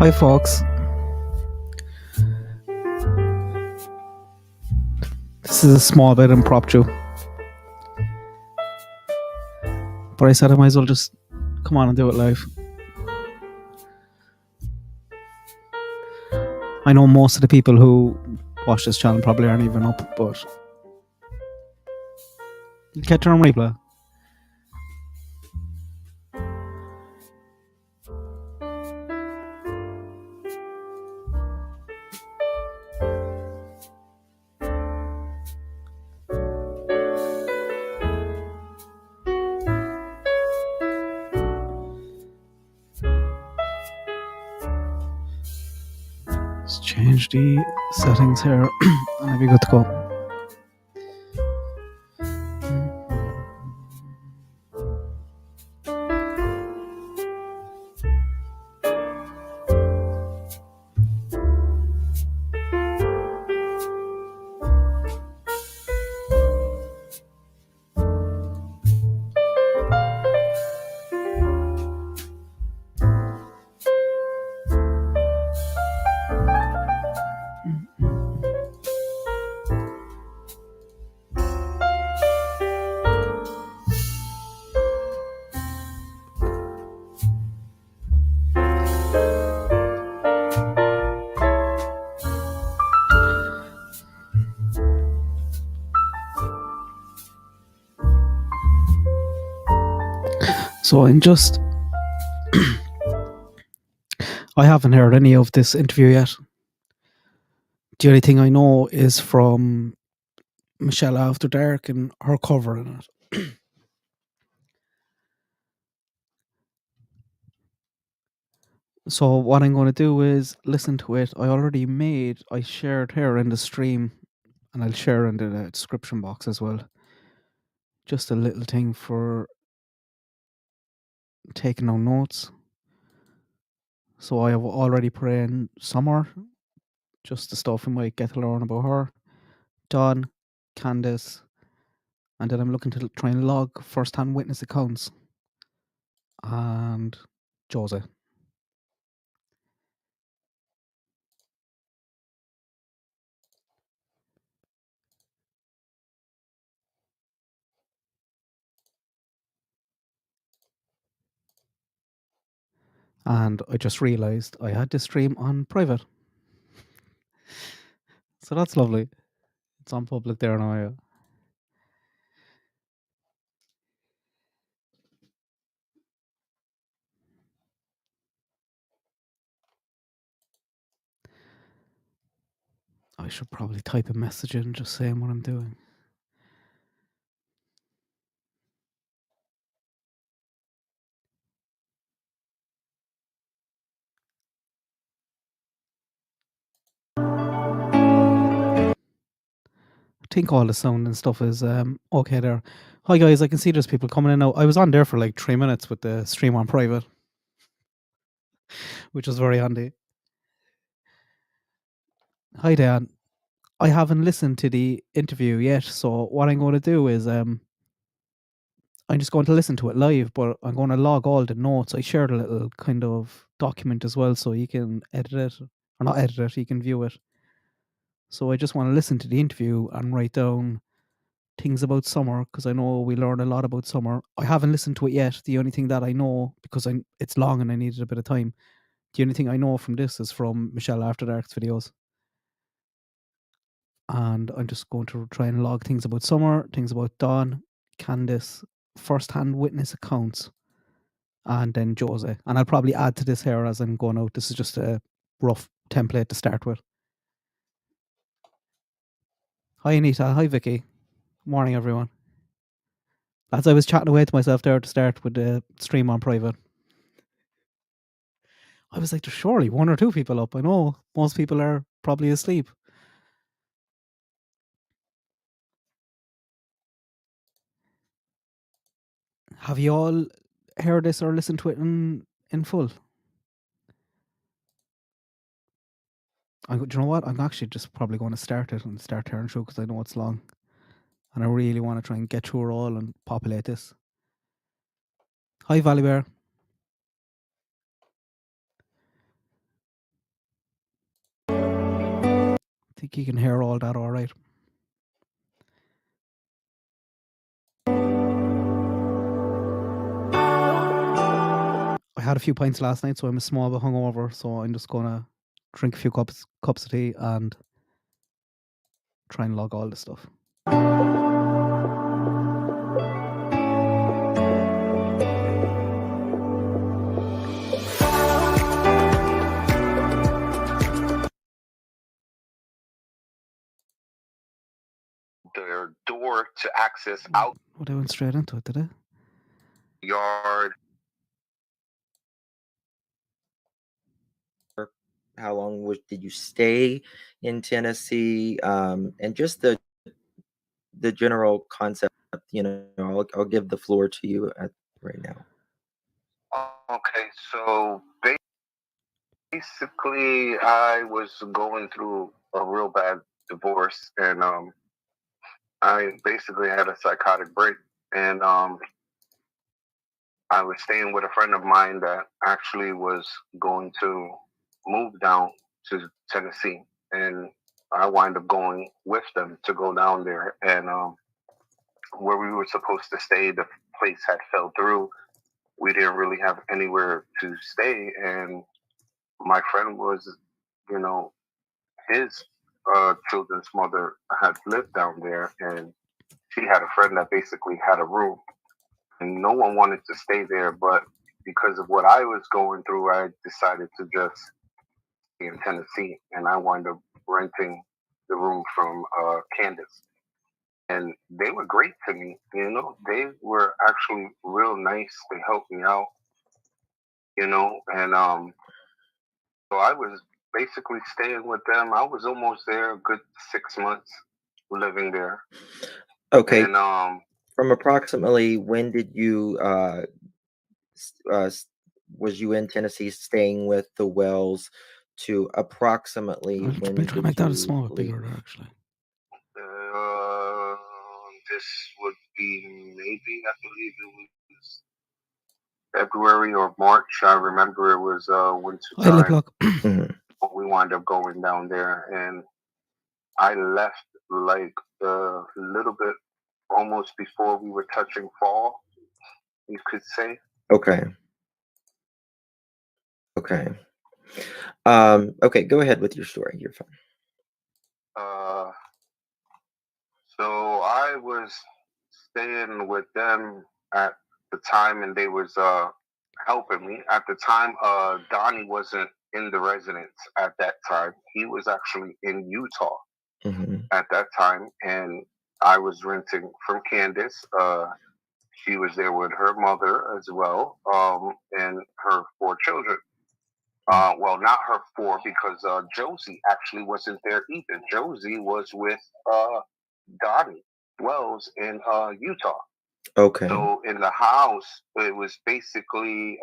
Hi, folks. This is a small bit impromptu, but I said I might as well just come on and do it live. I know most of the people who watch this channel probably aren't even up, but get your replay. Let's change the settings here, and I'll be good to go. So I'm just... I haven't heard any of this interview yet. The only thing I know is from Michelle After Dark and her cover in it. So what I'm going to do is listen to it. I shared here in the stream, and I'll share in the description box as well. Just a little thing for taking down notes. So I have already put in Summer, just the stuff we might get to learn about her, Dawn, Candace, and then I'm looking to try and log first-hand witness accounts, and Jose. And I just realised I had this stream on private. So that's lovely. It's on public there now, yeah. I should probably type a message in just saying what I'm doing. I think all the sound and stuff is okay there. Hi guys, I can see there's people coming in now. I was on there for like 3 minutes with the stream on private, which was very handy. Hi Dan. I haven't listened to the interview yet, so what I'm going to do is I'm just going to listen to it live, but I'm going to log all the notes. I shared a little kind of document as well, so you can edit it, or not edit it, you can view it. So I just want to listen to the interview and write down things about summer, because I know we learn a lot about summer. I haven't listened to it yet. The only thing that I know, because it's long and I needed a bit of time, the only thing I know from this is from Michelle After Dark's videos. And I'm just going to try and log things about summer, things about Dawn, Candace, first-hand witness accounts, and then Jose. And I'll probably add to this here as I'm going out. This is just a rough template to start with. Hi Anita, hi Vicky. Morning everyone. As I was chatting away to myself there to start with the stream on private, I was like, there's surely 1 or 2 people up. I know most people are probably asleep. Have you all heard this or listened to it in full? Do you know what? I'm actually just probably going to start it and start tearing through, because I know it's long. And I really want to try and get through it all and populate this. Hi, Valley Bear. think you can hear all that all right. I had a few pints last night, so I'm a small bit hungover. So I'm just gonna drink a few cups of tea and try and log all this stuff. Their door to access out Well, I went straight into it, did I? yard. How long did you stay in Tennessee? And just the general concept. I'll give the floor to you right now. Okay, so basically, I was going through a real bad divorce, and I basically had a psychotic break, and I was staying with a friend of mine that actually was going to move down to Tennessee, and I wind up going with them to go down there, and where we were supposed to stay, the place had fell through. We didn't really have anywhere to stay, and my friend was, his children's mother had lived down there, and she had a friend that basically had a room, and no one wanted to stay there, but because of what I was going through, I decided to just stay in Tennessee, and I wound up renting the room from Candace. And they were great to me, they were actually real nice. They helped me out, and so I was basically staying with them. I was almost there a good 6 months living there. Okay. And from approximately when did you was you in Tennessee staying with the Wells to approximately when I'll try to make that a small bit leave? bigger, actually. This would be maybe, I believe it was February or March. I remember it was winter time. We wound up going down there, and I left like a little bit almost before we were touching fall, you could say. Okay. Okay, go ahead with your story. You're fine. So I was staying with them at the time, and they was helping me. At the time, Donnie wasn't in the residence at that time. He was actually in Utah at that time, and I was renting from Candace. She was there with her mother as well, and her 4 children. Well, not her 4, because Josie actually wasn't there either. Josie was with Donnie Wells in Utah. Okay. So in the house, it was basically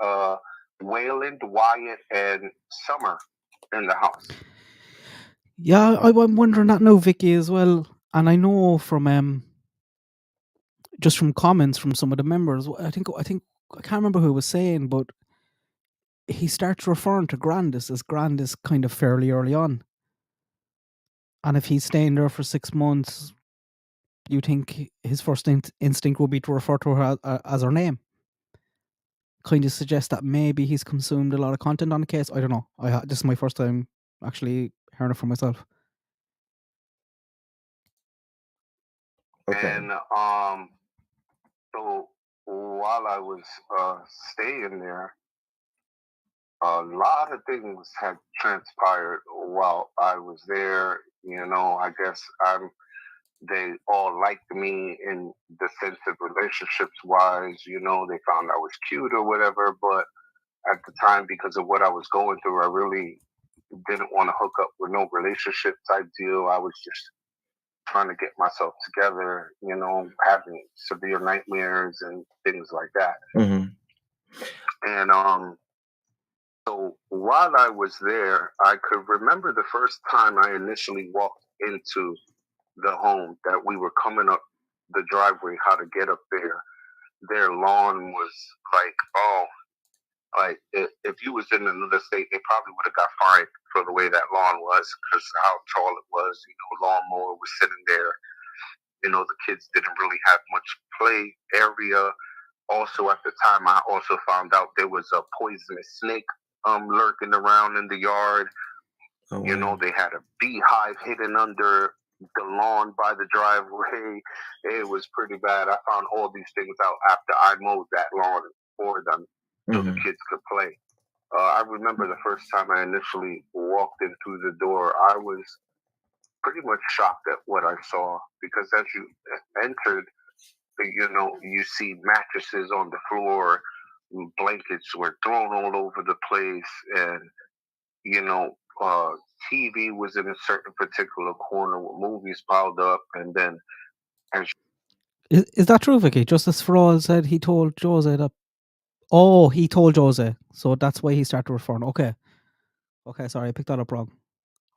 Wayland, Wyatt, and Summer in the house. Yeah, I'm wondering that now, Vicky, as well. And I know from just from comments from some of the members, I think I can't remember who was saying, but he starts referring to Grandis as Grandis kind of fairly early on. And if he's staying there for 6 months, you think his first instinct would be to refer to her as her name. Kind of suggests that maybe he's consumed a lot of content on the case. I don't know. This is my first time actually hearing it for myself. Okay. And so while I was staying there, a lot of things had transpired while I was there. I guess they all liked me in the sense of relationships wise. They found I was cute or whatever. But at the time, because of what I was going through, I really didn't want to hook up with no relationship type deal. I was just trying to get myself together, having severe nightmares and things like that. And so while I was there, I could remember the first time I initially walked into the home, that we were coming up the driveway, how to get up there. Their lawn was like, Like if you was in another state, they probably would have got fined for the way that lawn was, because how tall it was. Lawnmower was sitting there. The kids didn't really have much play area. Also, at the time, I also found out there was a poisonous snake lurking around in the yard. Oh, wow. They had a beehive hidden under the lawn by the driveway. It was pretty bad. I found all these things out after I mowed that lawn for them so the kids could play. I remember the first time I initially walked in through the door, I was pretty much shocked at what I saw, because as you entered, you see mattresses on the floor, blankets were thrown all over the place, and you know, TV was in a certain particular corner with movies piled up, and then as Is that true, Vicky? Justice for All said he told Jose that. Oh, he told Jose, so that's why he started referring. Okay, sorry, I picked that up wrong.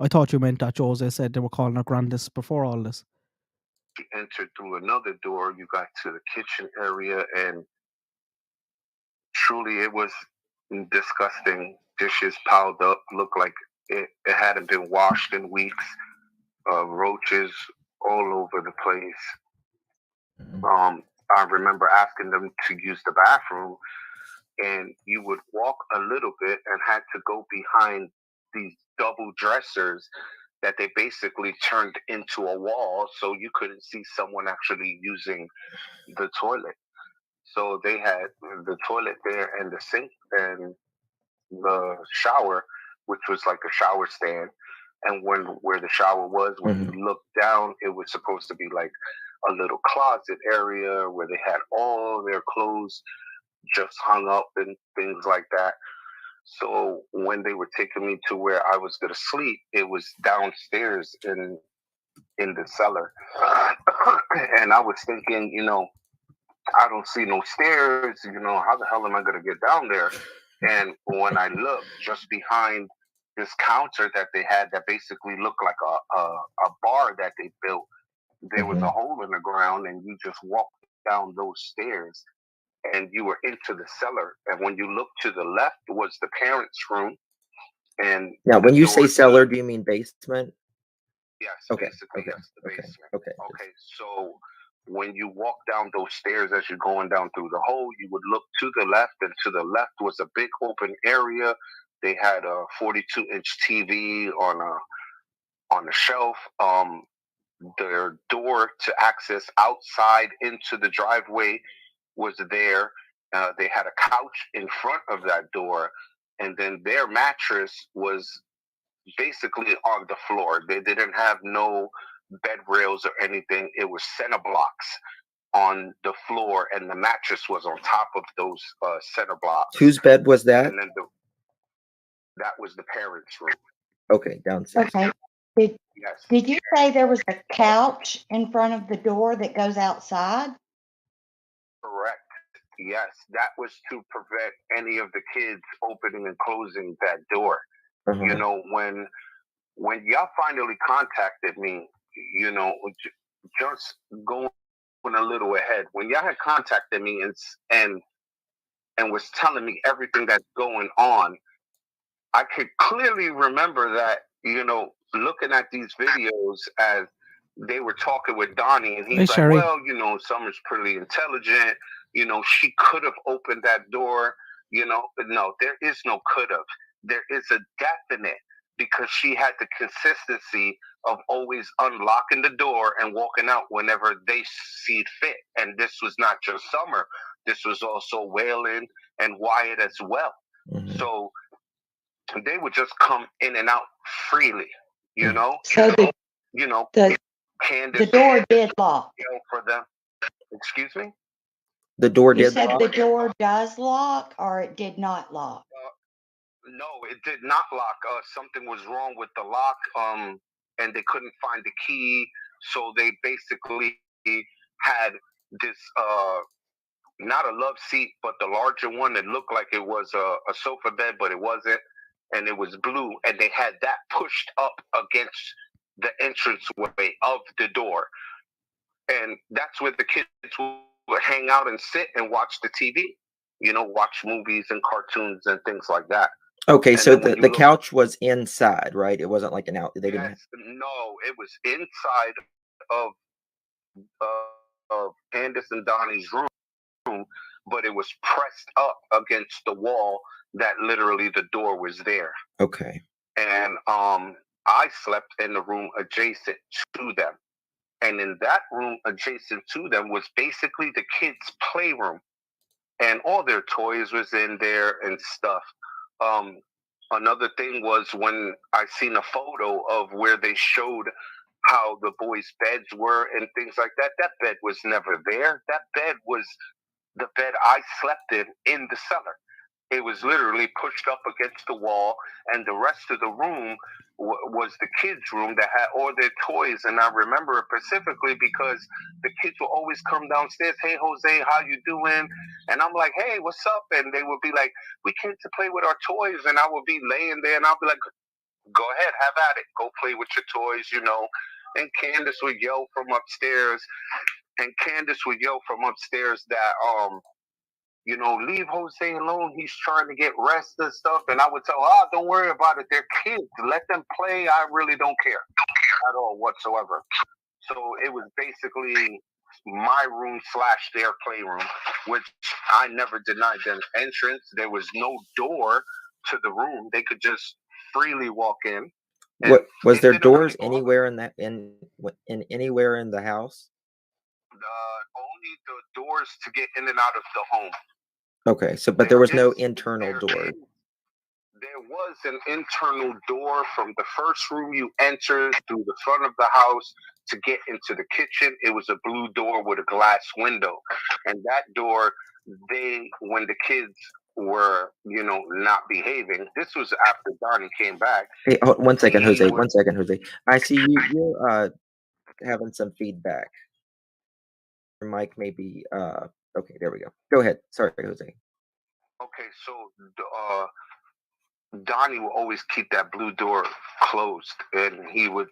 I thought you meant that Jose said they were calling her Grandis before all this. you entered through another door, you got to the kitchen area, and truly it was disgusting. Dishes piled up, looked like it hadn't been washed in weeks. Roaches all over the place. I remember asking them to use the bathroom, and you would walk a little bit and had to go behind these double dressers that they basically turned into a wall, so you couldn't see someone actually using the toilet. So they had the toilet there and the sink and the shower, which was like a shower stand. And where the shower was, when you looked down, it was supposed to be like a little closet area where they had all their clothes just hung up and things like that. So when they were taking me to where I was going to sleep, it was downstairs in the cellar. And I was thinking, I don't see no stairs. How the hell am I going to get down there? And when I looked just behind this counter that they had that basically looked like a bar that they built, there was a hole in the ground, and you just walked down those stairs and you were into the cellar. And when you looked to the left was the parents' room. And now, when you say cellar, do you mean basement? Yes, okay. basically, yes, the basement. Okay. So when you walk down those stairs as you're going down through the hole, you would look to the left, and to the left was a big open area. They had a 42-inch TV on a shelf. Their door to access outside into the driveway was there. They had a couch in front of that door, and then their mattress was basically on the floor. They didn't have no bed rails or anything. It was center blocks on the floor, and the mattress was on top of those center blocks. Whose bed was that? And then that was the parents' room. Okay, downstairs. Okay. Yes. Did you say there was a couch in front of the door that goes outside? Correct. Yes, that was to prevent any of the kids opening and closing that door. When y'all finally contacted me, just going a little ahead, when y'all had contacted me and was telling me everything that's going on, I could clearly remember that, looking at these videos as they were talking with Donnie, and he's like, Sherry. well, Summer's pretty intelligent. She could have opened that door, but no, there is no could have. There is a definite, because she had the consistency of always unlocking the door and walking out whenever they see fit. And this was not just Summer. This was also Waylon and Wyatt as well. So they would just come in and out freely, So Candace, the door did lock. For them. Excuse me? The door You did said lock? the door does lock, or it did not lock? No, it did not lock. Something was wrong with the lock, and they couldn't find the key. So they basically had this, not a love seat, but the larger one that looked like it was a sofa bed, but it wasn't. And it was blue, and they had that pushed up against the entranceway of the door. And that's where the kids would hang out and sit and watch the TV. watch movies and cartoons and things like that. Okay, And so then when the you look, couch was inside, right? It wasn't like an out. They didn't. yes, no, it was inside of Candace and Donnie's room, but it was pressed up against the wall that literally the door was there. Okay. And I slept in the room adjacent to them. And in that room adjacent to them was basically the kids' playroom. And all their toys was in there and stuff. Um, Another thing was when I seen a photo of where they showed how the boys' beds were and things like that. That bed was never there. That bed was the bed I slept in the cellar. It was literally pushed up against the wall, and the rest of the room was the kids' room that had all their toys. And I remember it specifically because the kids would always come downstairs. Hey, Jose, how you doing? And I'm like, hey, what's up? And they would be like, we came to play with our toys. And I would be laying there, and I'll be like, go ahead, have at it. Go play with your toys, And Candace would yell from upstairs, that leave Jose alone. He's trying to get rest and stuff. And I would tell her, don't worry about it. They're kids. Let them play. I really don't care at all whatsoever. So it was basically my room / their playroom, which I never denied them entrance. There was no door to the room. They could just freely walk in. What was there doors anywhere in anywhere in the house? Only the doors to get in and out of the home. Okay, so but there was no internal door. There was an internal door from the first room you entered through the front of the house to get into the kitchen. It was a blue door with a glass window, and that door, when the kids were, not behaving. This was after Donnie came back. Hey, one second, Jose. 1 second, Jose. I see you're having some feedback. Your mic may be okay. There we go. Go ahead. Sorry, Jose. Okay, so Donnie will always keep that blue door closed, and he would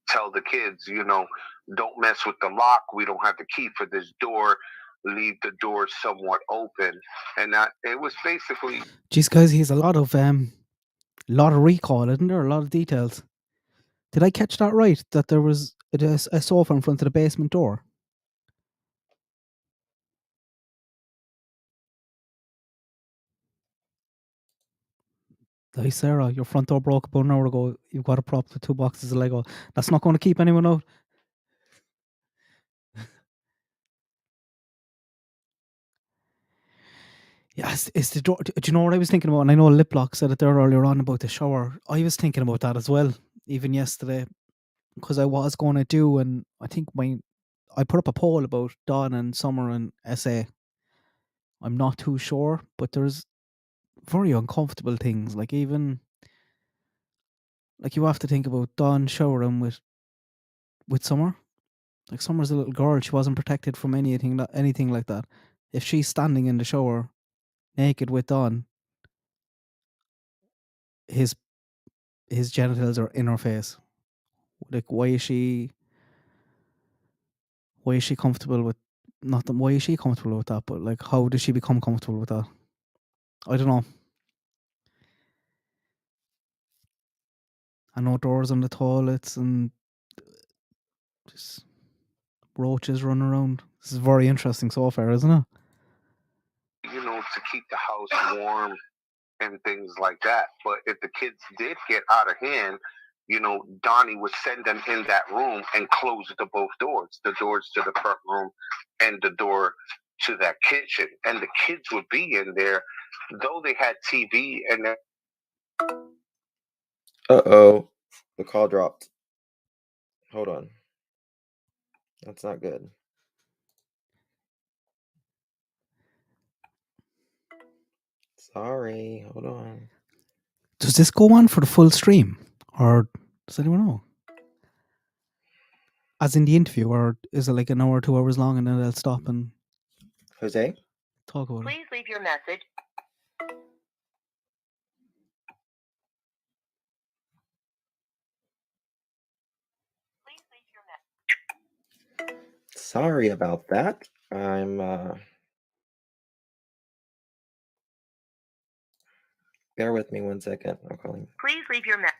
tell the kids, don't mess with the lock. We don't have the key for this door. Leave the door somewhat open, and it was basically. Geez, guys, he's a lot of recall, isn't there? A lot of details. Did I catch that right? That there was a sofa in front of the basement door? Hey, Sarah, your front door broke about an hour ago. You've got a prop with 2 boxes of Lego. That's not going to keep anyone out. Yes, it's the door. Do you know what I was thinking about? And I know Liplock said it there earlier on about the shower. I was thinking about that as well, even yesterday, because I was going to do, and I think I put up a poll about Dawn and Summer and SA. I'm not too sure, but there's very uncomfortable things. Like even, like you have to think about Dawn showering with Summer. Like Summer's a little girl, she wasn't protected from anything like that. If she's standing in the shower naked with Dawn, his genitals are in her face. Like why is she comfortable with why is she comfortable with that? But like how does she become comfortable with that? I don't know. I know doors on the toilets and just roaches running around. This is very interesting so far, isn't it? To keep the house warm and things like that. But if the kids did get out of hand, Donnie would send them in that room and close both doors, the doors to the front room and the door to that kitchen. And the kids would be in there, though they had TV and. Uh-oh, the call dropped. Hold on. That's not good. Sorry, hold on. Does this go on for the full stream? Or does anyone know? As in the interview, or is it like an hour or 2 hours long and then they'll stop and Jose? Talk about it? Please leave your message. Sorry about that. I'm Bear with me 1 second. I'm calling. Please leave your message.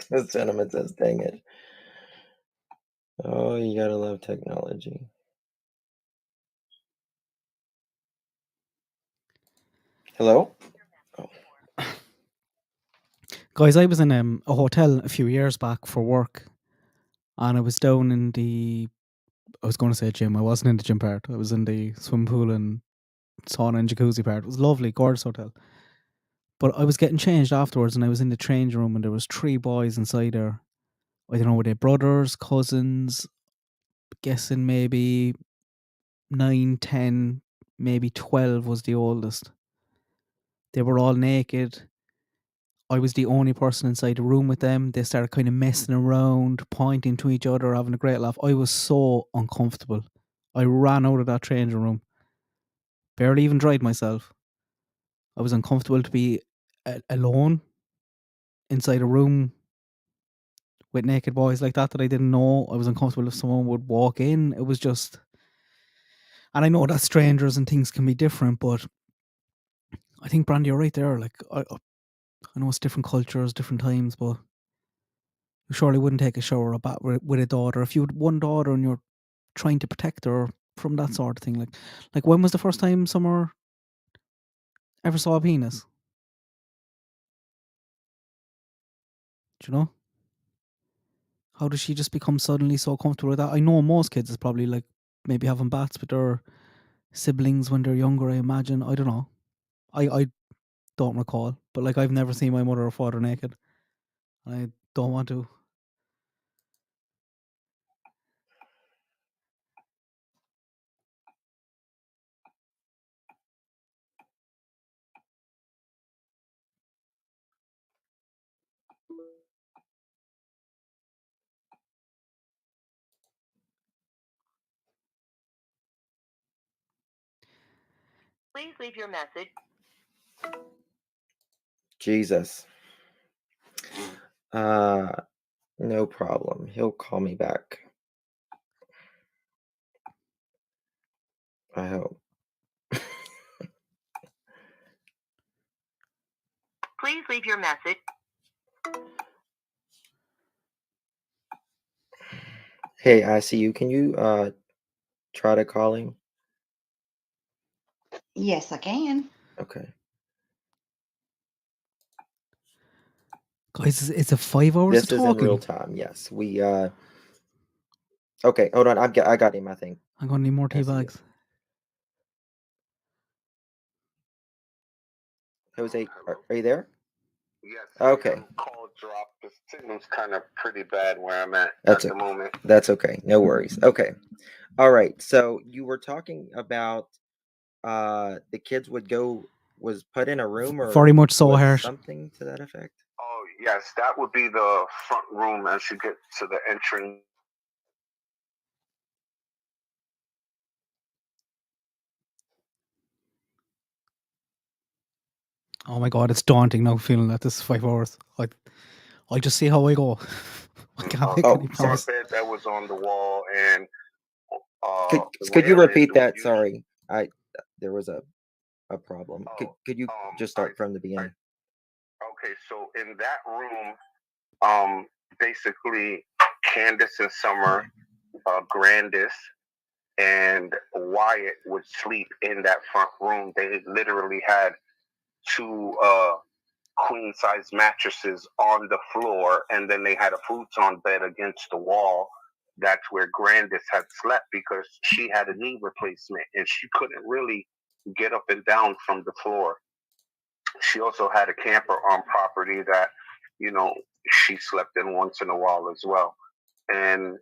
This gentleman says, dang it. Oh, you gotta love technology. Hello? Oh. Guys, I was in a hotel a few years back for work, and I was down in the, I was going to say gym. I wasn't in the gym part. I was in the swimming pool and sauna and jacuzzi part. It was lovely, gorgeous hotel. But I was getting changed afterwards, and I was in the change room, and there was 3 boys inside there. I don't know, were they brothers, cousins? Guessing maybe 9, 10, maybe 12 was the oldest. They were all naked. I was the only person inside the room with them. They started kind of messing around, pointing to each other, having a great laugh. I was so uncomfortable. I ran out of that changing room. Barely even dried myself. I was uncomfortable to be alone inside a room with naked boys like that I didn't know. I was uncomfortable if someone would walk in. It was just... And I know that strangers and things can be different, but I think, Brandy, you're right there. Like, I know it's different cultures, different times, but you surely wouldn't take a shower with a daughter. If you had one daughter and you're trying to protect her from that sort of thing, like when was the first time Summer ever saw a penis? Do you know? How does she just become suddenly so comfortable with that? I know most kids is probably like maybe having baths with their siblings when they're younger, I imagine. I don't know. I don't recall. But like, I've never seen my mother or father naked. I don't want to. Please leave your message. Jesus. No problem. He'll call me back. I hope. Please leave your message. Hey, I see you. Can you try to call him? Yes, I can. Okay. Guys, it's a 5 hours This of is in real talking. time. Yes, we. Okay, hold on. I got him. I think. I'm gonna need more tea I see you. bags. Jose, are you there? Yes. Okay. Call drop. The signal's kind of pretty bad where I'm at the moment. That's okay. No worries. Okay. All right. So you were talking about the kids was put in a room, or very much so, was Hart. something to that effect? Oh, yes. That would be the front room as you get to the entering. Oh my god, it's daunting now feeling that this is 5 hours. I'll just see how I go. I can't make any promise. Bed that was on the wall, and could you repeat that? Sorry, there was a problem. Could you just start from the beginning? Okay, so in that room, basically Candace and Summer, Grandis, and Wyatt would sleep in that front room. They literally had 2 queen size mattresses on the floor, and then they had a futon bed against the wall. That's where Grandis had slept because she had a knee replacement and she couldn't really get up and down from the floor. She also had a camper on property that, she slept in once in a while as well. And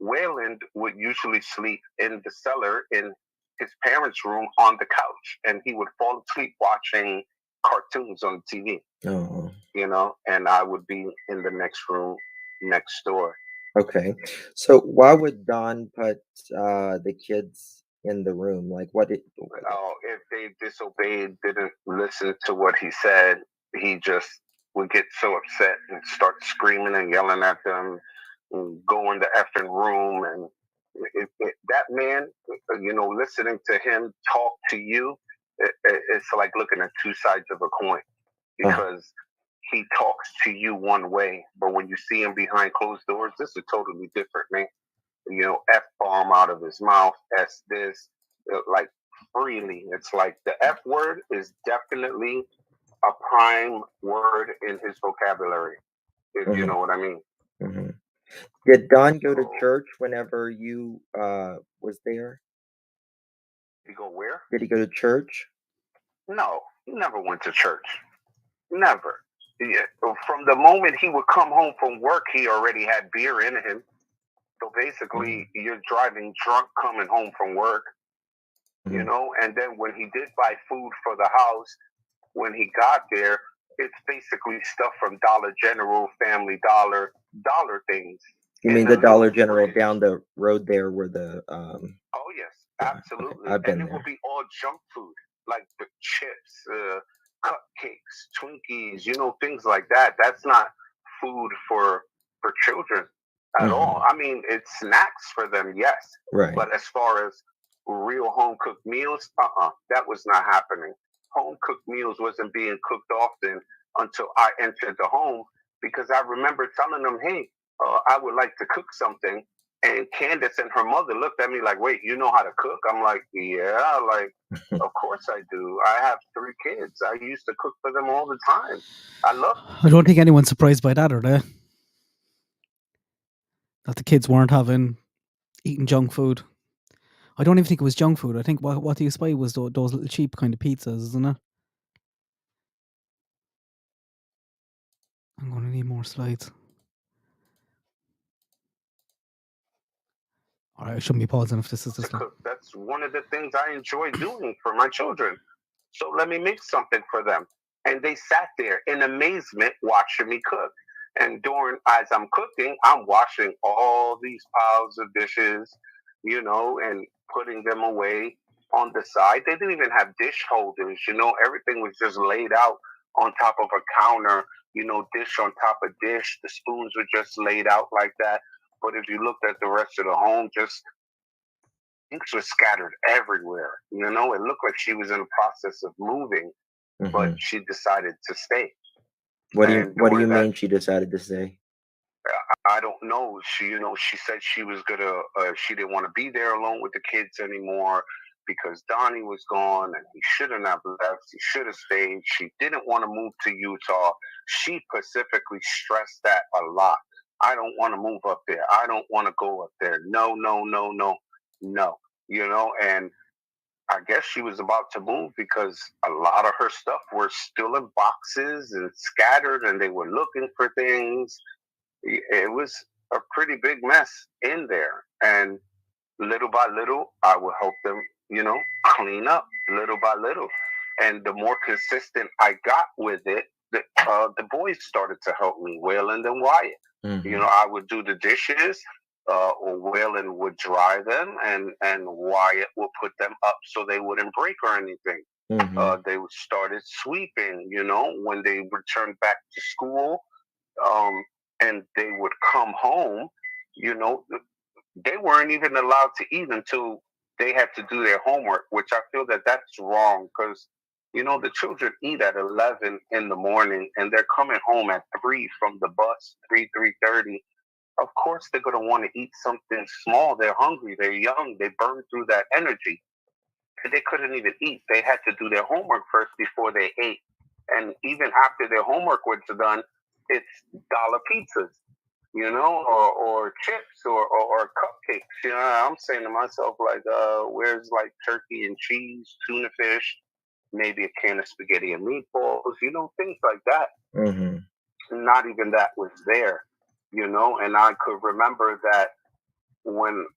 Wayland would usually sleep in the cellar in his parents' room on the couch, and he would fall asleep watching cartoons on TV. Oh. And I would be in the next room next door. Okay. So why would Don put the kids in the room? Like, what did... if they disobeyed, didn't listen to what he said, he just would get so upset and start screaming and yelling at them and go in the effing room and, that man, listening to him talk to you, it's like looking at two sides of a coin, because he talks to you one way, but when you see him behind closed doors, this is totally different, man. F-bomb out of his mouth, S this, like freely. It's like the F word is definitely a prime word in his vocabulary, if you know what I mean. Mm-hmm. Did Don go to church whenever you was there? He go where? Did he go to church? No, he never went to church. Never. Yeah, from the moment he would come home from work, he already had beer in him. So basically, you're driving drunk coming home from work, and then when he did buy food for the house, when he got there, it's basically stuff from Dollar General, Family Dollar things. You mean the Dollar General down the road there where the Oh yes, absolutely. Okay. I've been and it there. will be all junk food, like the chips, cupcakes, Twinkies, things like that. That's not food for children at all. I mean, it's snacks for them, yes. Right. But as far as real home cooked meals, that was not happening. Home cooked meals wasn't being cooked often until I entered the home, because I remember telling them, hey, I would like to cook something. And Candace and her mother looked at me like, wait, you know how to cook? I'm like, yeah, of course I do. I have 3 kids. I used to cook for them all the time. I don't think anyone's surprised by that, are they? That the kids weren't eating junk food. I don't even think it was junk food. I think what they used to buy was those little cheap kind of pizzas, isn't it? I'm going to need more slides. All right, I shouldn't be pausing if this is this. That's one of the things I enjoy doing for my children. So let me make something for them. And they sat there in amazement watching me cook. And as I'm cooking, I'm washing all these piles of dishes, and putting them away on the side. They didn't even have dish holders, everything was just laid out on top of a counter, dish on top of dish. The spoons were just laid out like that. But if you looked at the rest of the home, just things were scattered everywhere. It looked like she was in the process of moving, but she decided to stay. What do you mean she decided to stay? I don't know. She said she was gonna. She didn't want to be there alone with the kids anymore because Donnie was gone, and he shouldn't have left. He should have stayed. She didn't want to move to Utah. She specifically stressed that a lot. I don't want to move up there. I don't want to go up there. No. And I guess she was about to move because a lot of her stuff were still in boxes and scattered, and they were looking for things. It was a pretty big mess in there. And little by little, I would help them, clean up little by little. And the more consistent I got with it, the boys started to help me, Waylon and Wyatt. I would do the dishes, or Waylon would dry them, and Wyatt would put them up so they wouldn't break or anything. They started sweeping, when they returned back to school, and they would come home, they weren't even allowed to eat until they had to do their homework, which I feel that's wrong because, the children eat at 11 in the morning and they're coming home at 3 from the bus, 3:30. Of course, they're going to want to eat something small. They're hungry. They're young. They burn through that energy. And they couldn't even eat. They had to do their homework first before they ate. And even after their homework was done, it's dollar pizzas, or chips or cupcakes. I'm saying to myself, like, where's like turkey and cheese, tuna fish, maybe a can of spaghetti and meatballs, things like that. Not even that was there, and I could remember that when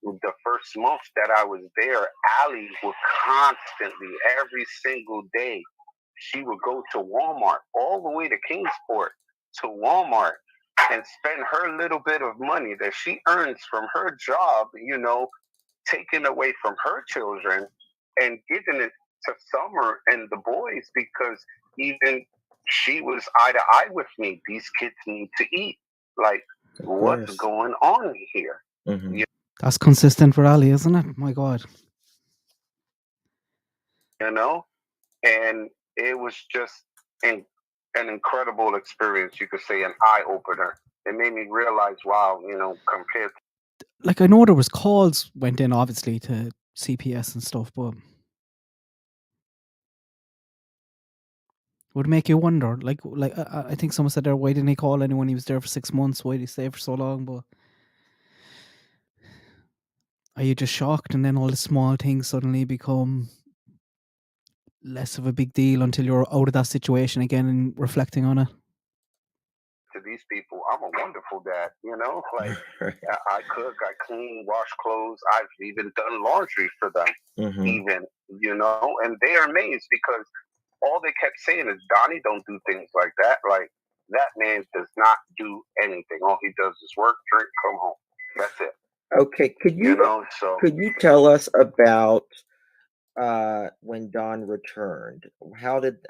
the first month that I was there, Allie would constantly, every single day, she would go to Walmart, all the way to Kingsport, to Walmart, and spend her little bit of money that she earns from her job, taken away from her children and giving it to Summer and the boys, because even she was eye to eye with me. These kids need to eat. Like, what's going on here? That's consistent for Ali, isn't it? My God. you know, and it was just an incredible experience. You could say an eye opener. It made me realize, wow, compared Like, I know there was calls went in, obviously, to CPS and stuff, but would make you wonder. Like I think someone said there, why didn't he call anyone? He was there for 6 months. Why did he stay for so long? But are you just shocked, and then all the small things suddenly become less of a big deal until you're out of that situation again and reflecting on it? to these people, I'm a wonderful dad. Like Right. I cook, I clean, wash clothes. I've even done laundry for them, Mhm. even, and they are amazed because all they kept saying is, Donnie, don't do things like that. Like, that man does not do anything. All he does is work, drink, come home. That's it. Okay, could you So tell us about when Don returned? How did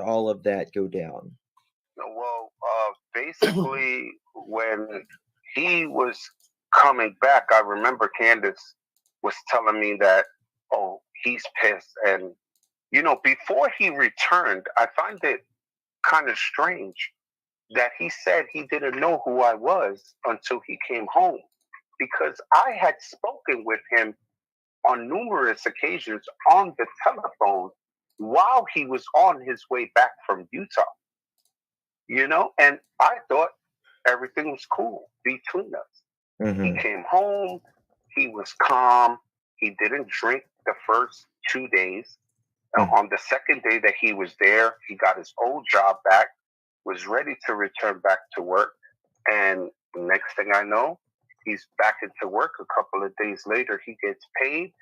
all of that go down? well, basically, when he was coming back, I remember Candace was telling me that, oh, he's pissed. And, before he returned, I find it kind of strange that he said he didn't know who I was until he came home, because I had spoken with him on numerous occasions on the telephone while he was on his way back from Utah, and I thought everything was cool between us. He Mhm. came home, he was calm, he didn't drink the first 2 days. On the second day that he was there, he got his old job back, was ready to return back to work. And next thing I know, he's back into work. A couple of days later, he gets paid,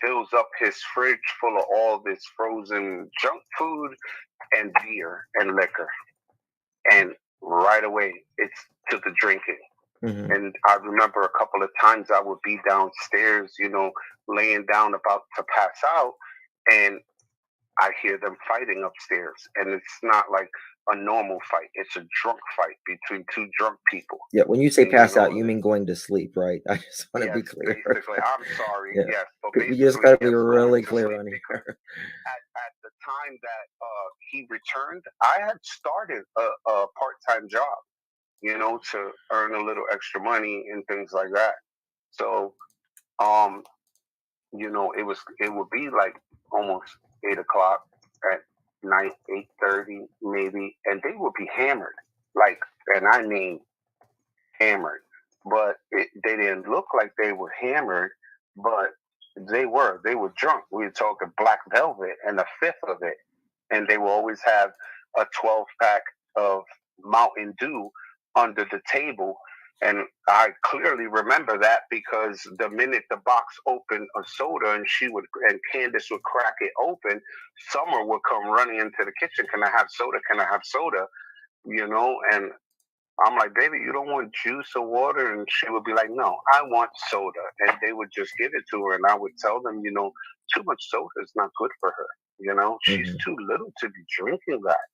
fills up his fridge full of all this frozen junk food and beer and liquor. And right away, it's to the drinking. Mhm. And I remember a couple of times I would be downstairs, laying down about to pass out, and I hear them fighting upstairs. And it's not like a normal fight. It's a drunk fight between two drunk people. Yeah, when you say And, pass out, you mean going to sleep, right? I just want to be yes, clear. basically. I'm sorry. Yeah. Yes, but We basically, just got to be yes, really going to clear sleep, on because here. at the time that he returned, I had started a part-time job, to earn a little extra money and things like that. So, it would be like almost 8 o'clock at night, 8:30 maybe, and they would be hammered, like, and I mean hammered. But they didn't look like they were hammered, but they were drunk. We were talking Black Velvet and a fifth of it, and they will always have a 12-pack of Mountain Dew under the table. And I clearly remember that because the minute the box opened a soda and Candace would crack it open, Summer would come running into the kitchen. Can I have soda? Can I have soda? And I'm like, baby, you don't want juice or water? And she would be like, no, I want soda. And they would just give it to her. And I would tell them, too much soda is not good for her. She's Mhm. too little to be drinking that,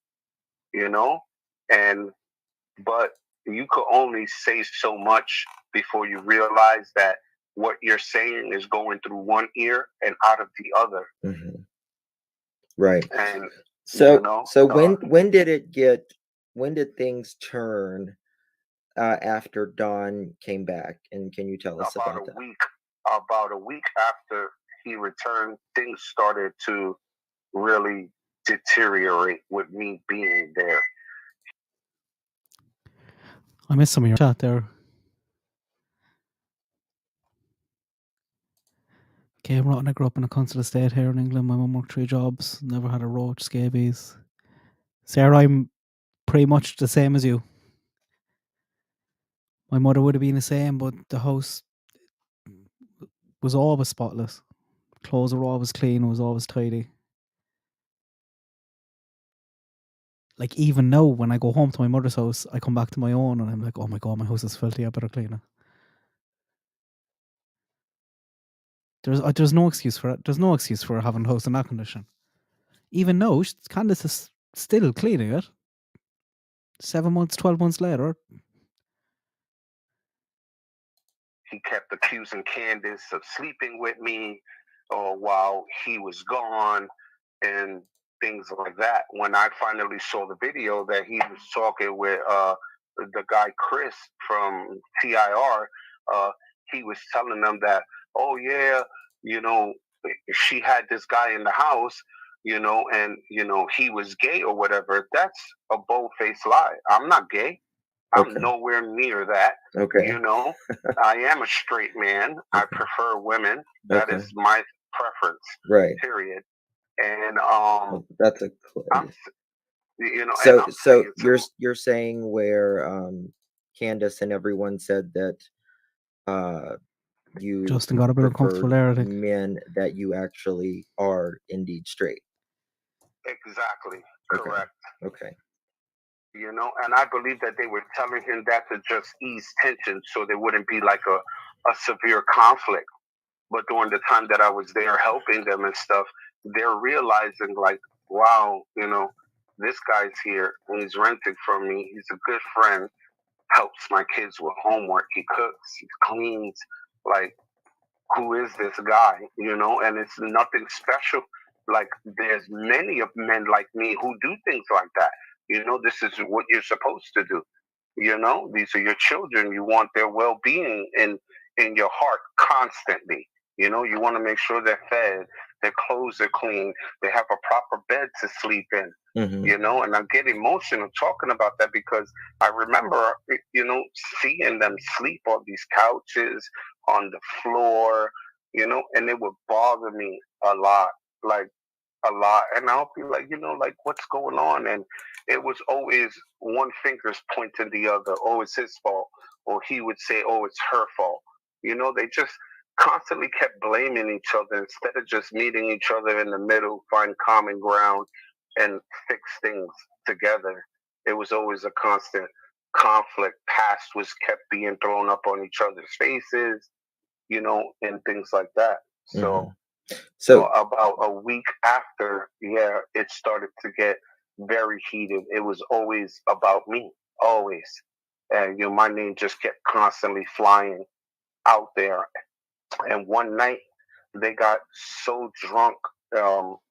but you could only say so much before you realize that what you're saying is going through one ear and out of the other. Mhm. Right. And, So uh, when did things turn after Don came back? And can you tell us about that? about a week after he returned, things started to really deteriorate with me being there. I missed some of your chat there. Came rotten. I grew up in a council estate here in England. My mum worked 3 jobs, never had a roach, scabies. Sarah, I'm pretty much the same as you. My mother would have been the same, but the house was always spotless. Clothes were always clean, it was always tidy. Like, even now, when I go home to my mother's house, I come back to my own and I'm like, oh my God, my house is filthy, I better clean it. There's no excuse for it. There's no excuse for having a house in that condition. Even now, Candace is still cleaning it. 7 months, 12 months later. he kept accusing Candace of sleeping with me or while he was gone and things like that. When I finally saw the video that he was talking with the guy Chris from TIR, he was telling them that, oh yeah, you know, she had this guy in the house, you know, and you know he was gay or whatever. That's a bold-faced lie. I'm not gay. I'm Okay. nowhere near that. Okay. You know, I am a straight man. I Okay. prefer women. That Okay. is my preference. Right. Period. And Well, that's a I'm, you know, and so I'm so saying to you're saying where Candace and everyone said that you Justin got a bit prefer uncomfortable there, I think. men, that you actually are indeed straight. exactly Okay. correct. Okay. You know, and I believe that they were telling him that to just ease tension, so there wouldn't be like a severe conflict. But during the time that I was there helping them and stuff, they're realizing like, wow, you know, this guy's here and he's renting from me. He's a good friend, helps my kids with homework. He cooks, he cleans. Like, who is this guy? You know, and it's nothing special. Like, there's many of men like me who do things like that. You know, this is what you're supposed to do. You know, these are your children. You want their well-being in your heart constantly. You know, you want to make sure they're fed, their clothes are clean, they have a proper bed to sleep in. Mm-hmm. You know, and I get emotional talking about that because I remember, you know, seeing them sleep on these couches, on the floor, you know, and it would bother me a lot, like a lot. And I'll be like, you know, like what's going on? And it was always one finger's pointing the other. Oh, it's his fault. Or he would say, oh, it's her fault. You know, they just constantly kept blaming each other instead of just meeting each other in the middle, find common ground, and fix things together. It was always a constant conflict. Past was kept being thrown up on each other's faces, you know, and things like that. So, Mm-hmm. So about a week after, yeah, it started to get very heated. It was always about me, always. And, you know, my name just kept constantly flying out there. And one night, they got so drunk.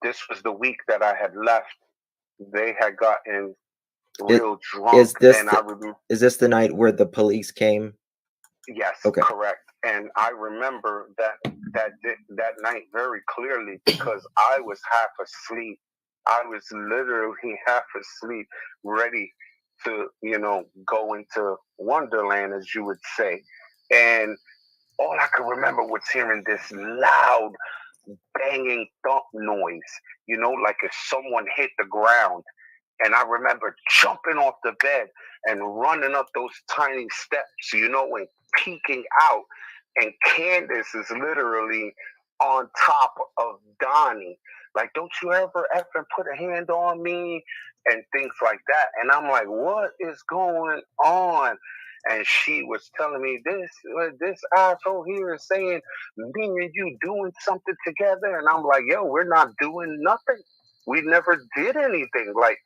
This was the week that I had left. They had gotten real drunk. Is this the night where the police came? Yes, Okay. correct. And I remember that night very clearly because I was half asleep. I was literally half asleep, ready to, you know, go into Wonderland, as you would say. And all I could remember was hearing this loud banging thump noise, you know, like if someone hit the ground. And I remember jumping off the bed and running up those tiny steps, you know, and peeking out. And Candace is literally on top of Donnie. Like, don't you ever put a hand on me? And things like that. And I'm like, what is going on? And she was telling me this asshole here is saying me and you doing something together. And I'm like, yo, we're not doing nothing. We never did anything. Like,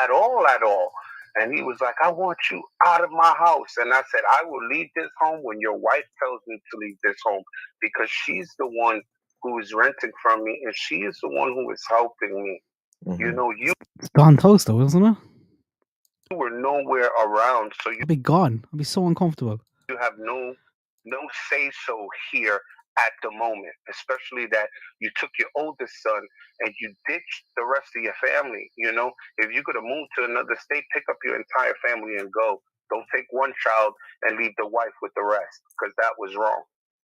at all, at all. And he was like, I want you out of my house. And I said, I will leave this home when your wife tells me to leave this home because she's the one who is renting from me and she is the one who is helping me. Mm-hmm. You know, It's Don Toast, though, isn't it? You were nowhere around, so I'd be gone. I'd be so uncomfortable. You have no say so here at the moment, especially that you took your oldest son and you ditched the rest of your family. You know, if you could have moved to another state, pick up your entire family and go. Don't take one child and leave the wife with the rest, because that was wrong.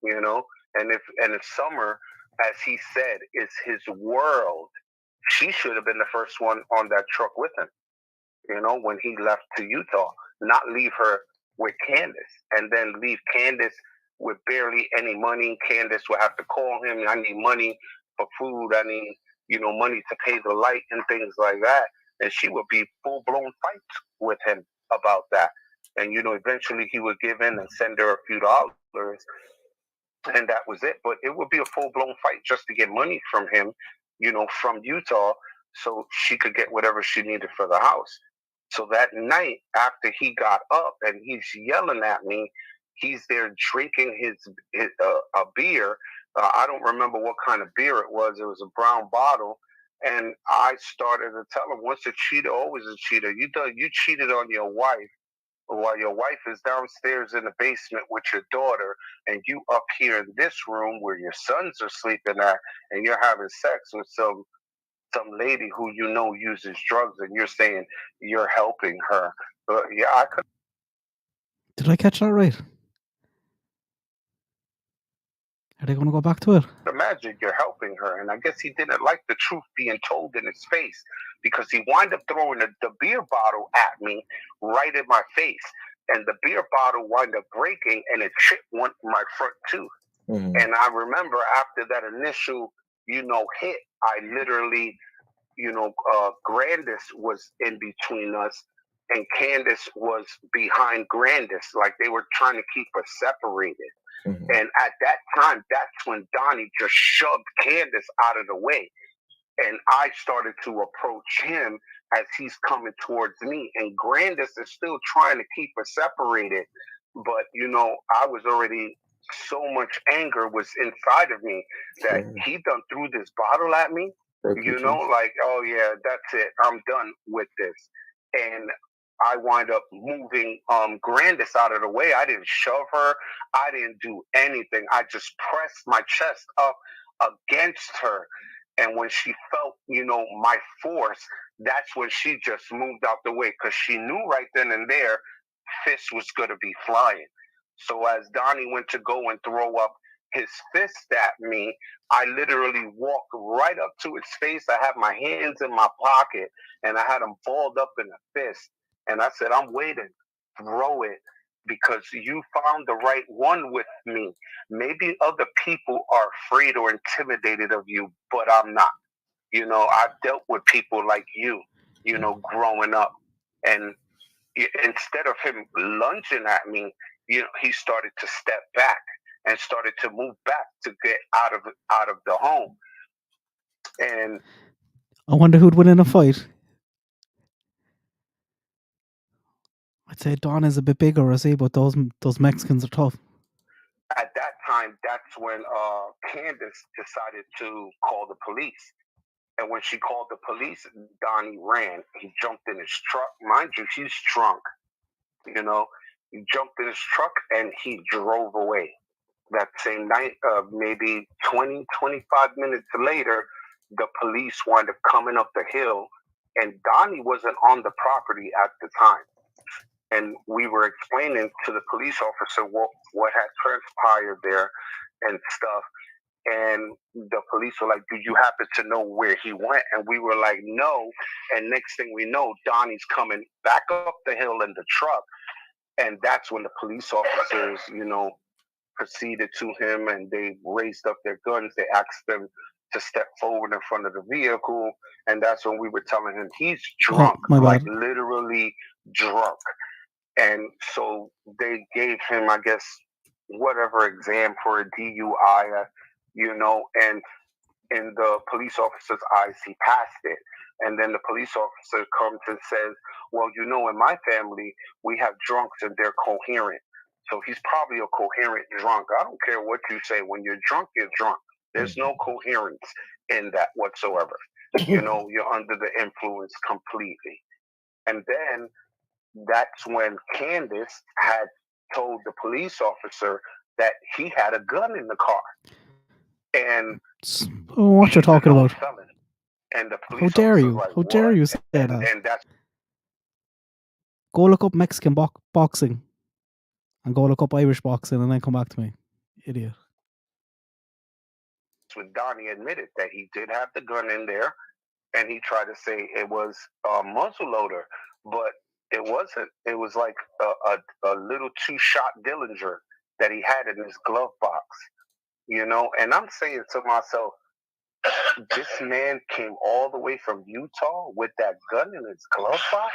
You know, and if Summer, as he said, is his world, she should have been the first one on that truck with him. You know, when he left to Utah, not leave her with Candace and then leave Candace with barely any money. Candace would have to call him. I need money for food. I need, you know, money to pay the light and things like that. And she would be full blown fights with him about that. And, you know, eventually he would give in and send her a few dollars. And that was it. But it would be a full blown fight just to get money from him, you know, from Utah so she could get whatever she needed for the house. So that night after he got up and he's yelling at me, he's there drinking his a beer. I don't remember what kind of beer it was. It was a brown bottle. And I started to tell him, once a cheater, always a cheater. You cheated on your wife while your wife is downstairs in the basement with your daughter, and you up here in this room where your sons are sleeping at, and you're having sex with some lady who you know uses drugs, and you're saying you're helping her. But yeah, I could Did I catch that right? Are they going to go back to it? imagine you're helping her. And I guess he didn't like the truth being told in his face, because he wound up throwing the beer bottle at me right in my face. And the beer bottle wound up breaking, and it chipped my front tooth. Mhm. And I remember after that initial, hit, I literally, Grandis was in between us, and Candace was behind Grandis. Like, they were trying to keep us separated. Mhm. And at that time, that's when Donnie just shoved Candace out of the way. And I started to approach him as he's coming towards me. And Grandis is still trying to keep us separated. But, I was already, so much anger was inside of me that Sure. he done threw this bottle at me. Broke your tooth. Like, oh yeah, that's it. I'm done with this. And I wind up moving Grandis out of the way. I didn't shove her. I didn't do anything. I just pressed my chest up against her. And when she felt, my force, that's when she just moved out the way, because she knew right then and there fist was going to be flying. So as Donnie went to go and throw up his fist at me, I literally walked right up to his face. I had my hands in my pocket, and I had him balled up in a fist. And I said, I'm waiting, throw it, because you found the right one with me. Maybe other people are afraid or intimidated of you, but I'm not. I've dealt with people like you, growing up. And instead of him lunging at me, he started to step back and started to move back to get out of the home. And I wonder who'd win in a fight. I'd say Don is a bit bigger, I see, but those Mexicans are tough. at that time, that's when Candace decided to call the police. And when she called the police, Donnie ran. He jumped in his truck. Mind you, he's drunk. He jumped in his truck and he drove away. That same night, maybe 20, 25 minutes later, the police wound up coming up the hill, and Donnie wasn't on the property at the time. And we were explaining to the police officer what had transpired there and stuff. And the police were like, "Do you happen to know where he went?" And we were like, "No." And next thing we know, Donnie's coming back up the hill in the truck. And that's when the police officers, proceeded to him, and they raised up their guns. They asked them to step forward in front of the vehicle. And that's when we were telling him he's drunk, my like bad. literally drunk. And so they gave him, I guess, whatever exam for a DUI, and in the police officer's eyes, he passed it. And then the police officer comes and says, "Well, in my family, we have drunks and they're coherent. So he's probably a coherent drunk." I don't care what you say. When you're drunk, you're drunk. There's no coherence in that whatsoever. You're under the influence completely. And then that's when Candace had told the police officer that he had a gun in the car. And What you're talking about? Felon. And the How police dare officer's you? like, How dare "What?" you say that? And that's Go look up Mexican boxing and go look up Irish boxing and then come back to me. Idiot. when Donnie admitted that he did have the gun in there, and he tried to say it was a muzzle loader, but it wasn't. It was like a little 2-shot Dillinger that he had in his glove box, And I'm saying to myself, this man came all the way from Utah with that gun in his glove box?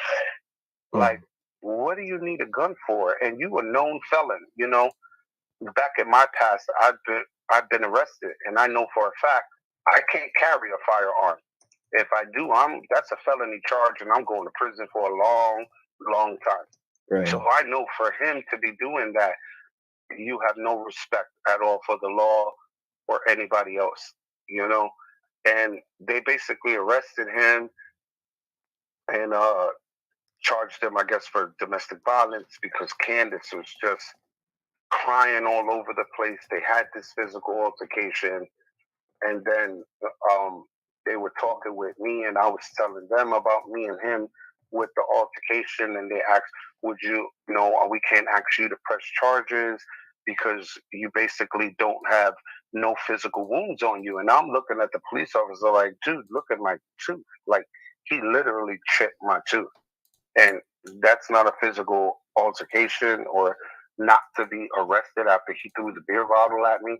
Like, what do you need a gun for? And you a known felon, Back in my past, I've been arrested, and I know for a fact I can't carry a firearm. If I do, that's a felony charge, and I'm going to prison for a long, long time. Right. So I know for him to be doing that, you have no respect at all for the law or anybody else, you know. And they basically arrested him and charged him, I guess, for domestic violence because Candace was just crying all over the place. They had this physical altercation, and then they were talking with me, and I was telling them about me and him with the altercation, and they asked, "Would you, we can't ask you to press charges because you basically don't have no physical wounds on you." And I'm looking at the police officer like, "Dude, look at my tooth. Like, he literally chipped my tooth, and that's not a physical altercation or not to be arrested after he threw the beer bottle at me,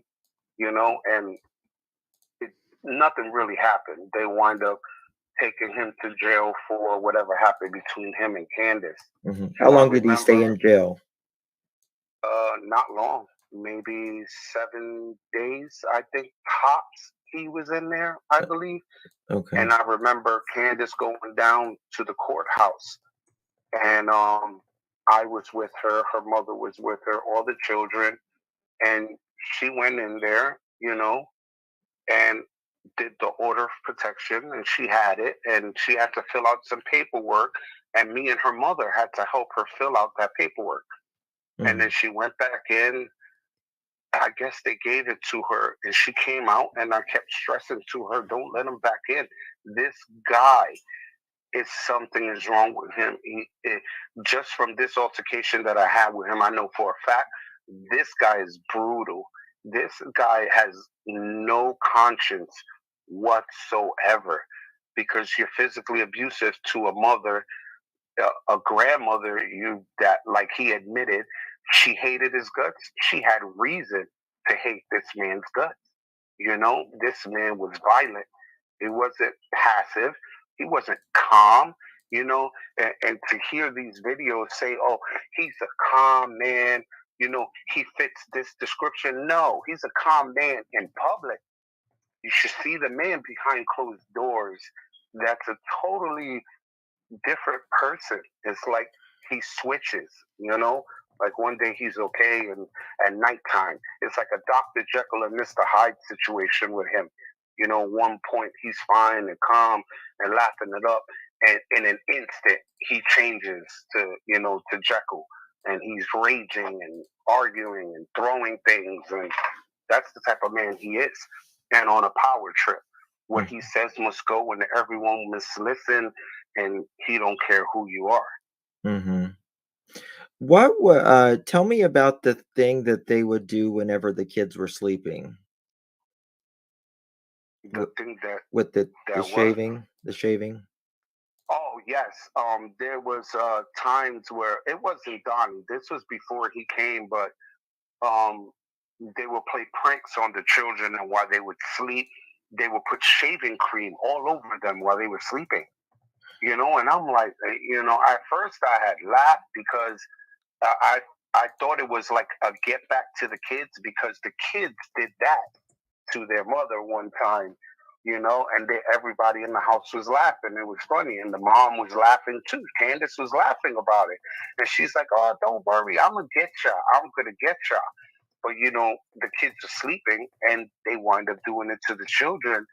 and nothing really happened. They wind up taking him to jail for whatever happened between him and Candace. Mm-hmm. How long did he stay in jail? Not long, maybe 7 days. I think tops he was in there, I believe. Okay. And I remember Candace going down to the courthouse, and I was with her. Her mother was with her, all the children, and she went in there, and did the order of protection, and she had it, and she had to fill out some paperwork, and me and her mother had to help her fill out that paperwork. Mm-hmm. And then she went back in. I guess they gave it to her, and she came out, and I kept stressing to her, "Don't let him back in. This guy, something is wrong with him. Just from this altercation that I had with him, I know for a fact this guy is brutal. This guy has no conscience whatsoever, because you're physically abusive to a mother, a grandmother, that, like he admitted, she hated his guts. She had reason to hate this man's guts. This man was violent. He wasn't passive. He wasn't calm, and to hear these videos say, "Oh, he's a calm man, he fits this description." No, he's a calm man in public. You should see the man behind closed doors. That's a totally different person. It's like he switches, like one day he's okay, and at nighttime it's like a Dr. Jekyll and Mr. Hyde situation with him. One point he's fine and calm and laughing it up, and in an instant he changes to Jekyll, and he's raging and arguing and throwing things, and that's the type of man he is. And on a power trip, what he says must go, and everyone must listen, and he don't care who you are. Mm-hmm. Tell me about the thing that they would do whenever the kids were sleeping. The thing that with the shaving. Oh yes, there was times where it wasn't Donnie. This was before he came, but they would play pranks on the children, and while they would sleep, they would put shaving cream all over them while they were sleeping. And I'm like, at first I had laughed because I thought it was like a get back to the kids, because the kids did that to their mother one time, and everybody in the house was laughing. It was funny, and the mom was laughing too. Candace was laughing about it, and she's like, "Oh, don't worry, I'm gonna get y'all. I'm gonna get y'all." But the kids are sleeping, and they wind up doing it to the children,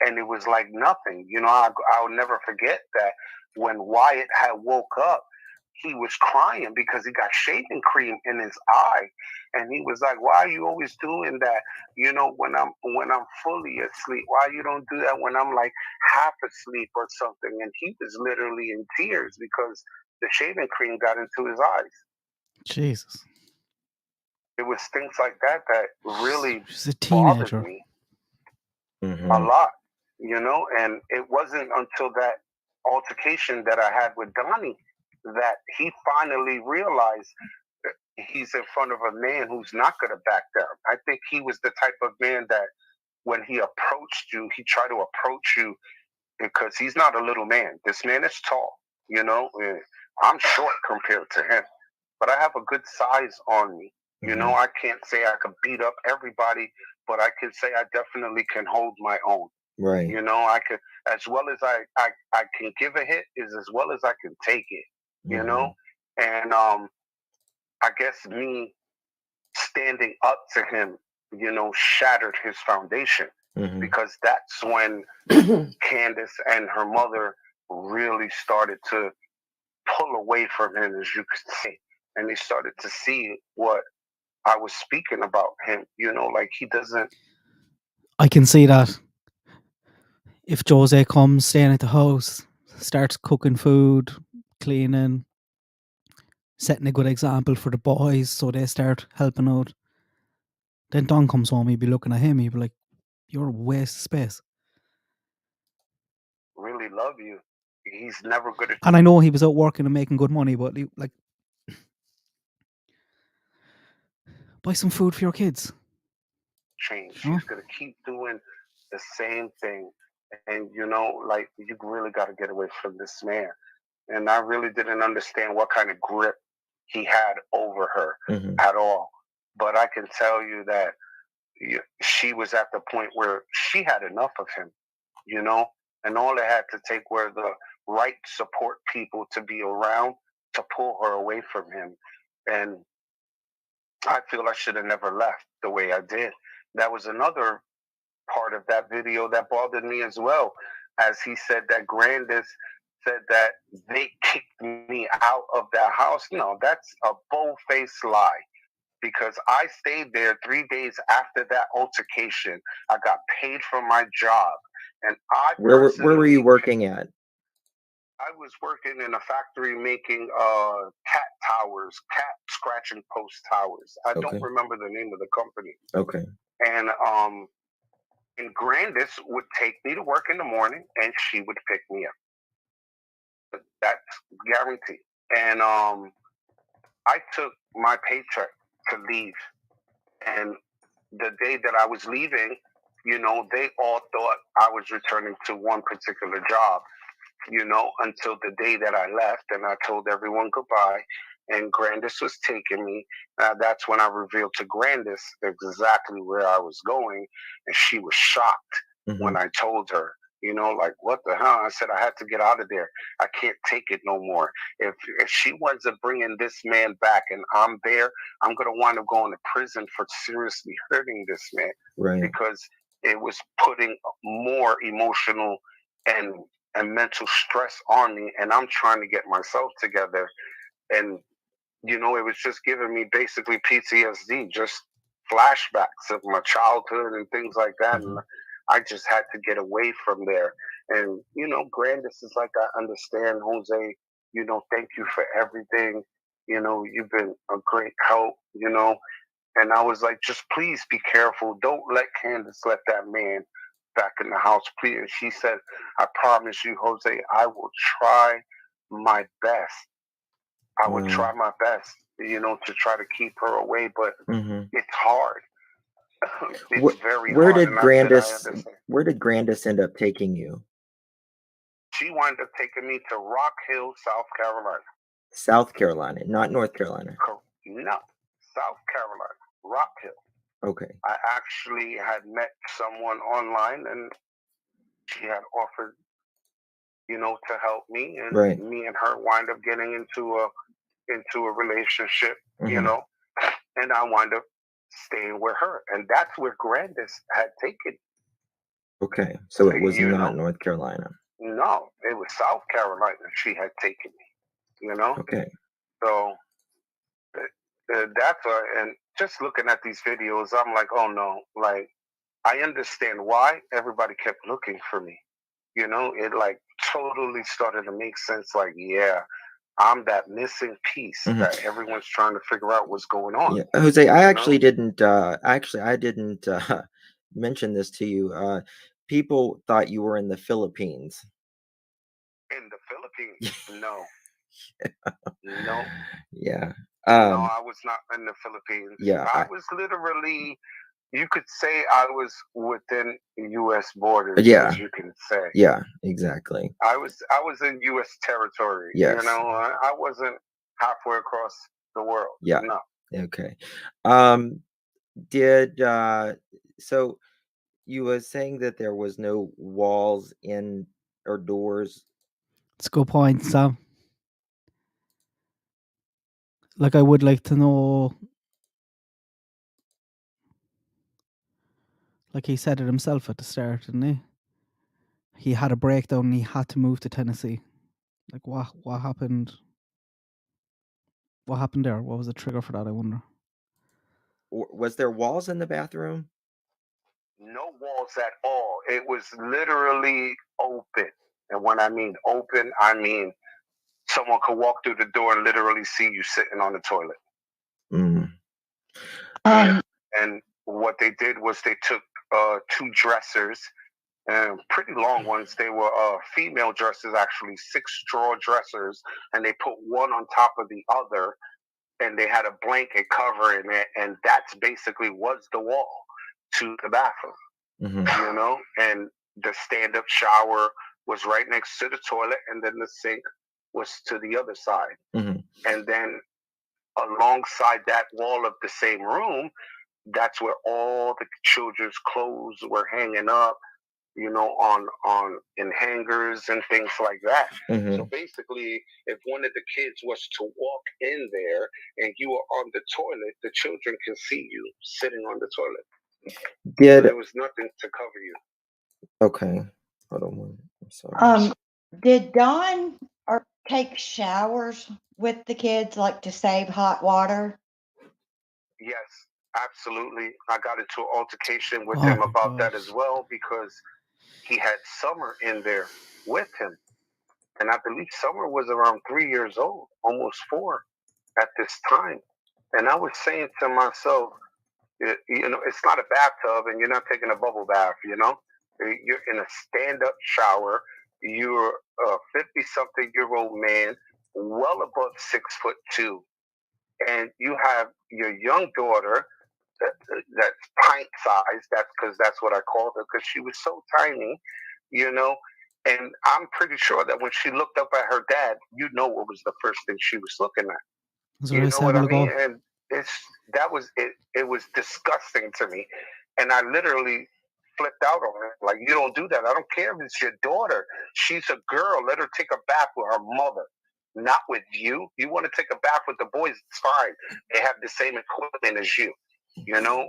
and it was like nothing. I'll never forget that when Wyatt had woke up, he was crying because he got shaving cream in his eye, and he was like, "Why are you always doing that? When I'm fully asleep, why you don't do that when I'm like half asleep or something?" And he was literally in tears because the shaving cream got into his eyes. Jesus. It was things like that that really She's a teenager. bothered me a lot, and it wasn't until that altercation that I had with Donnie that he finally realized that he's in front of a man who's not going to back down. I think he was the type of man that when he approached you, he tried to approach you because he's not a little man. This man is tall, I'm short compared to him, but I have a good size on me. I can't say I could beat up everybody, but I can say I definitely can hold my own. Right. I could, as well as I can give a hit, is as well as I can take it. And I guess me standing up to him, shattered his foundation, because that's when Candace and her mother really started to pull away from him, as you could say, and they started to see what I was speaking about him. Like he doesn't. I can see that. If Jose comes, staying at the house, starts cooking food, cleaning, setting a good example for the boys so they start helping out, then Don comes home, he'd be looking at him, he'd be like, you're a waste of space. Really love you. He's never good at. And I know he was out working and making good money, but like, buy some food for your kids. Change. Oh. He's gonna keep doing the same thing, and like you really got to get away from this man. And I really didn't understand what kind of grip he had over her at all. But I can tell you that she was at the point where she had enough of him, and all it had to take were the right support people to be around to pull her away from him. And I feel I should have never left the way I did. That was another part of that video that bothered me as well, as he said that Grandis said that they kicked me out of that house. No, that's a bold-faced lie, because I stayed there 3 days after that altercation. I got paid for my job, and Where were you working at? I was working in a factory making cat towers, cat scratching post towers. I don't remember the name of the company. Okay. And Grandis would take me to work in the morning, and she would pick me up. That's guaranteed. And I took my paycheck to leave. And the day that I was leaving, they all thought I was returning to one particular job, until the day that I left, and I told everyone goodbye. And Grandis was taking me. That's when I revealed to Grandis exactly where I was going, and she was shocked when I told her. Like, what the hell? I said I had to get out of there. I can't take it no more. If she winds up bringing this man back and I'm there, I'm gonna wind up going to prison for seriously hurting this man, right? Because it was putting more emotional and mental stress on me, and I'm trying to get myself together. And it was just giving me basically PTSD, just flashbacks of my childhood and things like that. And I just had to get away from there. And, Grandis is like, I understand, Jose, thank you for everything. You've been a great help, And I was like, just please be careful. Don't let Candace let that man back in the house, please. And she said, I promise you, Jose, I will try my best. I would try my best, to try to keep her away, but it's hard. It's very hard. Where did Grandis end up taking you? She wound up taking me to Rock Hill, South Carolina. South Carolina, not North Carolina. No, South Carolina, Rock Hill. Okay. I actually had met someone online, and she had offered, to help me, and me and her wind up getting into a relationship, and I wind up staying with her, and that's where Grandis had taken. Okay, so it was not North Carolina. No, it was South Carolina. She had taken me. Okay. So that's and just looking at these videos, I'm like, oh no, like I understand why everybody kept looking for me. It like totally started to make sense. Like, yeah, I'm that missing piece that everyone's trying to figure out what's going on. Yeah. Jose, I actually didn't. I didn't mention this to you. People thought you were in the Philippines. In the Philippines? No. No. Yeah. No, I was not in the Philippines. Yeah. I was literally, you could say I was within U.S. borders, as you can say. Yeah, exactly. I was in U.S. territory. Yes. I wasn't halfway across the world. Yeah. No. Okay. So you were saying that there was no walls in or doors? It's a good point, Sam. Like, I would like to know Like he said it himself at the start, didn't he? He had a breakdown and he had to move to Tennessee. Like what happened? What happened there? What was the trigger for that, I wonder? Was there walls in the bathroom? No walls at all. It was literally open. And when I mean open, I mean someone could walk through the door and literally see you sitting on the toilet. Mm. And what they did was they took 2 dressers, pretty long ones. They were female dressers, actually 6 straw dressers, and they put one on top of the other, and they had a blanket covering it, and that's basically was the wall to the bathroom. Mm-hmm. And the stand-up shower was right next to the toilet, and then the sink was to the other side. Mm-hmm. And then alongside that wall of the same room, that's where all the children's clothes were hanging up, on in hangers and things like that. Mm-hmm. So basically, if one of the kids was to walk in there and you are on the toilet, the children can see you sitting on the toilet. So there was nothing to cover you. Okay. Hold on one minute. I'm sorry. Did Don take showers with the kids, like to save hot water? Yes, absolutely. I got into an altercation with Oh him my about that God. as well, because he had Summer in there with him. And I believe Summer was around 3 years old, almost 4 at this time. And I was saying to myself, it's not a bathtub and you're not taking a bubble bath, You're in a stand-up shower. You're a 50-something-year-old man, well above 6'2", and you have your young daughter that's pint sized. That's what I called her, because she was so tiny, And I'm pretty sure that when she looked up at her dad, what was the first thing she was looking at. That's You what I know said what a I while mean? ago. And it was disgusting to me. And I literally flipped out on her. Like, you don't do that. I don't care if it's your daughter. She's a girl. Let her take a bath with her mother, not with you. You want to take a bath with the boys, it's fine. They have the same equipment as you.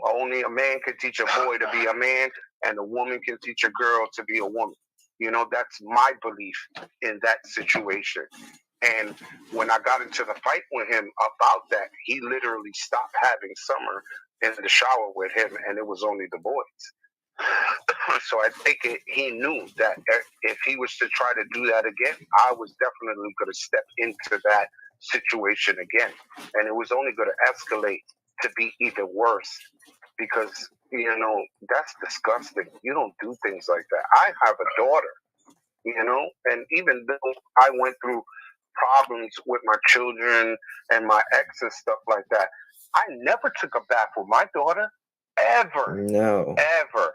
Only a man can teach a boy to be a man, and a woman can teach a girl to be a woman. That's my belief in that situation. And when I got into the fight with him about that, he literally stopped having Summer in the shower with him, and it was only the boys. So I think he knew that if he was to try to do that again, I was definitely going to step into that situation again. And it was only going to escalate to be even worse, because, that's disgusting. You don't do things like that. I have a daughter, and even though I went through problems with my children and my ex and stuff like that, I never took a bath with my daughter, ever. No. Ever.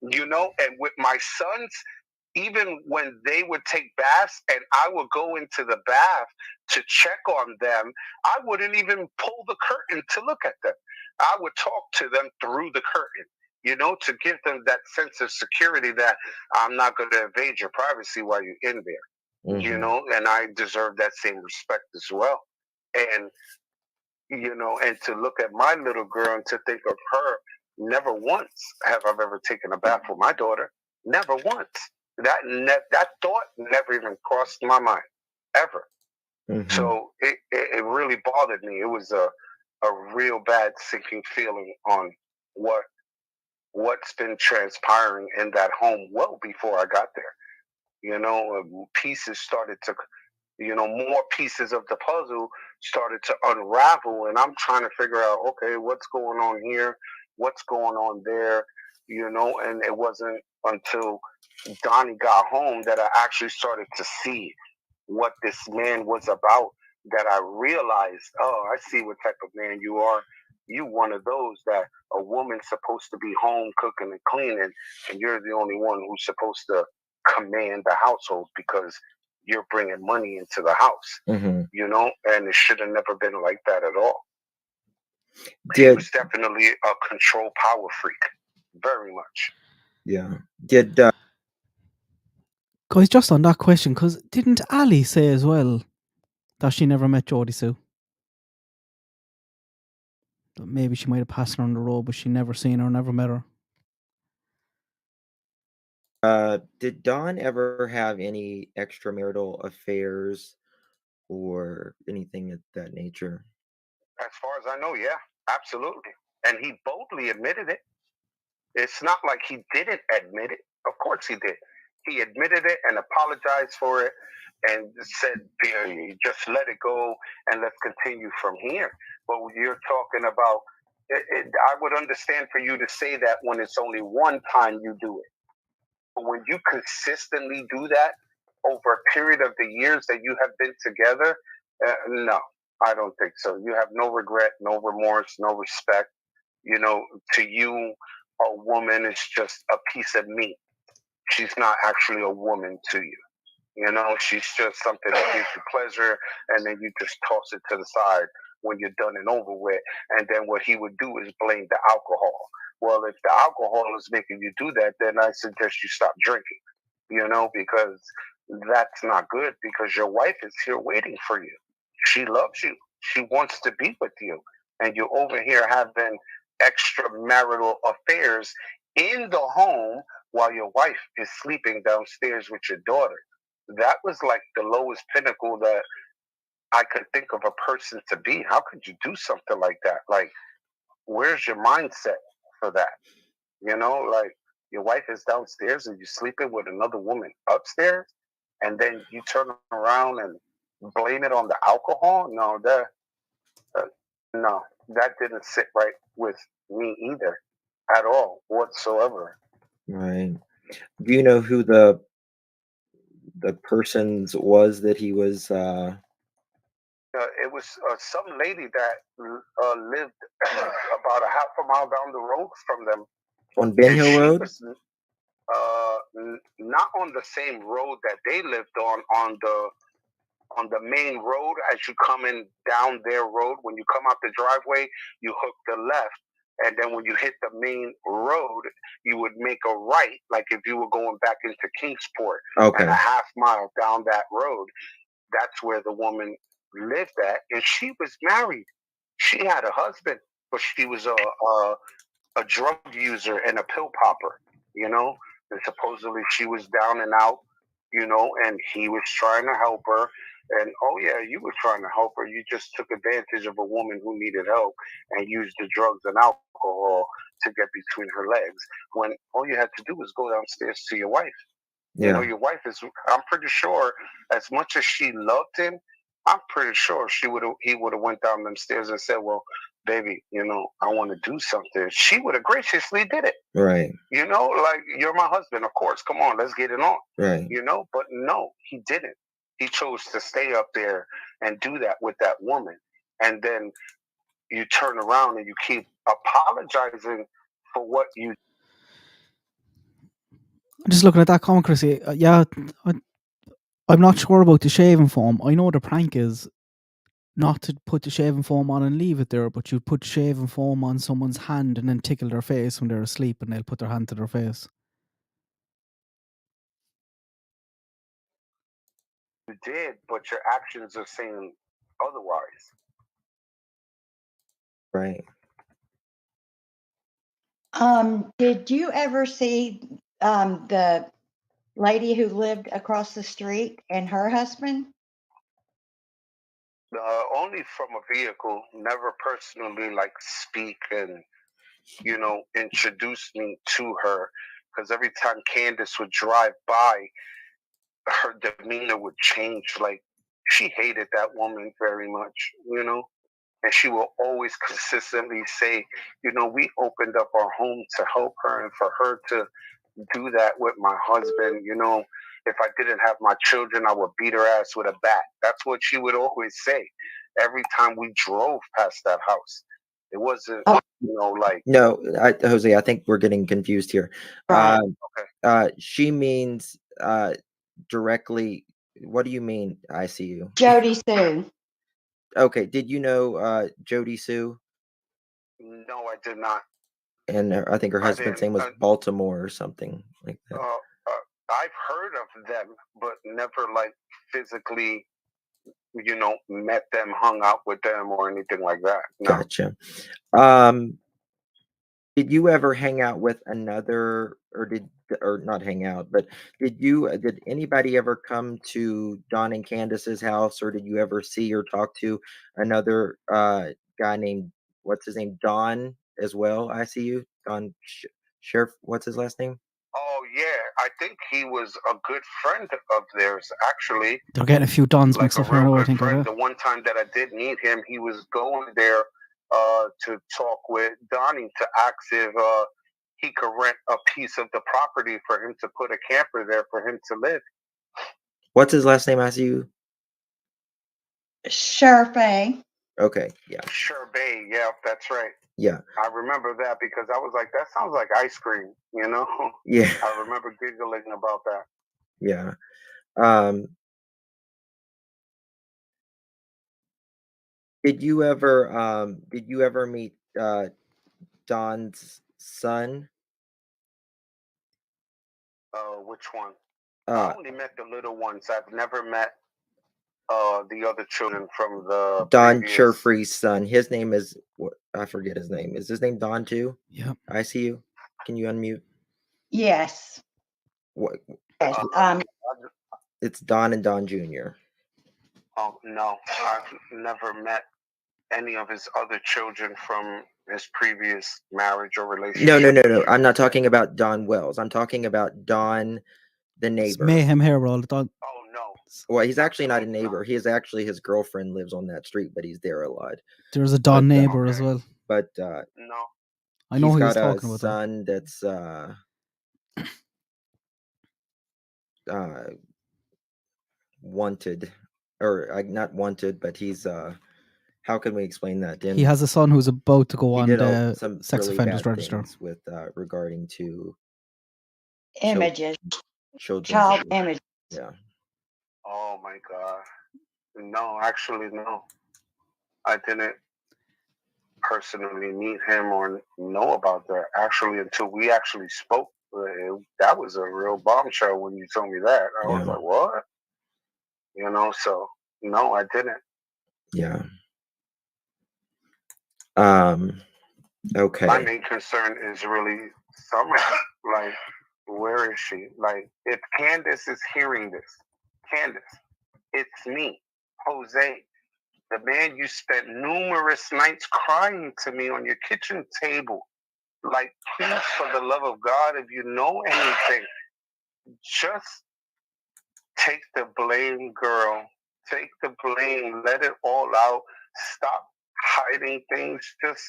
And with my sons, even when they would take baths and I would go into the bath to check on them, I wouldn't even pull the curtain to look at them. I would talk to them through the curtain, to give them that sense of security that I'm not going to invade your privacy while you're in there. Mm-hmm. And I deserve that same respect as well. And, and to look at my little girl and to think of her, never once have I ever taken a bath with my daughter. Never once. That thought never even crossed my mind, ever. Mm-hmm. So it really bothered me. It was a real bad sinking feeling on what's been transpiring in that home well before I got there. Pieces started to, more pieces of the puzzle started to unravel, and I'm trying to figure out, okay, what's going on here? What's going on there? And it wasn't until Donnie got home that I actually started to see what this man was about, that I realized, oh, I see what type of man you are. You one of those that a woman's supposed to be home cooking and cleaning, and you're the only one who's supposed to command the household because you're bringing money into the house, Mm-hmm. And it should have never been like that at all. He was definitely a control power freak, very much. Yeah. Did Guys, just on that question, because didn't Ali say as well that she never met Jodie Sue? That maybe she might have passed her on the road, but she never seen her, never met her. Did Dawn ever have any extramarital affairs or anything of that nature? As far as I know, yeah, absolutely. And he boldly admitted it. It's not like he didn't admit it. Of course he did. He admitted it and apologized for it and said, just let it go and let's continue from here. But when you're talking about, I would understand for you to say that when it's only one time you do it. But when you consistently do that over a period of the years that you have been together, no, I don't think so. You have no regret, no remorse, no respect. To you, a woman is just a piece of meat. She's not actually a woman to you. She's just something that gives you pleasure, and then you just toss it to the side when you're done and over with. And then what he would do is blame the alcohol. Well, if the alcohol is making you do that, then I suggest you stop drinking, because that's not good, because your wife is here waiting for you. She loves you. She wants to be with you. And you're over here having extramarital affairs in the home while your wife is sleeping downstairs with your daughter. That was like the lowest pinnacle that I could think of a person to be. How could you do something like that? Like, where's your mindset for that? Like, your wife is downstairs and you're sleeping with another woman upstairs, and then you turn around and blame it on the alcohol? No, that didn't sit right with me either, at all, whatsoever. Right. Do you know who the persons was that he was? It was some lady that lived about a half a mile down the road from them. On Ben Hill She Road? was not on the same road that they lived on the main road. As you coming down their road, when you come out the driveway, you hook the left, and then when you hit the main road, you would make a right, like if you were going back into Kingsport. Okay. And a half mile down that road, that's where the woman lived at, and she was married. She had a husband, but she was a drug user and a pill popper, and supposedly she was down and out, and he was trying to help her. And oh yeah, you were trying to help her. You just took advantage of a woman who needed help and used the drugs and alcohol to get between her legs, when all you had to do was go downstairs to your wife. Yeah. Your wife is, I'm pretty sure, as much as she loved him, I'm pretty sure he would have went down them stairs and said, well, baby, I want to do something. She would have graciously did it. Right. Like, you're my husband, of course. Come on, let's get it on. Right. But no, he didn't. He chose to stay up there and do that with that woman. And then you turn around and you keep apologizing for what you. Just looking at that comment, Chrissy, yeah, I'm not sure about the shaving foam. I know the prank is not to put the shaving foam on and leave it there, but you put shaving foam on someone's hand and then tickle their face when they're asleep, and they'll put their hand to their face. You did, but your actions are saying otherwise. Right. Did you ever see the lady who lived across the street and her husband? Only from a vehicle, never personally like speak and introduce me to her, because every time Candace would drive by, her demeanor would change. Like, she hated that woman very much, and she will always consistently say, we opened up our home to help her, and for her to do that with my husband, if I didn't have my children, I would beat her ass with a bat. That's what she would always say every time we drove past that house. It wasn't, like. No, Jose, I think we're getting confused here. Right. Okay. She means directly. What do you mean? I see you. Jody Sue. Okay. Did you know Jody Sue? No, I did not. And I think her husband's name was Baltimore or something like that. I've heard of them, but never like physically, met them, hung out with them, or anything like that. No. Gotcha. Did you ever hang out with another, or not hang out, but did anybody ever come to Don and Candace's house, or did you ever see or talk to another guy named, what's his name, Don as well? I see you, Don Sheriff. What's his last name? Oh yeah, I think he was a good friend of theirs. Actually, They're getting a few Dons like mixed a up here real now, I good think. friend. The one time that I did meet him, he was going there to talk with Donnie to ask if he could rent a piece of the property for him to put a camper there for him to live. What's his last name? I see you. Sheriff A. Okay, yeah. Sure, Bay. Yeah, that's right. Yeah. I remember that because I was like, that sounds like ice cream, you know? Yeah. I remember giggling about that. Yeah. Did you ever meet Don's son? Which one? I Uh, only met the little ones. I've never met the other children from the Don previous. Cherfree's son. His name is what? I forget his name. Is his name Don too? Yeah. I see you. Can you unmute? Yes. What? Yes. It's Don and Don Jr. Oh no, I've never met any of his other children from his previous marriage or relationship. No. I'm not talking about Don Wells. I'm talking about Don, the It's neighbor. mayhem here, all the Don. Oh no. Well, he's actually not a Absolutely neighbor. not. He is actually, his girlfriend lives on that street, but he's there a lot. There's a Don But, neighbor as okay. well. But No. I know he's he was got a talking about that. son that's wanted, or not wanted, but he's how can we explain that? He has a son who's about to go he on did the some sex really offenders bad register. things with regarding to Images. children's Child abuse. images. Yeah. Oh my God. No, actually no. I didn't personally meet him or know about that actually until we actually spoke. That was a real bombshell when you told me that. I was Yeah. like, what? You know, so no, I didn't. Yeah. Okay. My main concern is really Summer. Like, where is she? Like, if Candace is hearing this, Candace, it's me, Jose, the man you spent numerous nights crying to me on your kitchen table. Like, please, for the love of God, if you know anything, just take the blame, girl. Take the blame. Let it all out. Stop hiding things. Just,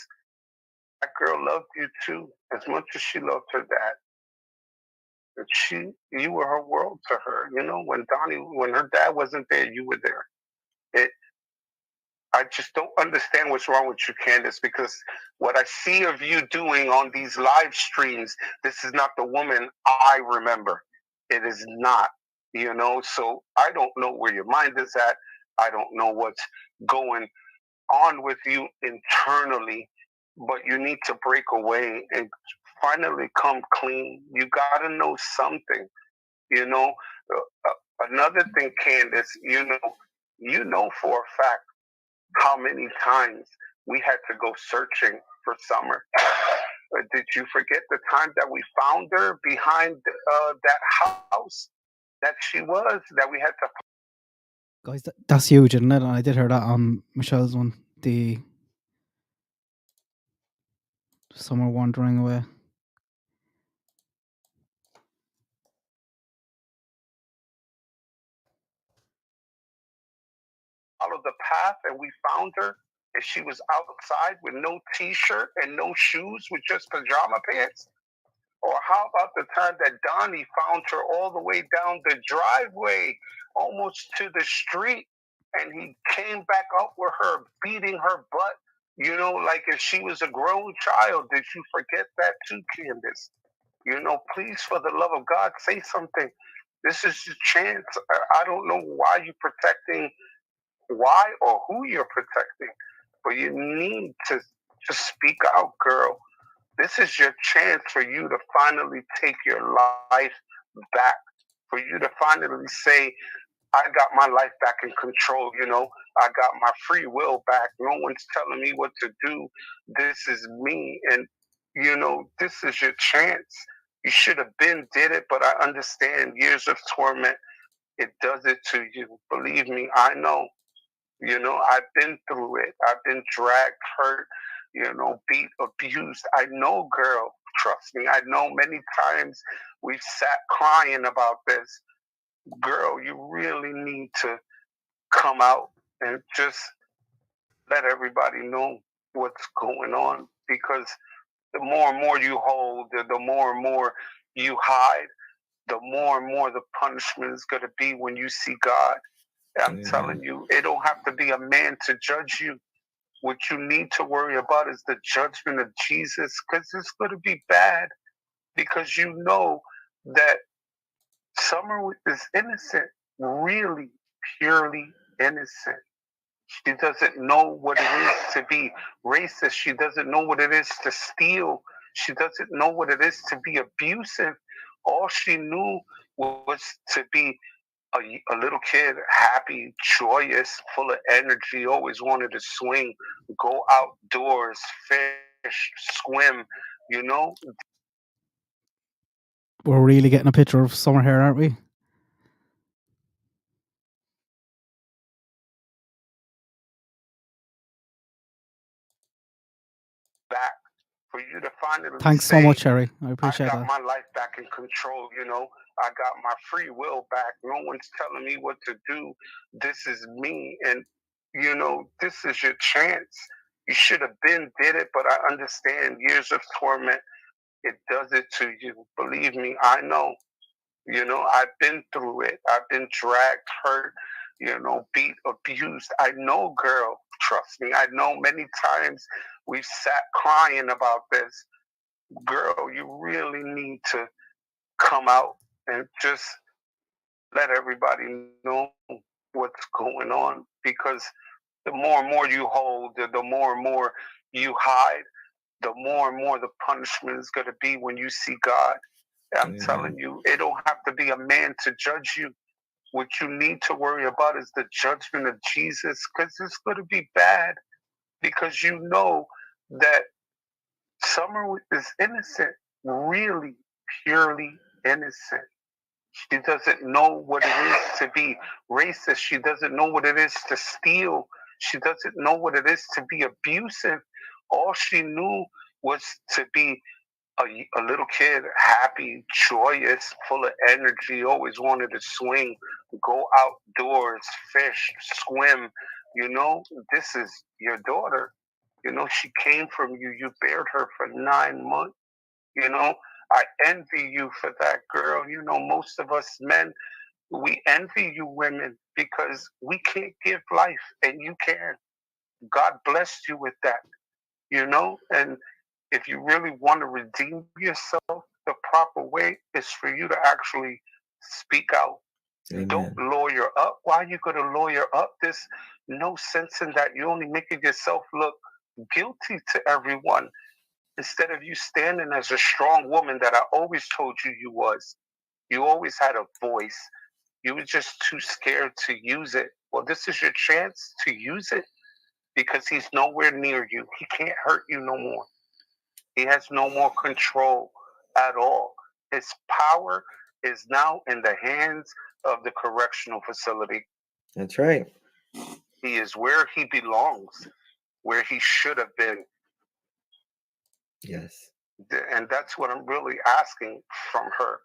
that girl loved you too, as much as she loved her dad. But you were her world to her. You know, when her dad wasn't there, you were there. I just don't understand what's wrong with you, Candace, because what I see of you doing on these live streams, this is not the woman I remember. It is not, you know, so I don't know where your mind is at. I don't know what's going on with you internally, but you need to break away and finally come clean. You got to know something, you know. Another thing, Candace, you know for a fact how many times we had to go searching for Summer. Did you forget the time that we found her behind that house that she was, that we had to... Guys, that's huge, isn't it? And I did hear that on Michelle's one. The Summer wandering away. follow the path, and we found her, and she was outside with no t-shirt and no shoes, with just pajama pants? Or how about the time that Donnie found her all the way down the driveway, almost to the street, and he came back up with her, beating her butt, you know, like if she was a grown child? Did you forget that too, Candace? You know, please, for the love of God, say something. This is your chance. I don't know why you're protecting, why or who you're protecting, but you need to just speak out, girl. This is your chance for you to finally take your life back, for you to finally say, I got my life back in control, you know, I got my free will back. No one's telling me what to do. This is me. And this is your chance. You should have been did it, but I understand years of torment. It does it to you. Believe me, I know. I've been through it. I've been dragged, hurt, beat, abused. I know, girl. Trust me. I know many times we've sat crying about this. Girl, you really need to come out and just let everybody know what's going on, because the more and more you hold, the more and more you hide, the more and more the punishment is going to be when you see God. I'm telling you, it don't have to be a man to judge you. What you need to worry about is the judgment of Jesus, because it's going to be bad, because you know that Summer is innocent, really, purely innocent. She doesn't know what it is to be racist. She doesn't know what it is to steal. She doesn't know what it is to be abusive. All she knew was to be a little kid, happy, joyous, full of energy, always wanted to swing, go outdoors, fish, swim, you know? We're really getting a picture of Summer here, aren't we? Back for you to finally Thanks so say, much, Sherry. I I appreciate got that. my life back in control, I got my free will back. No one's telling me what to do. This is me. And, this is your chance. You should have been did it, but I understand years of torment. It does it to you. Believe me, I know. I've been through it. I've been dragged, hurt, beat, abused. I know, girl. Trust me. I know many times we've sat crying about this. Girl, you really need to come out and just let everybody know what's going on, because the more and more you hold, the more and more you hide, the more and more the punishment is going to be when you see God. I'm telling you, it don't have to be a man to judge you. What you need to worry about is the judgment of Jesus, because it's going to be bad, because you know that Summer is innocent, really, purely innocent. She doesn't know what it is to be racist. She doesn't know what it is to steal. She doesn't know what it is to be abusive. All she knew was to be a little kid, happy, joyous, full of energy, always wanted to swing, go outdoors, fish, swim. This is your daughter. She came from you. You bared her for 9 months. I envy you for that, girl. Most of us men, we envy you women, because we can't give life and you can. God blessed you with that, and if you really want to redeem yourself, the proper way is for you to actually speak out. Don't lawyer up. Why are you going to lawyer up? There's no sense in that. You're only making yourself look guilty to everyone, instead of you standing as a strong woman that I always told you you was. You always had a voice. You were just too scared to use it. Well, this is your chance to use it, because he's nowhere near you. He can't hurt you no more. He has no more control at all. His power is now in the hands of the correctional facility. That's right. He is where he belongs, where he should have been. Yes. And that's what I'm really asking from her.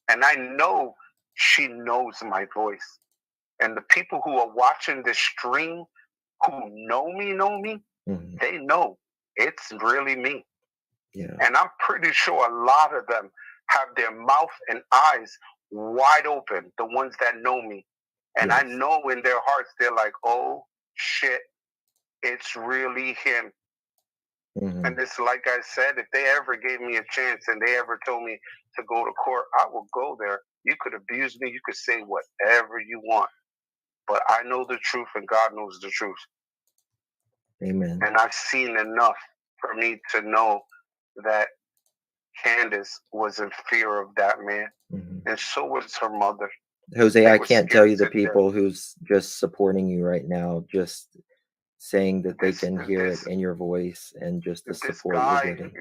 And I know she knows my voice. And the people who are watching this stream, who know me, they know it's really me. Yeah. And I'm pretty sure a lot of them have their mouth and eyes wide open, the ones that know me. And I know in their hearts, they're like, oh, shit, it's really him. And it's like I said, if they ever gave me a chance and they ever told me to go to court, I will go there. You could abuse me. You could say whatever you want. But I know the truth and God knows the truth. Amen. And I've seen enough for me to know that Candace was in fear of that man. And so was her mother. Jose, I can't tell you the people who's just supporting you right now. Just saying that they This can hear it this in your voice and just the this support you're guy, getting.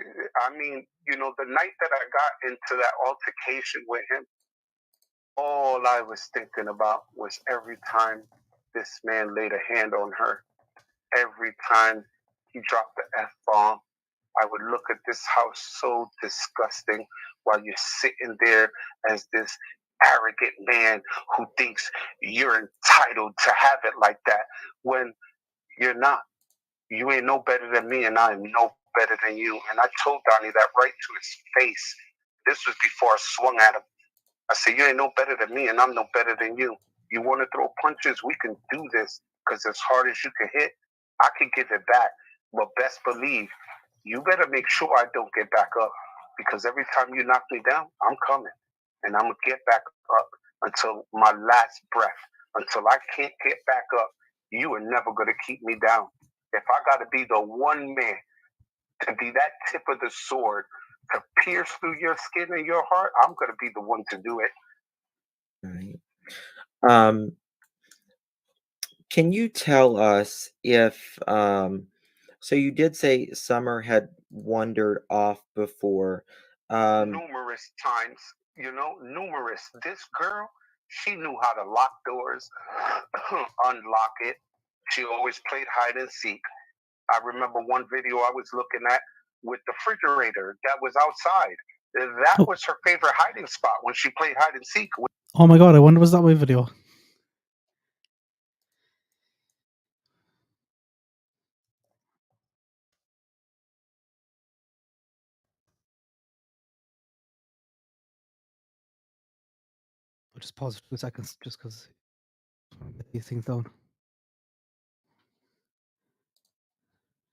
I mean, the night that I got into that altercation with him, all I was thinking about was every time this man laid a hand on her, every time he dropped the F-bomb, I would look at this house so disgusting while you're sitting there as this arrogant man who thinks you're entitled to have it like that when you're not. You ain't no better than me, and I am no better than you. And I told Donnie that right to his face. This was before I swung at him. I said, you ain't no better than me, and I'm no better than you. You want to throw punches? We can do this, because as hard as you can hit, I can give it back. But best believe, you better make sure I don't get back up, because every time you knock me down, I'm coming. And I'm going to get back up until my last breath. Until I can't get back up, you are never going to keep me down. If I got to be the one man to be that tip of the sword to pierce through your skin and your heart, I'm going to be the one to do it. Right. Can you tell us if so you did say Summer had wandered off before. Numerous times, numerous. This girl, she knew how to lock doors, unlock it. She always played hide and seek. I remember one video I was looking at with the refrigerator that was outside. That was her favorite hiding spot when she played hide and seek. Oh my god, I wonder was that my video? I'll just pause for 2 seconds just because get these things down.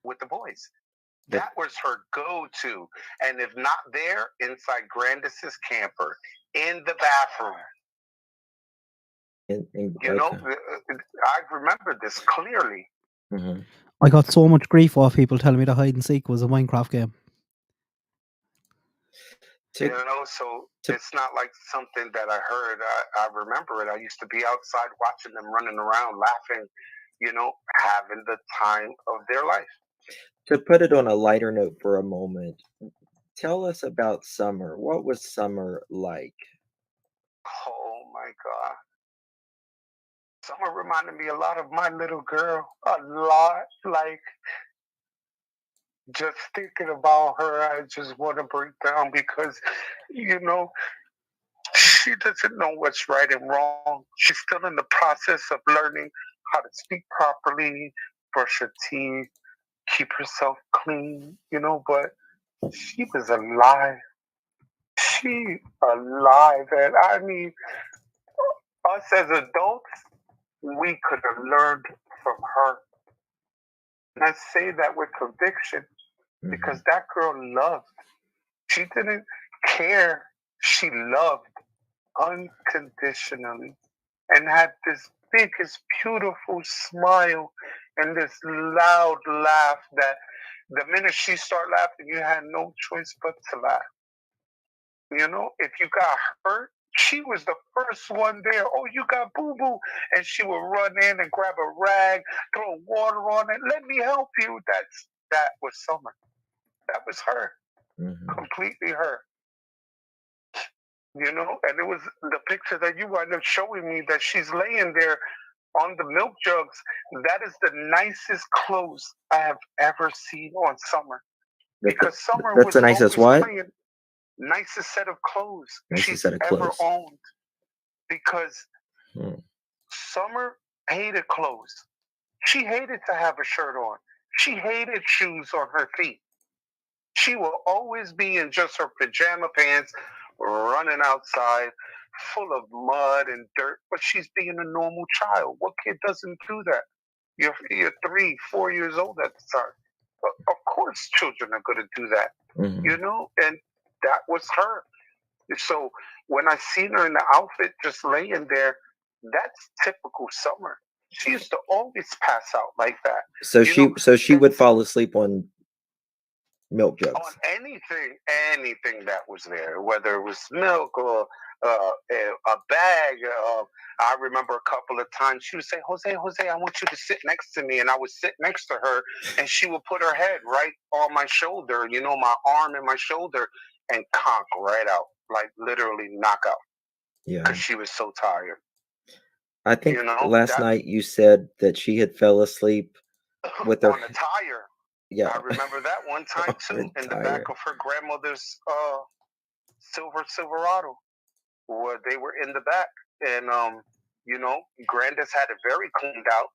With the boys. That was her go-to. And if not there, inside Grandis's camper, in the bathroom. I remember this clearly. Mm-hmm. I got so much grief off people telling me that hide and seek was a Minecraft game. So it's not like something that I heard. I remember it. I used to be outside watching them running around, laughing, having the time of their life. To put it on a lighter note for a moment, tell us about Summer. What was Summer like? Oh my God. Summer reminded me a lot of my little girl. A lot. Like, just thinking about her, I just want to break down because, she doesn't know what's right and wrong. She's still in the process of learning how to speak properly, brush her teeth, keep herself clean, but she was alive. She alive. And I mean, us as adults, we could have learned from her. And I say that with conviction because that girl loved. She didn't care. She loved unconditionally and had this biggest, beautiful smile and this loud laugh that the minute she started laughing, you had no choice but to laugh. If you got hurt, she was the first one there. Oh, you got boo-boo. And she would run in and grab a rag, throw water on it. Let me help you. That was Summer. That was her. Completely her. And it was the picture that you wound up showing me that she's laying there on the milk jugs. That is the nicest clothes I have ever seen on Summer. Because Summer was the nicest what? Playing nicest set of clothes she's ever owned. Because Summer hated clothes. She hated to have a shirt on. She hated shoes on her feet. She will always be in just her pajama pants, running outside, full of mud and dirt, but she's being a normal child. What kid doesn't do that? You're 3, 4 years old at the time. But of course children are going to do that, and that was her. So when I seen her in the outfit just laying there, that's typical Summer. She used to always pass out like that. So she would fall asleep on milk jugs. On anything that was there, whether it was milk or a bag. I remember a couple of times she would say, Jose, I want you to sit next to me. And I would sit next to her and she would put her head right on my shoulder, my arm and my shoulder, and conk right out, like literally knock out Yeah. because she was so tired. I think last night you said that she had fell asleep with her on a tire. Yeah. I remember that one time too, in the back of her grandmother's silver Silverado, where they were in the back, and Grandis had it very cleaned out.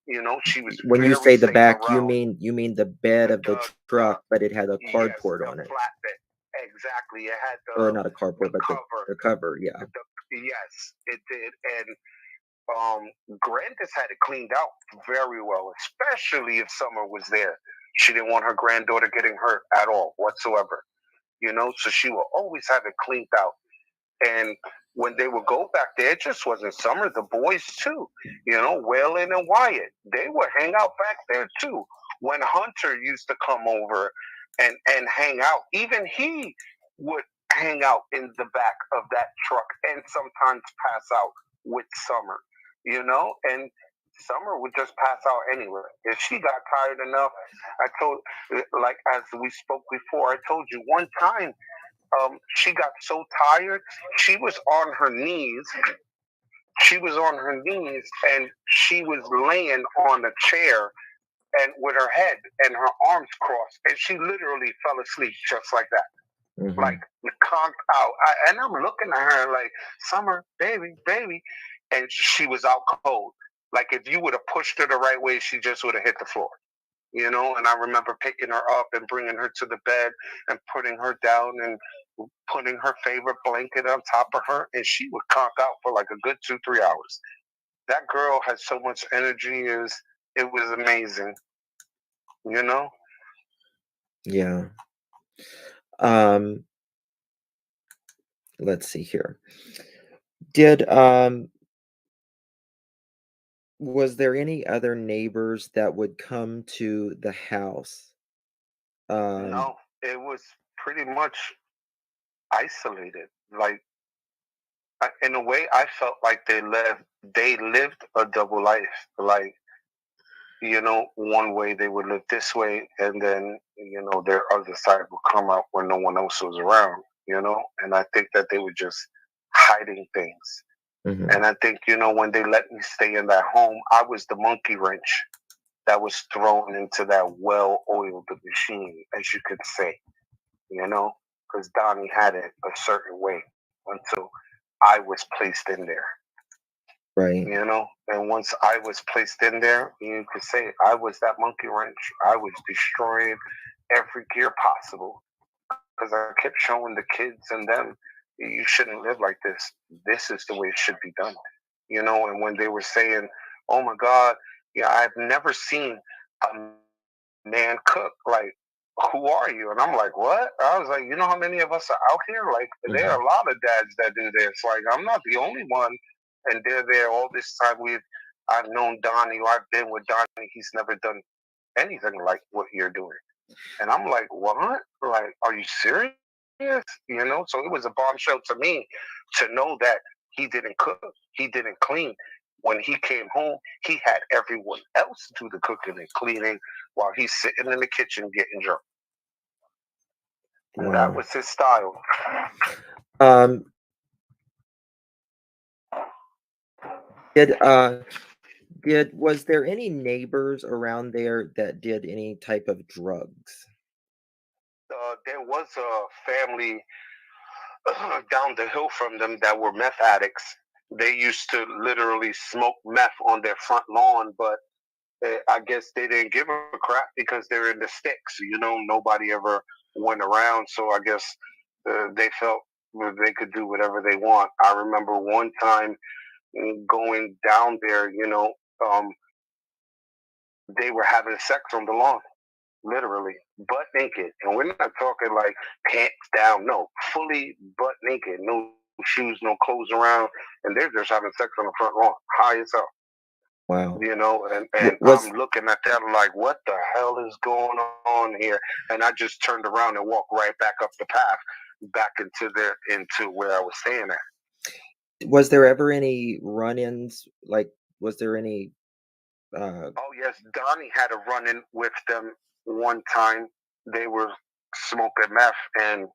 She was. When you say the back, you mean the bed of the truck, but it had a cardboard on it. Flatbed. Exactly, it had or not a cardboard, but cover. the cover. Yeah. Yes, it did, and Grandis had it cleaned out very well, especially if Summer was there. She didn't want her granddaughter getting hurt at all whatsoever. So she will always have it cleaned out. And when they would go back there, it just wasn't Summer, the boys too. Waylon and Wyatt, they would hang out back there too. When Hunter used to come over and hang out, even he would hang out in the back of that truck and sometimes pass out with Summer, and Summer would just pass out anywhere. If she got tired enough, like as we spoke before, I told you one time, she got so tired, she was on her knees. She was on her knees and she was laying on a chair and with her head and her arms crossed, and she literally fell asleep just like that. Mm-hmm. Like conked out. And I'm looking at her like, Summer, baby. And she was out cold. Like if you would have pushed her the right way, she just would have hit the floor. And I remember picking her up and bringing her to the bed and putting her down and putting her favorite blanket on top of her, and she would conk out for like a good 2-3 hours. That girl had so much energy, it was amazing. Yeah. Let's see here. Was there any other neighbors that would come to the house? No, it was pretty much isolated. Like, in a way, I felt like they lived a double life. Like, one way they would live this way, and then, their other side would come out when no one else was around, and I think that they were just hiding things. Mm-hmm. And I think, when they let me stay in that home, I was the monkey wrench that was thrown into that well-oiled machine, as you could say, because Donnie had it a certain way until I was placed in there. Right. And once I was placed in there, you could say I was that monkey wrench. I was destroying every gear possible because I kept showing the kids and them, you shouldn't live like this. This is the way it should be done. And when they were saying, oh my God, I've never seen a man cook. Like, who are you? And I'm like, what? I was like, you know how many of us are out here? Like, mm-hmm. There are a lot of dads that do this. Like, I'm not the only one. And they're there all this time. I've known Donnie, or I've been with Donnie. He's never done anything like what you're doing. And I'm like, what? Like, are you serious? So it was a bombshell to me to know that he didn't cook, he didn't clean. When he came home, he had everyone else do the cooking and cleaning while he's sitting in the kitchen getting drunk. And that was his style. Was there any neighbors around there that did any type of drugs? There was a family down the hill from them that were meth addicts. They used to literally smoke meth on their front lawn, but I guess they didn't give a crap because they're in the sticks. Nobody ever went around, so I guess they felt they could do whatever they want. I remember one time going down there, they were having sex on the lawn, literally butt naked, and we're not talking like pants down, no, fully butt naked, no shoes, no clothes around, and they're just having sex on the front lawn, high as hell. Wow. And I'm looking at that like, what the hell is going on here? And I just turned around and walked right back up the path, back into where I was staying at. Was there ever any run-ins? Like, was there any? Oh yes, Donnie had a run-in with them one time. They were smoking meth, and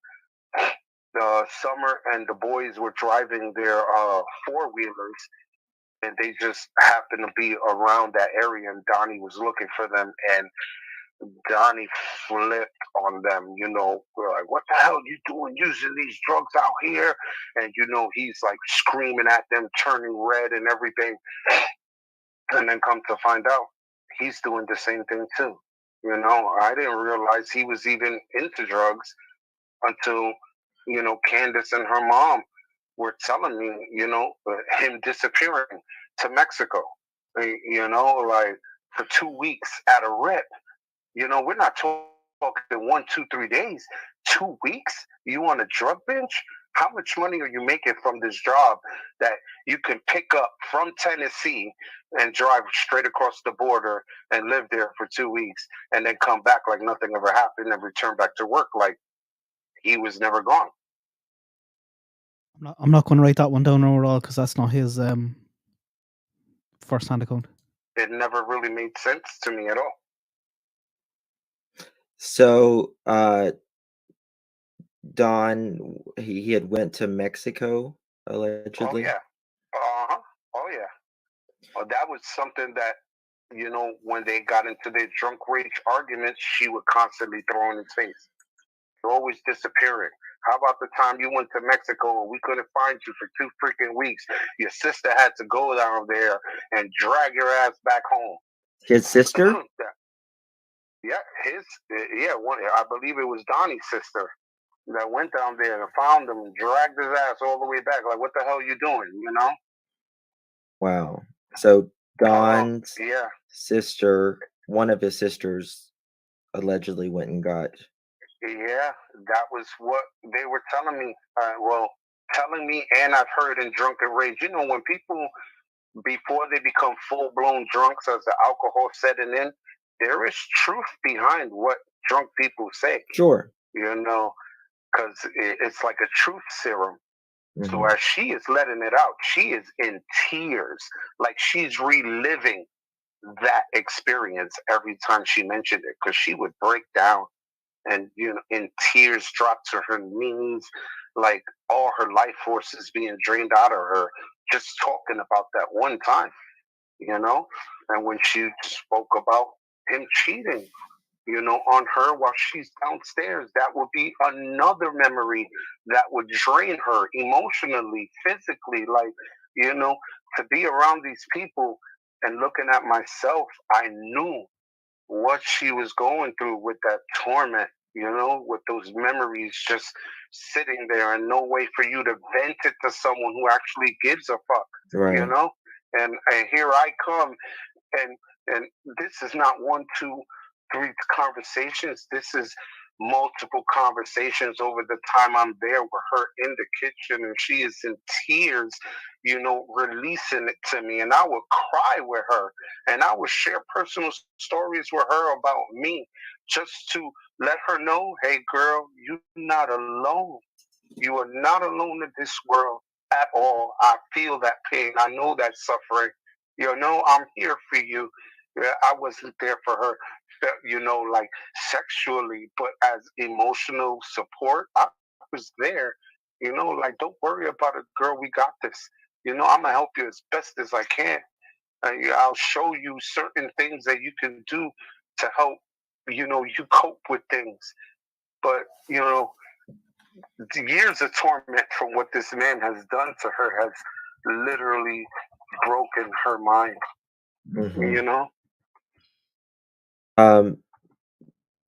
Summer and the boys were driving their four-wheelers, and they just happened to be around that area, and Donnie was looking for them, and Donnie flipped on them. We're like, "What the hell are you doing using these drugs out here?" And he's like screaming at them, turning red and everything. And then come to find out, he's doing the same thing too. I didn't realize he was even into drugs until, Candace and her mom were telling me, him disappearing to Mexico, like for 2 weeks at a rip. We're not talking 1, 2, 3 days, 2 weeks. You on a drug binge? How much money are you making from this job that you can pick up from Tennessee and drive straight across the border and live there for 2 weeks and then come back like nothing ever happened and return back to work like he was never gone? I'm not going to write that one down overall because that's not his first-hand account. It never really made sense to me at all. So, Don, he had went to Mexico allegedly. Oh yeah, oh yeah. Well, that was something that when they got into their drunk rage arguments, she would constantly throw in his face. You're always disappearing. How about the time you went to Mexico and we couldn't find you for 2 freaking weeks? Your sister had to go down there and drag your ass back home. His sister? Yeah, I believe it was Donnie's sister that went down there and found him and dragged his ass all the way back. Like, what the hell are you doing? Wow. So Don's yeah. sister, one of his sisters, allegedly went and got. Yeah, that was what they were telling me. Telling me, and I've heard in Drunken Rage. When people, before they become full-blown drunks, as the alcohol setting in, there is truth behind what drunk people say. Sure. Because it's like a truth serum. Mm-hmm. So as she is letting it out, she is in tears, like she's reliving that experience every time she mentioned it, because she would break down and in tears drop to her knees, like all her life force is being drained out of her just talking about that one time. And when she spoke about him cheating on her while she's downstairs, that would be another memory that would drain her emotionally, physically. Like, to be around these people and looking at myself, I knew what she was going through with that torment, with those memories just sitting there and no way for you to vent it to someone who actually gives a fuck, right. And here I come, and this is not 1, 2, 3 conversations. This is multiple conversations over the time I'm there with her in the kitchen, and she is in tears, releasing it to me, and I would cry with her, and I would share personal stories with her about me, just to let her know, hey girl, you're not alone. You are not alone in this world at all. I feel that pain. I know that suffering. I'm here for you. I wasn't there for her, like sexually, but as emotional support, I was there. Like, don't worry about it, girl. We got this. I'm gonna help you as best as I can. I'll show you certain things that you can do to help, you cope with things. But, years of torment from what this man has done to her has literally broken her mind. Mm-hmm.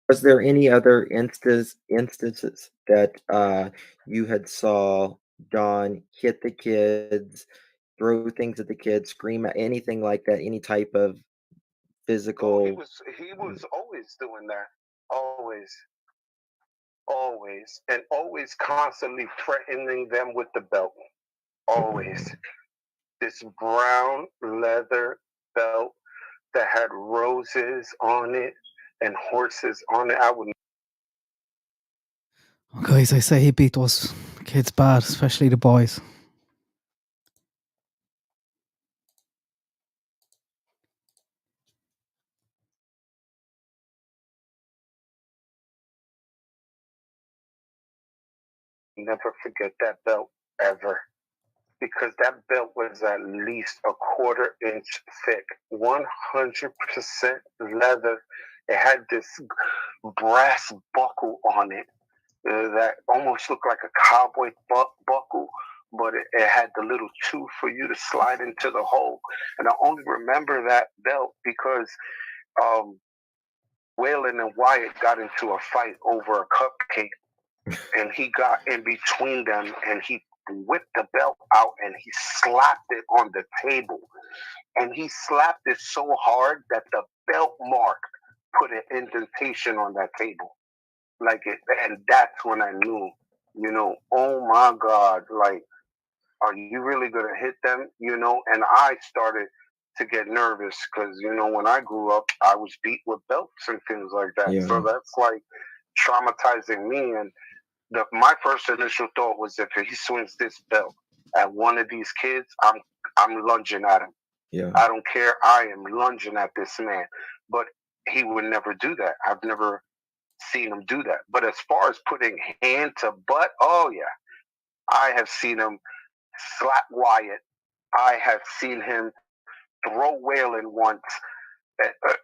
Was there any other instances that you had saw Don hit the kids, throw things at the kids, scream at anything like that? Any type of physical? He was always doing that, always, and always constantly threatening them with the belt, always. This brown leather belt that had roses on it and horses on it. I would. Oh, guys, I say he beat those kids bad, especially the boys. never forget that belt ever, because that belt was at least a quarter inch thick, 100% leather. It had this brass buckle on it that almost looked like a cowboy buckle, but it had the little tooth for you to slide into the hole. And I only remember that belt because Waylon and Wyatt got into a fight over a cupcake, and he got in between them, and he whipped the belt out and he slapped it on the table. And he slapped it so hard that the belt mark put an indentation on that table. Like it, and that's when I knew, oh my God, like, are you really gonna hit them? And I started to get nervous because when I grew up, I was beat with belts and things like that. Yeah. So that's like traumatizing me. And my first initial thought was, if he swings this belt at one of these kids, I'm lunging at him. Yeah. I don't care. I am lunging at this man. But he would never do that. I've never seen him do that. But as far as putting hand to butt, oh yeah, I have seen him slap Wyatt. I have seen him throw Waylon once.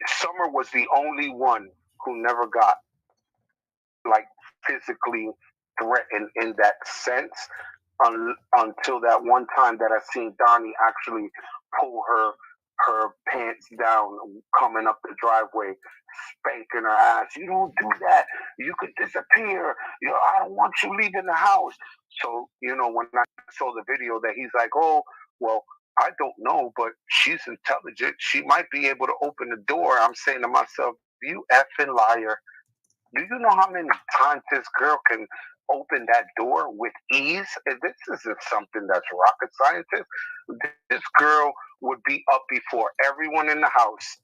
Summer was the only one who never got like physically threatened in that sense until that one time that I seen Donnie actually pull her pants down coming up the driveway, spanking her ass. You don't do that. You could disappear. I don't want you leaving the house. So, when I saw the video that he's like, oh, well, I don't know, but she's intelligent. She might be able to open the door. I'm saying to myself, you effing liar. Do you know how many times this girl can open that door with ease? This isn't something that's rocket science. This girl would be up before everyone in the house.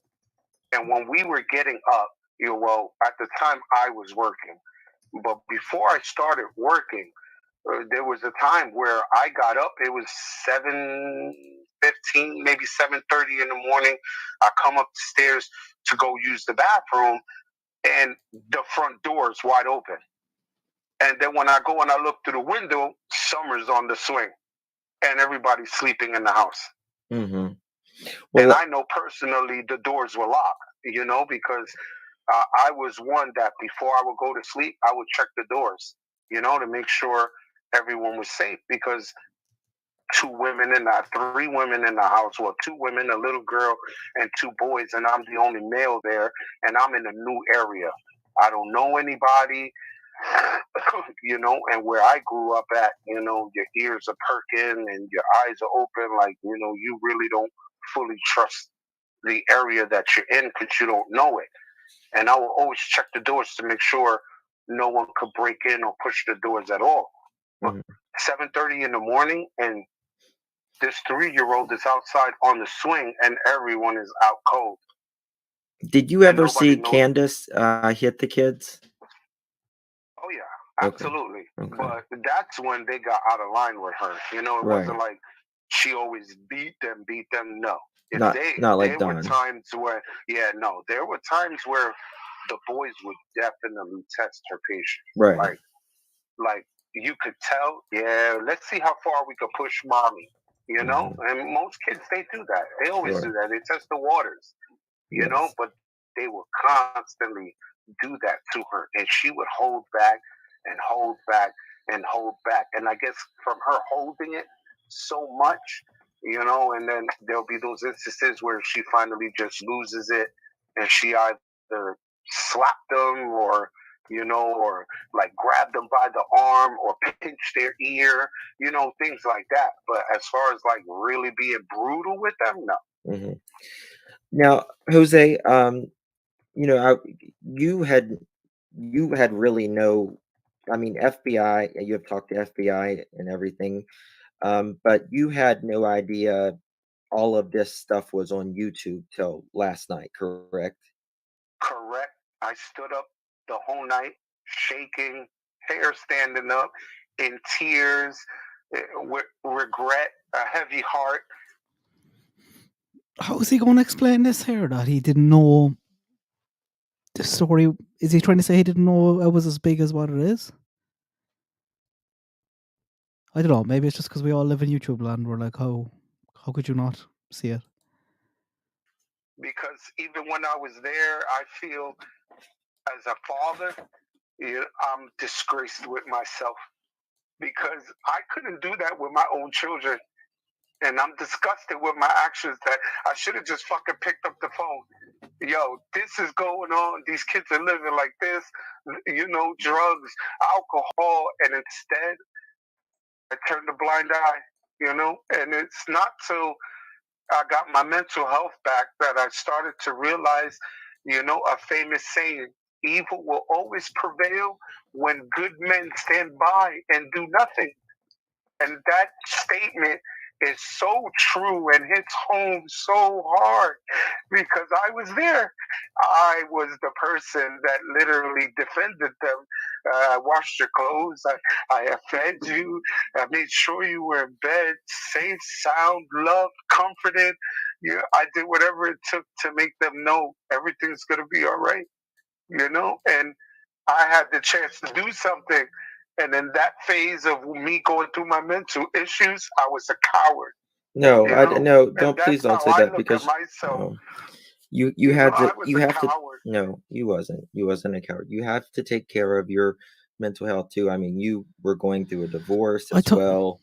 And when we were getting up, well, at the time I was working, but before I started working, there was a time where I got up. It was 7:15, maybe 7:30 in the morning. I come up the stairs to go use the bathroom, and the front door is wide open. And then when I go and I look through the window, Summer's on the swing, and everybody's sleeping in the house. Mm-hmm. Well, and I know personally the doors were locked, because I was one that before I would go to sleep, I would check the doors, to make sure everyone was safe, because 3 women in the house, well, 2 women, a little girl, and 2 boys, and I'm the only male there, and I'm in a new area. I don't know anybody, and where I grew up at, your ears are perking and your eyes are open, like, you really don't fully trust the area that you're in because you don't know it. And I will always check the doors to make sure no one could break in or push the doors at all. But 7:30 in the morning, and this 3-year-old is outside on the swing, and everyone is out cold. Did you ever see Candace hit the kids? Oh yeah, absolutely. Okay. But that's when they got out of line with her. It wasn't like she always beat them. No. Not like Don. There were times where, there were times where the boys would definitely test her patience. Right. Like you could tell, let's see how far we could push mommy. And most kids, they do that. They always do that. They test the waters. But they would constantly do that to her, and she would hold back and hold back and hold back. And I guess from her holding it so much, and then there'll be those instances where she finally just loses it, and she either slapped them or or like grab them by the arm or pinch their ear, things like that. But as far as like really being brutal with them, no. Mm-hmm. Now, Jose, you had really no, FBI, you have talked to FBI and everything, but you had no idea all of this stuff was on YouTube till last night, correct? Correct. I stood up the whole night, shaking, hair standing up, in tears, with regret, a heavy heart. How is he going to explain this here, that he didn't know the story? Is he trying to say he didn't know it was as big as what it is? I don't know. Maybe it's just because we all live in YouTube land. We're like, how could you not see it? Because even when I was there, I feel as a father, I'm disgraced with myself because I couldn't do that with my own children. And I'm disgusted with my actions that I should have just fucking picked up the phone. Yo, this is going on. These kids are living like this, drugs, alcohol, and instead I turned a blind eye, and it's not till I got my mental health back that I started to realize, a famous saying, evil will always prevail when good men stand by and do nothing. And that statement is so true and hits home so hard because I was there. I was the person that literally defended them. I washed your clothes. I fed you. I made sure you were in bed, safe, sound, loved, comforted. I did whatever it took to make them know everything's going to be all right, and I had the chance to do something. And in that phase of me going through my mental issues, I was a coward. No, no, And don't please that's don't how say I that look because at myself. no, you had I to was you a have to coward. no, you wasn't a coward. You have to take care of your mental health too. I mean, you were going through a divorce I as thought well.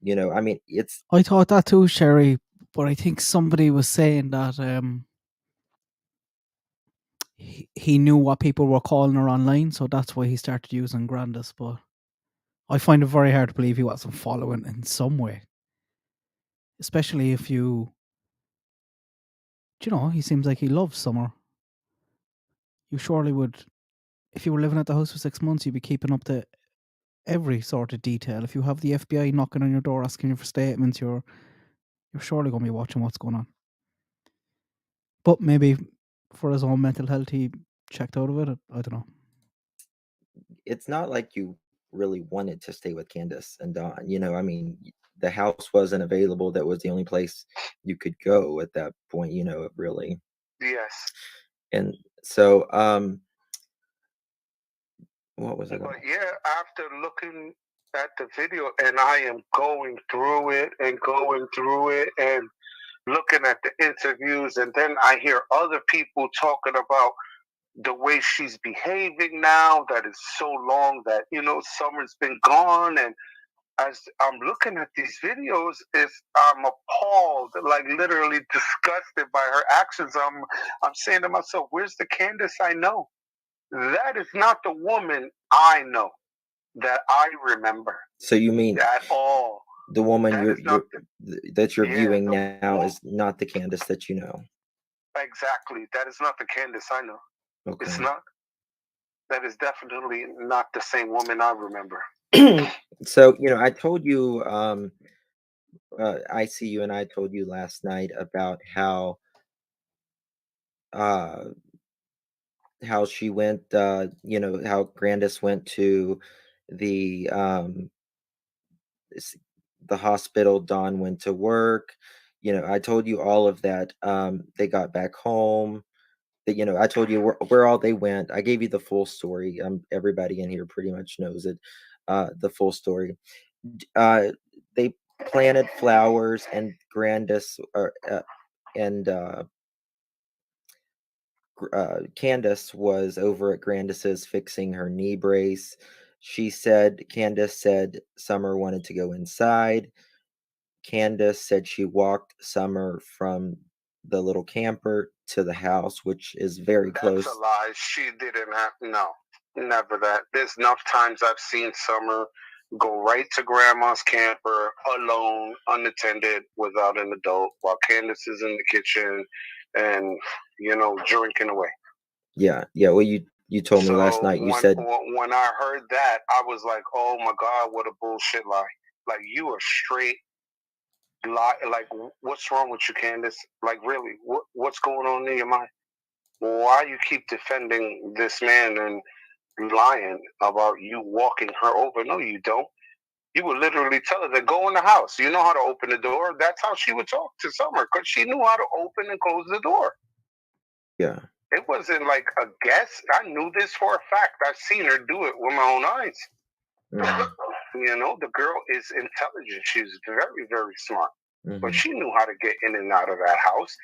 I mean, it's I thought that too, Sherry. But I think somebody was saying that he knew what people were calling her online, so that's why he started using Grandis. But I find it very hard to believe he wasn't following in some way, especially if he seems like he loves Summer. You surely would, if you were living at the house for 6 months, you'd be keeping up to every sort of detail. If you have the FBI knocking on your door asking you for statements, you're surely going to be watching what's going on. But maybe for his own mental health, he checked out of it. I don't know. it's not like you really wanted to stay with Candace and Don. I mean, the house wasn't available. That was the only place you could go at that point. Really. Yes. And so, what was I But going? yeah, after looking at the video, and I am going through it and looking at the interviews, and then I hear other people talking about the way she's behaving now, that is so long that, Summer's been gone. And as I'm looking at these videos, I'm appalled, like literally disgusted by her actions. I'm saying to myself, where's the Candace I know? That is not the woman I know, that I remember So you mean at all. the woman that you're Yeah, viewing now is not the Candace that you know? Exactly. That is not the Candace I know. Okay. It's not. That is definitely not the same woman I remember. So, I told you, I see you and I told you last night about how she went, how Grandis went to the the hospital. Dawn went to work. I told you all of that. They got back home. That I told you where all they went. I gave you the full story. Everybody in here pretty much knows it. The full story. They planted flowers, and Grandis and Candace was over at Grandis's fixing her knee brace. Candace said Summer wanted to go inside. Candace said she walked Summer from the little camper to the house, which is very close. That's a lie. She didn't have, no, never that. There's enough times I've seen Summer go right to grandma's camper alone, unattended, without an adult, while Candace is in the kitchen and, drinking away. Yeah. Well, you told me last night. You said when I heard that, I was like, "Oh my God, what a bullshit lie! Like you are straight lie. Like what's wrong with you, Candace? Like really, what's going on in your mind? Why you keep defending this man and lying about you walking her over? No, you don't. You would literally tell her to go in the house. You know how to open the door. That's how she would talk to Summer because she knew how to open and close the door. Yeah. It wasn't like a guess. I knew this for a fact. I've seen her do it with my own eyes. The girl is intelligent. She's very, very smart. But Mhm. she knew how to get in and out of that house.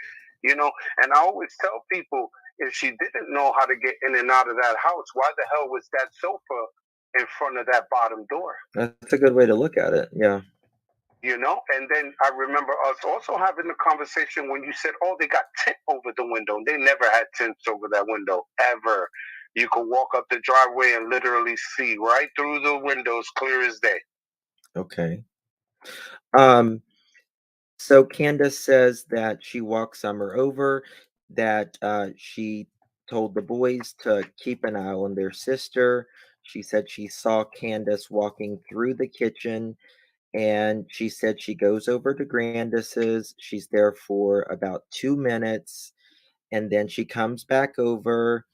And I always tell people, if she didn't know how to get in and out of that house, why the hell was that sofa in front of that bottom door? That's a good way to look at it. Yeah. And then I remember us also having the conversation when you said, oh, they got tint over the window. They never had tints over that window, ever. You could walk up the driveway and literally see right through the windows, clear as day. Okay. Um, so Candace says that she walked Summer over, that she told the boys to keep an eye on their sister. She said she saw Candace walking through the kitchen, and she said she goes over to Grandis's. She's there for about 2 minutes, and then she comes back over,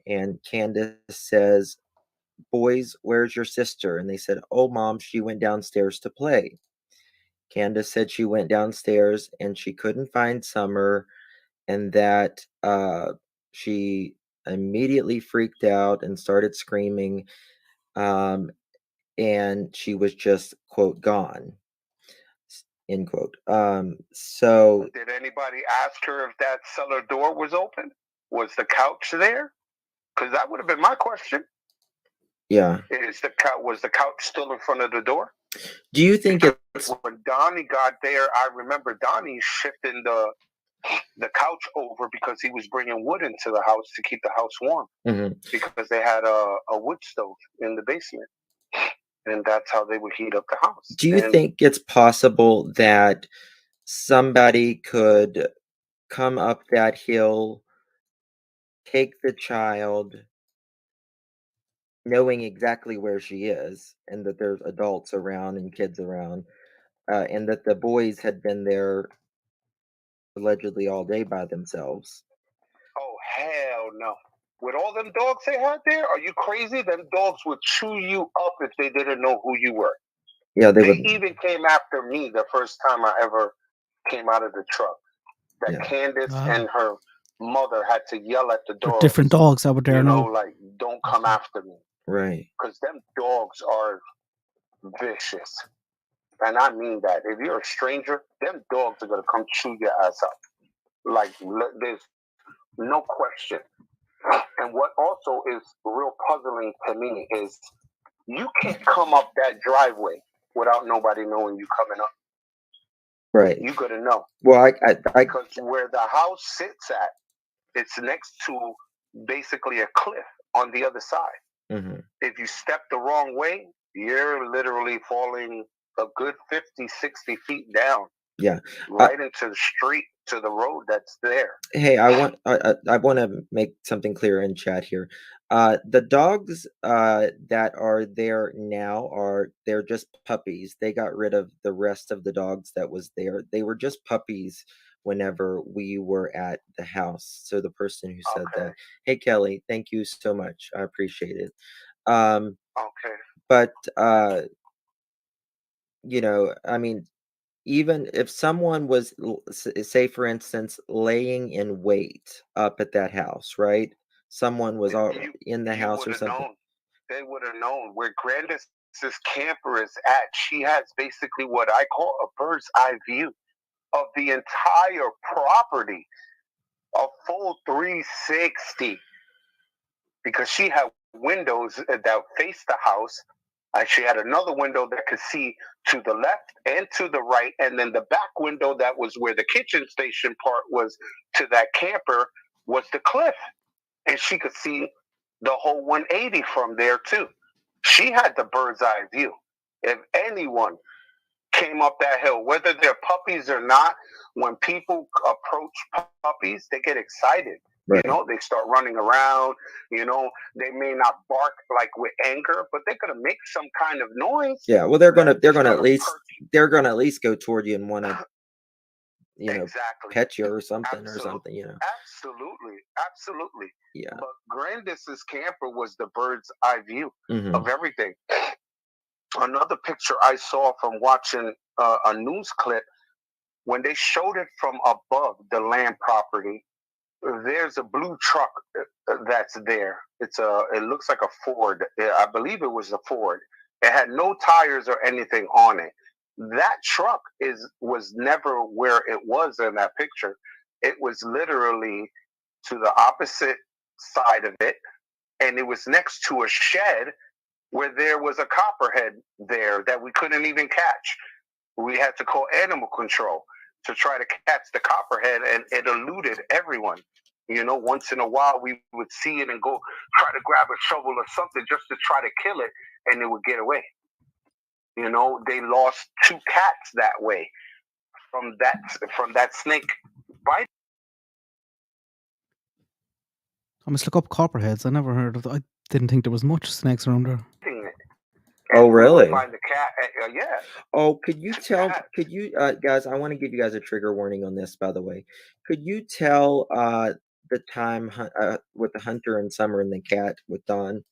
and Candace says, "Boys, where's your sister?" And they said, "Oh, Mom, she went downstairs to play." Candace said she went downstairs and she couldn't find Summer, and that she immediately freaked out and started screaming, um, and she was just, quote, gone, end quote. So, Did anybody ask her if that cellar door was open? Was the couch there? Because that would have been my question. yeah. Was the couch still in front of the door? Do you think it's when Donnie got there? I remember Donnie shifting the couch over because he was bringing wood into the house to keep the house warm, because they had a wood stove in the basement, and that's how they would heat up the house. Do you think it's possible that somebody could come up that hill, take the child, knowing exactly where she is, and that there's adults around and kids around, and that the boys had been there allegedly all day by themselves? Oh, hell no. With all them dogs they had there, are you crazy? Them dogs would chew you up if they didn't know who you were. Yeah, they would. even came after me the first time I ever came out of the truck. That Yeah. Candace and her mother had to yell at the They're dogs. different dogs out there now. Like, don't come after me. Right. Because them dogs are vicious. And I mean that. If you're a stranger, them dogs are going to come chew your ass up. Like, there's no question. And what also is real puzzling to me is you can't come up that driveway without nobody knowing you coming up. Right. You gotta know. Well, because where the house sits at, it's next to basically a cliff on the other side. Mm-hmm. If you step the wrong way, you're literally falling a good 50, 60 feet down. Yeah. Right into the street, to the road that's there. Hey, I want to make something clear in chat here. The dogs that are there now they're just puppies. They got rid of the rest of the dogs that was there. They were just puppies whenever we were at the house. So the person who said that, hey Kelly, thank you so much. I appreciate it. Okay. But I mean, even if someone was, say for instance, laying in wait up at that house, right? Someone was in the house or something. Known. They would have known where Grandis's camper is at. She has basically what I call a bird's eye view of the entire property, a full 360, because she had windows that faced the house. She had another window that could see to the left and to the right, and then the back window that was where the kitchen station part was to that camper was the cliff, and she could see the whole 180 from there too. She had the bird's eye view. If anyone came up that hill, whether they're puppies or not, when people approach puppies, they get excited. Right. They start running around. They may not bark like with anger, but they're gonna make some kind of noise. Yeah, well, they're gonna at least go toward you and want to, exactly, pet you or something. Absolutely. Absolutely. Yeah. But Grandis's camper was the bird's eye view of everything. Another picture I saw from watching a news clip, when they showed it from above the land property, there's a blue truck that's there. It looks like a Ford. I believe it was a Ford. It had no tires or anything on it. That truck was never where it was in that picture. It was literally to the opposite side of it, and it was next to a shed where there was a copperhead there that we couldn't even catch. We had to call animal control to try to catch the copperhead, and it eluded everyone. Once in a while we would see it and go try to grab a shovel or something just to try to kill it, and it would get away. They lost 2 cats that way from that snake bite. I must look up copperheads. I never heard of that. I didn't think there was much snakes around there. Oh, really? Find the cat. Yeah. Oh, could you tell? Could you, guys? I want to give you guys a trigger warning on this, by the way. Could you tell the time with the hunter and Summer and the cat with Don?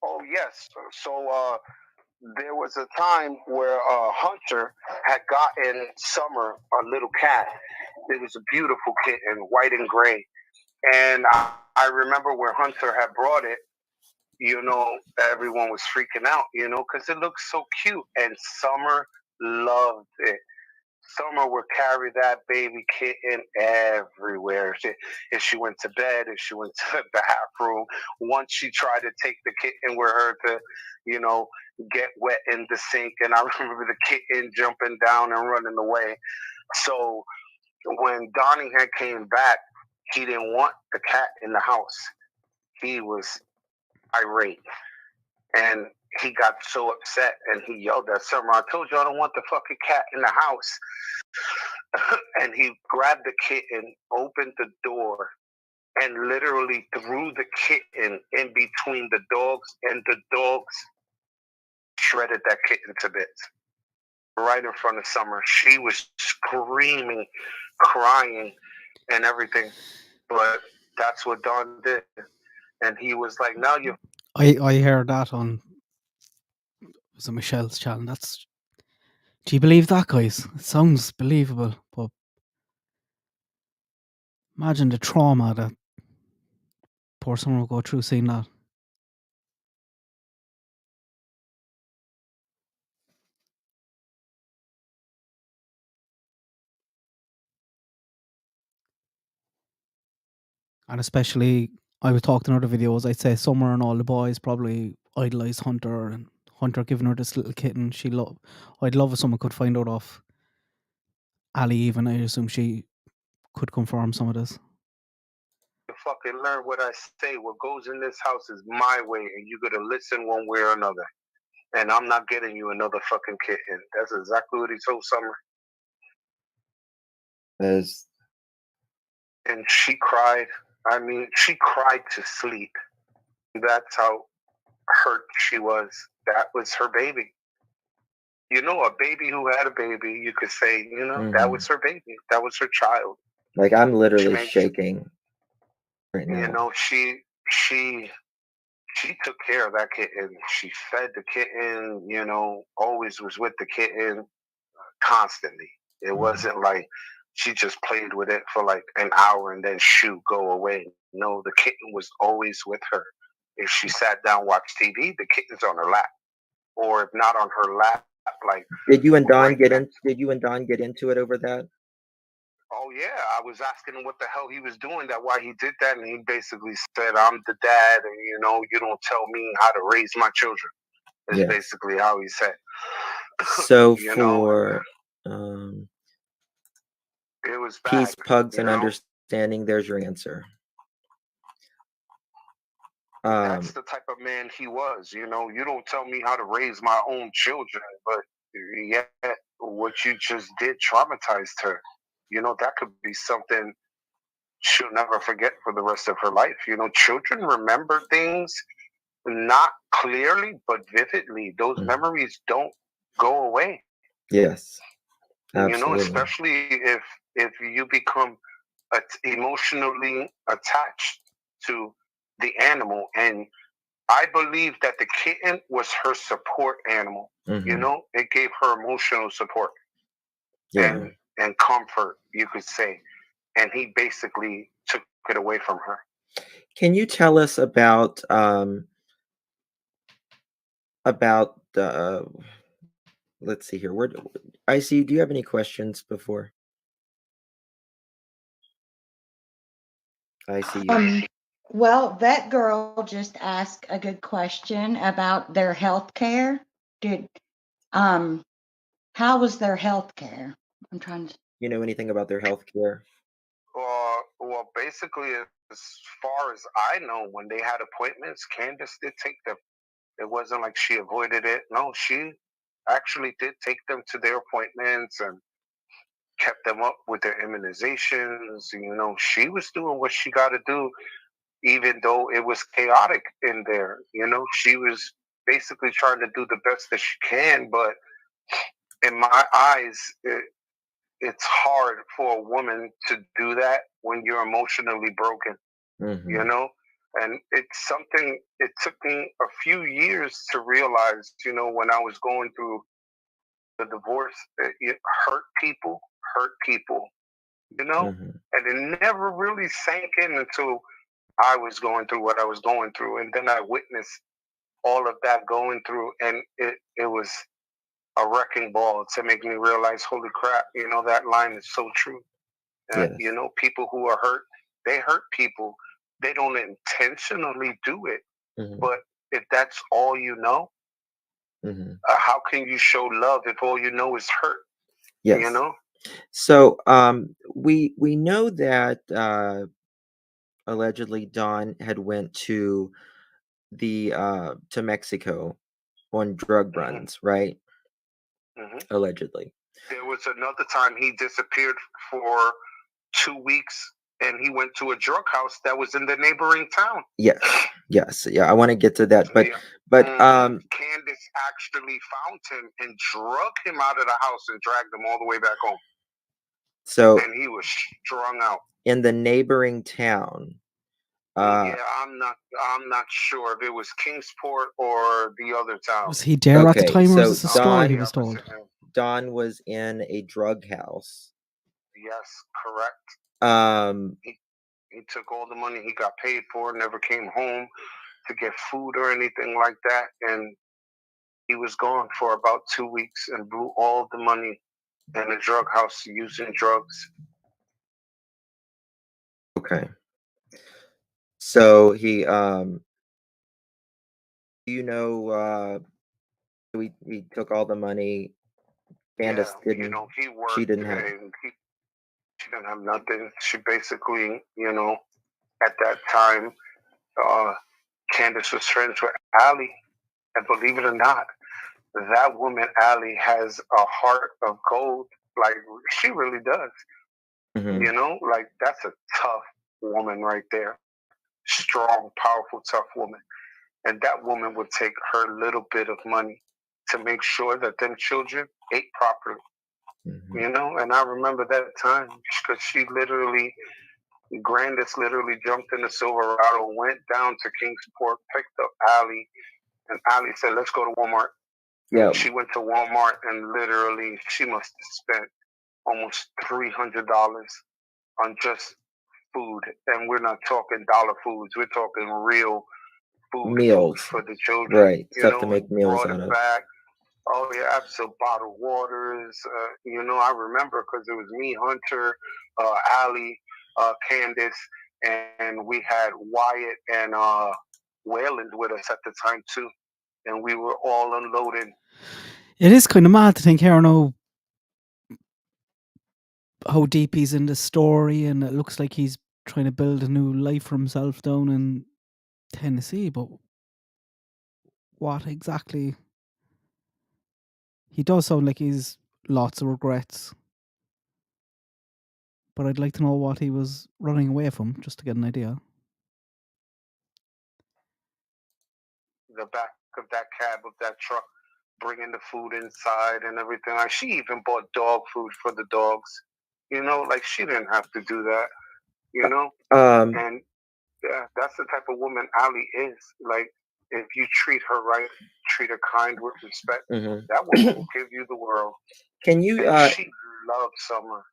Oh yes. So there was a time where Hunter had gotten Summer a little cat. It was a beautiful kitten, white and gray. And I remember where Hunter had brought it, everyone was freaking out, because it looked so cute. And Summer loved it. Summer would carry that baby kitten everywhere. If she went to bed, if she went to the bathroom, once she tried to take the kitten with her to, get wet in the sink. And I remember the kitten jumping down and running away. So when Donnie had came back, he didn't want the cat in the house. He was irate. And he got so upset and he yelled at Summer, "I told you I don't want the fucking cat in the house." And he grabbed the kitten, opened the door, and literally threw the kitten in between the dogs, and the dogs shredded that kitten to bits. Right in front of Summer. She was screaming, crying, and everything. But that's what Don did. And he was like, "Now you..." I heard that on was it Michelle's channel. Do you believe that, guys? It sounds believable, but imagine the trauma that poor Summer will go through seeing that. And especially, I was talking in other videos, I'd say Summer and all the boys probably idolise Hunter, and Hunter giving her this little kitten. I'd love if someone could find out off Ali even. I assume she could confirm some of this. Fucking learn what I say. What goes in this house is my way, and you gotta listen one way or another. And I'm not getting you another fucking kitten. That's exactly what he told Summer. And she cried. I mean, she cried to sleep. That's how hurt she was. That was her baby. A baby who had a baby, you could say, that was her baby. That was her child. Like, I'm literally shaking right now. She took care of that kitten. She fed the kitten, always was with the kitten constantly. It wasn't like she just played with it for like an hour and then go away. No, the kitten was always with her. If she sat down, watched TV, the kitten's on her lap. Or if not on her lap, like... Did you and Don get into it over that? Oh yeah, I was asking him what the hell he was doing, why he did that, and he basically said, "I'm the dad, and you don't tell me how to raise my children." Is basically how he said. So for it was bad, peace, pugs, and understanding, there's your answer. That's the type of man he was. You don't tell me how to raise my own children, but yet what you just did traumatized her. That could be something she'll never forget for the rest of her life. Children remember things not clearly, but vividly. Those memories don't go away. Yes, absolutely. Especially if you become emotionally attached to the animal. And I believe that the kitten was her support animal. It gave her emotional support. Yeah. And comfort, you could say. And he basically took it away from her. Can you tell us about about the. Let's see here. I see. Do you have any questions before? I see you. Well, that girl just asked a good question about their health care. Did how was their health care? I'm trying to. You know anything about their health care? Well, basically, as far as I know, when they had appointments, Candace did take them. It wasn't like she avoided it. No, she actually did take them to their appointments and kept them up with their immunizations. You know, she was doing what she got to do, even though it was chaotic in there. You know, she was basically trying to do the best that she can, but in my eyes, it's hard for a woman to do that when you're emotionally broken, you Mm-hmm. know? And it's something, it took me a few years to realize, you know, when I was going through the divorce, it hurt people, you know? Mm-hmm. And it never really sank in until I was going through what I was going through. And then I witnessed all of that going through, and it was a wrecking ball to make me realize, holy crap, you know, that line is so true. Yes. You know, people who are hurt, they hurt people. They don't intentionally do it. Mm-hmm. But if that's all you know, Mm-hmm. how can you show love if all you know is hurt? Yes. You know? So we know that allegedly Don had went to the to Mexico on drug runs, right? Mm-hmm. Allegedly. There was another time he disappeared for 2 weeks, and he went to a drug house that was in the neighboring town. Yes. Yeah, I want to get to that, but Yeah. but Candace actually found him and drug him out of the house and dragged him all the way back home. So And he was strung out in the neighboring town. Yeah, I'm not sure if it was Kingsport or the other town. Was he there at the Okay, time, or so was this a story he Don- was told? Don was in a drug house. Yes, correct. He took all the money he got paid for, never came home to get food or anything like that, and he was gone for about 2 weeks and blew all the money in a drug house using drugs. Okay. So he you know he took all the money. Candace didn't. You know, he worked. She didn't have. She didn't have nothing. She basically, you know, at that time, Candace was friends with Allie, and believe it or not, that woman Allie has a heart of gold. Like she really does. Mm-hmm. You know, like that's a tough woman right there. Strong, powerful, tough woman. And that woman would take her little bit of money to make sure that them children ate properly. Mm-hmm. You know, and I remember that time because Grandis literally jumped in the Silverado, went down to Kingsport, picked up Allie, and Allie said, "Let's go to Walmart." Yeah. She went to Walmart and literally she must have spent almost $300 on just food. And we're not talking dollar foods. We're talking real meals for the children. Right. Stuff to make meals brought out it of. back. Oh yeah, absolute bottled waters. You know, I remember because it was me, Hunter, Allie, Candace, and we had Wyatt and Wayland with us at the time too, and we were all unloading. It is kind of mad to think here now how deep he's in the story, and it looks like he's trying to build a new life for himself down in Tennessee, but what exactly? He does sound like he's lots of regrets, but I'd like to know what he was running away from, just to get an idea. The back of that cab of that truck, bringing the food inside and everything. Like she even bought dog food for the dogs. You know, like she didn't have to do that. You know, and yeah, that's the type of woman Allie is. Like, if you treat her right, treat her kind with respect, that woman will give you the world. Can you? She loves Summer.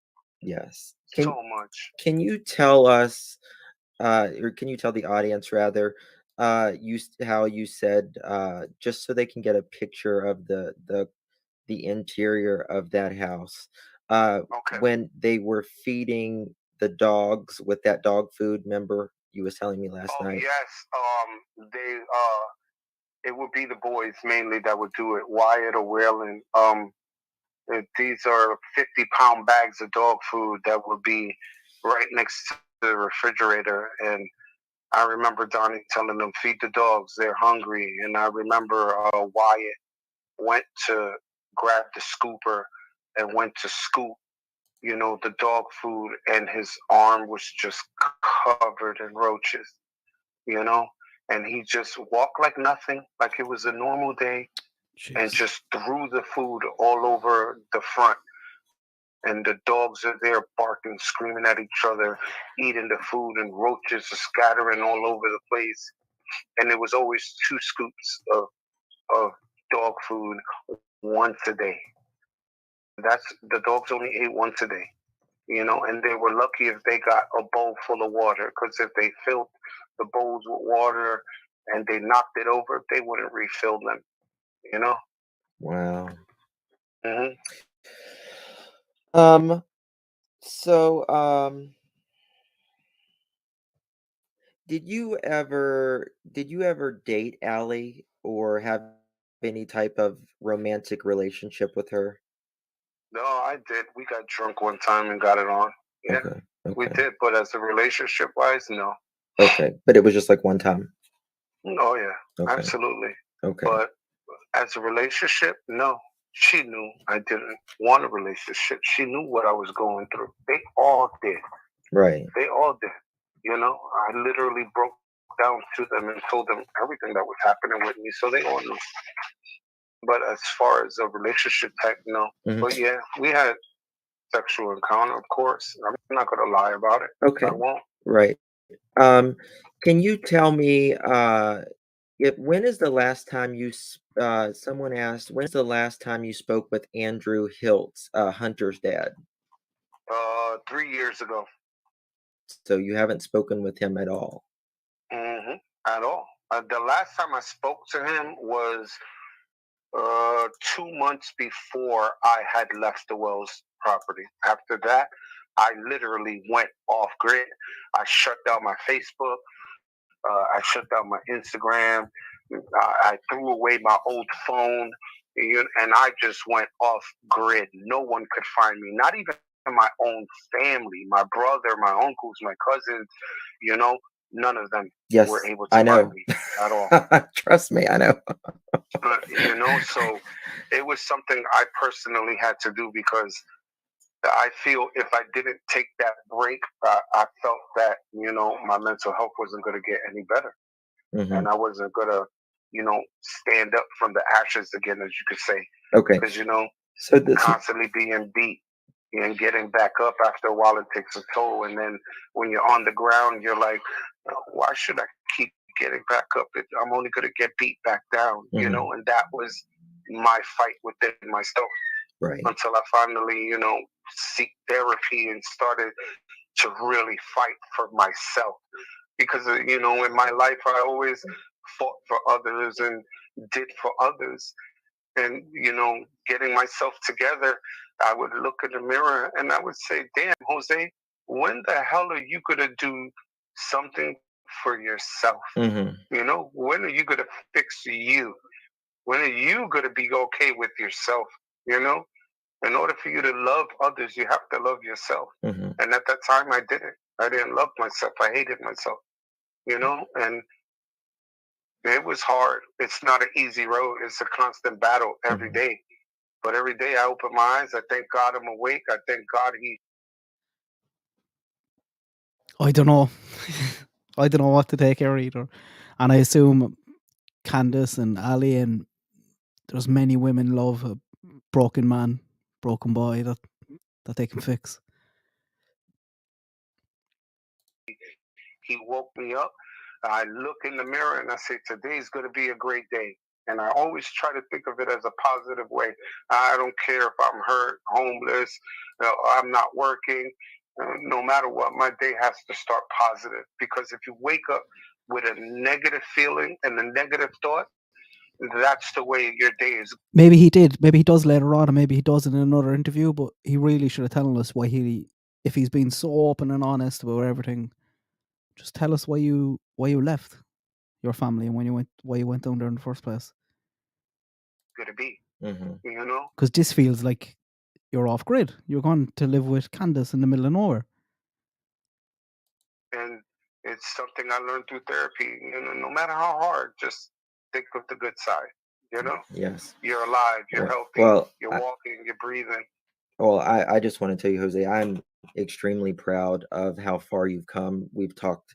Yes. So much. Can you tell us, or can you tell the audience rather, how you said just so they can get a picture of the interior of that house. Okay. When they were feeding the dogs with that dog food, remember you was telling me last Oh night? yes. They it would be the boys mainly that would do it. Wyatt or Waylon. These are 50-pound bags of dog food that would be right next to the refrigerator. And I remember Donnie telling them, feed the dogs, they're hungry. And I remember Wyatt went to grab the scooper and went to scoop, the dog food, and his arm was just covered in roaches, you know? And he just walked like nothing, like it was a normal day, and Jeez. just threw the food all over the front. And the dogs are there barking, screaming at each other, eating the food, and roaches are scattering all over the place. And there was always 2 scoops of dog food once a day. That's the dogs only ate once a day, and they were lucky if they got a bowl full of water, because if they filled the bowls with water and they knocked it over, they wouldn't refill them, you know. Wow. hmm Um. So, did you ever date Allie or have any type of romantic relationship with her? No, I did. We got drunk one time and got it on. Yeah, Okay. we Okay. did. But as a relationship wise, no. Okay. But it was just like one time. Oh yeah, Okay. absolutely. Okay. But as a relationship, no. She knew I didn't want a relationship. She knew what I was going through. They all did. Right. They all did. I literally broke down to them and told them everything that was happening with me, so they all knew. But as far as a relationship type, no. Mhm. But yeah, we had sexual encounter, of course. I'm not gonna lie about it. Okay. I won't. Right. Can you tell me, when is the last time someone asked, when is the last time you spoke with Andrew Hiltz, Hunter's dad? 3 years ago. So you haven't spoken with him at all. At all. The last time I spoke to him was 2 months before I had left the Wells property. After that, I literally went off grid. I shut down my Facebook. I shut down my Instagram. I threw away my old phone, and I just went off grid. No one could find me, not even my own family, my brother, my uncles, my cousins, you know, none of them were Yes, able I to find know. me at all. Trust me, I know. So it was something I personally had to do, because I feel if I didn't take that break, I felt that, my mental health wasn't going to get any better. Mhm. And I wasn't going to, stand up from the ashes again, as you could say. Okay. Because, So this constantly being beat and getting back up after a while, it takes a toll. And then when you're on the ground, you're like, why should I keep getting back up? I'm only going to get beat back down, Mhm. and that was my fight within myself, Right. until I finally, seek therapy and started to really fight for myself. Because, in my life, I always fought for others and did for others. And, getting myself together, I would look in the mirror and I would say, damn, Jose, when the hell are you going to do something for yourself? Mhm. When are you going to fix you? When are you going to be okay with yourself? In order for you to love others, you have to love yourself. Mhm. And at that time, I didn't. I didn't love myself. I hated myself, and it was hard. It's not an easy road. It's a constant battle every Mhm. day. But every day I open my eyes, I thank God I'm awake. I thank God I don't know. I don't know what to take here either. And I assume Candace and Ali and there's many women love a broken man, broken boy that they can fix. He woke me up. I look in the mirror and I say, today's going to be a great day. And I always try to think of it as a positive way. I don't care if I'm hurt, homeless, I'm not working. No matter what, my day has to start positive, because if you wake up with a negative feeling and a negative thought, that's the way your day is. Maybe he did. Maybe he does later on, and maybe he does in another interview. But he really should have told us why if he's been so open and honest about everything, just tell us why you left your family and why you went down there in the first place. Going to be, Mm-hmm. you know. Because this feels like you're off grid. You're going to live with Candace in the middle of nowhere. And it's something I learned through therapy. No matter how hard, just think of the good side. Yes. You're alive. You're healthy. Well, you're walking. You're breathing. Well, I just want to tell you, Jose, I'm extremely proud of how far you've come. We've talked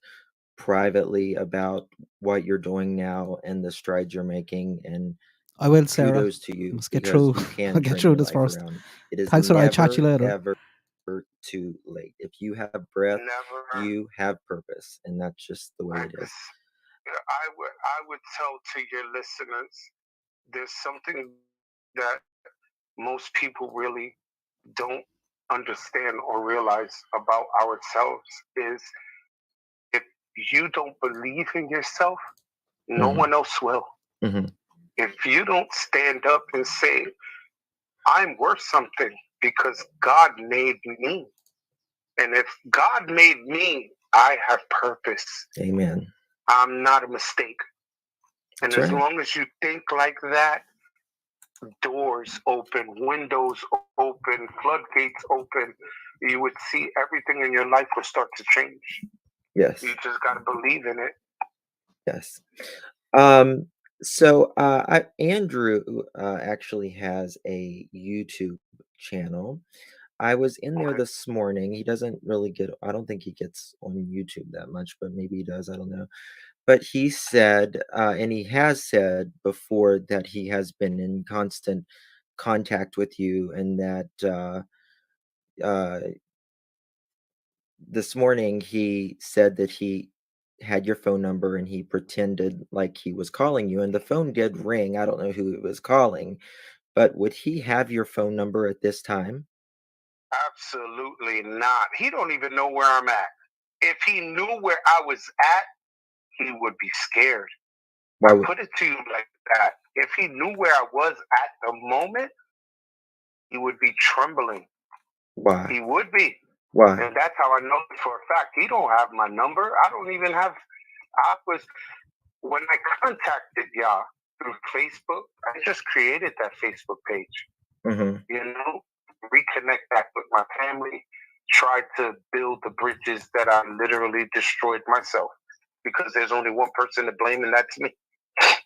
privately about what you're doing now and the strides you're making, and I will, Sarah. kudos to you. Let's get because through. You can I'll get turn through your this life first. around. It is Thanks for that. I'll chat to you later. ever too late. If you have breath, you have purpose, and that's just the way it is. I would tell to your listeners, there's something that most people really don't understand or realize about ourselves is, if you don't believe in yourself, no one else will. Mm-hmm. If you don't stand up and say, I'm worth something because God made me. And if God made me, I have purpose. Amen. I'm not a mistake. And That's as right. long as you think like that, doors open, windows open, floodgates open, you would see everything in your life will start to change. Yes. You just got to believe in it. Yes. So Andrew actually has a YouTube channel. I was in there this morning. He doesn't really I don't think he gets on YouTube that much, but maybe he does. I don't know. But he said, and he has said before, that he has been in constant contact with you, and that this morning he said that he had your phone number and he pretended like he was calling you, and the phone did ring. I don't know who it was calling, but would he have your phone number at this time? Absolutely not. He don't even know where I'm at. If he knew where I was at, he would be scared. I put it to you like that. If he knew where I was at the moment, he would be trembling. Why? He would be. Why? And that's how I know for a fact. He don't have my number. I don't even have. When I contacted y'all through Facebook, I just created that Facebook page. Mm-hmm. Reconnect that with my family, try to build the bridges that I literally destroyed myself, because there's only one person to blame, and that's me.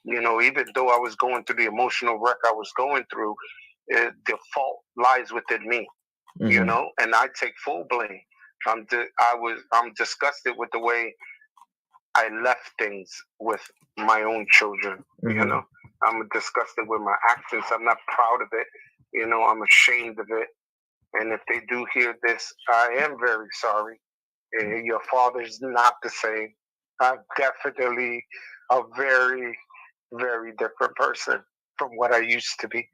Even though I was going through the emotional wreck I was going through, the fault lies within me. Mm-hmm. And I take full blame. I'm disgusted with the way I left things with my own children. Mm-hmm. I'm disgusted with my actions. I'm not proud of it. I'm ashamed of it. And if they do hear this, I am very sorry. Your father's not the same. I'm definitely a very, very different person from what I used to be.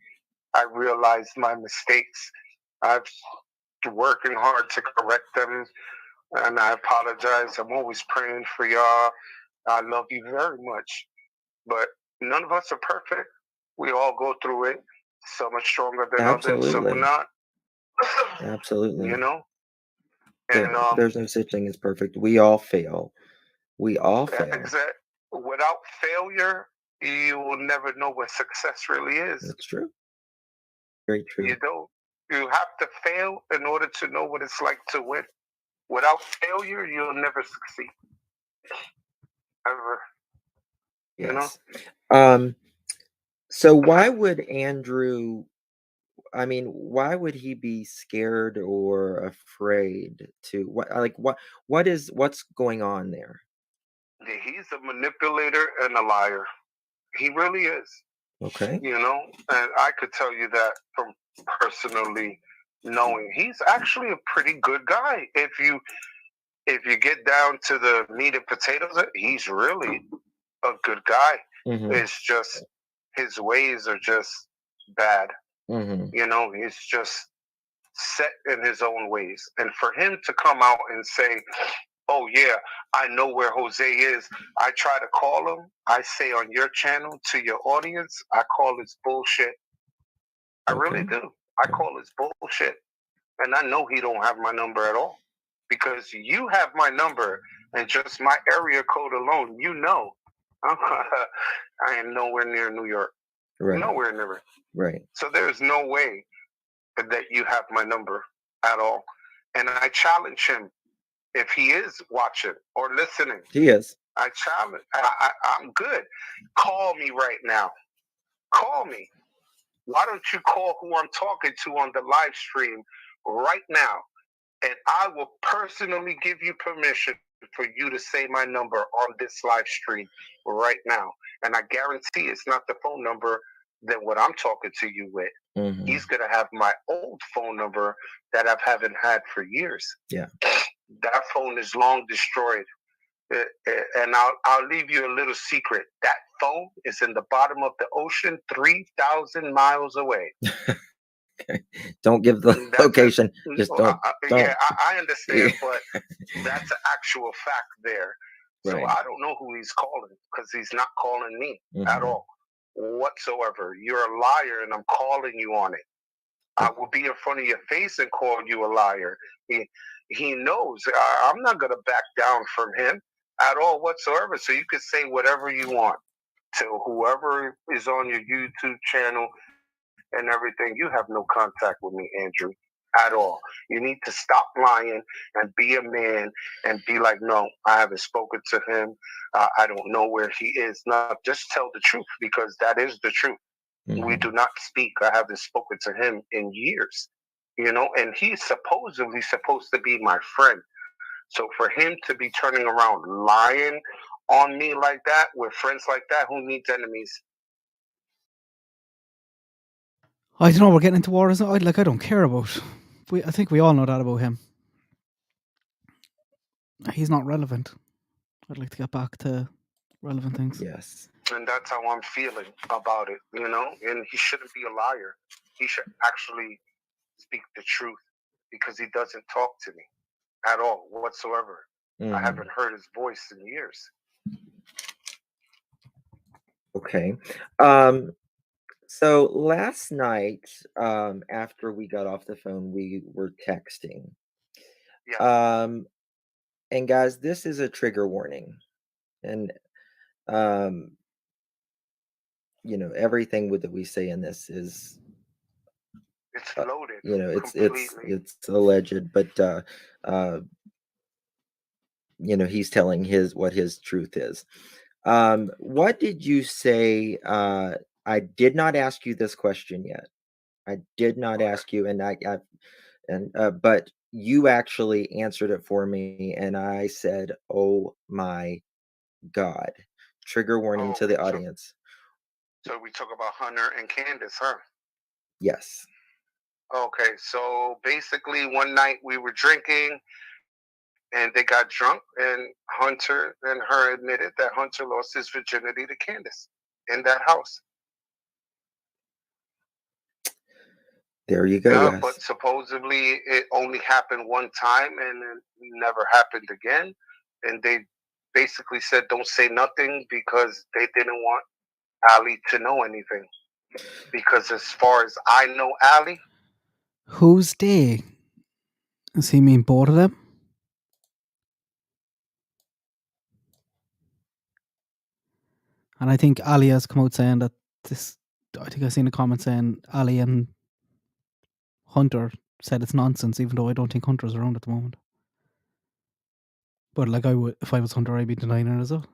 I realized my mistakes. I've been working hard to correct them, and I apologize. I'm always praying for y'all. I love you very much. But none of us are perfect. We all go through it. Some are stronger than others, some are not. Absolutely. And there's no such thing as perfect. We all fail. We all fail. Exactly. Without failure, you will never know what success really is. That's true. Very true. You don't. You have to fail in order to know what it's like to win. Without failure, you'll never succeed. Ever. Yes. So why would Andrew, why would he be scared or afraid to what's going on there? He's a manipulator and a liar. He really is. Okay. And I could tell you that from personally knowing. He's actually a pretty good guy. If you get down to the meat and potatoes, he's really a good guy. Mm-hmm. It's just his ways are just bad. Mm-hmm. He's just set in his own ways. And for him to come out and say, oh, yeah, I know where Jose is. I try to call him. I say on your channel to your audience, I call this bullshit. I really do. I call this bullshit. And I know he don't have my number at all. Because you have my number and just my area code alone, you know. I am nowhere near New York. Right. Nowhere near it. Right. So there's no way that you have my number at all. And I challenge him, if he is watching or listening. He is. I challenge. I'm good. Call me right now. Call me. Why don't you call who I'm talking to on the live stream right now? And I will personally give you permission for you to say my number on this live stream right now. And I guarantee it's not the phone number that what I'm talking to you with. Mm-hmm. He's going to have my old phone number that I haven't had for years. Yeah. That phone is long destroyed. And I'll leave you a little secret. That phone is in the bottom of the ocean, 3,000 miles away. Okay. Don't give the location. Just don't. Yeah, I understand, but that's an actual fact there. So Right. I don't know who he's calling because he's not calling me at all whatsoever. You're a liar, and I'm calling you on it. I will be in front of your face and call you a liar. He knows I'm not going to back down from him at all whatsoever. So you can say whatever you want to whoever is on your YouTube channel and everything. You have no contact with me, Andrew, at all. You need to stop lying and be a man and be like, no, I haven't spoken to him. I don't know where he is. No, just tell the truth because that is the truth. We do not speak. I haven't spoken to him in years, and he's supposedly supposed to be my friend. So for him to be turning around lying on me like that with friends like that, who needs enemies? I don't know. We're getting into war. I don't care about. I think we all know that about him. He's not relevant. I'd like to get back to relevant things. Yes. And that's how I'm feeling about it, and he shouldn't be a liar. He should actually speak the truth because he doesn't talk to me at all whatsoever. I haven't heard his voice in years. Okay. So last night, after we got off the phone, we were texting. Yeah. And guys, this is a trigger warning. And everything that we say in this is it's loaded. It's alleged, but he's telling what his truth is. What did you say? I did not ask you this question yet. I did not ask you, but you actually answered it for me, and I said, "Oh my God!" Trigger warning to the audience. So we talk about Hunter and Candace, huh? Yes. Okay, so basically one night we were drinking and they got drunk, and Hunter and her admitted that Hunter lost his virginity to Candace in that house. There you go. Yeah, yes. But supposedly it only happened one time and it never happened again. And they basically said don't say nothing because they didn't want Ali to know anything. Because as far as I know Ali. Who's they? Does he mean both of them? And I think Ali has come out saying that I think I've seen a comment saying Ali and Hunter said it's nonsense, even though I don't think Hunter's around at the moment. But if I was Hunter, I'd be denying it as well.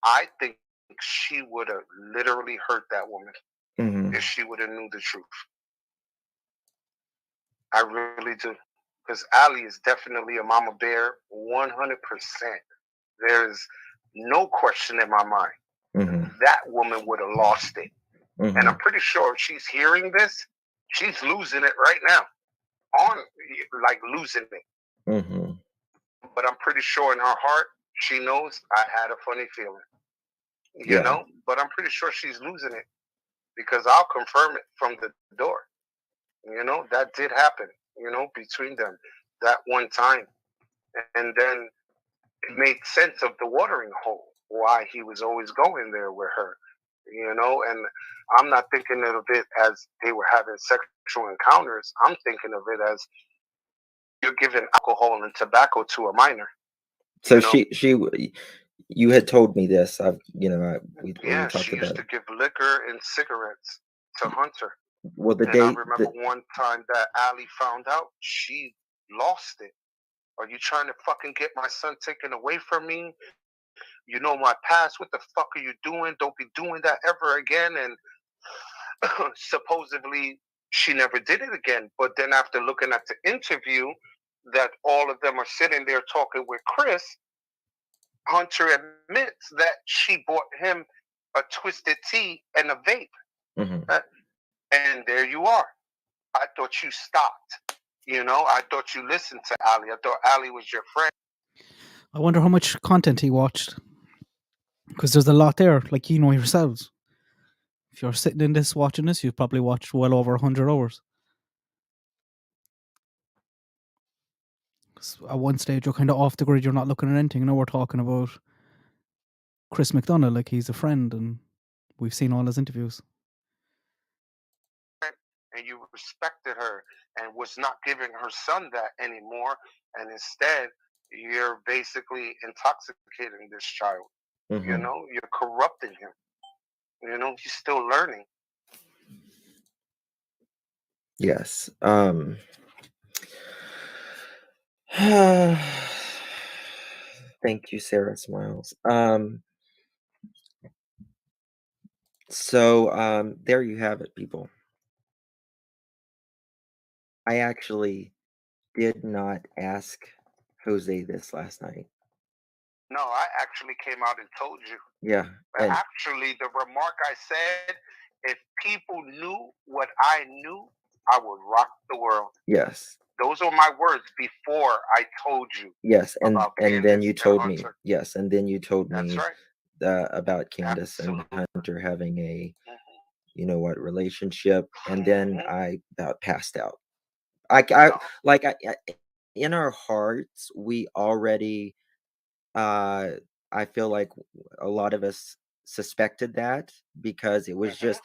I think she would have literally hurt that woman if she would have knew the truth. I really do. Because Ali is definitely a mama bear, 100%. There's no question in my mind. That woman would have lost it. And I'm pretty sure if she's hearing this, she's losing it right now. Losing it. But I'm pretty sure in her heart, she knows I had a funny feeling. You know? But I'm pretty sure she's losing it. Because I'll confirm it from the door. That did happen, between them that one time. And then it made sense of the watering hole, why he was always going there with her, and I'm not thinking of it as they were having sexual encounters. I'm thinking of it as you're giving alcohol and tobacco to a minor. So you had told me this. We Yeah, talked she used about to it. give liquor and cigarettes to Hunter. Well, the And I day remember one time that Allie found out, she lost it. Are you trying to fucking get my son taken away from me? You know my past. What the fuck are you doing? Don't be doing that ever again. And supposedly she never did it again. But then after looking at the interview, that all of them are sitting there talking with Chris, Hunter admits that she bought him a twisted tea and a vape. Mhm. And there you are. I thought you stopped. I thought you listened to Allie. I thought Allie was your friend. I wonder how much content he watched. Because there's a lot there, like you know yourselves. If you're sitting in this watching this, you've probably watched well over 100 hours. 'Cause at one stage, you're kind of off the grid, you're not looking at anything. Now we're talking about Chris McDonough, like he's a friend, and we've seen all his interviews. And you respected her and was not giving her son that anymore. And instead, you're basically intoxicating this child. Mhm. You're corrupting him. He's still learning. Yes. Thank you, Sarah Smiles. So there you have it, people. I actually did not ask Jose this last night. No, I actually came out and told you. Yeah. And Actually, the remark I said, if people knew what I knew, I would rock the world. yes. Those are my words before I told you. Yes, and About then Candace you and told me. Hunter. Yes, and then you told That's me right. about Candace and Absolutely. Hunter having a Mhm. relationship, and then Mhm. I about passed out. I No. like in our hearts we already I feel like a lot of us suspected that because it was Mhm. just,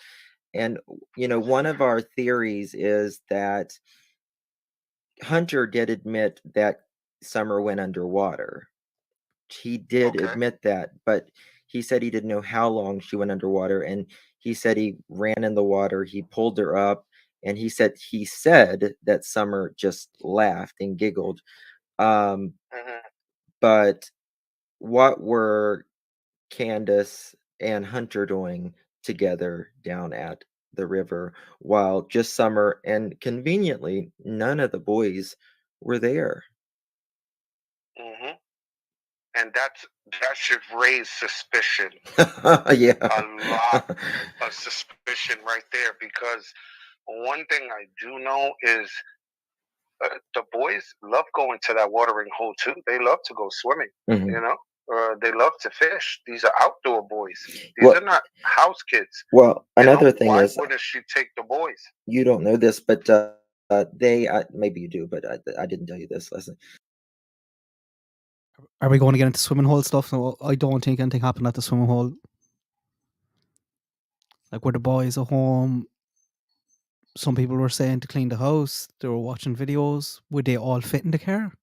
and one of our theories is that Hunter did admit that Summer went underwater. He did Okay. admit that, but he said he didn't know how long she went underwater, and he said he ran in the water, he pulled her up, and he said that Summer just laughed and giggled. Mhm. But what were Candace and Hunter doing together down at the river while just Summer and conveniently none of the boys were there? Mhm. And that should raise suspicion. Yeah. A lot of suspicion right there, because one thing I do know is the boys love going to that watering hole too. They love to go swimming. Mhm. They love to fish. These are outdoor boys. These Well- are not house kids. Well, another thing Why is, wouldn't she take the boys? you don't know this, but they maybe you do, but I didn't tell you this lesson. Are we going to get into swimming hole stuff? No, I don't think anything happened at the swimming hole. Like where the boys at home, some people were saying to clean the house. They were watching videos. Would they all fit in the car?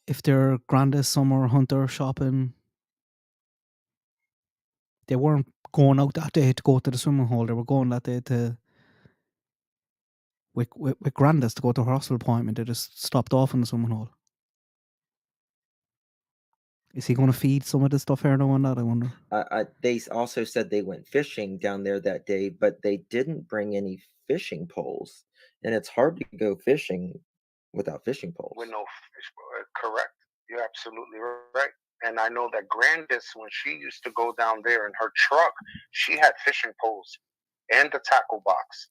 If they're Grandis, Summer, Hunter shopping, they weren't going out that day to go to the swimming hole. They were going that day to with Grandis to go to her hospital appointment. They just stopped off in the swimming hole. Is he going to feed some of the stuff here now on that? I wonder. They also said they went fishing down there that day, but they didn't bring any fishing poles, and it's hard to go fishing without fishing poles. With no fish. Correct. You're absolutely right. And I know that Grandis, when she used to go down there in her truck, she had fishing poles and the tackle box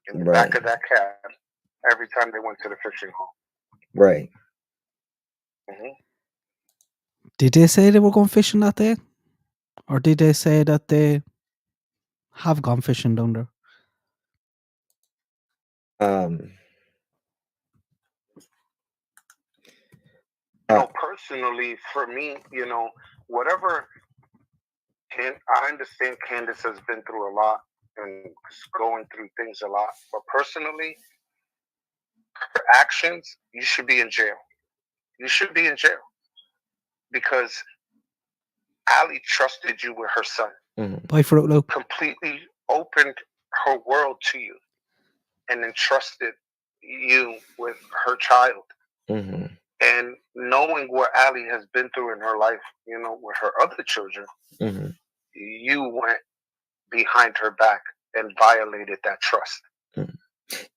in the back of that cab every time they went to the fishing hole. Right. Mhm. Did they say they were going fishing that day? Or did they say that they have gone fishing down there? Personally, for me, whatever. I understand Candace has been through a lot and is going through things a lot, but personally, her actions, you should be in jail. You should be in jail because Allie trusted you with her son. Bye, Fruit Loop. Completely opened her world to you and entrusted you with her child. And knowing what Allie has been through in her life, with her other children, you went behind her back and violated that trust.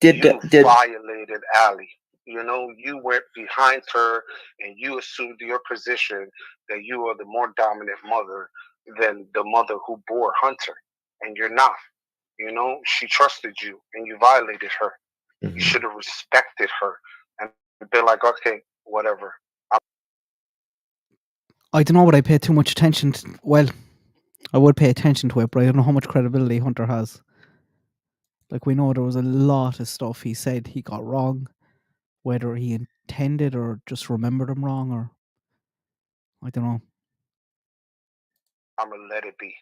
You violated Allie. You went behind her and you assumed your position that you are the more dominant mother than the mother who bore Hunter. And you're not. She trusted you and you violated her. You should have respected her and been like, okay, whatever. I don't know, would I pay too much attention to, well, I would pay attention to it, but I don't know how much credibility Hunter has. Like, we know there was a lot of stuff he said he got wrong, whether he intended or just remembered him wrong, or I don't know. I'm going to let it be.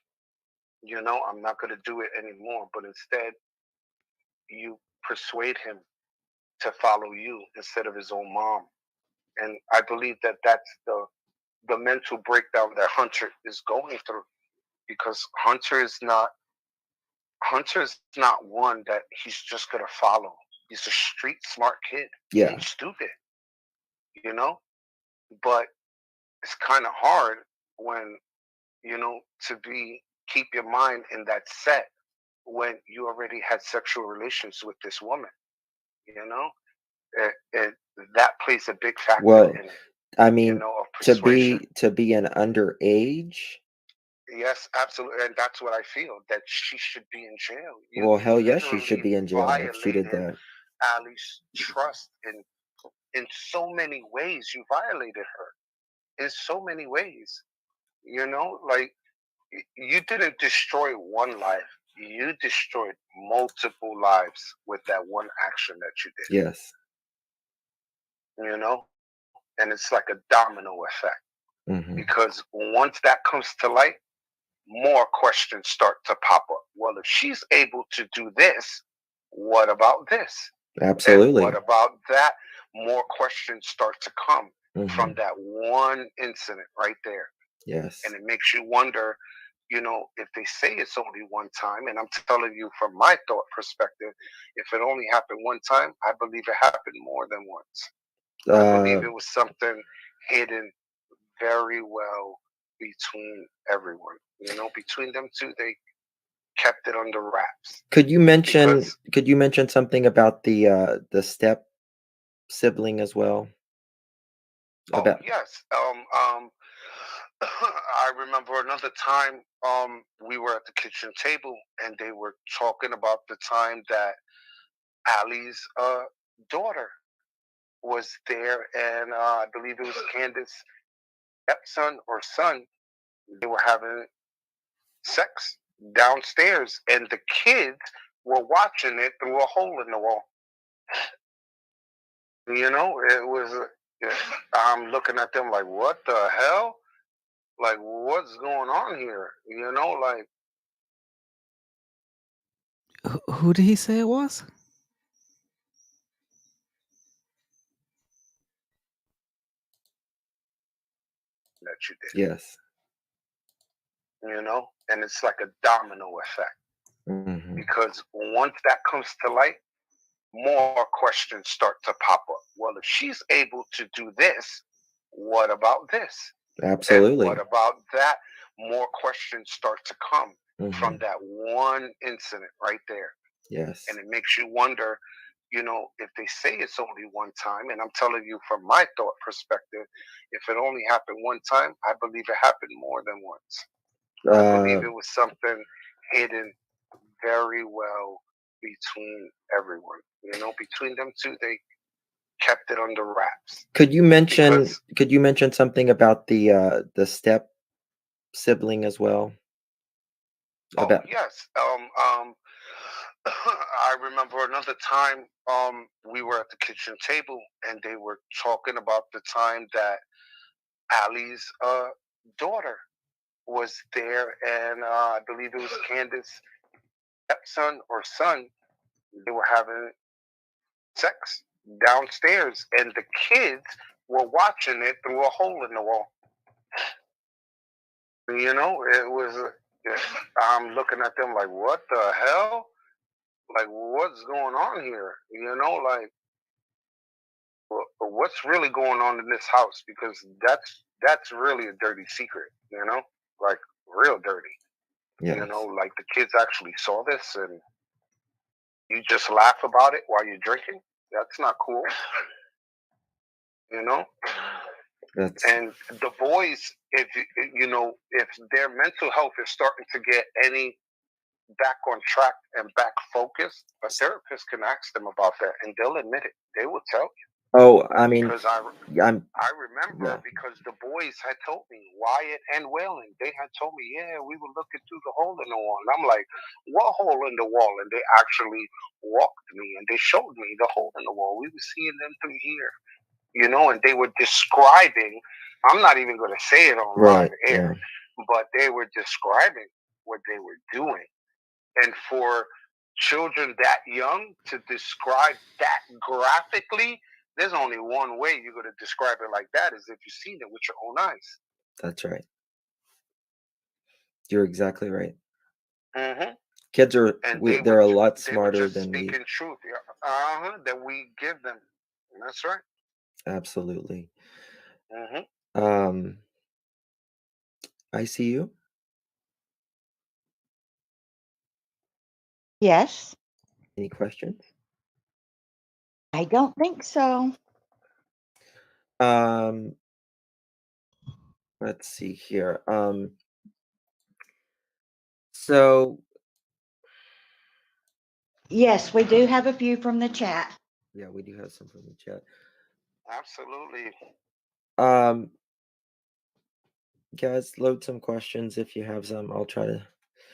I'm not going to do it anymore, but instead, you persuade him to follow you instead of his own mom. And I believe that that's the mental breakdown that Hunter is going through, because Hunter is not one that he's just going to follow. He's a street smart kid. Yeah. He's stupid, but it's kind of hard when, to keep your mind in that set when you already had sexual relations with this woman, that plays a big factor in it. I mean, to be an underage. Yes, absolutely, and that's what I feel, that she should be in jail. Well, hell yes, she should be in jail if she did that. Allie's trust in so many ways. You violated her in so many ways. Like, you didn't destroy one life. You destroyed multiple lives with that one action that you did. Yes. And it's like a domino effect. Because once that comes to light, more questions start to pop up. Well, if she's able to do this, what about this? Absolutely. And what about that? More questions start to come from that one incident right there. Yes. And it makes you wonder, if they say it's only one time, and I'm telling you from my thought perspective, if it only happened one time, I believe it happened more than once. I believe it was something hidden very well between everyone. Between them two, they kept it under wraps. Could you mention something about the step sibling as well? Yes. I remember another time we were at the kitchen table and they were talking about the time that Allie's daughter was there, and I believe it was Candace's stepson or son. They were having sex downstairs, and the kids were watching it through a hole in the wall. It was. I'm looking at them like, what the hell? Like, what's going on here? Like. Who did he say it was? That you did. Yes. And it's like a domino effect. Because once that comes to light, more questions start to pop up. Well, if she's able to do this, what about this? Absolutely. And what about that? More questions start to come from that one incident right there. Yes. And it makes you wonder, if they say it's only one time, and I'm telling you from my thought perspective, if it only happened one time, I believe it happened more than once. I believe it was something hidden very well between everyone. Between them two, they kept it under wraps. Could you mention something about the step sibling as well? Yes. I remember another time we were at the kitchen table and they were talking about the time that Allie's daughter was there, and I believe it was Candace's stepson or son. They were having sex downstairs, and the kids were watching it through a hole in the wall. You know, it was. I'm looking at them like, what the hell? Like, what's going on here? You know, like, what's really going on in this house? Because that's really a dirty secret. You know, like real dirty. Yes. You know, like the kids actually saw this, and you just laugh about it while you're drinking. That's not cool. You know. That's And the boys, if you know, if their mental health is starting to get any back on track and back focused, a therapist can ask them about that, and they'll admit it. They will tell you. oh, I mean, Because I'm I remember yeah. because the boys had told me, Wyatt and Whalen, they had told me, yeah, we were looking through the hole in the wall. And I'm like, what hole in the wall? And they actually walked me and they showed me the hole in the wall. We were seeing them through here. You know, and they were describing, I'm not even going to say it on live Right. air, Yeah. but they were describing what they were doing. And for children that young to describe that graphically, there's only one way you're going to describe it like that, is if you've seen it with your own eyes. That's right. You're exactly right. Mm-hmm. Kids are And they're a lot they were smarter just than we. speaking truth. That we give them. And that's right. Absolutely. Mm-hmm. I see you. Yes, Any questions? I don't think so. Let's see here. So Yes, we do have a few from the chat. yeah, we do have some from the chat. Absolutely. Guys, load some questions if you have some. I'll try to.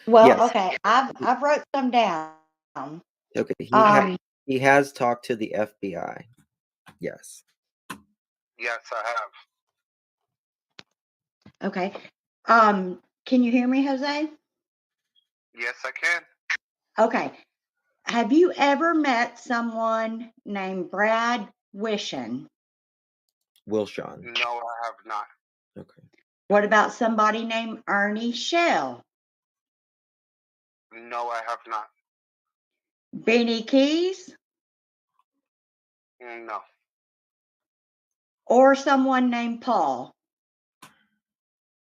Well, Yes. okay, I've wrote some down. Okay. He has talked to the FBI. Yes. Yes, I have. Okay. Can you hear me, Jose? Yes, I can. Okay. Have you ever met someone named Brad Wishen? Wilshon. No, I have not. Okay. What about somebody named Ernie Shell? No, I have not. Beanie Keys? No. Or someone named Paul?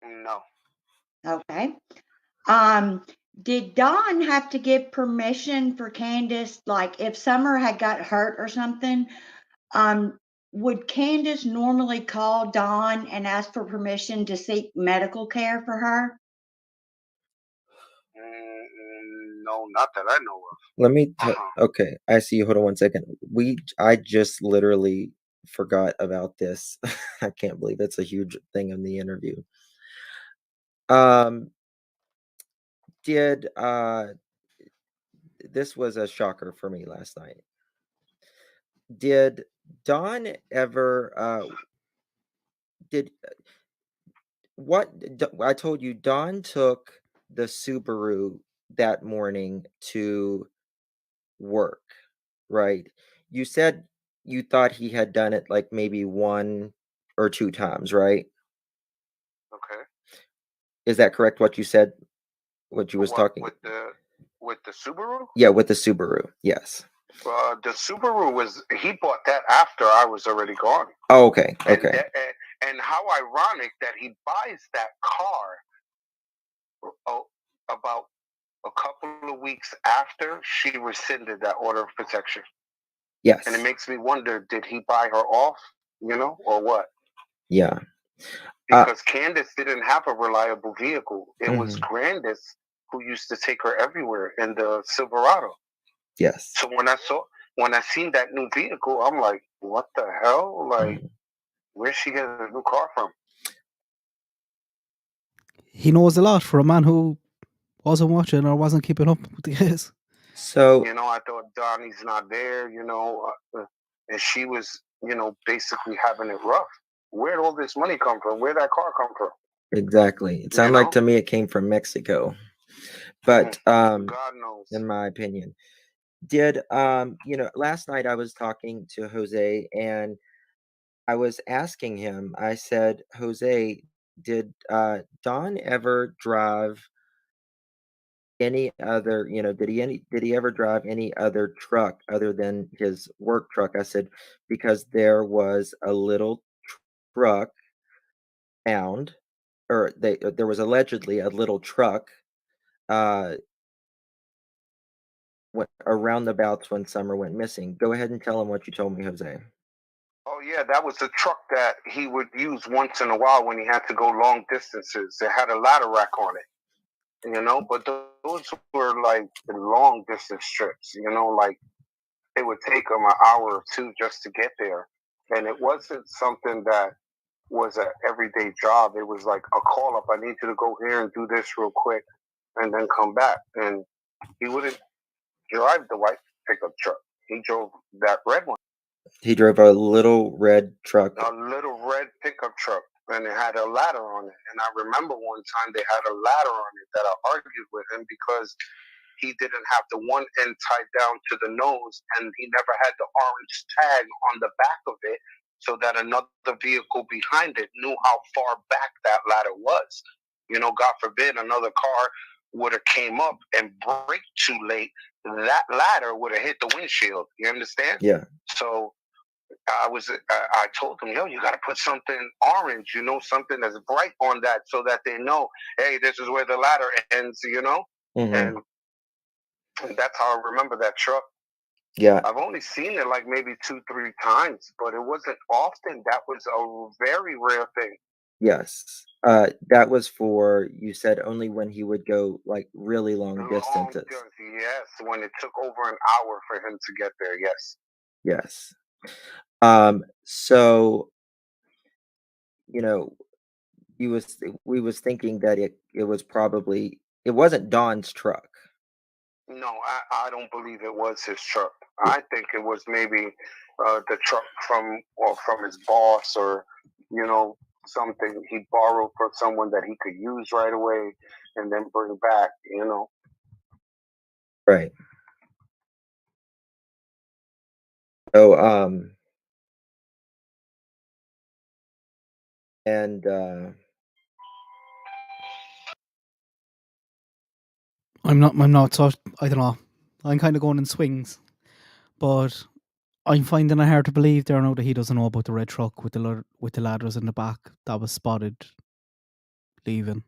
No. Okay. Did Don have to give permission for Candace, like if Summer had got hurt or something, would Candace normally call Don and ask for permission to seek medical care for her? No, not that I know of. Let me. Okay, I see you. Hold on one second. I just literally forgot about this. I can't believe it's a huge thing in the interview. This was a shocker for me last night. Did Don ever I told you Don took the Subaru that morning to work, right? You said you thought he had done it like maybe 1 or 2 times, right? Okay. Is that correct what you said? What you was talking with the Subaru? Yeah, with the Subaru. Yes. The Subaru he bought that after I was already gone. Oh, okay. Okay. And how ironic that he buys that car about a couple of weeks after she rescinded that order of protection. Yes. And it makes me wonder, did he buy her off, or what? Yeah. Because Candace didn't have a reliable vehicle. It was Mhm. Grandis who used to take her everywhere in the Silverado. Yes. So when I seen that new vehicle, I'm like, what the hell? Like, where's she getting a new car from? He knows a lot for a man who wasn't watching or wasn't keeping up with the case. So I thought Donnie's not there, and she was, basically having it rough. Where'd all this money come from? Where'd that car come from? exactly, it You sounded like know? to me it came from Mexico. But God knows. in my opinion, last night I was talking to Jose and I was asking him, I said, Jose, did Don ever drive any other, did he ever drive any other truck other than his work truck? I said, because there was a little truck found, or there was allegedly a little truck uh around the bouts when Summer went missing. Go ahead and tell him what you told me, Jose. Oh yeah, that was the truck that he would use once in a while when he had to go long distances. It had a ladder rack on it, but those were like the long distance trips, like it would take him an hour or two just to get there. And it wasn't something that was an everyday job. It was like a call up. I need you to go here and do this real quick and then come back. And he wouldn't drive the white pickup truck. He drove that red one. He drove a little red truck. A little red pickup truck. And it had a ladder on it. And I remember one time they had a ladder on it that I argued with him because he didn't have the one end tied down to the nose and he never had the orange tag on the back of it so that another vehicle behind it knew how far back that ladder was. God forbid another car would have came up and braked too late. That ladder would have hit the windshield. You understand? Yeah. So I told him, yo, you got to put something orange, something that's bright on that so that they know, hey, this is where the ladder ends, Mm-hmm. And that's how I remember that truck. Yeah. I've only seen it like maybe 2-3 times, but it wasn't often. That was a very rare thing. Yes. That was for, you said, only when he would go like really long distances. Yes, when it took over an hour for him to get there. Yes. Yes. So, we was thinking that it was probably, it wasn't Don's truck. No, I don't believe it was his truck. I think it was maybe the truck from his boss or, something he borrowed from someone that he could use right away and then bring back, Right. So, and I'm not so, I don't know. I'm kind of going in swings, but I'm finding it hard to believe there now that he doesn't know about the red truck with the ladders in the back that was spotted leaving,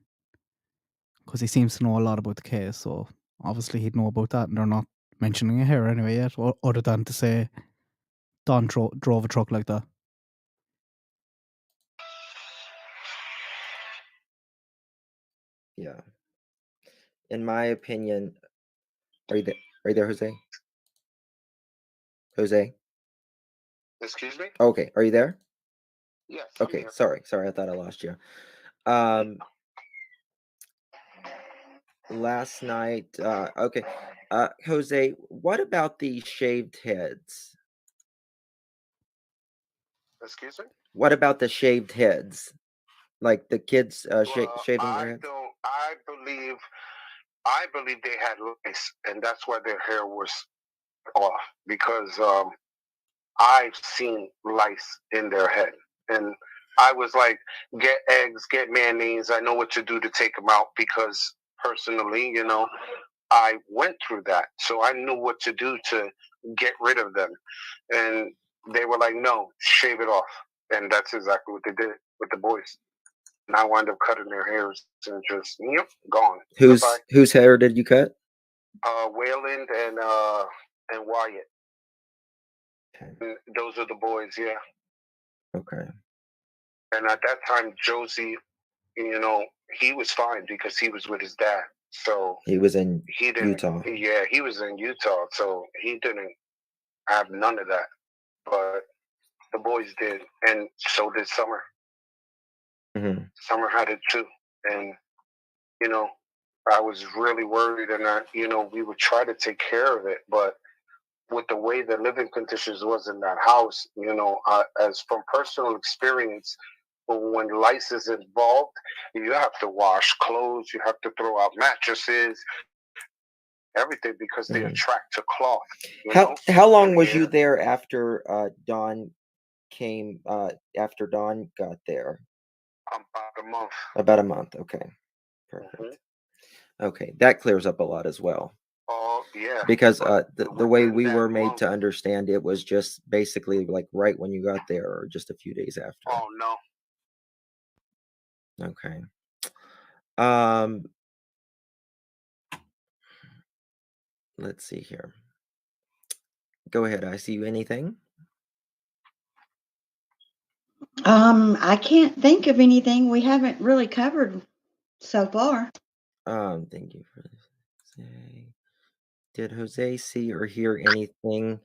because he seems to know a lot about the case. So obviously he'd know about that, and they're not mentioning it here anyway yet, other than to say Don drove a truck like that. yeah. In my opinion, are you there, Jose? Jose? Excuse me? Okay, are you there? Yes. Okay, sorry, I thought I lost you. Last night, okay. Jose, what about the shaved heads? Excuse me? What about the shaved heads? Like the kids shaving their heads? I believe they had lice, and that's why their hair was off, because I've seen lice in their head. And I was like, get eggs, get mayonnaise. I know what to do to take them out because personally, I went through that. So I knew what to do to get rid of them. And they were like, no, shave it off. And that's exactly what they did with the boys. And I wound up cutting their hairs and just, gone. Whose hair did you cut? Wayland and Wyatt. Okay. And those are the boys, yeah. Okay. And at that time, Josie, he was fine because he was with his dad. So he was in Utah. Yeah, he was in Utah, so he didn't have none of that. But the boys did, and so did Summer. Mm-hmm. Summer had it too, and I was really worried, and we would try to take care of it, but with the way the living conditions was in that house, as from personal experience, when lice is involved, you have to wash clothes, you have to throw out mattresses, everything, because they attract to cloth. How long was you there after Dawn came? After Dawn got there? About a month. About a month. Okay, perfect. Okay, that clears up a lot as well. Oh yeah. Because the way we were made to understand it was just basically like right when you got there, or just a few days after. Oh no. Okay. Let's see here. Go ahead. I see you. Anything? I can't think of anything we haven't really covered so far. Thank you for this. Did Jose see or hear anything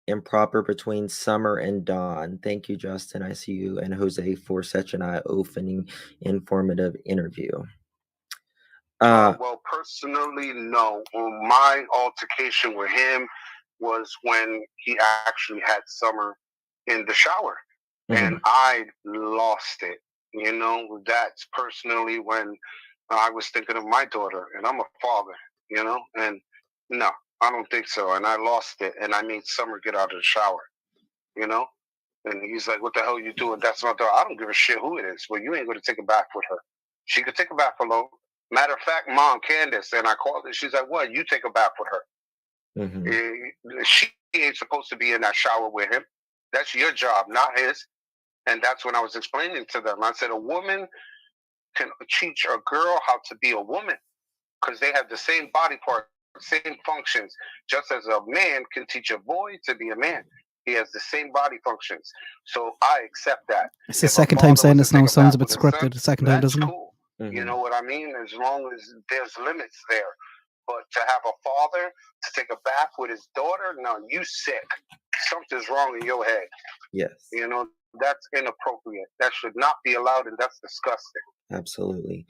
improper between Summer and Dawn? Thank you, Justin. I see you and Jose for such an eye-opening, informative interview. Well, personally, no. My altercation with him was when he actually had Summer in the shower, and I lost it. That's personally when I was thinking of my daughter, and I'm a father, and no, I don't think so. And I lost it, and I made Summer get out of the shower, and he's like, "What the hell are you doing? That's my daughter. I don't give a shit who it is. Well, you ain't going to take a bath with her. She could take a bath alone. Matter of fact, Mom, Candace," and I called her. She's like, "What? You take a bath with her. She ain't supposed to be in that shower with him. That's your job, not his." And that's when I was explaining to them. I said, a woman can teach a girl how to be a woman because they have the same body parts, same functions, just as a man can teach a boy to be a man. He has the same body functions. So I accept that. It's the second time saying this now. Sounds a bit scripted. The second time, doesn't it? Cool. You know what I mean? As long as there's limits there. But to have a father to take a bath with his daughter, no, you sick. Something's wrong in your head. Yes. That's inappropriate. That should not be allowed, and that's disgusting. Absolutely.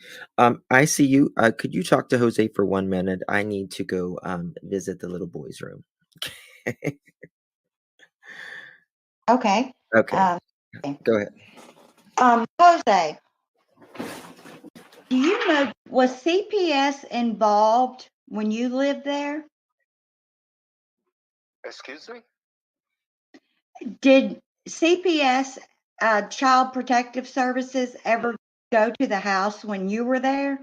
I see you. Could you talk to Jose for 1 minute? I need to go visit the little boy's room. Okay. Okay. Go ahead. Jose, do you know, was CPS involved when you lived there? Excuse me? Did CPS, Child Protective Services, ever go to the house when you were there?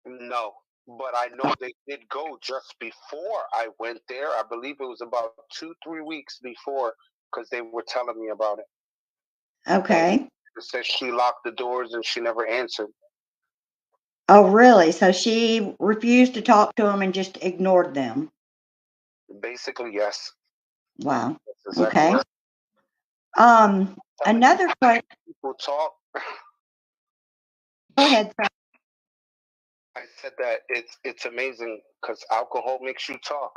No, but I know they did go just before I went there. I believe it was about 2-3 weeks before, because they were telling me about it. Okay. It said she locked the doors and she never answered. Oh, really? So she refused to talk to them and just ignored them? Basically, yes. Wow. That's exactly Okay. right. Another question. People talk. Go ahead, sir. I said that it's amazing because alcohol makes you talk.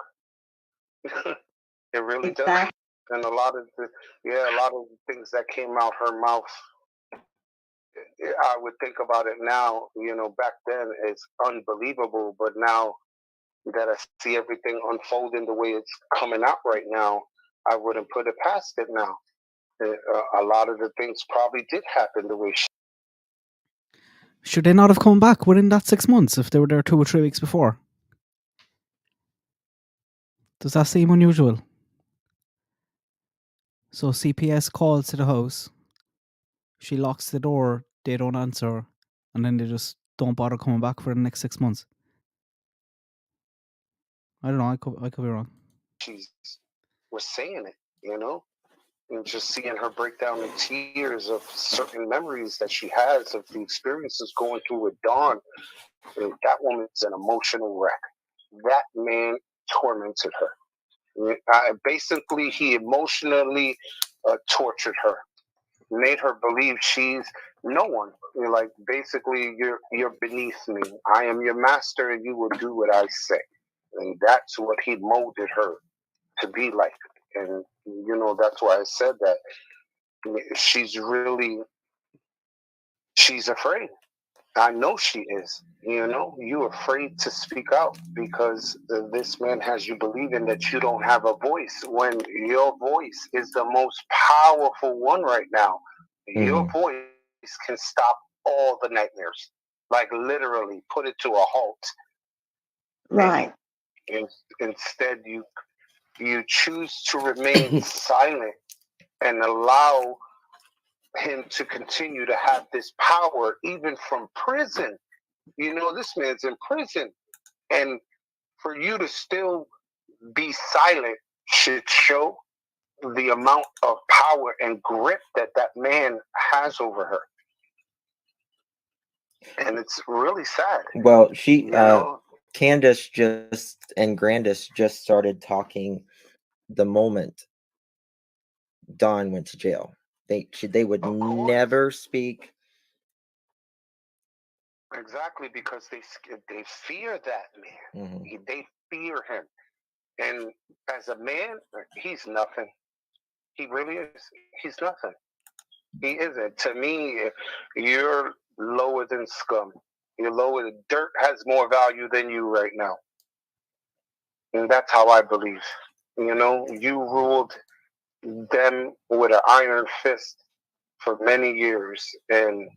It really does. And a lot of the things that came out her mouth, I would think about it now. Back then it's unbelievable, but now that I see everything unfolding the way it's coming out right now, I wouldn't put it past it now. A lot of the things probably did happen the way. Should they not have come back within that 6 months if they were there 2 or 3 weeks before? Does that seem unusual? So CPS calls to the house. She locks the door. They don't answer, and then they just don't bother coming back for the next 6 months. I don't know. I could be wrong. She was saying it, and just seeing her break down in tears of certain memories that she has of the experiences going through with Dawn. And that woman's an emotional wreck. That man tormented her. Basically, he emotionally tortured her, made her believe she's no one. Like, basically, you're beneath me. I am your master, and you will do what I say. And that's what he molded her to be like. And that's why I said that she's afraid. I know she is. You're afraid to speak out because this man has you believing that you don't have a voice when your voice is the most powerful one right now. Your Mhm. voice can stop all the nightmares, like literally put it to a halt. And Right. instead, you choose to remain silent and allow him to continue to have this power, even from prison. This man's in prison. And for you to still be silent should show the amount of power and grip that that man has over her. And it's really sad. Well, You know, Candace and Grandis just started talking the moment Don went to jail. They would of course. never speak. Exactly, because they fear that man. Mhm. They fear him. And as a man, he's nothing. He really is. He's nothing. He isn't. To me, you're lower than scum. You're lower than dirt has more value than you right now. And that's how I believe. You ruled them with an iron fist for many years, and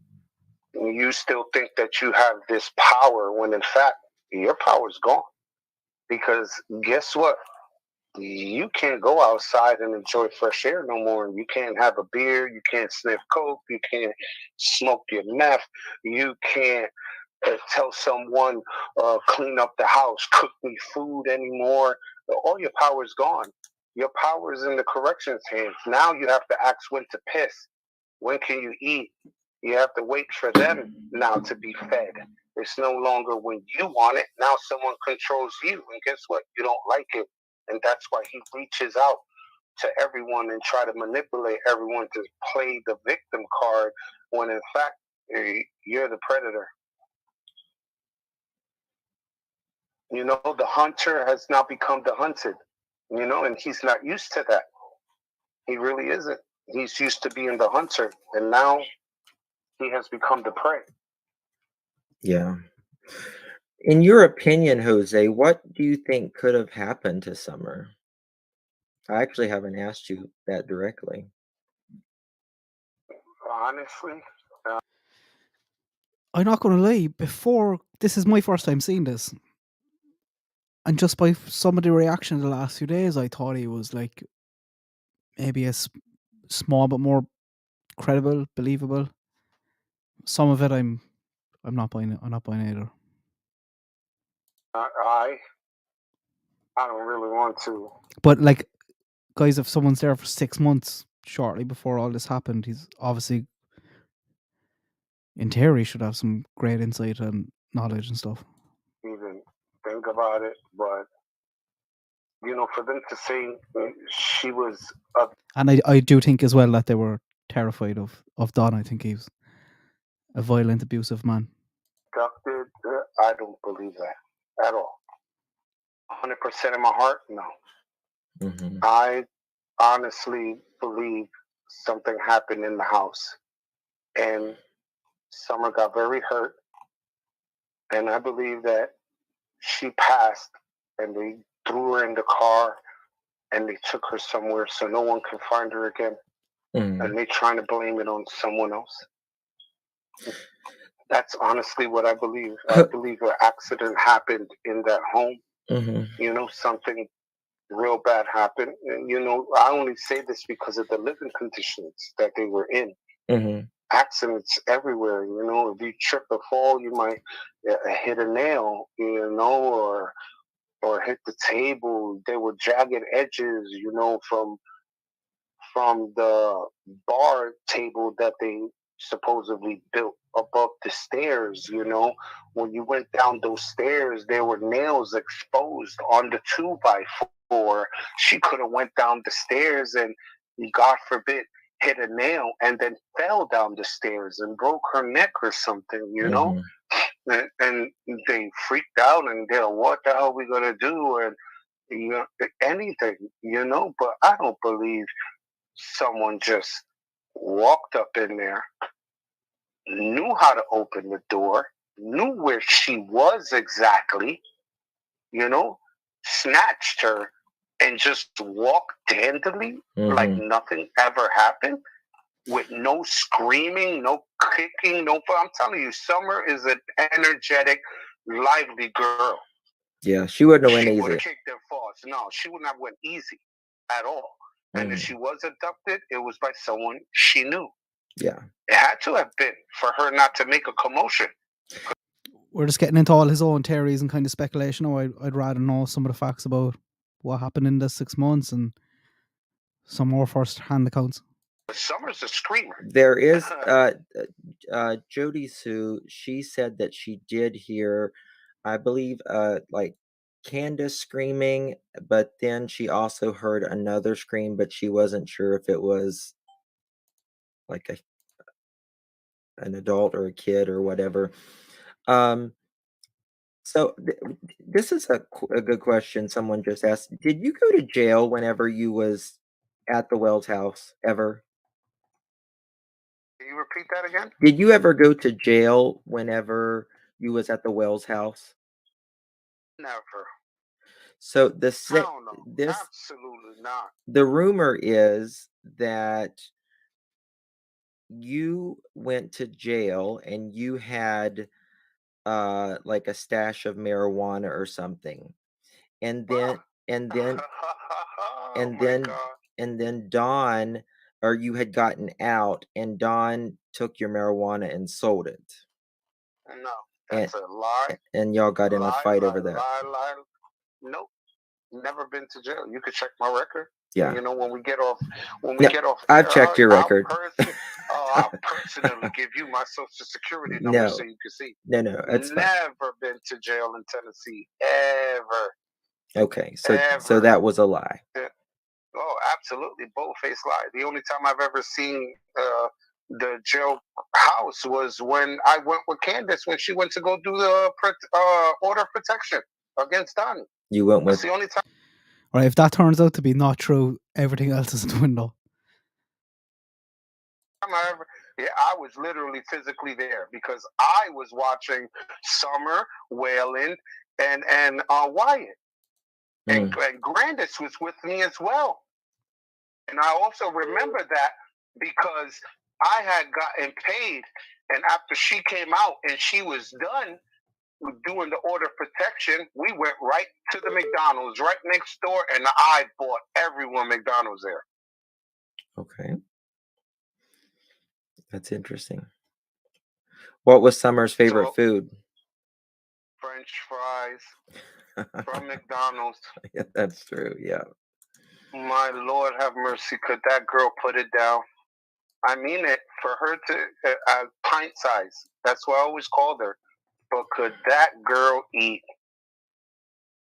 you still think that you have this power when in fact your power's gone. Because guess what? You can't go outside and enjoy fresh air no more. You can't have a beer. You can't sniff coke. You can't smoke your meth. You can't tell someone clean up the house, cook me food anymore. All your power is gone. Your power is in the corrections hands. Now you have to ask when to piss. When can you eat? You have to wait for them now to be fed. It's no longer when you want it. Now someone controls you. And guess what? You don't like it. And that's why he reaches out to everyone and try to manipulate everyone to play the victim card when in fact you're the predator. The hunter has now become the hunted, and he's not used to that. He really isn't. He's used to being the hunter, and now he has become the prey. Yeah. In your opinion, Jose, what do you think could have happened to Summer? I actually haven't asked you that directly. Honestly, I'm not going to lie. Before this is my first time seeing this, and just by some of the reaction the last few days, I thought he was like maybe a small but more credible, believable. Some of it, I'm not buying it. I'm not buying it either. I don't really want to. But like, guys, if someone's there for 6 months shortly before all this happened, he's obviously, in theory, should have some great insight and knowledge and stuff. Even think about it, but for them to say she was And I do think as well that they were terrified of Don. I think he's a violent, abusive man. abducted, I don't believe that at all. 100% in my heart, no. Mhm. I honestly believe something happened in the house, and Summer got very hurt, and I believe that she passed, and they threw her in the car, and they took her somewhere so no one could find her again, Mhm. and they're trying to blame it on someone else. That's honestly what I believe. I believe an accident happened in that home. Mhm. Something real bad happened. And, I only say this because of the living conditions that they were in. Mhm. Accidents everywhere. If you trip or fall, you might hit a nail, or hit the table. There were jagged edges, from the bar table that they supposedly built above the stairs. When you went down those stairs, there were nails exposed on the 2x4. She could have went down the stairs and, God forbid, hit a nail and then fell down the stairs and broke her neck or something. Mhm. And they freaked out and they're, what the hell are we gonna do? And anything, but I don't believe someone just walked up in there knew how to open the door, knew where she was exactly, snatched her and just walked dandily like nothing ever happened with no screaming, no kicking, I'm telling you, Summer is an energetic, lively girl. Yeah, she wouldn't have went She would easy. have kicked their falls. No, she would not have went easy at all. And if she was abducted, it was by someone she knew. Yeah. It had to have been for her not to make a commotion. We're just getting into all his own theories and kind of speculation. I'd rather know some of the facts about what happened in the 6 months and some more first-hand accounts. Summer's a screamer. There is Jody Sue. She said that she did hear, I believe, like Candace screaming, but then she also heard another scream, but she wasn't sure if it was like an adult or a kid or whatever. So this is a good question. Someone just asked, did you go to jail whenever you was at the Wells house ever? Can you repeat that again? Did you ever go to jail whenever you was at the Wells house? Never. So Hell no. Absolutely not. The rumor is that you went to jail and you had like a stash of marijuana or something. And then and then Dawn, or you had gotten out and Dawn took your marijuana and sold it. No, that's a lie. And y'all got in a fight over that. Lie. Nope. Never been to jail. You could check my record. Yeah. When we get off I've checked your record. I'll personally give you my social security number so you can see. No, it's never been to jail in Tennessee. Ever. Okay, so that was a lie. Oh, absolutely. Bold-faced lie. The only time I've ever seen the jail house was when I went with Candace when she went to go do the order of protection against Donnie. You went with... That's the only time. All right, if that turns out to be not true, everything else is in the window. I was literally physically there because I was watching Summer, Waylon, and Wyatt. And Grandis was with me as well. And I also remember that because I had gotten paid, and after she came out and she was done with doing the order of protection, we went right to the McDonald's right next door, and I bought everyone McDonald's there. Okay. That's interesting. What was Summer's favorite food? French fries from McDonald's. Yeah, that's true. Yeah. My Lord have mercy. Could that girl put it down? I mean it. For her to pint size. That's what I always called her. But could that girl eat?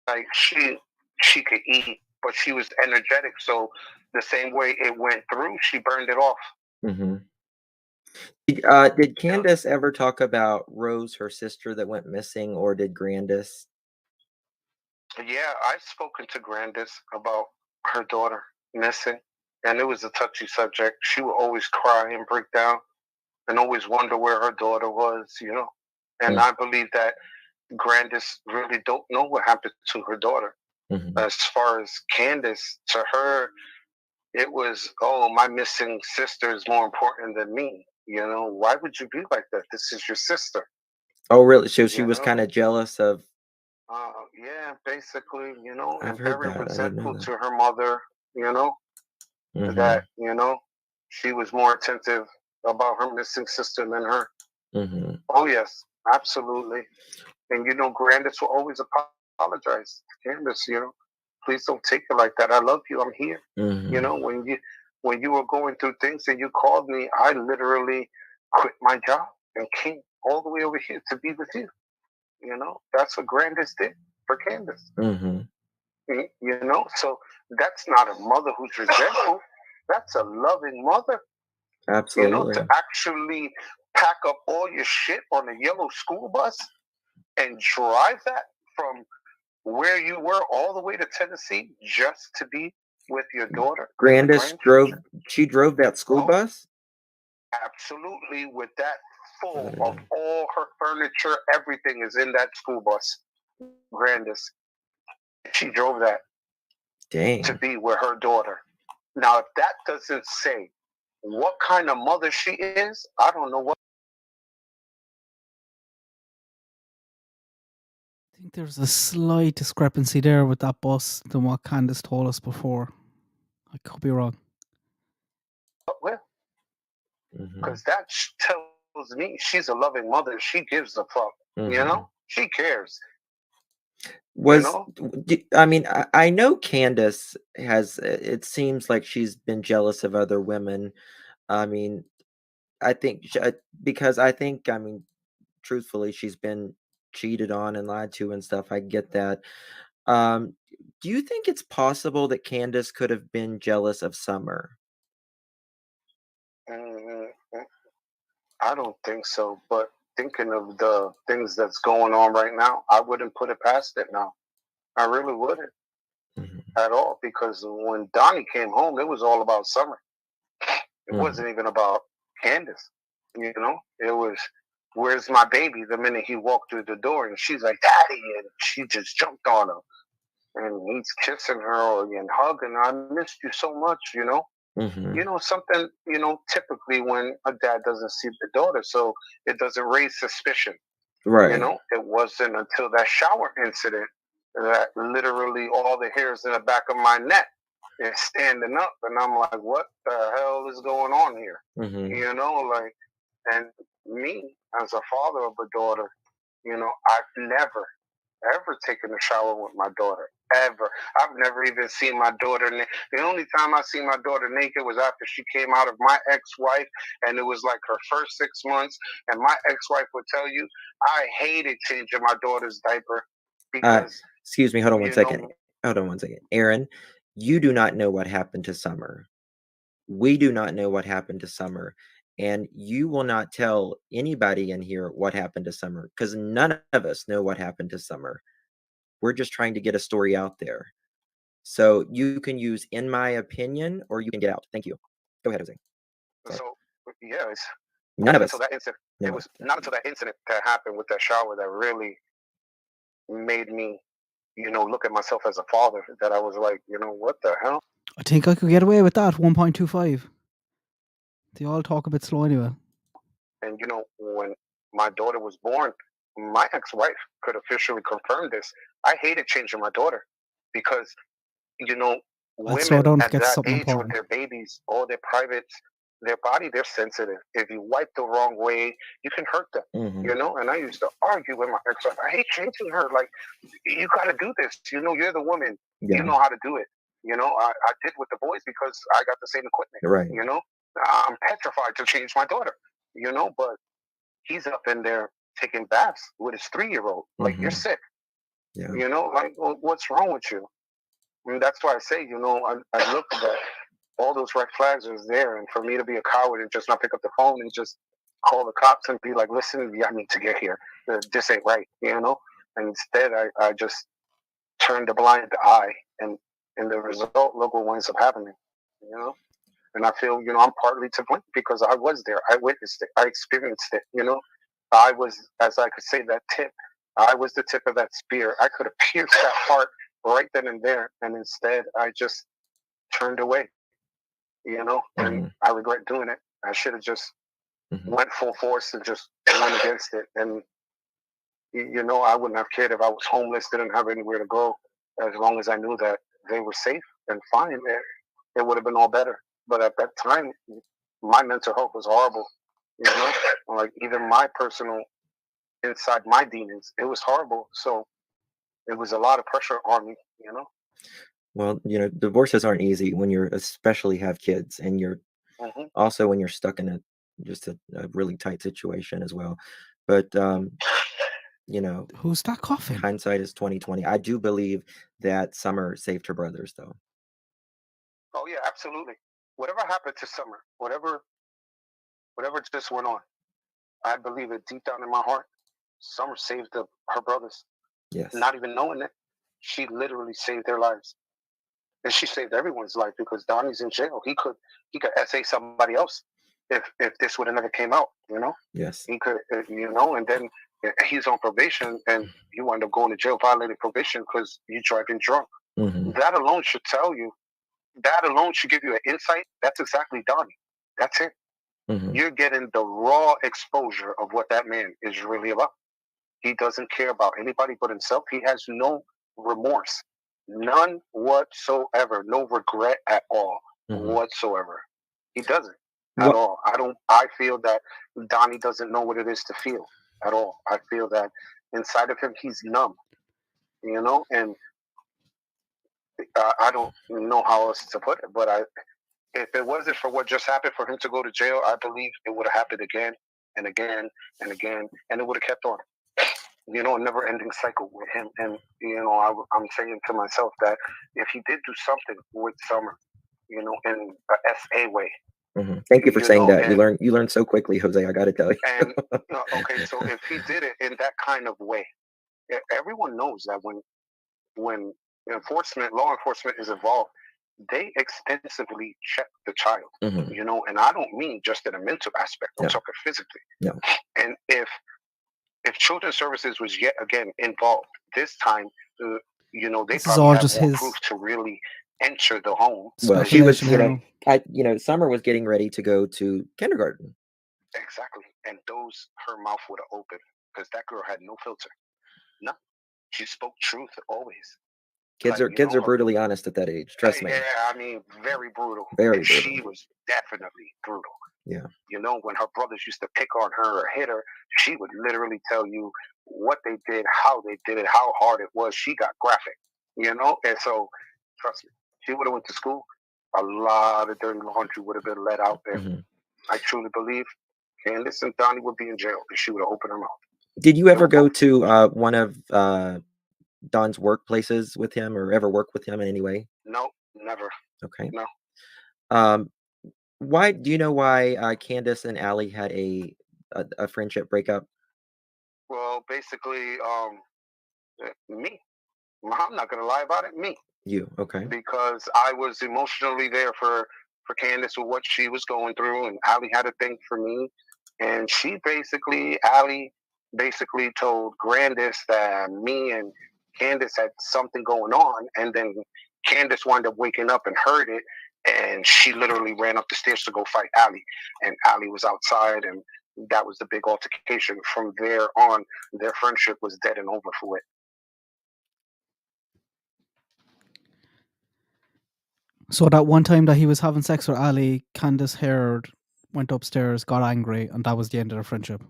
Like she could eat, but she was energetic. So the same way it went through, she burned it off. Mm-hmm. Did Candace ever talk about Rose, her sister that went missing, or did Grandis? Yeah, I've spoken to Grandis about her daughter missing, and it was a touchy subject. She would always cry and break down and always wonder where her daughter was, And I believe that Grandis really don't know what happened to her daughter. Mm-hmm. As far as Candace, to her, it was, my missing sister is more important than me. Why would you be like that? This is your sister. Oh, really? So she was kind of jealous of... Yeah, basically, I've and heard very that. resentful to her mother, Mm-hmm. that, she was more attentive about her missing sister than her. Mm-hmm. Oh, yes, absolutely. And, Grandis will always apologize to Candace, please don't take it like that. I love you. I'm here. Mm-hmm. When you were going through things and you called me, I literally quit my job and came all the way over here to be with you. That's what Grandis did for Candace. Mm-hmm. So that's not a mother who's resentful. That's a loving mother. Absolutely. To actually pack up all your shit on a yellow school bus and drive that from where you were all the way to Tennessee just to be with your daughter. Grandis drove that school bus? Absolutely, with that full of all her furniture. Everything is in that school bus. Grandest. She drove that Dang. to be with her daughter. Now, if that doesn't say what kind of mother she is, I don't know what. I think there's a slight discrepancy there with that than what Candace told us before. I could be wrong. Well, because that tells me she's a loving mother. She gives a fuck. You know, she cares. I know Candace has, it seems like she's been jealous of other women. I mean, because truthfully, she's been cheated on and lied to and stuff. I get that. Do you think it's possible that Candace could have been jealous of Summer? I don't think so, but thinking of the things that's going on right now, I wouldn't put it past it now. I really wouldn't at all, because when Donnie came home, it was all about Summer. It wasn't even about Candace. You know, it was, where's my baby? The minute he walked through the door, and she's like, Daddy, and she just jumped on him. And he's kissing her and hugging her. I missed you so much, you know? You know, something, you know, typically when a dad doesn't see the daughter, so it doesn't raise suspicion. Right. You know, it wasn't until that shower incident that literally all the hairs in the back of my neck is standing up. And I'm like, what the hell is going on here? You know, like, and me as a father of a daughter, you know, I've never, ever taken a shower with my daughter. Ever. I've never even seen my daughter naked. The only time I seen my daughter naked was after she came out of my ex-wife, and it was like her first 6 months. And my ex-wife would tell you, I hated changing my daughter's diaper because. Excuse me. Hold on one second. Aaron, you do not know what happened to Summer. We do not know what happened to Summer. And you will not tell anybody in here what happened to Summer, because none of us know what happened to Summer. We're just trying to get a story out there. So you can use in my opinion, or you can get out. Thank you. Go ahead, Jose. Sorry. So yeah, it's none of us. That incident, it was not until that incident that happened with that shower that really made me, you know, look at myself as a father, that I was like, you know, what the hell? I think I could get away with that. 1.25. They all talk a bit slow anyway. And you know, when my daughter was born, my ex-wife could officially confirm this. I hated changing my daughter because, you know, women at that age with their babies, all their privates, their body, they're sensitive. If you wipe the wrong way, you can hurt them, you know? And I used to argue with my ex-wife. I hate changing her. Like, you got to do this. You know, you're the woman. Yeah. You know how to do it. You know, I did with the boys because I got the same equipment. Right. You know, I'm petrified to change my daughter, you know, but he's up in there taking baths with his 3-year-old. Like, you're sick. Yeah. You know, like, well, what's wrong with you? I mean, that's why I say, you know, I look at that. All those red flags are there. And for me to be a coward and just not pick up the phone and just call the cops and be like, listen, I need to get here. This ain't right, you know? And instead, I just turned a blind eye. And the result, look what winds up happening, you know? And I feel, you know, I'm partly to blame because I was there. I witnessed it. I experienced it, you know? I was, as I could say, that tip. I was the tip of that spear. I could have pierced that heart right then and there. And instead, I just turned away, you know? And I regret doing it. I should have just went full force and just went against it. And, you know, I wouldn't have cared if I was homeless, didn't have anywhere to go, as long as I knew that they were safe and fine. It would have been all better. But at that time, my mental health was horrible. You know, like even my personal, inside my demons, it was horrible. So it was a lot of pressure on me, you know. Well, you know, divorces aren't easy when you're, especially have kids, and you're also when you're stuck in a really tight situation as well. But you know, who's that coughing? Hindsight is 2020. I do believe that Summer saved her brothers, though. Oh yeah, absolutely. Whatever happened to Summer, whatever just went on, I believe it deep down in my heart. Summer saved her brothers. Yes. Not even knowing it, she literally saved their lives, and she saved everyone's life because Donnie's in jail. He could SA somebody else if this would have never came out, Yes. he could, and then he's on probation and you wind up going to jail, violating probation because you driving drunk. Mm-hmm. That alone should tell you. That alone should give you an insight. That's exactly Donnie. That's it. Mm-hmm. You're getting the raw exposure of what that man is really about. He doesn't care about anybody but himself. He has no remorse, none whatsoever, no regret at all whatsoever. He doesn't at all. I feel that Donnie doesn't know what it is to feel at all. I feel that inside of him, he's numb, and I don't know how else to put it, but if it wasn't for what just happened for him to go to jail, I believe it would have happened again and again and again, and it would have kept on. A never-ending cycle with him. And I'm saying to myself that if he did do something with Summer, in a SA way. Mm-hmm. Thank you for saying that. You learn so quickly, Jose. I got to tell you. And okay, so if he did it in that kind of way, everyone knows that when law enforcement is involved, they extensively check the child, and I don't mean just in a mental aspect. I'm talking physically. No. And if Children's Services was yet again involved this time, they probably have more proof to really enter the home. Well, she was, Summer was getting ready to go to kindergarten. Exactly, and her mouth would have opened because that girl had no filter. No, she spoke truth always. Kids are brutally honest at that age. Trust me. Yeah, I mean, very brutal. Very brutal. She was definitely brutal. Yeah. When her brothers used to pick on her or hit her, she would literally tell you what they did, how they did it, how hard it was. She got graphic, and so trust me, she would have went to school. A lot of dirty laundry would have been let out there. Mm-hmm. I truly believe Candace and Donnie would be in jail if she would have opened her mouth. Did you ever go to one of Don's workplaces with him, or ever work with him in any way? No, never. Okay. No. Why do you know why Candace and Allie had a friendship breakup? Well, basically, me. I'm not gonna lie about it. Me. You, okay? Because I was emotionally there for Candace with what she was going through, and Allie had a thing for me, and Allie basically told Grandis that me and Candace had something going on, and then Candace wound up waking up and heard it, and she literally ran up the stairs to go fight Allie, and Allie was outside, and that was the big altercation. From there on, their friendship was dead and over for it. So that one time that he was having sex with Allie, Candace heard, went upstairs, got angry, and that was the end of their friendship.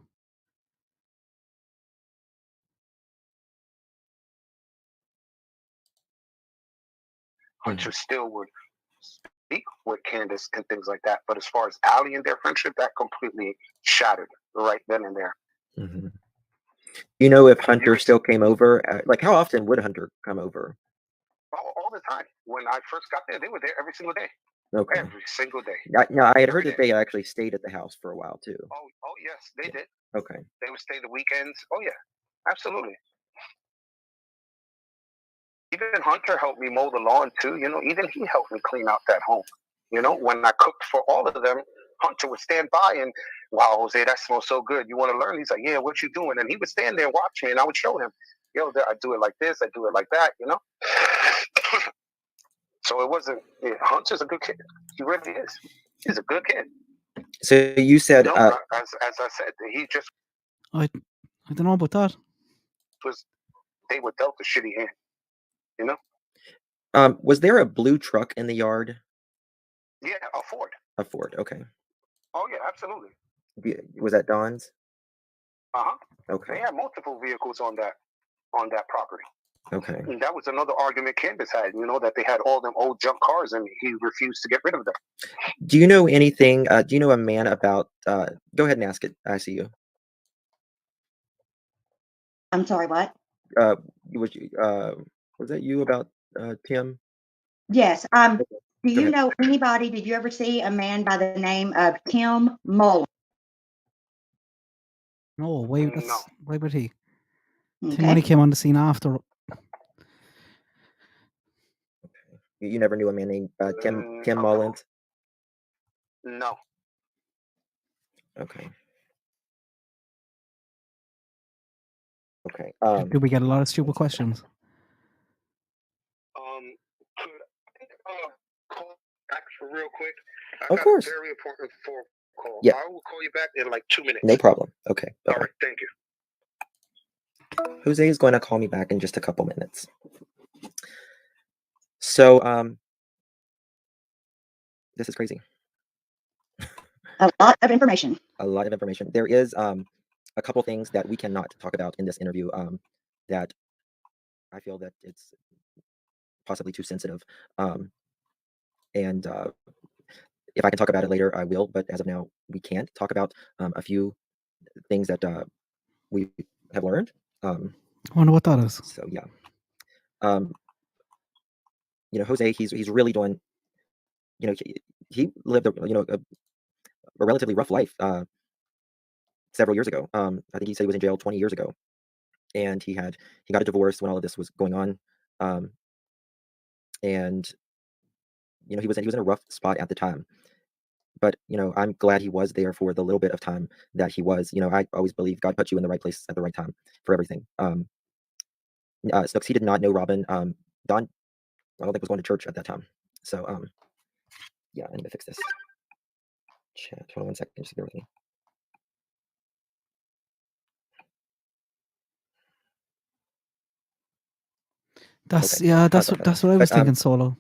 Hunter still would speak with Candace and things like that, but as far as Allie and their friendship, that completely shattered right then and there. Mm-hmm. If Hunter still came over, like how often would Hunter come over? All the time. When I first got there, they were there every single day. Okay. Every single day. Now, I had heard that they actually stayed at the house for a while too. Oh yes, they did. Okay. They would stay the weekends. Oh yeah, absolutely. Even Hunter helped me mow the lawn too. Even he helped me clean out that home. When I cooked for all of them, Hunter would stand by and, wow, Jose, that smells so good. You want to learn? He's like, yeah, what you doing? And he would stand there and watch me, and I would show him, I do it like this, I do it like that, So it wasn't, Hunter's a good kid. He really is. He's a good kid. So you said, as I said, he just... I don't know about that. They were dealt a shitty hand, Was there a blue truck in the yard? Yeah, a Ford. A Ford, okay. Oh yeah, absolutely. Was that Don's? Uh-huh. Okay. They had multiple vehicles on that property. Okay. And that was another argument Candace had, that they had all them old junk cars and he refused to get rid of them. Do you know anything, do you know a man about, go ahead and ask it, I see you. I'm sorry, what? Was that you about Tim? Yes. Do you know anybody, did you ever see a man by the name of Tim Mullen? No, why would he? Okay. Tim only came on the scene after. You never knew a man named Tim Mullins? No. Okay. Okay. Did we get a lot of stupid questions? Could I call back for real quick? I Of got course. a very important phone call. Yeah. I will call you back in like 2 minutes. No problem. Okay. All Bye-bye. right. Thank you. Jose is going to call me back in just a couple minutes. So, this is crazy. A lot of information. A lot of information. There is a couple things that we cannot talk about in this interview that I feel that it's possibly too sensitive. And if I can talk about it later, I will. But as of now, we can't talk about a few things that we have learned. I wonder what that is. So yeah, Jose, he's really doing. He lived a relatively rough life several years ago. I think he said he was in jail 20 years ago, and he got a divorce when all of this was going on, and he was in a rough spot at the time. But I'm glad he was there for the little bit of time that he was. I always believe God put you in the right place at the right time for everything. Snooks, he did not know Robin. Don, I don't think was going to church at that time. So yeah, I need to fix this. Chat. Hold on 1 second, just bear with me. That's Okay. that's Sorry about what that. I was But, thinking, Solo.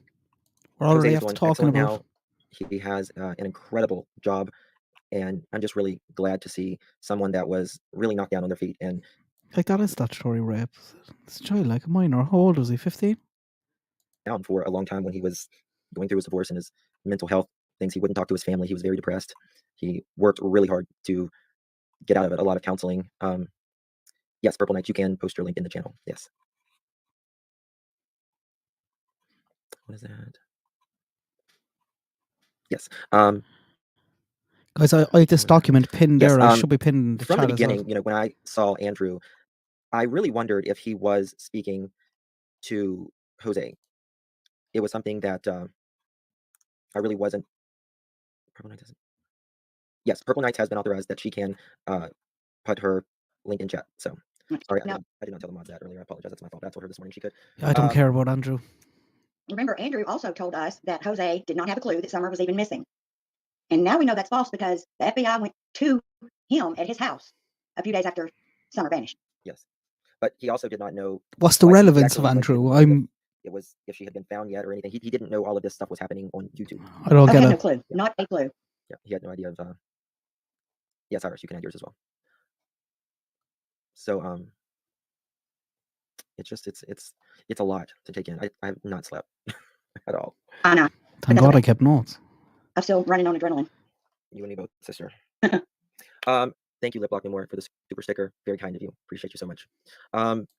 We're Jose already is after doing talking excellent about. now. He has an incredible job, and I'm just really glad to see someone that was really knocked down on their feet and Like, that is statutory rape. It's a child, like a minor. How old was he? 15? down for a long time when he was going through his divorce and his mental health things. He wouldn't talk to his family. He was very depressed. He worked really hard to get out of it. A lot of counseling. Yes, Purple Knight, you can post your link in the channel. Yes. What is that? Yes. Guys, I like this document pinned Yes, there. I should be pinned in the from the chat as well. beginning, when I saw Andrew, I really wondered if he was speaking to Jose. It was something that I really wasn't. Purple Knight doesn't. Yes, Purple Knights has been authorized that she can put her link in chat. So sorry, No. I did not tell the mods that earlier. I apologize. That's my fault. I told her this morning she could. I don't care about Andrew. Remember, Andrew also told us that Jose did not have a clue that Summer was even missing. And now we know that's false because the FBI went to him at his house a few days after Summer vanished. Yes, but he also did not know. What's the relevance of Andrew? If she had been found yet or anything. He didn't know all of this stuff was happening on YouTube. I don't get it. No clue. Yeah. Not a clue. Yeah, he had no idea of. Yes, Iris, you can add yours as well. So it's just it's a lot to take in. I have not slept at all. I know. Thank God I kept notes. I'm still running on adrenaline. You and me both, sister. Thank you, Lip Lock No More, for the super sticker. Very kind of you. Appreciate you so much.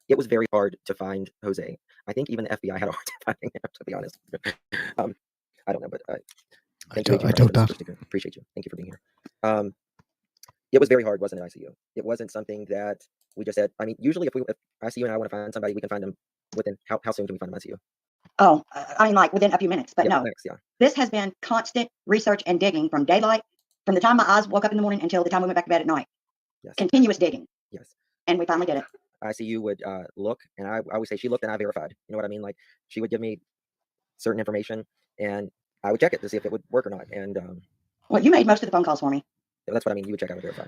It was very hard to find Jose. I think even the FBI had a hard time finding him, to be honest. I don't know, but I doubt that. Appreciate you. Thank you for being here. It was very hard, wasn't it, ICU? It wasn't something that we just said. I mean, usually if ICU and I want to find somebody, we can find them within, how soon can we find them ICU? Oh, I mean, like within a few minutes, but no. Next, yeah. This has been constant research and digging from daylight, from the time my eyes woke up in the morning until the time we went back to bed at night. Yes. Continuous digging. Yes. And we finally did it. ICU would look, and I would say she looked and I verified. You know what I mean? Like, she would give me certain information, and I would check it to see if it would work or not. And well, you made most of the phone calls for me. That's what I mean. You would check, I would verify.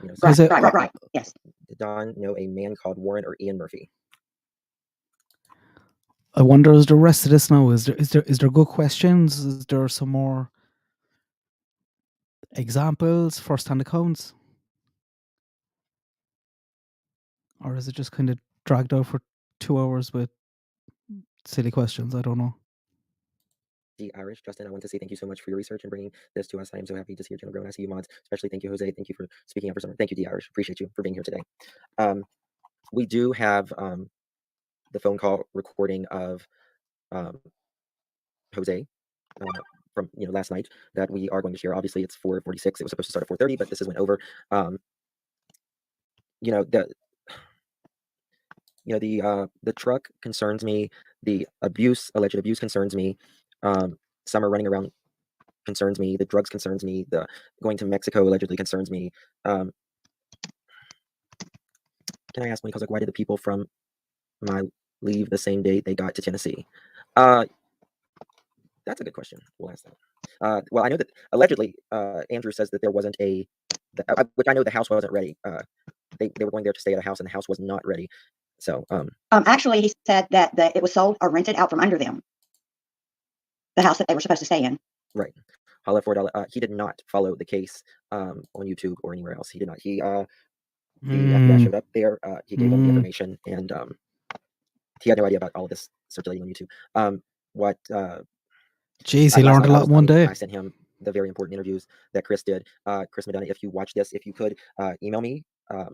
Right. Yes. Did Don know a man called Warren or Ian Murphy? I wonder, is the rest of this now? Is there good questions? Is there some more examples, first-hand accounts, or is it just kind of dragged out for 2 hours with silly questions? I don't know. The Irish, Justin, I want to say thank you so much for your research and bringing this to us. I am so happy to see your channel grow, and I see you mods. Especially thank you, Jose. Thank you for speaking up for Summer. Thank you, the Irish. Appreciate you for being here today. We do have the phone call recording of Jose from last night that we are going to share. Obviously, it's 4:46. It was supposed to start at 4:30, but this has went over. The truck concerns me. The alleged abuse concerns me. Summer running around concerns me. The drugs concerns me. The going to Mexico allegedly concerns me. Can I ask when he goes like, why did the people from my leave the same date they got to Tennessee? That's a good question. We'll ask that. Well, I know that allegedly Andrew says that there wasn't which I know the house wasn't ready. They were going there to stay at a house, and the house was not ready. So actually, he said that it was sold or rented out from under them, the house that they were supposed to stay in. Right. Holla $4. He did not follow the case on YouTube or anywhere else. He did not. He FBI showed up there. He gave them the information, and he had no idea about all of this circulating on YouTube. Jeez, he learned a lot in one day. I sent him the very important interviews that Chris did. Chris Madonna, if you watch this, if you could email me, I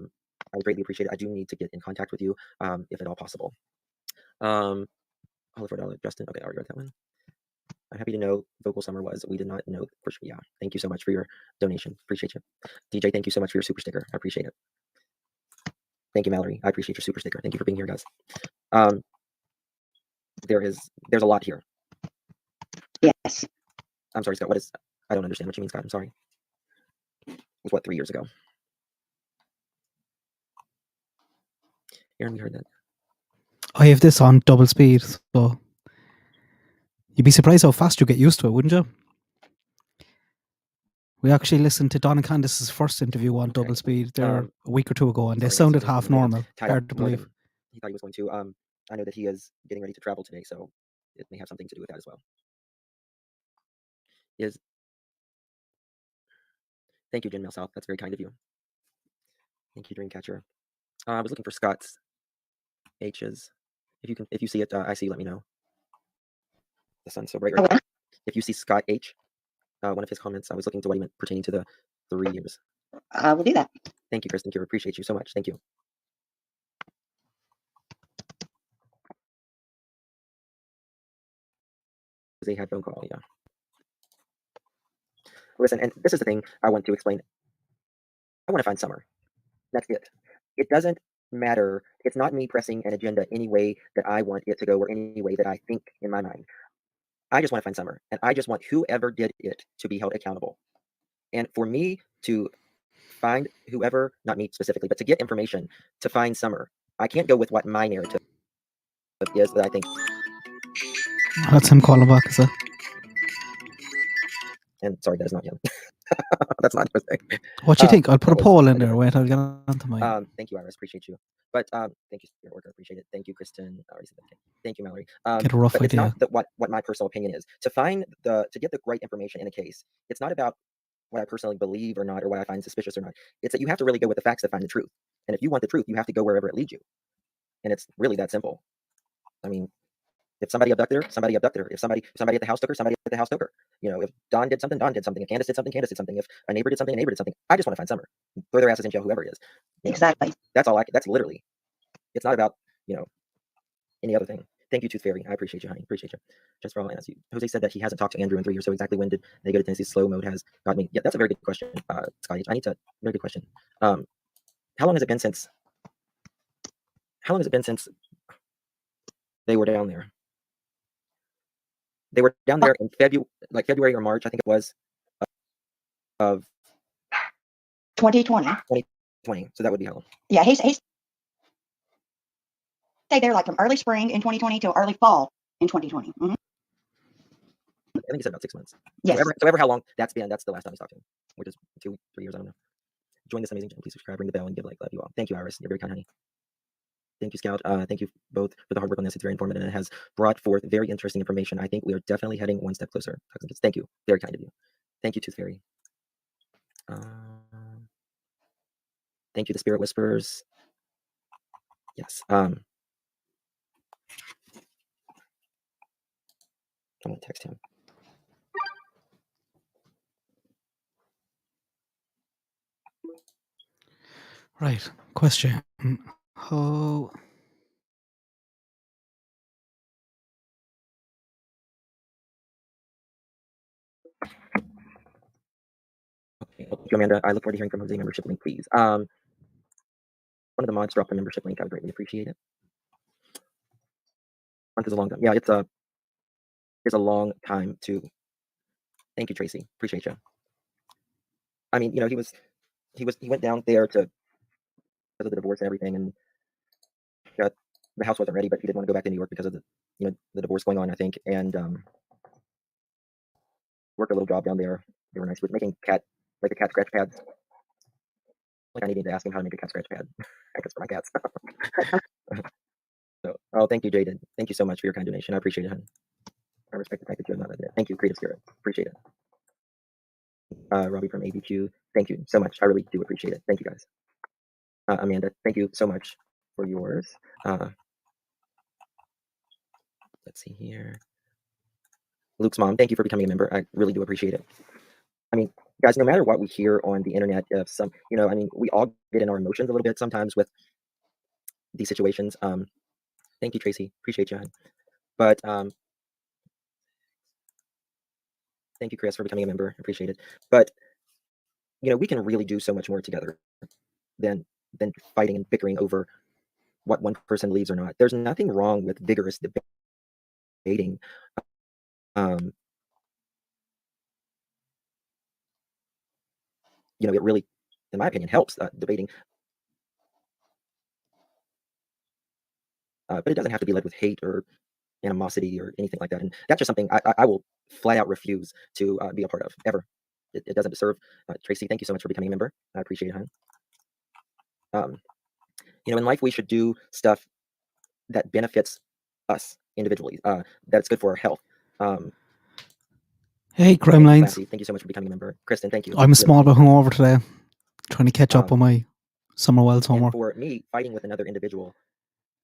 would greatly appreciate it. I do need to get in contact with you, if at all possible. Holla $4. Justin. Okay, I already read that one. I'm happy to know Vocal Summer was. We did not know for sure. Yeah, thank you so much for your donation. Appreciate you. DJ, thank you so much for your super sticker. I appreciate it. Thank you, Mallory. I appreciate your super sticker. Thank you for being here, guys. There's a lot here. Yes. I'm sorry, Scott. I don't understand what you mean, Scott. I'm sorry. It was what, 3 years ago? Aaron, we heard that. I have this on double speed, so you'd be surprised how fast you get used to it, wouldn't you? We actually listened to Don and Candace's first interview on double speed there a week or two ago, and they sounded half normal. Hard to believe. He thought he was going to. I know that he is getting ready to travel today, so it may have something to do with that as well. Thank you, Jen South. That's very kind of you. Thank you, Dreamcatcher. I was looking for Scott's H's. If you see it, I see. Let me know. The sun's so bright right now. If you see Scott H, one of his comments, I was looking to what he meant pertaining to the 3 years. I will do that. Thank you, Kristen. Thank you. Appreciate you so much. Thank you. They had phone call. Yeah. Listen, and this is the thing I want to explain. I want to find Summer. That's it. It doesn't matter. It's not me pressing an agenda any way that I want it to go or any way that I think in my mind. I just want to find Summer, and I just want whoever did it to be held accountable. And for me to find whoever, not me specifically, but to get information to find Summer, I can't go with what my narrative is that I think. That's him calling back, is it? And sorry, that is not him. That's not his thing. What do you think? I'll put a poll in there. Wait, I'll get onto mine. Thank you, Iris. Appreciate you. But thank you, Spirit Worker. Appreciate it. Thank you, Kristen. Thank you, Mallory. Get a rough but idea. It's not what my personal opinion is. To get the right information in a case, it's not about what I personally believe or not, or what I find suspicious or not. It's that you have to really go with the facts to find the truth. And if you want the truth, you have to go wherever it leads you. And it's really that simple. I mean, if somebody abducted her, somebody abducted her. If somebody at the house took her, somebody at the house took her. You know, if Don did something, Don did something. If Candace did something, Candace did something. If a neighbor did something, a neighbor did something. I just want to find Summer. Throw their asses in jail, whoever it is. Exactly. That's all. That's literally. It's not about any other thing. Thank you, Tooth Fairy. I appreciate you, honey. Appreciate you. Just for all I ask you. Jose said that he hasn't talked to Andrew in 3 years. So exactly when did they go to Tennessee? Slow mode has got me. Yeah, that's a very good question, Scotty. Very good question. How long has it been since? How long has it been since they were down there? They were down there in February or March, I think it was, of 2020. 2020. So that would be how long? Yeah, he's stayed there like from early spring in 2020 till early fall in 2020. Mm-hmm. I think he said about 6 months. Yes. So ever how long that's been, that's the last time he's talked to him, which is 2, 3 years, I don't know. Join this amazing channel. Please subscribe, ring the bell, and give a like. Love you all. Thank you, Iris. You're very kind, honey. Thank you, Scout. Thank you both for the hard work on this. It's very informative, and it has brought forth very interesting information. I think we are definitely heading one step closer. Thank you. Very kind of you. Thank you, Tooth Fairy. Thank you, the Spirit Whispers. Yes. I'm going to text him. Right. Question. How... Okay. Thank you, Amanda. I look forward to hearing from Jose. Membership link, please. One of the mods dropped the membership link. I would greatly appreciate it. Month is a long time. Yeah, it's a long time to Thank you, Tracy. Appreciate you. I mean, he went down there because of the divorce and everything, and the house wasn't ready, but he didn't want to go back to New York because of the divorce going on, I think, and worked a little job down there. They were nice with making a cat scratch pads. Like I needed to ask him how to make a cat scratch pad. I guess for my cats. So, thank you, Jaden. Thank you so much for your kind donation. I appreciate it, hon. I respect the fact that you have not done it. Thank you, Creative Spirit. Appreciate it. Robbie from ABQ, thank you so much. I really do appreciate it. Thank you, guys. Amanda, thank you so much for yours. Let's see here. Luke's mom, thank you for becoming a member. I really do appreciate it. I mean, guys, no matter what we hear on the internet, we all get in our emotions a little bit sometimes with these situations. Thank you, Tracy. Appreciate you, hon. But thank you, Chris, for becoming a member. Appreciate it. But we can really do so much more together than fighting and bickering over what one person believes or not. There's nothing wrong with vigorous debating. It really, in my opinion, helps debating. But it doesn't have to be led with hate or animosity or anything like that. And that's just something I will flat out refuse to be a part of, ever. It doesn't deserve. Tracy, thank you so much for becoming a member. I appreciate it, hon. In life, we should do stuff that benefits us individually, that it's good for our health. Hey, Crime Lines. Thank you so much for becoming a member. Kristen, thank you. I'm a small bit hungover today, trying to catch up on my Summerwell's homework. And for me, fighting with another individual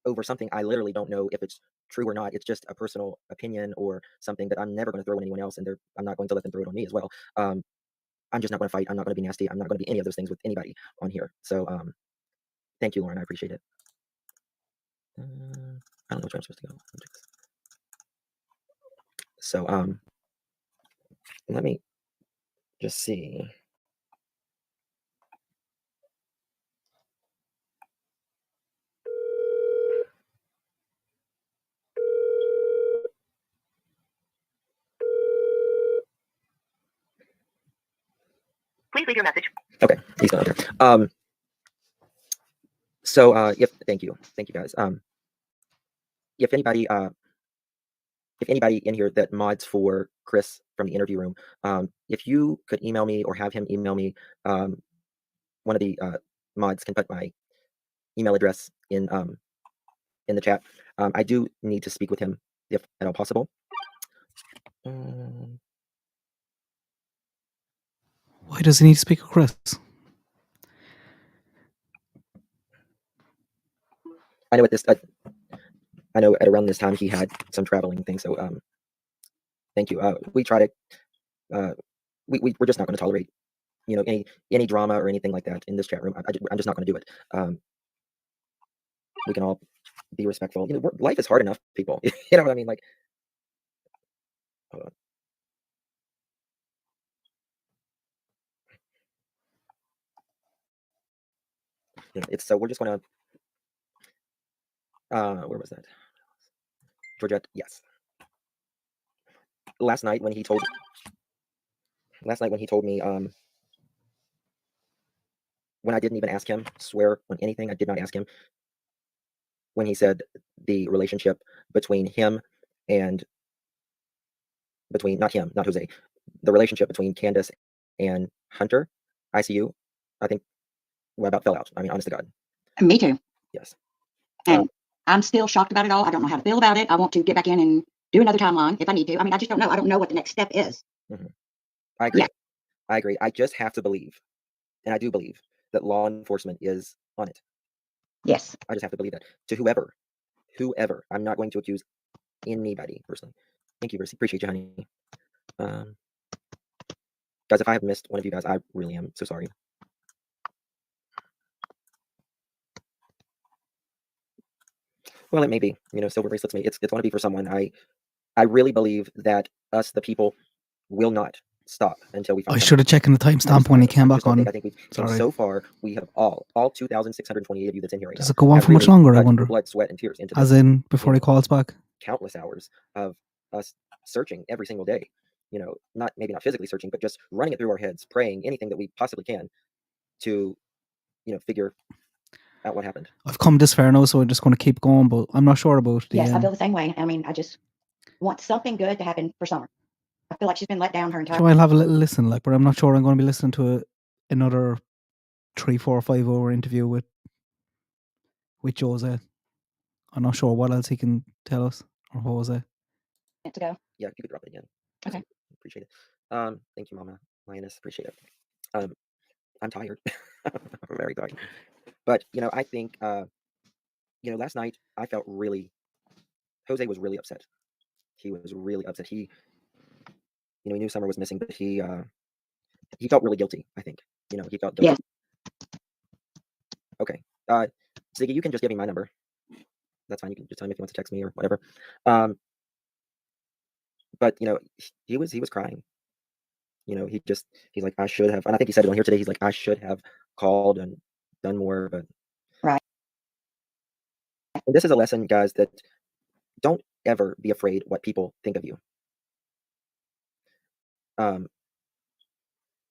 over something I literally don't know if it's true or not, it's just a personal opinion or something that I'm never going to throw on anyone else, and I'm not going to let them throw it on me as well. I'm just not going to fight. I'm not going to be nasty. I'm not going to be any of those things with anybody on here. So thank you, Lauren. I appreciate it. I don't know which way I'm supposed to go. So let me just see. Please leave your message. Okay, he's not there. So thank you guys. If anybody in here that mods for Chris from the interview room, if you could email me or have him email me, one of the mods can put my email address in the chat. I do need to speak with him if at all possible. Why does he need to speak with Chris? I know at around this time he had some traveling things. So thank you. We try to we're just not going to tolerate any drama or anything like that in this chat room. I'm just not going to do it. We can all be respectful. Life is hard enough, people. You know what I mean? Like, hold on. So we're just going to. Where was that? Georgette, yes. Last night when he told me, when I didn't even ask him, swear on anything, I did not ask him, when he said the relationship between him and not Jose, the relationship between Candace and Hunter, ICU, I think about fell out. I mean, honest to God. Me too. Yes. And I'm still shocked about it all. I don't know how to feel about it. I want to get back in and do another timeline if I need to. I mean, I just don't know. I don't know what the next step is. Mm-hmm. I agree. Yeah. I agree. I just have to believe, and I do believe, that law enforcement is on it. Yes. I just have to believe that. To whoever, I'm not going to accuse anybody personally. Thank you, Mercy. Appreciate you, honey. Guys, if I have missed one of you guys, I really am so sorry. Well, it may be. Silver bracelets may. It's going to be for someone. I really believe that us, the people, will not stop until we find. I should have checked in the timestamp when he came back on. I think we've so far. We have all 2,628 of you that's in here right now. Does it go on for much longer? I wonder. Blood, sweat, and tears into as in before he calls back. Countless hours of us searching every single day. not physically searching, but just running it through our heads, praying, anything that we possibly can to, figure out what happened. I've come this far now, so I'm just going to keep going, but I'm not sure about the. Yes, I feel the same way. I mean, I just want something good to happen for Summer. I feel like she's been let down her entire. So I'll have a little listen, but I'm not sure I'm going to be listening to another 3, 4, 5 hour interview with Jose. I'm not sure what else he can tell us, or Jose. To go. Yeah, you could drop it again. Okay. Appreciate it. Thank you, Mama Lioness. Appreciate it. I'm tired. I'm very tired. But I think last night I felt Jose was really upset. He was really upset. He knew Summer was missing, but he felt really guilty. I think he felt guilty. Yes. Okay. Ziggy, you can just give me my number. That's fine. You can just tell me if you want to text me or whatever. But he was crying. He's like, I should have, and I think he said it on here today. He's like, I should have called and done more, but right. And this is a lesson, guys, that don't ever be afraid what people think of you.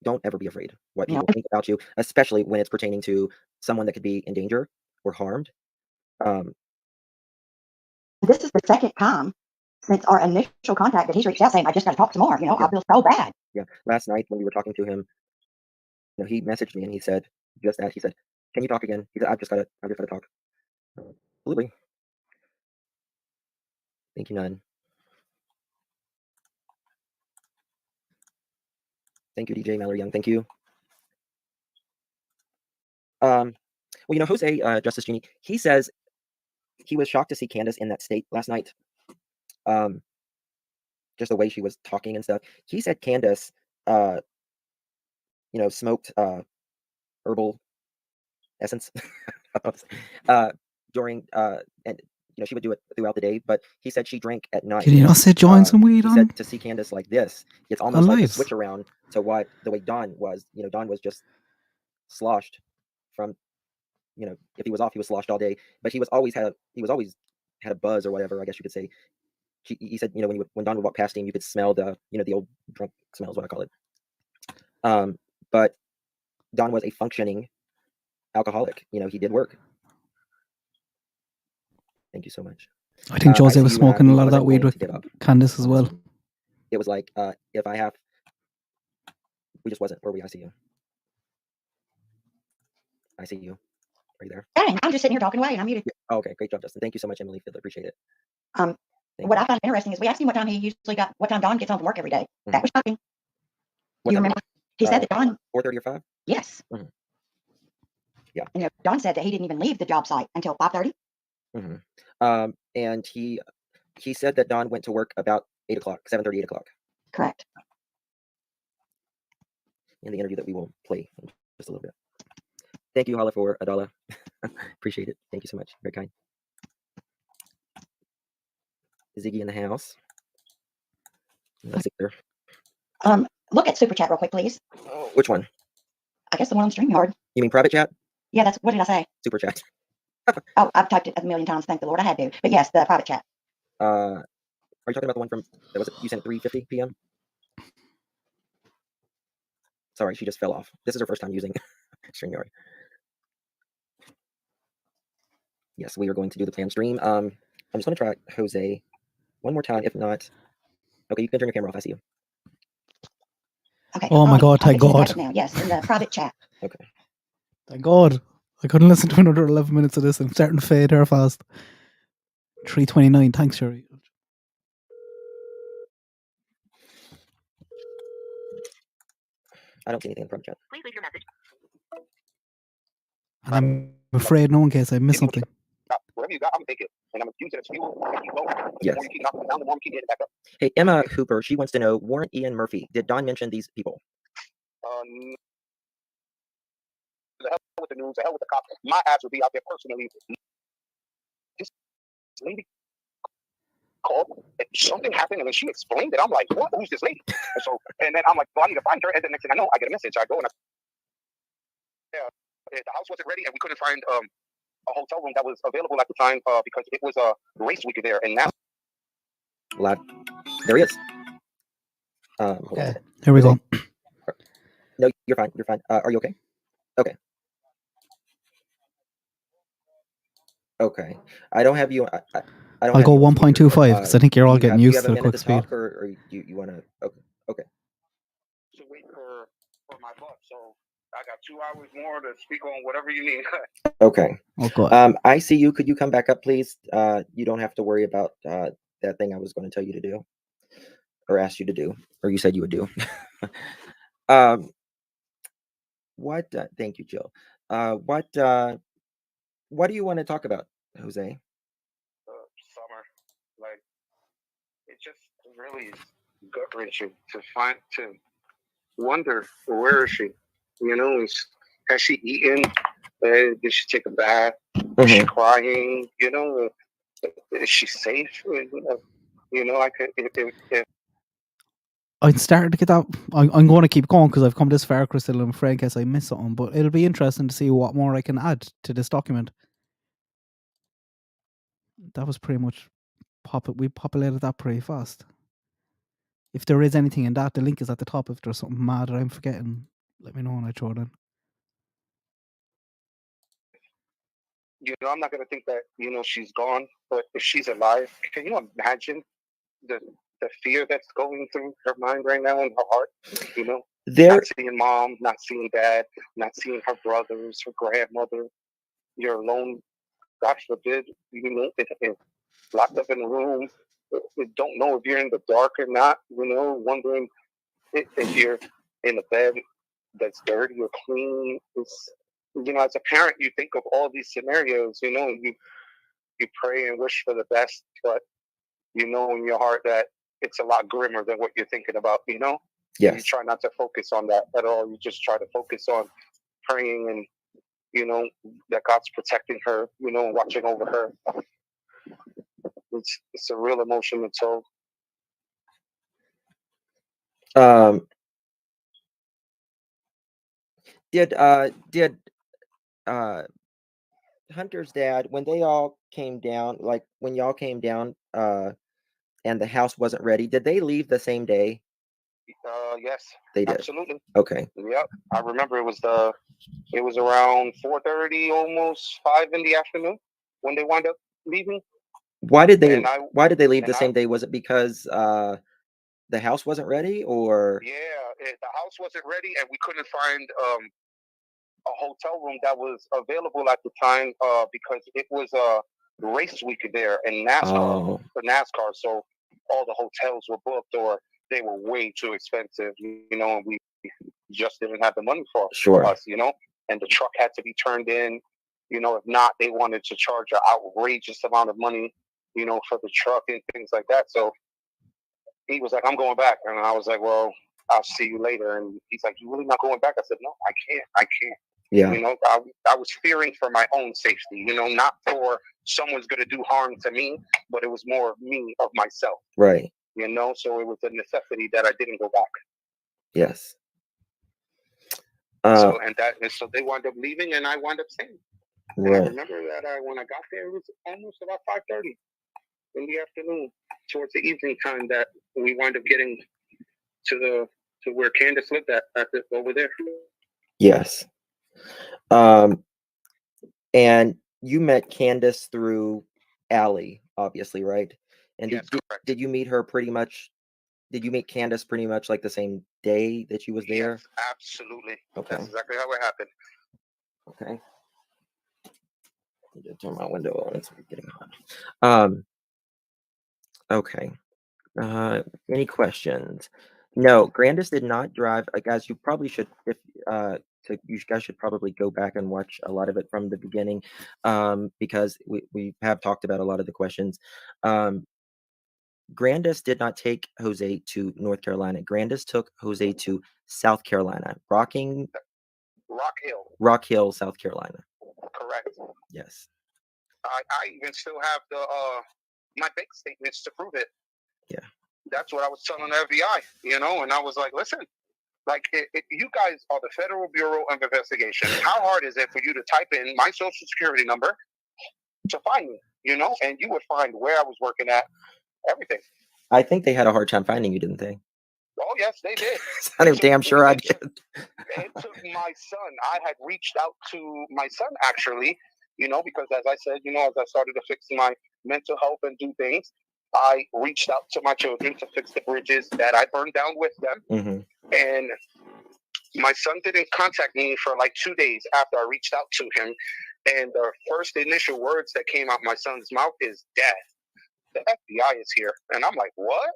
Don't ever be afraid what people think about you, especially when it's pertaining to someone that could be in danger or harmed. This is the second time since our initial contact that he's reached out saying, I just got to talk some more. I feel so bad. Yeah. Last night when we were talking to him, he messaged me and he said, can you talk again? He said, I've just got to talk. Absolutely. Thank you, Nun. Thank you, DJ Mallory Young. Thank you. Well, Jose, Justice Genie, he says he was shocked to see Candace in that state last night. Just the way she was talking and stuff. He said Candace, smoked herbal essence during and she would do it throughout the day, but he said she drank at night. Can you not say join some weed he on? said to see Candace like this, it's almost like a switch around to the way Don was. Don was just sloshed from, if he was off, he was sloshed all day, but he was always had a buzz or whatever, I guess you could say. He said, when Don would walk past him, you could smell the old drunk smell is what I call it. But Don was a functioning alcoholic. He did work. Thank you so much. I think Jose was smoking a lot of that weed with Candace as well. It was like, we just wasn't where I see you. I see you. Are you there? Dang, I'm just sitting here talking away and I'm muted. Oh, okay, great job, Justin. Thank you so much, Emily Fiddler. Appreciate it. What I find interesting is we asked him what time Don gets home from work every day. Mm-hmm. That was shocking. You remember? He said that Don 4:30 or 5? Yes. Mm-hmm. Yeah. Don said that he didn't even leave the job site until 5:30. Mm-hmm. And he said that Don went to work about 7:30, 8 o'clock. Correct. In the interview that we will play in just a little bit. Thank you, Hala, for $1. Appreciate it. Thank you so much. Very kind. Ziggy in the house. Let's see there. Look at Super Chat real quick, please. Oh, which one? I guess the one on StreamYard. You mean private chat? Yeah, what did I say? Super Chat. Oh, I've typed it a million times. Thank the Lord I had to. But yes, the private chat. Are you talking about the one you sent at 3:50 p.m.? Sorry, she just fell off. This is her first time using StreamYard. Yes, we are going to do the planned stream. I'm just going to try Jose one more time. If not, okay, you can turn your camera off. I see you. Okay. Oh my God! Thank God. Now. Yes, in the private chat. Okay. Thank God. I couldn't listen to another 11 minutes of this. I'm starting to fade here fast. 3:29. Thanks, Sherry. I don't see anything in the private chat. Please leave your message. And I'm afraid no, in case I miss something. Whatever you got, I'm gonna take it, and I'm gonna use it as fuel. Yes. The more you keep knocking down, the more we keep getting back up. Hey, Emma Hooper, she wants to know, Warren Ian Murphy, did Don mention these people? The hell with the news, the hell with the cops. My ass would be out there personally. This lady called, and something happened, and when she explained it, I'm like, what? Who's this lady? And then I'm like, well, I need to find her. And then next thing I know, I get a message. I go and the house wasn't ready, and we couldn't find a hotel room that was available at the time because it was a race week there. And now, There he is. Hold on a Yeah. second. Here we Jose? go. No, you're fine. You're fine. Are you okay? Okay. Okay. I don't have you. I don't I'll have go you on speaker, 1.25 but, because I think you're all getting do you used have to a the minute quick to speed. talk, or you want to? Okay. To wait for my bus. So I got 2 hours more to speak on whatever you need. Okay. Oh, God. I see you. Could you come back up, please? You don't have to worry about that thing I was going to tell you to do, or ask you to do, or you said you would do. What? Thank you, Jill. What do you want to talk about, Jose? Summer, like it just really is gut wrenching to wonder where is she? You know, has she eaten? Did she take a bath? Is she crying? You know, is she safe? I could if I'm starting to get that. I'm going to keep going because I've come this far, Crystal, and I'm afraid in case I miss something. But it'll be interesting to see what more I can add to this document. That was pretty much we populated that pretty fast. If there is anything in that, the link is at the top. If there's something mad that I'm forgetting, let me know and I throw it in. I'm not gonna think that she's gone, but if she's alive, can you imagine the fear that's going through her mind right now and her heart? Not seeing mom, not seeing dad, not seeing her brothers, her grandmother. You're alone, God forbid, locked up in a room. You don't know if you're in the dark or not. Wondering if you're in a bed that's dirty or clean. As a parent, you think of all these scenarios. You pray and wish for the best, but in your heart that it's a lot grimmer than what you're thinking about. Yes. You try not to focus on that at all. You just try to focus on praying and that God's protecting her, watching over her. It's a real emotional toll. Did Hunter's dad, when they all came down, like when y'all came down, and the house wasn't ready, did they leave the same day? Yes, they did. Absolutely. Okay. Yep, I remember it was around 4:30, almost 5 in the afternoon when they wound up leaving. Why did they leave the same day? Was it because the house wasn't ready, or? Yeah, the house wasn't ready, and we couldn't find a hotel room that was available at the time because it was a race week there in NASCAR for NASCAR. So all the hotels were booked, or they were way too expensive. And we just didn't have the money for us. And the truck had to be turned in. If not, they wanted to charge an outrageous amount of money, for the truck and things like that. So he was like, "I'm going back," and I was like, "Well, I'll see you later." And he's like, "You really not going back?" I said, "No, I can't. Yeah. I was fearing for my own safety, not for someone's going to do harm to me, but it was more of me, of myself. Right. So it was a necessity that I didn't go back. Yes. So they wound up leaving, and I wound up staying. Right. And I remember that when I got there, it was almost about 5:30 in the afternoon, towards the evening time, that we wound up getting to where Candace lived at over there. Yes. And you met Candace through Allie, obviously, right? And yes, did you meet her pretty much? Did you meet Candace pretty much like the same day that she was there? Yes, absolutely. Okay. That's exactly how it happened. Okay. I need to turn my window on. It's getting hot. Okay. Any questions? No, Grandis did not drive. Guys, you probably should, you guys should probably go back and watch a lot of it from the beginning, because we have talked about a lot of the questions. Grandis did not take Jose to North Carolina. Grandis took Jose to South Carolina, Rock Hill, South Carolina. Correct. Yes. I even still have my bank statements to prove it. Yeah. That's what I was telling the FBI, and I was like, listen, like, you guys are the Federal Bureau of Investigation. How hard is it for you to type in my social security number to find me, and you would find where I was working at, everything. I think they had a hard time finding you, didn't they? Oh, yes, they did. I'm damn sure I did. It took my son. I had reached out to my son, actually, because as I said, as I started to fix my mental health and do things, I reached out to my children to fix the bridges that I burned down with them. Mm-hmm. And my son didn't contact me for like 2 days after I reached out to him. And the first initial words that came out my son's mouth is, "Dad, the FBI is here." And I'm like, "What?"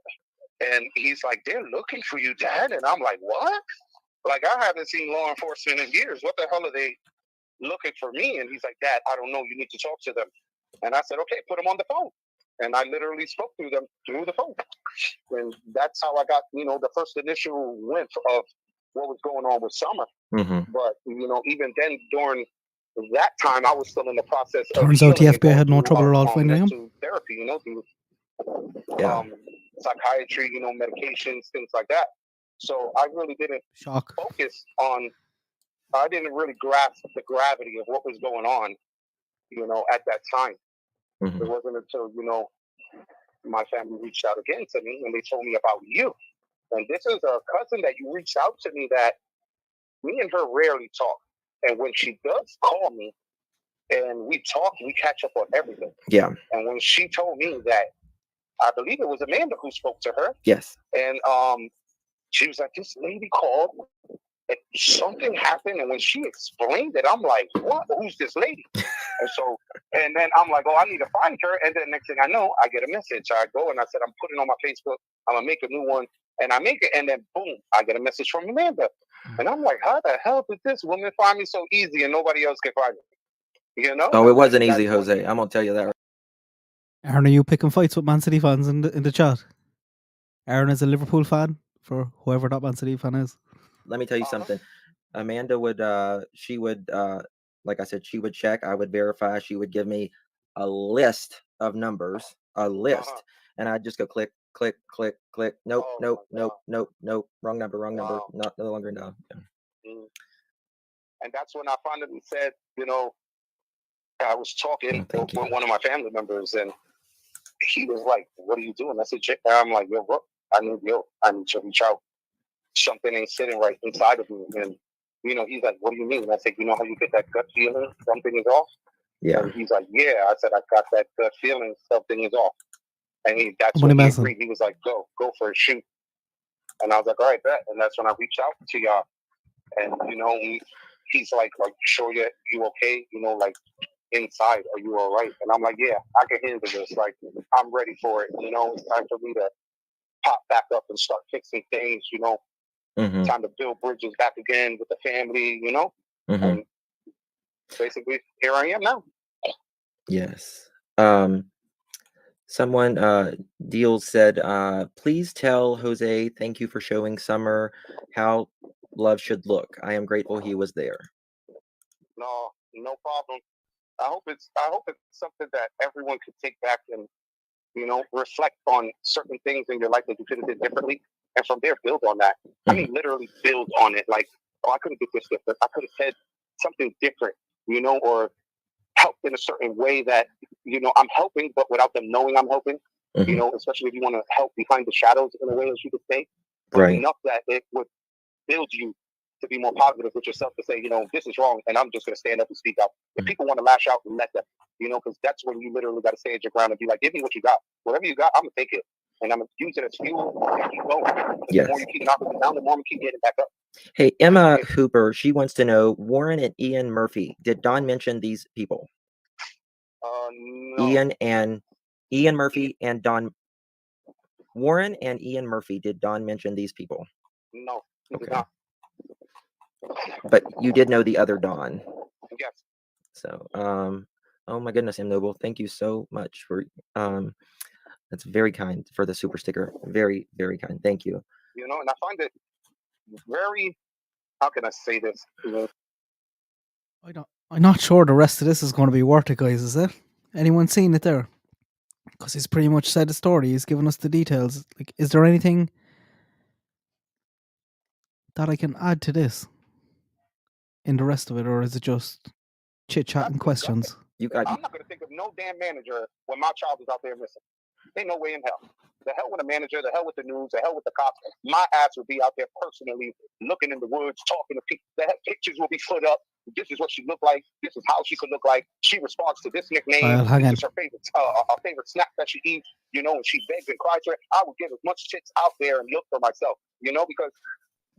And he's like, "They're looking for you, Dad." And I'm like, "What?" Like, I haven't seen law enforcement in years. What the hell are they looking for me? And he's like, "Dad, I don't know. You need to talk to them." And I said, "Okay, put them on the phone." And I literally spoke to them through the phone. And that's how I got, the first initial glimpse of what was going on with Summer. Mm-hmm. But, even then, during that time, I was still in the process of Turns out the healing and FBI going had no through, trouble at all finding him. mental therapy, through Yeah. psychiatry, medications, things like that. So I really didn't Shock. focus on, I didn't really grasp the gravity of what was going on, at that time. Mm-hmm. It wasn't until, my family reached out again to me and they told me about you. And this is a cousin that you reached out to me that me and her rarely talk. And when she does call me and we talk, we catch up on everything. Yeah. And when she told me that, I believe it was Amanda who spoke to her. Yes. And she was like, "This lady called and something happened." And when she explained it, I'm like, "What? Who's this lady?" And then I'm like, "Oh, I need to find her." And then next thing I know, I get a message. I go and I said, "I'm putting on my Facebook. I'm going to make a new one." And I make it. And then boom, I get a message from Amanda. And I'm like, "How the hell did this woman find me so easy and nobody else can find me?" Oh, it wasn't easy, Jose. I'm going to tell you that. Aaron, are you picking fights with Man City fans in the chat? Aaron is a Liverpool fan, for whoever that Man City fan is. Let me tell you something. Amanda would, she would, like I said, she would check. I would verify. She would give me a list of numbers, and I'd just go click, click, click, click. Nope, nope, nope, nope, nope. Wrong number, wrong number. Not no longer no. And that's when I finally said, I was talking with one of my family members, and he was like, "What are you doing?" I said, I'm like, "Yo, bro, I need to reach out. Something ain't sitting right inside of me." And, he's like, "What do you mean?" And I said, "You know how you get that gut feeling something is off?" Yeah. And he's like, "Yeah." I said, "I got that gut feeling something is off." And that's when he agreed. He was like, go for a shoot. And I was like, "All right, bet." And that's when I reached out to y'all. And, he's like, "Are you sure you okay? Like, inside, are you all right?" And I'm like, "Yeah, I can handle this. Like, I'm ready for it. It's time for me to pop back up and start fixing things, Mm-hmm. Time to build bridges back again with the family, Mm-hmm. And basically here I am now." Yes. Someone, Deal said, "Please tell Jose thank you for showing Summer how love should look. I am grateful he was there." No problem. I hope it's something that everyone could take back and, reflect on certain things in your life that you could have did differently. And from there, build on that. I mean, literally build on it. Like, I could have did this different. I could have said something different, or helped in a certain way that, I'm helping, but without them knowing I'm helping, especially if you want to help behind the shadows in a way, as you could say, but right. Enough that it would build you to be more positive with yourself, to say, this is wrong, and I'm just going to stand up and speak out. If people want to lash out, let them, because that's when you literally got to stand your ground and be like, "Give me what you got. Whatever you got, I'm going to take it. And I'm going to use it as fuel and keep going." Yes. The more you keep knocking it down, the more we keep getting back up. Hey, Emma Hooper, she wants to know, Warren and Ian Murphy, did Don mention these people? No. Ian Murphy and Don. Warren and Ian Murphy, did Don mention these people? No. Okay. But you did know the other Don. Yes. So, oh my goodness, M. Noble, thank you so much for, that's very kind for the super sticker. Very, very kind. Thank you. And I find it very, how can I say this? I'm not sure the rest of this is going to be worth it, guys, is it? Anyone seen it there? Because he's pretty much said the story. He's given us the details. Like, is there anything that I can add to this in the rest of it, or is it just chit-chat and questions? I'm not going to think of no damn manager when my child is out there missing. Ain't no way in hell. The hell with a manager, the hell with the news, the hell with the cops. My ass would be out there personally looking in the woods, talking to people. The pictures will be put up. This is what she looked like. This is how she could look like. She responds to this nickname. Hang This on. is her favorite snack that she eats. And she begs and cries for it. I would give as much tips out there and look for myself. Because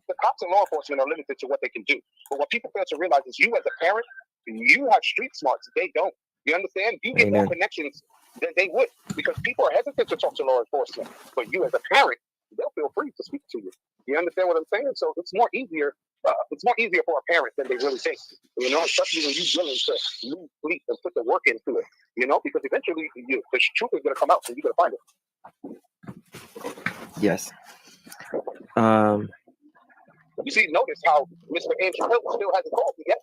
the cops and law enforcement are limited to what they can do. But what people fail to realize is you as a parent, you have street smarts. They don't. You understand? You get more connections than they would, because people are hesitant to talk to law enforcement. But you as a parent, they'll feel free to speak to you. You understand what I'm saying? So it's more easier. It's more easier for a parent than they really think. Especially when you're willing to lose sleep and put the work into it. Because eventually the truth is going to come out, and you're going to find it. Yes. You see, notice how Mr. Andrew Hill still hasn't called me yet.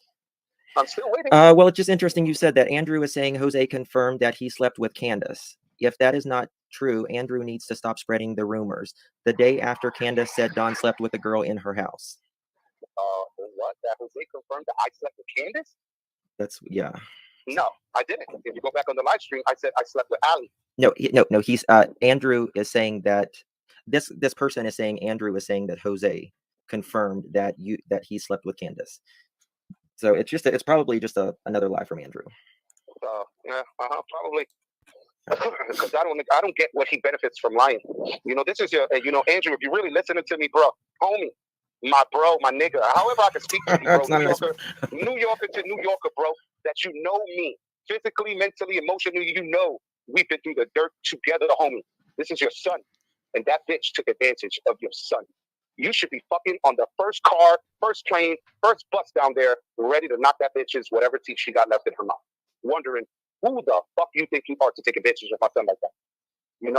I'm still waiting. Well, it's just interesting you said that. Andrew is saying Jose confirmed that he slept with Candace. If that is not true, Andrew needs to stop spreading the rumors. The day after Candace said Don slept with a girl in her house. What? That Jose confirmed that I slept with Candace? Yeah. No, I didn't. If you go back on the live stream, I said I slept with Ali. No. He's Andrew is saying that this person is saying Andrew is saying that Jose confirmed that he slept with Candace. So it's probably just another lie from Andrew. Probably. Because I don't get what he benefits from lying. This is your, Andrew, if you're really listening to me, bro, homie, my bro, my nigga, however I can speak to you, bro, New Yorker to New Yorker, bro, that you know me, physically, mentally, emotionally, we've been through the dirt together, homie. This is your son, and that bitch took advantage of your son. You should be fucking on the first car, first plane, first bus down there, ready to knock that bitch's whatever teeth she got left in her mouth. Wondering who the fuck you think you are to take advantage of my son like that.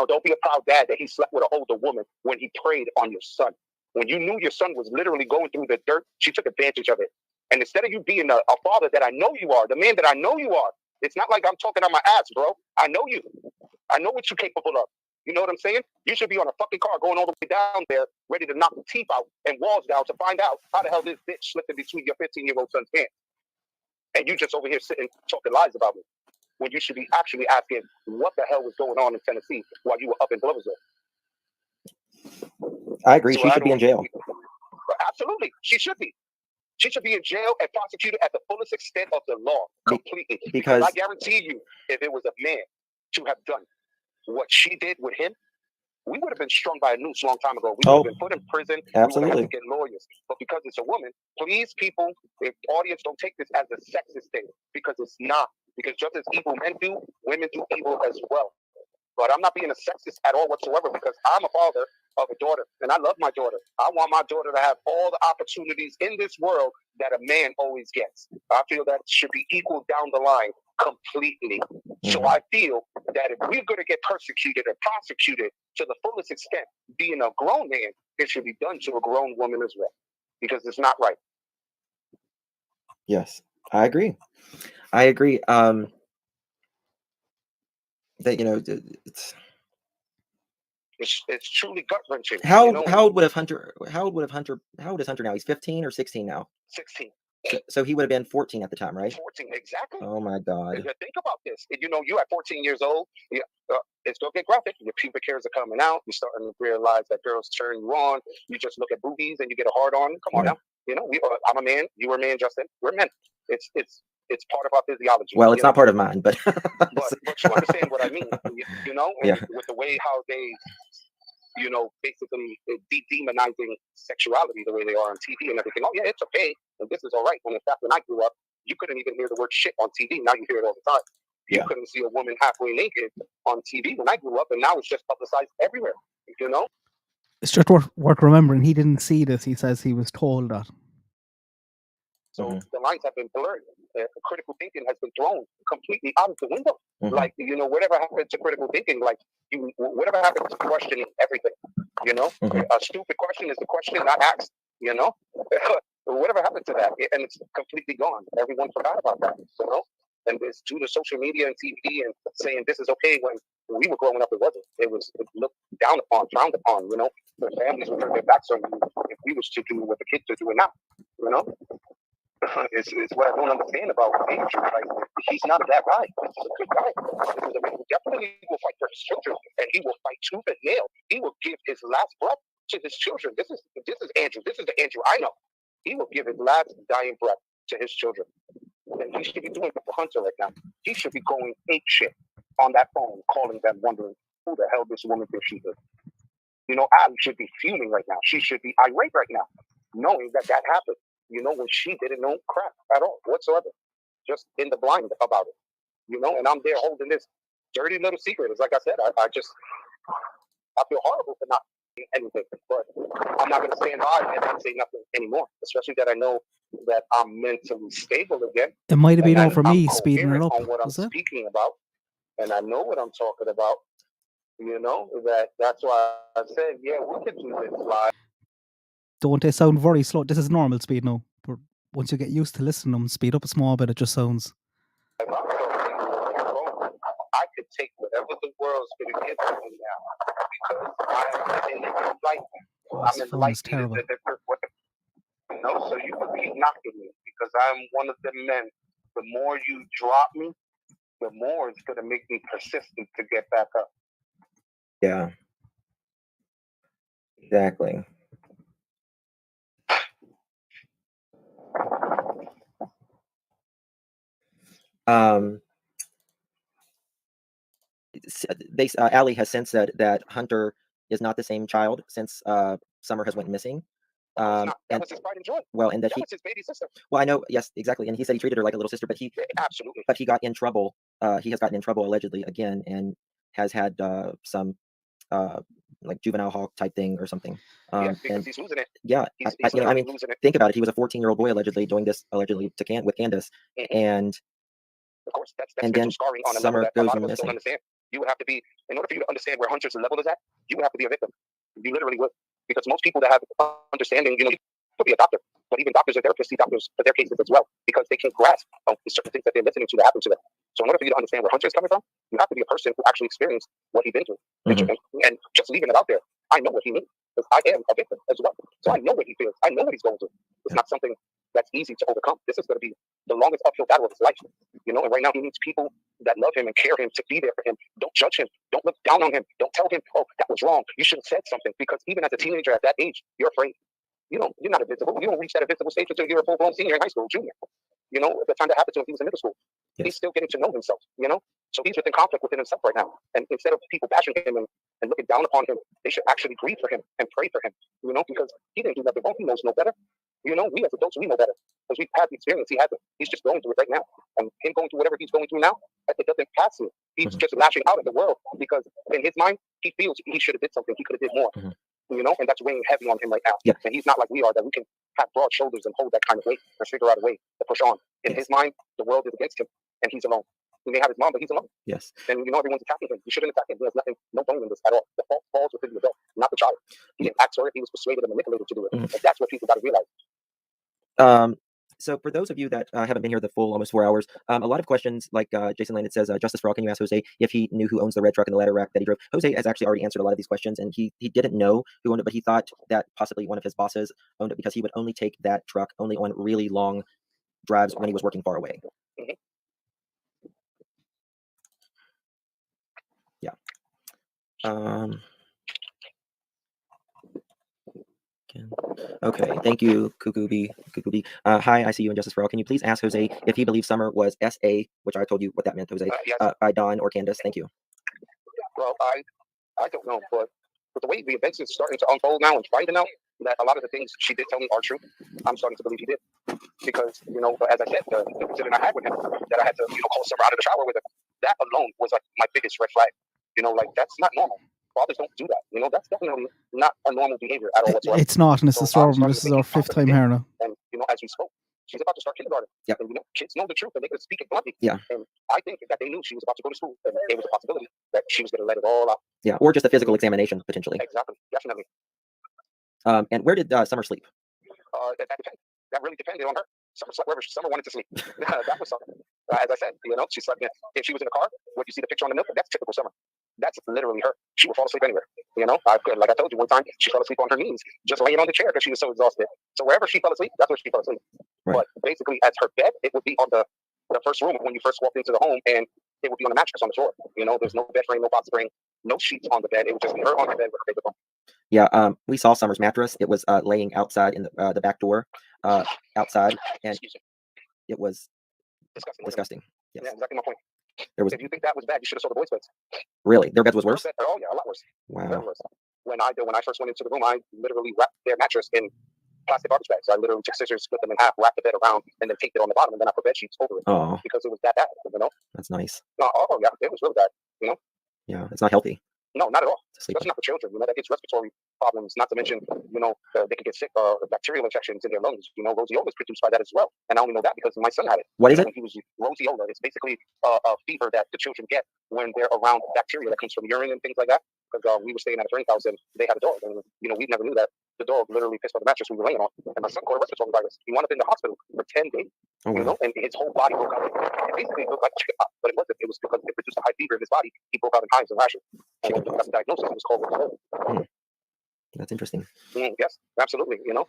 Don't be a proud dad that he slept with an older woman when he preyed on your son. When you knew your son was literally going through the dirt, she took advantage of it. And instead of you being a father that I know you are, the man that I know you are, it's not like I'm talking on my ass, bro. I know you. I know what you're capable of. You know what I'm saying? You should be on a fucking car going all the way down there, ready to knock the teeth out and walls down to find out how the hell this bitch slipped in between your 15-year-old son's hands. And you just over here sitting talking lies about me, when you should be actually asking what the hell was going on in Tennessee while you were up in Gloversville. I agree. She should be in jail. Absolutely. She should be. She should be in jail and prosecuted at the fullest extent of the law, completely. Because I guarantee you, if it was a man to have done what she did with him, we would have been strung by a noose a long time ago. We would have been put in prison. Absolutely. We would have to get lawyers. But because it's a woman, please, people, if audience, don't take this as a sexist thing, because it's not. Because just as evil men do, women do evil as well. But I'm not being a sexist at all whatsoever, because I'm a father of a daughter, and I love my daughter. I want my daughter to have all the opportunities in this world that a man always gets. I feel that should be equal down the line completely. So I feel that if we're going to get persecuted and prosecuted to the fullest extent, being a grown man, it should be done to a grown woman as well, because it's not right. Yes, I agree. That it's truly gut wrenching. How old is Hunter now? He's 15 or 16 now. 16. So he would have been 14 at the time, right? 14, exactly. Oh my God. Think about this. You at 14 years old, it's going to get graphic. Your pubic hairs are coming out. You're starting to realize that girls turn you on. You just look at boobies and you get a hard on. Come on now. I'm a man. You were a man, Justin. We're men. It's part of our physiology. Well, it's not part of mine, but but you understand what I mean. With the way how they, basically demonizing sexuality the way they are on TV and everything. Oh yeah, it's okay, and this is all right. When in fact, when I grew up, you couldn't even hear the word shit on TV. Now you hear it all the time. You couldn't see a woman halfway naked on TV when I grew up, and now it's just publicized everywhere. It's just worth remembering. He didn't see this. He says he was told that. So the lines have been blurred. Critical thinking has been thrown completely out of the window. Like, whatever happened to critical thinking, whatever happened to questioning everything, a stupid question is the question not asked, whatever happened to that? And it's completely gone. Everyone forgot about that, and it's due to social media and TV and saying this is okay when we were growing up, it wasn't. It looked down upon, frowned upon, the families would turn their backs on you if we was to do what the kids are doing now, It's what I don't understand about Angel. Like, he's not a bad guy. He's a good guy. He's a man who definitely will fight for his children, and he will fight tooth and nail. He will give his last breath to his children. This is Andrew. This is the Andrew I know. He will give his last dying breath to his children. And he should be doing it for Hunter right now. He should be going ape shit on that phone, calling them, wondering who the hell this woman thinks she is. You know, Abby should be fuming right now. She should be irate right now, knowing that happened. You know, when she didn't know crap at all whatsoever, just in the blind about it. You know, and I'm there holding this dirty little secret. It's like I said, I feel horrible for not doing anything, but I'm not going to stand by and not say nothing anymore, especially that I know that I'm mentally stable again. It might have been and over I'm me speeding it up. on what I'm Was it? speaking about, and I know what I'm talking about. You know, that's why I said, yeah, we could do this live. Don't they sound very slow? This is normal speed now. But once you get used to listening to them, speed up a small bit, it just sounds. I could take whatever the world's going to give me now because I'm in the light. Oh, I'm this in the phone light. is terrible. You know, so you can keep knocking me because I'm one of the men. The more you drop me, the more it's going to make me persistent to get back up. Yeah. Exactly. Allie has since said that Hunter is not the same child since Summer has went missing. That was his pride and joy. Well, and that was his baby sister. Well, I know, yes, exactly, and he said he treated her like a little sister, but absolutely. But he got in trouble. He has gotten in trouble allegedly again, and has had some like juvenile hall type thing or something. Because he's losing it. Yeah, he's I mean, losing it. Think about it. He was a 14-year-old boy allegedly doing this with Candace, and of course, that's and then scarring on a Summer level that a lot of us missing. don't understand. You would have to be, in order for you to understand where Hunter's level is at, you would have to be a victim. You literally would. Because most people that have understanding, you know, you could be a doctor, but even doctors and therapists see doctors for their cases as well, because they can grasp certain things that they're listening to that happen to them. So in order for you to understand where Hunter is coming from, you have to be a person who actually experienced what he's been through. And just leaving it out there, I know what he means, because I am a victim as well. So I know what he feels. I know what he's going through. It's not something that's easy to overcome. This is going to be the longest uphill battle of his life. You know, and right now he needs people that love him and care him to be there for him. Don't judge him. Don't look down on him. Don't tell him, oh, that was wrong. You should have said something. Because even as a teenager at that age, you're afraid. You're not invisible. You don't reach that invisible stage until you're a full-blown senior in high school, junior. You know, at the time that happened to him, he was in middle school. Yes. He's still getting to know himself, you know? So he's within conflict within himself right now. And instead of people bashing him and looking down upon him, they should actually grieve for him and pray for him, you know, because he didn't do nothing wrong. He knows no better. You know, we as adults, we know better. Because we've had the experience he had. He's just going through it right now. And him going through whatever he's going through now, it doesn't pass him. He's just lashing out at the world because in his mind, he feels he should have did something. He could have did more. You know, and that's weighing heavy on him right now. Yeah. And he's not like we are, that we can have broad shoulders and hold that kind of weight and figure out a way to push on. In his mind, the world is against him and he's alone. He may have his mom, but he's alone. Yes. And you know, everyone's attacking him. You shouldn't attack him. He has nothing, no bone in this at all. The fault falls within the adult, not the child. He didn't act for it. He was persuaded and manipulated to do it. And that's what people got to realize. So for those of you that haven't been here the full almost 4 hours, a lot of questions, like Jason Landed says, Justice for All, can you ask Jose if he knew who owns the red truck and the ladder rack that he drove? Jose has actually already answered a lot of these questions, and he didn't know who owned it, but he thought that possibly one of his bosses owned it because he would only take that truck only on really long drives when he was working far away. Yeah. Okay, thank you, Kukubi. Hi, I see you in Justice for All. Can you please ask Jose if he believes Summer was SA, which I told you what that meant, Jose, yes. By Don or Candace? Thank you. Well, I don't know, but the way the events is starting to unfold now and finding out that a lot of the things she did tell me are true, I'm starting to believe he did. Because, you know, as I said, the incident I had with him, that I had to, you know, call Summer out of the shower with him, that alone was like my biggest red flag. You know, like, that's not normal. Fathers don't do that. You know, that's definitely not a normal behavior at all whatsoever. It's not, and it's disturbing. This is our 5th time here now. And, you know, as we spoke, she's about to start kindergarten. Yeah. And, you know, kids know the truth and they can speak it bluntly. Yeah. And I think that they knew she was about to go to school and there was a possibility that she was going to let it all out. Yeah. Or just a physical examination, potentially. Exactly. Definitely. And where did Summer sleep? That depended. That really depended on her. Summer slept wherever Summer wanted to sleep. That was something. As I said, you know, she slept in. If she was in a car, what you see the picture on the milk, that's typical Summer. that's literally her. She would fall asleep anywhere. You know, like I told you one time, she fell asleep on her knees, just laying on the chair because she was so exhausted. So wherever she fell asleep, that's where she fell asleep. Right. But basically, as her bed, it would be on the first room when you first walked into the home, and it would be on a mattress on the floor. You know, there's no bed frame, no box spring, no sheets on the bed. It would just be her on the bed with her paper phone. Yeah, we saw Summer's mattress. It was laying outside in the back door, outside, and it was disgusting. Yes. Yeah, exactly my point. There was. If you think that was bad, you should have saw the boys' beds. Really, their beds was worse. Oh yeah, a lot worse. Wow. Very worse. When I first went into the room, I literally wrapped their mattress in plastic garbage bags. I literally took scissors, split them in half, wrapped the bed around, and then taped it on the bottom, and then I put bed sheets over it. Oh, because it was that bad. You know. That's nice. Oh yeah, it was really bad. You know. Yeah, it's not healthy. No, not at all. Especially not for children. You know, that gets respiratory problems. Not to mention, you know, they can get sick, bacterial infections in their lungs. You know, roseola is produced by that as well. And I only know that because my son had it. What is it? When he was roseola. It's basically a fever that the children get when they're around bacteria that comes from urine and things like that. Because we were staying at a friend's house and they had a dog, and you know, we never knew that the dog literally pissed on the mattress we were laying on. And my son caught a respiratory virus. He wound up in the hospital for 10 days. Oh, wow. You know, and his whole body broke out. It basically looked like chickenpox, but it wasn't. It was because it produced a high fever in his body. He broke out in hives and rashes. And when he got the diagnosis, it was called roseola. That's interesting. Yes, absolutely. You know,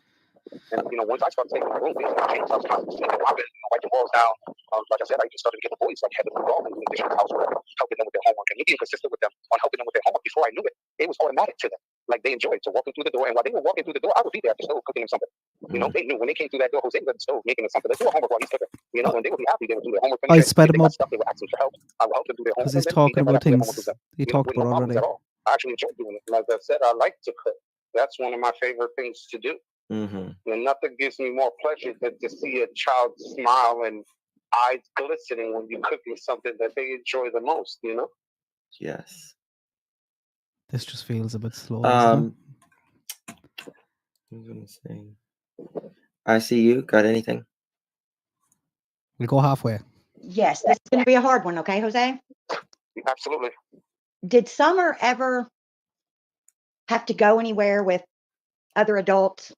and you know, once I started taking my room, things changed. I was constantly sleeping, mopping, wiping walls down. Like I said, I just started to get the boys like head of the dog in the addition to housework, helping them with their homework, and me being consistent with them on helping them with their homework. Before I knew it, it was automatic to them. Like they enjoyed so walking through the door, and while they were walking through the door, I would be there at the stove cooking them something. You know, they knew when they came through that door, Jose was at the stove making them something. Let's do a homework while he's cooking. You know, and they would be happy. They would do their homework. I sped him up Stuff, they would ask me for help. I would help them do their homework. because he's talking about things he talked with no about problems already. at all. I actually enjoy doing it. Like I said, I like to cook. That's one of my favorite things to do. Mm-hmm. And nothing gives me more pleasure than to see a child smile and eyes glistening when you're cooking something that they enjoy the most, you know? Yes. This just feels a bit slow. Isn't it? I'm gonna say. I see you. Got anything? We'll go halfway. Yes, this is going to be a hard one, okay, Jose? Absolutely. Did Summer ever have to go anywhere with other adults?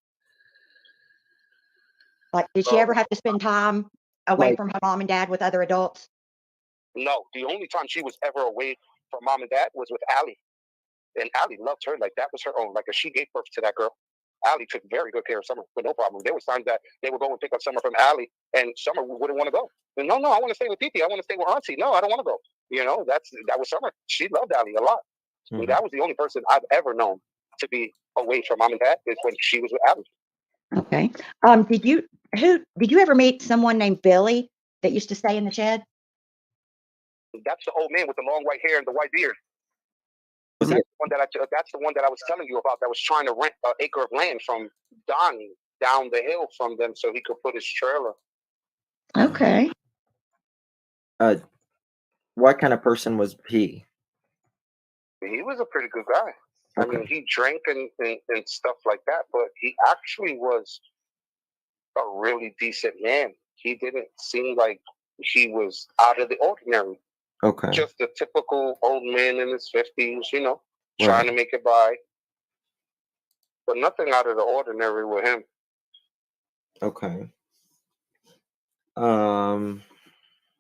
Like, did she ever have to spend time away from her mom and dad with other adults? No, the only time she was ever away from mom and dad was with Allie. And Allie loved her like that was her own. Like, if she gave birth to that girl, Allie took very good care of Summer with no problem. There was times that they would go and pick up Summer from Allie, and Summer wouldn't want to go. And, no, I want to stay with Titi. I want to stay with Auntie. No, I don't want to go. You know, that was Summer. She loved Allie a lot. Mm-hmm. And that was the only person I've ever known to be away from mom and dad is when she was with Allie. Okay. Did you ever meet someone named Billy that used to stay in the shed? That's the old man with the long white hair and the white beard. That's the one that I was telling you about, that was trying to rent an acre of land from Donnie down the hill from them so he could put his trailer. Okay. What kind of person was he? He was a pretty good guy. Okay. I mean, he drank and stuff like that, but he actually was a really decent man. He didn't seem like he was out of the ordinary. Okay. Just a typical old man in his 50s, you know, trying to make it by. But nothing out of the ordinary with him. Okay. All right.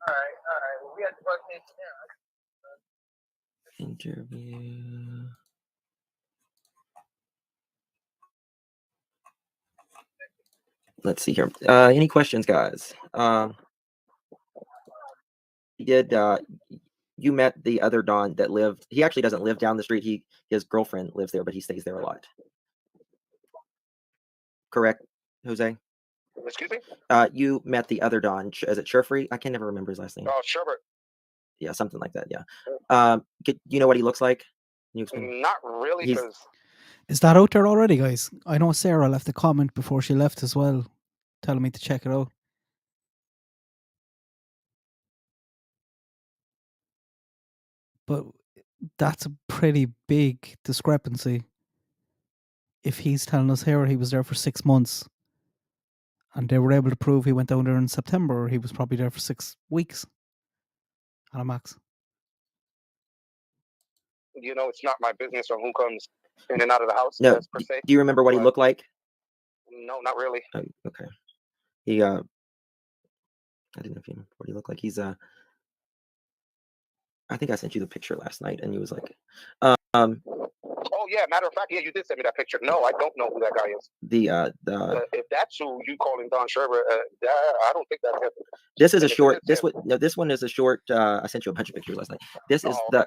Well, we had to work this now. Interview. Let's see here. Any questions, guys? You met the other Don that lived? He actually doesn't live down the street. His girlfriend lives there, but he stays there a lot. Correct, Jose? Excuse me? You met the other Don. Is it Sherfree? I can never remember his last name. Oh, Sherbert. Yeah, something like that. Yeah. Do you know what he looks like? Can you explain? Not really, because Is that out there already, guys? I know Sarah left a comment before she left as well, telling me to check it out. But that's a pretty big discrepancy. If he's telling us here he was there for 6 months, and they were able to prove he went down there in September, he was probably there for 6 weeks at a max. You know, it's not my business on who comes in and out of the house. No. Per se. Do you remember what he looked like? No, not really. Oh, okay. I didn't know if you remember what he looked like. He's I think I sent you the picture last night, and you was like, Oh yeah, matter of fact, yeah, you did send me that picture. No, I don't know who that guy is. If that's who you calling Don Sherber, I don't think that's him. This is a And if it short. is This him- one. No, this one is a short. I sent you a bunch of pictures last night. This is Oh, okay.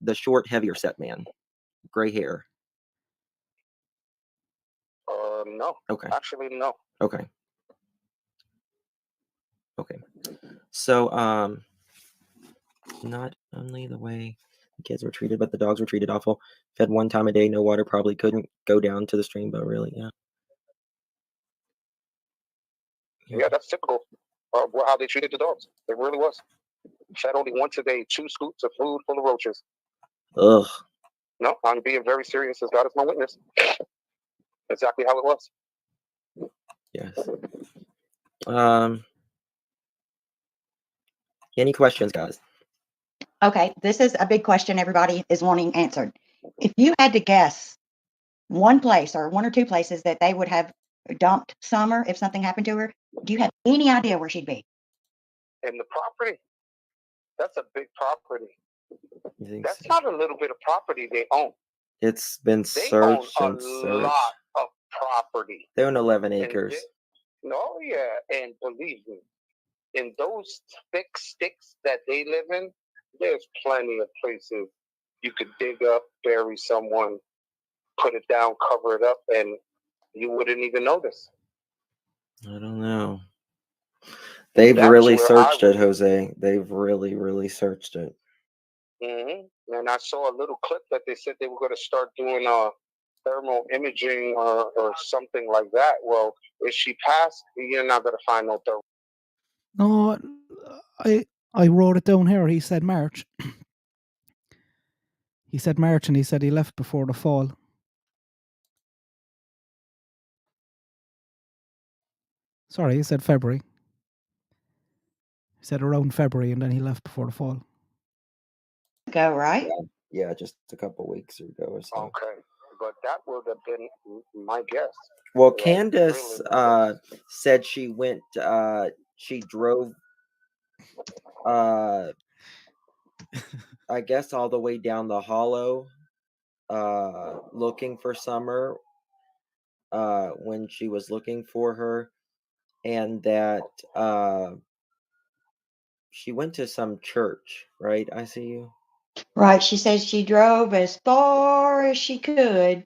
the short, heavier set man, gray hair. No, Okay. actually, no. Okay. Okay. So, not only the way the kids were treated, but the dogs were treated awful. Fed one time a day, no water, probably couldn't go down to the stream, but really, yeah. Yeah, that's typical of how they treated the dogs. It really was. Fed only once a day, 2 scoops of food full of roaches. Ugh. No, I'm being very serious, as God is my witness. Exactly how it was. Yes. Any questions, guys? Okay, this is a big question everybody is wanting answered. If you had to guess one place or one or two places that they would have dumped Summer if something happened to her, do you have any idea where she'd be? And the property, that's a big property. You think That's so? not a little bit of property they own. It's been They searched own and a searched. lot of property. They own 11 And acres. No, yeah, and believe me, in those thick sticks that they live in, there's plenty of places you could dig up, bury someone, put it down, cover it up, and you wouldn't even notice. I don't know. They've That's really where searched I it, would- Jose. They've really, really searched it. And I saw a little clip that they said they were going to start doing thermal imaging or something like that. Well, if she passed, you're not going to find no thermal. No, I wrote it down here. He said March. He said March, and he said he left before the fall. Sorry, he said February. He said around February, and then he left before the fall. Go, right? Yeah, just a couple weeks ago or so. Okay, but that would have been my guess. Well, Like, Candace really my guess. said she went. She drove. I guess all the way down the hollow, looking for Summer. When she was looking for her, and that she went to some church, right? I see you. Right. She says she drove as far as she could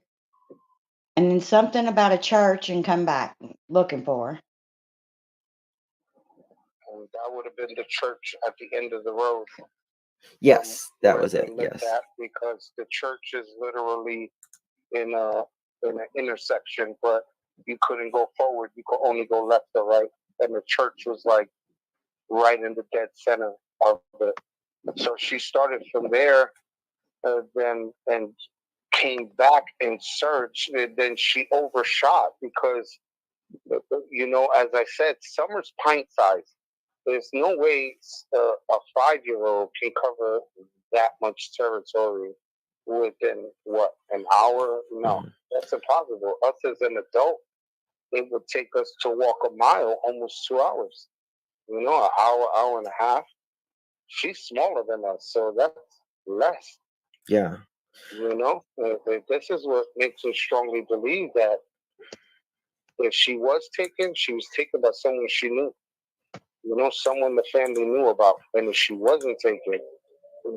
and then something about a church and come back looking for her. And that would have been the church at the end of the road. Yes, that where was they it. lived Yes. at, because the church is literally in an intersection, but you couldn't go forward. You could only go left or right, and the church was like right in the dead center of it. So she started from there, then and came back and searched. And then she overshot because, as I said, Summer's pint size. There's no way a 5-year-old can cover that much territory within an hour? No, that's impossible. Us as an adult, it would take us to walk a mile almost 2 hours. An hour and a half. She's smaller than us, so that's less. Yeah. This is what makes us strongly believe that if she was taken by someone she knew. Someone the family knew about. And if she wasn't taken,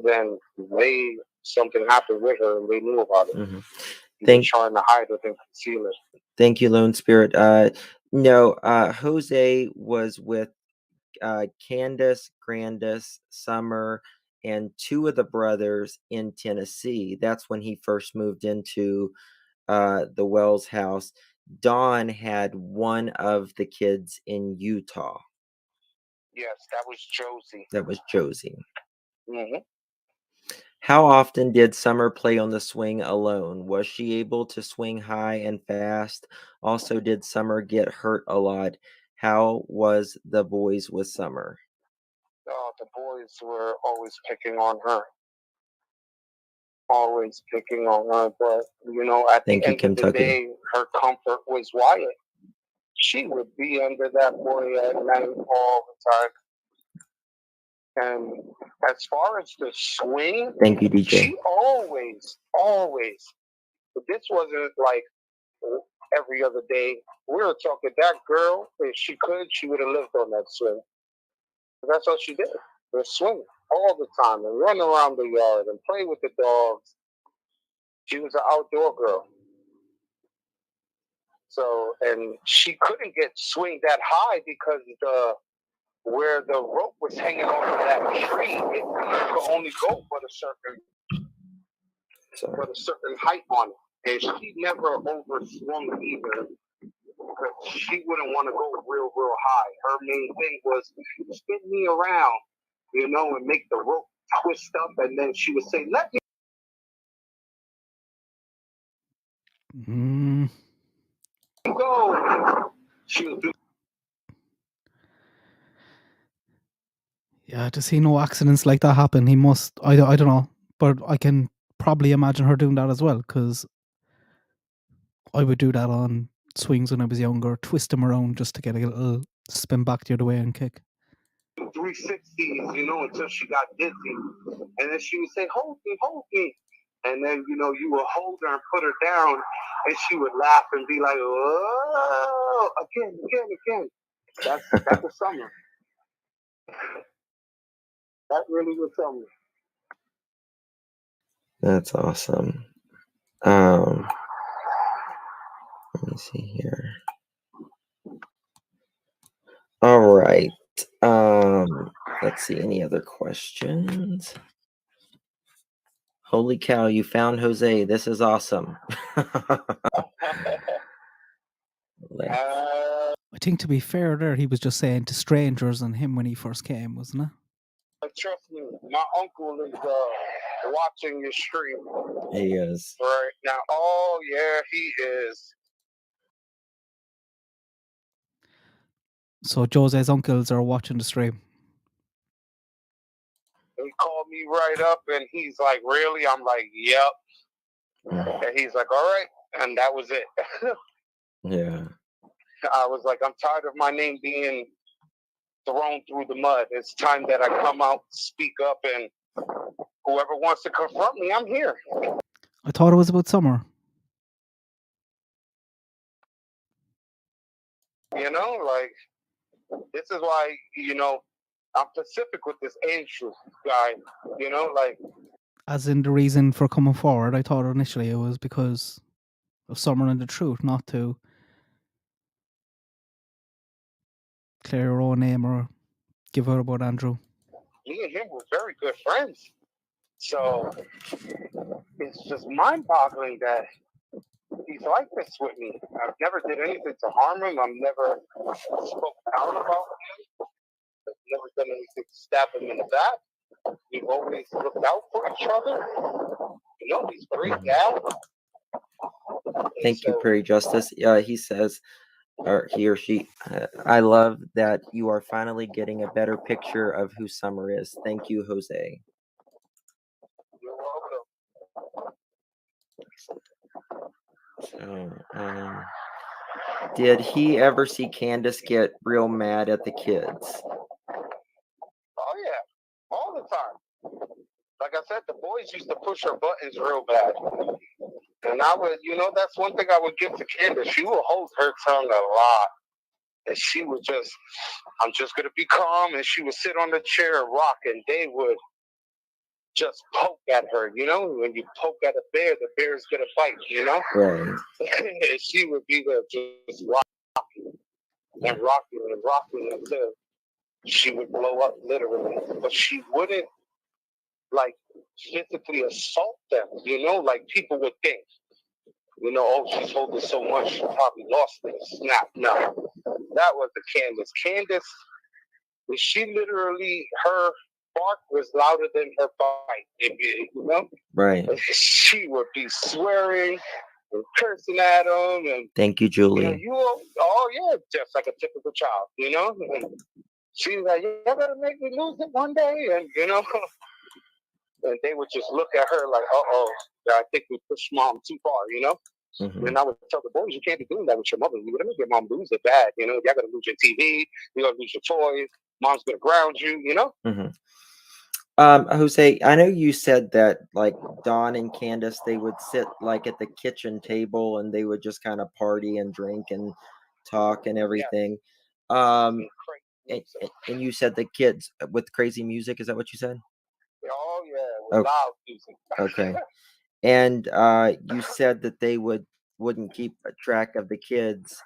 then something happened with her and they knew about it. Mm-hmm. Trying to hide it and conceal it. Thank you, Lone Spirit. No, Jose was with Candace, Grandis, Summer, and 2 of the brothers in Tennessee. That's when he first moved into the Wells house. Dawn had one of the kids in Utah. Yes, that was Josie. That was Josie. Mm-hmm. How often did Summer play on the swing alone? Was she able to swing high and fast? Also, did Summer get hurt a lot? How was the boys with Summer? Oh, the boys were always picking on her. Always picking on her. But, at the end of the day, her comfort was Wyatt. She would be under that boy at night all the time. And as far as the swing, Thank you, DJ. she always, but this wasn't like every other day. We were talking, that girl, if she could, she would have lived on that swing. That's all she did. Just swing all the time and run around the yard and play with the dogs. She was an outdoor girl. So, and she couldn't get swing that high because where the rope was hanging off of that tree, it could only go for a certain height on it. And she never overswung either because she wouldn't want to go real high. Her main thing was spin me around, and make the rope twist up, and then she would say, "Let me go." She would do. Yeah, to see no accidents like that happen, he must. I don't know, but I can probably imagine her doing that as well, because I would do that on swings when I was younger, twist them around just to get a little spin back the other way and kick. 360s, until she got dizzy. And then she would say, hold me. And then, you would hold her and put her down, and she would laugh and be like, oh, again. That was summer. That really was summer. That's awesome. Let me see here. All right. Let's see. Any other questions? Holy cow, you found Jose. This is awesome. I think, to be fair there, he was just saying to strangers and him when he first came, wasn't it? Trust me, my uncle is watching your stream. He is. Right now. Oh, yeah, he is. So Jose's uncles are watching the stream. He called me right up, and he's like, really? I'm like, yep. And he's like, all right. And that was it. Yeah. I was like, I'm tired of my name being thrown through the mud. It's time that I come out, speak up, and whoever wants to confront me, I'm here. I thought it was about summer. This is why, I'm Pacific with this age guy, As in the reason for coming forward, I thought initially it was because of Summer and the Truth, not to clear your own name or give out about Andrew. Me and him were very good friends. So it's just mind-boggling that he's like this with me. I've never did anything to harm him. I've never spoke down about him. I've never done anything to stab him in the back. We've always looked out for each other. He's great now. Thank you, Prairie Justice. He says, or he or she, I love that you are finally getting a better picture of who Summer is. Thank you, Jose. You're welcome. So, did he ever see Candace get real mad at the kids? Oh, yeah. All the time. Like I said, the boys used to push her buttons real bad. And I would, that's one thing I would give to Candace. She would hold her tongue a lot. And she would just, I'm just going to be calm. And she would sit on the chair and rock. And they would just poke at her. When you poke at a bear, the bear's going to bite, Right. And she would be there just rocking and rocking and rocking until she would blow up, literally. But she wouldn't, physically assault them, like people would think. Oh, she's holding so much, she probably lost it. Snap. No, that was the Candace. Candace, she literally, her bark was louder than her bite, Right. She would be swearing and cursing at them. And thank you, Julie. Just like a typical child, And she's like, you're going to make me lose it one day. And, and they would just look at her like, I think we pushed mom too far, Mm-hmm. And I would tell the boys, you can't be doing that with your mother. You're going to make your mom lose it bad, Y'all going to lose your TV. You're going to lose your toys. Mom's going to ground you, Mm-hmm. Jose, I know you said that like Dawn and Candace, they would sit like at the kitchen table and they would just kind of party and drink and talk and everything. Um, and you said the kids with crazy music. Is that what you said? Oh yeah, with Oh, loud music. okay. And you said that they wouldn't keep a track of the kids,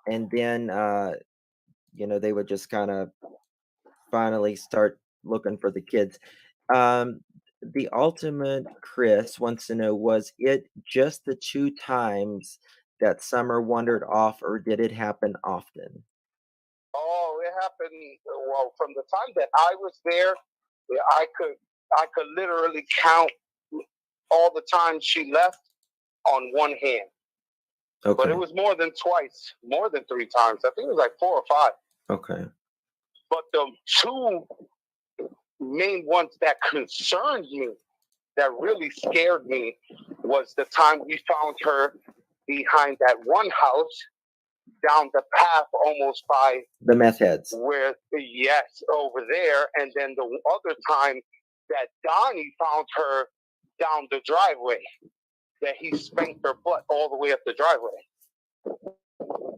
and then they would just kind of finally start looking for the kids. Um, the ultimate Chris wants to know, was it just the 2 times that Summer wandered off, or did it happen often? Oh, it happened. Well, from the time that I was there, yeah, I could literally count all the times she left on one hand. Okay. But it was more than twice, more than 3 times. I think it was like 4 or 5. Okay. But the 2 main ones that concerned me, that really scared me, was the time we found her behind that one house down the path almost by The meth heads. where, yes, over there. And then the other time that Donnie found her down the driveway, that he spanked her butt all the way up the driveway.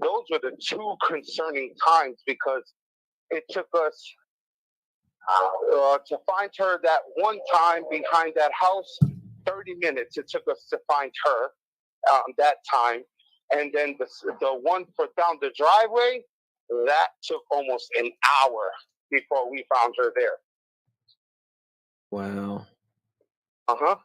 Those were the 2 concerning times, because it took us to find her that one time behind that house, 30 minutes it took us to find her that time. And then the one for down the driveway, that took almost an hour before we found her there. Wow. Uh-huh.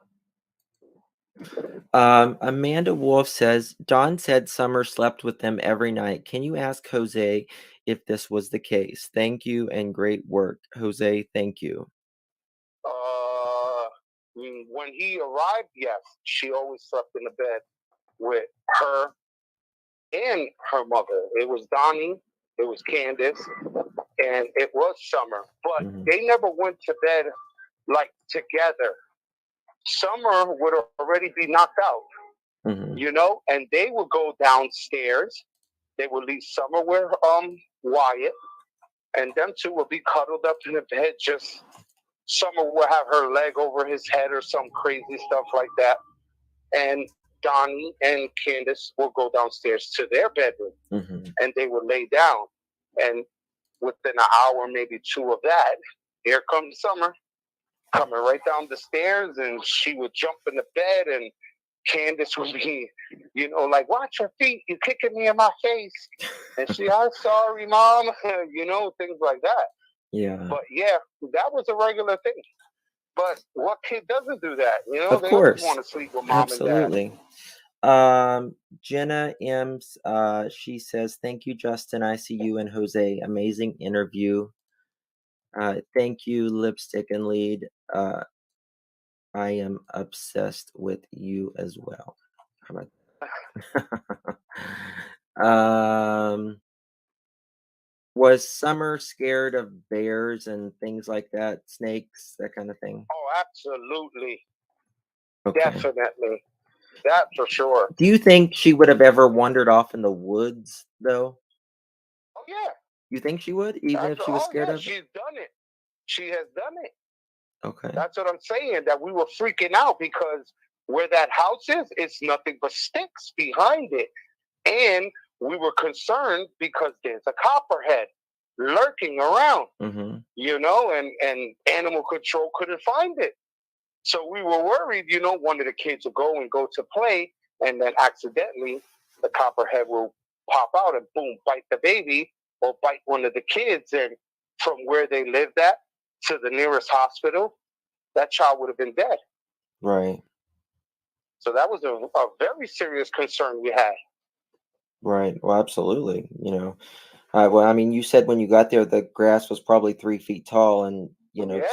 Amanda Wolf says, Dawn said Summer slept with them every night. Can you ask Jose if this was the case? Thank you and great work. Jose, thank you. When he arrived, yes, she always slept in the bed with her and her mother. It was Donnie, it was Candace, and it was Summer. But they never went to bed like together. Summer would already be knocked out, and they would go downstairs. They would leave Summer with Wyatt, and them 2 would be cuddled up in the bed. Just Summer would have her leg over his head or some crazy stuff like that, and Donnie and Candace will go downstairs to their bedroom, and they would lay down. And within an hour, maybe 2 of that, here comes Summer, coming right down the stairs, and she would jump in the bed, and Candace would be, like, watch your feet, you're kicking me in my face. And she, I'm sorry, Mom, things like that. Yeah. But yeah, that was a regular thing. But what kid doesn't do that? Of they course. want to sleep with Mom Absolutely. and Dad. Jenna Ems, she says, thank you, Justin, ICU, and Jose. Amazing interview. Thank you, Lipstick and Lead. I am obsessed with you as well. How about was Summer scared of bears and things like that, snakes, that kind of thing? Oh, absolutely. Okay. Definitely. That for sure. Do you think she would have ever wandered off in the woods, though? Oh, yeah. You think she would, even if she was scared of it? She's done it. She has done it. Okay. That's what I'm saying, that we were freaking out because where that house is, it's nothing but sticks behind it. And we were concerned because there's a copperhead lurking around, and animal control couldn't find it. So we were worried, one of the kids would go to play, and then accidentally the copperhead will pop out and boom, bite the baby or bite one of the kids. And from where they lived at to the nearest hospital, that child would have been dead. Right. So that was a very serious concern we had. Right. Well, absolutely. Well, I mean, you said when you got there, the grass was probably 3 feet tall, and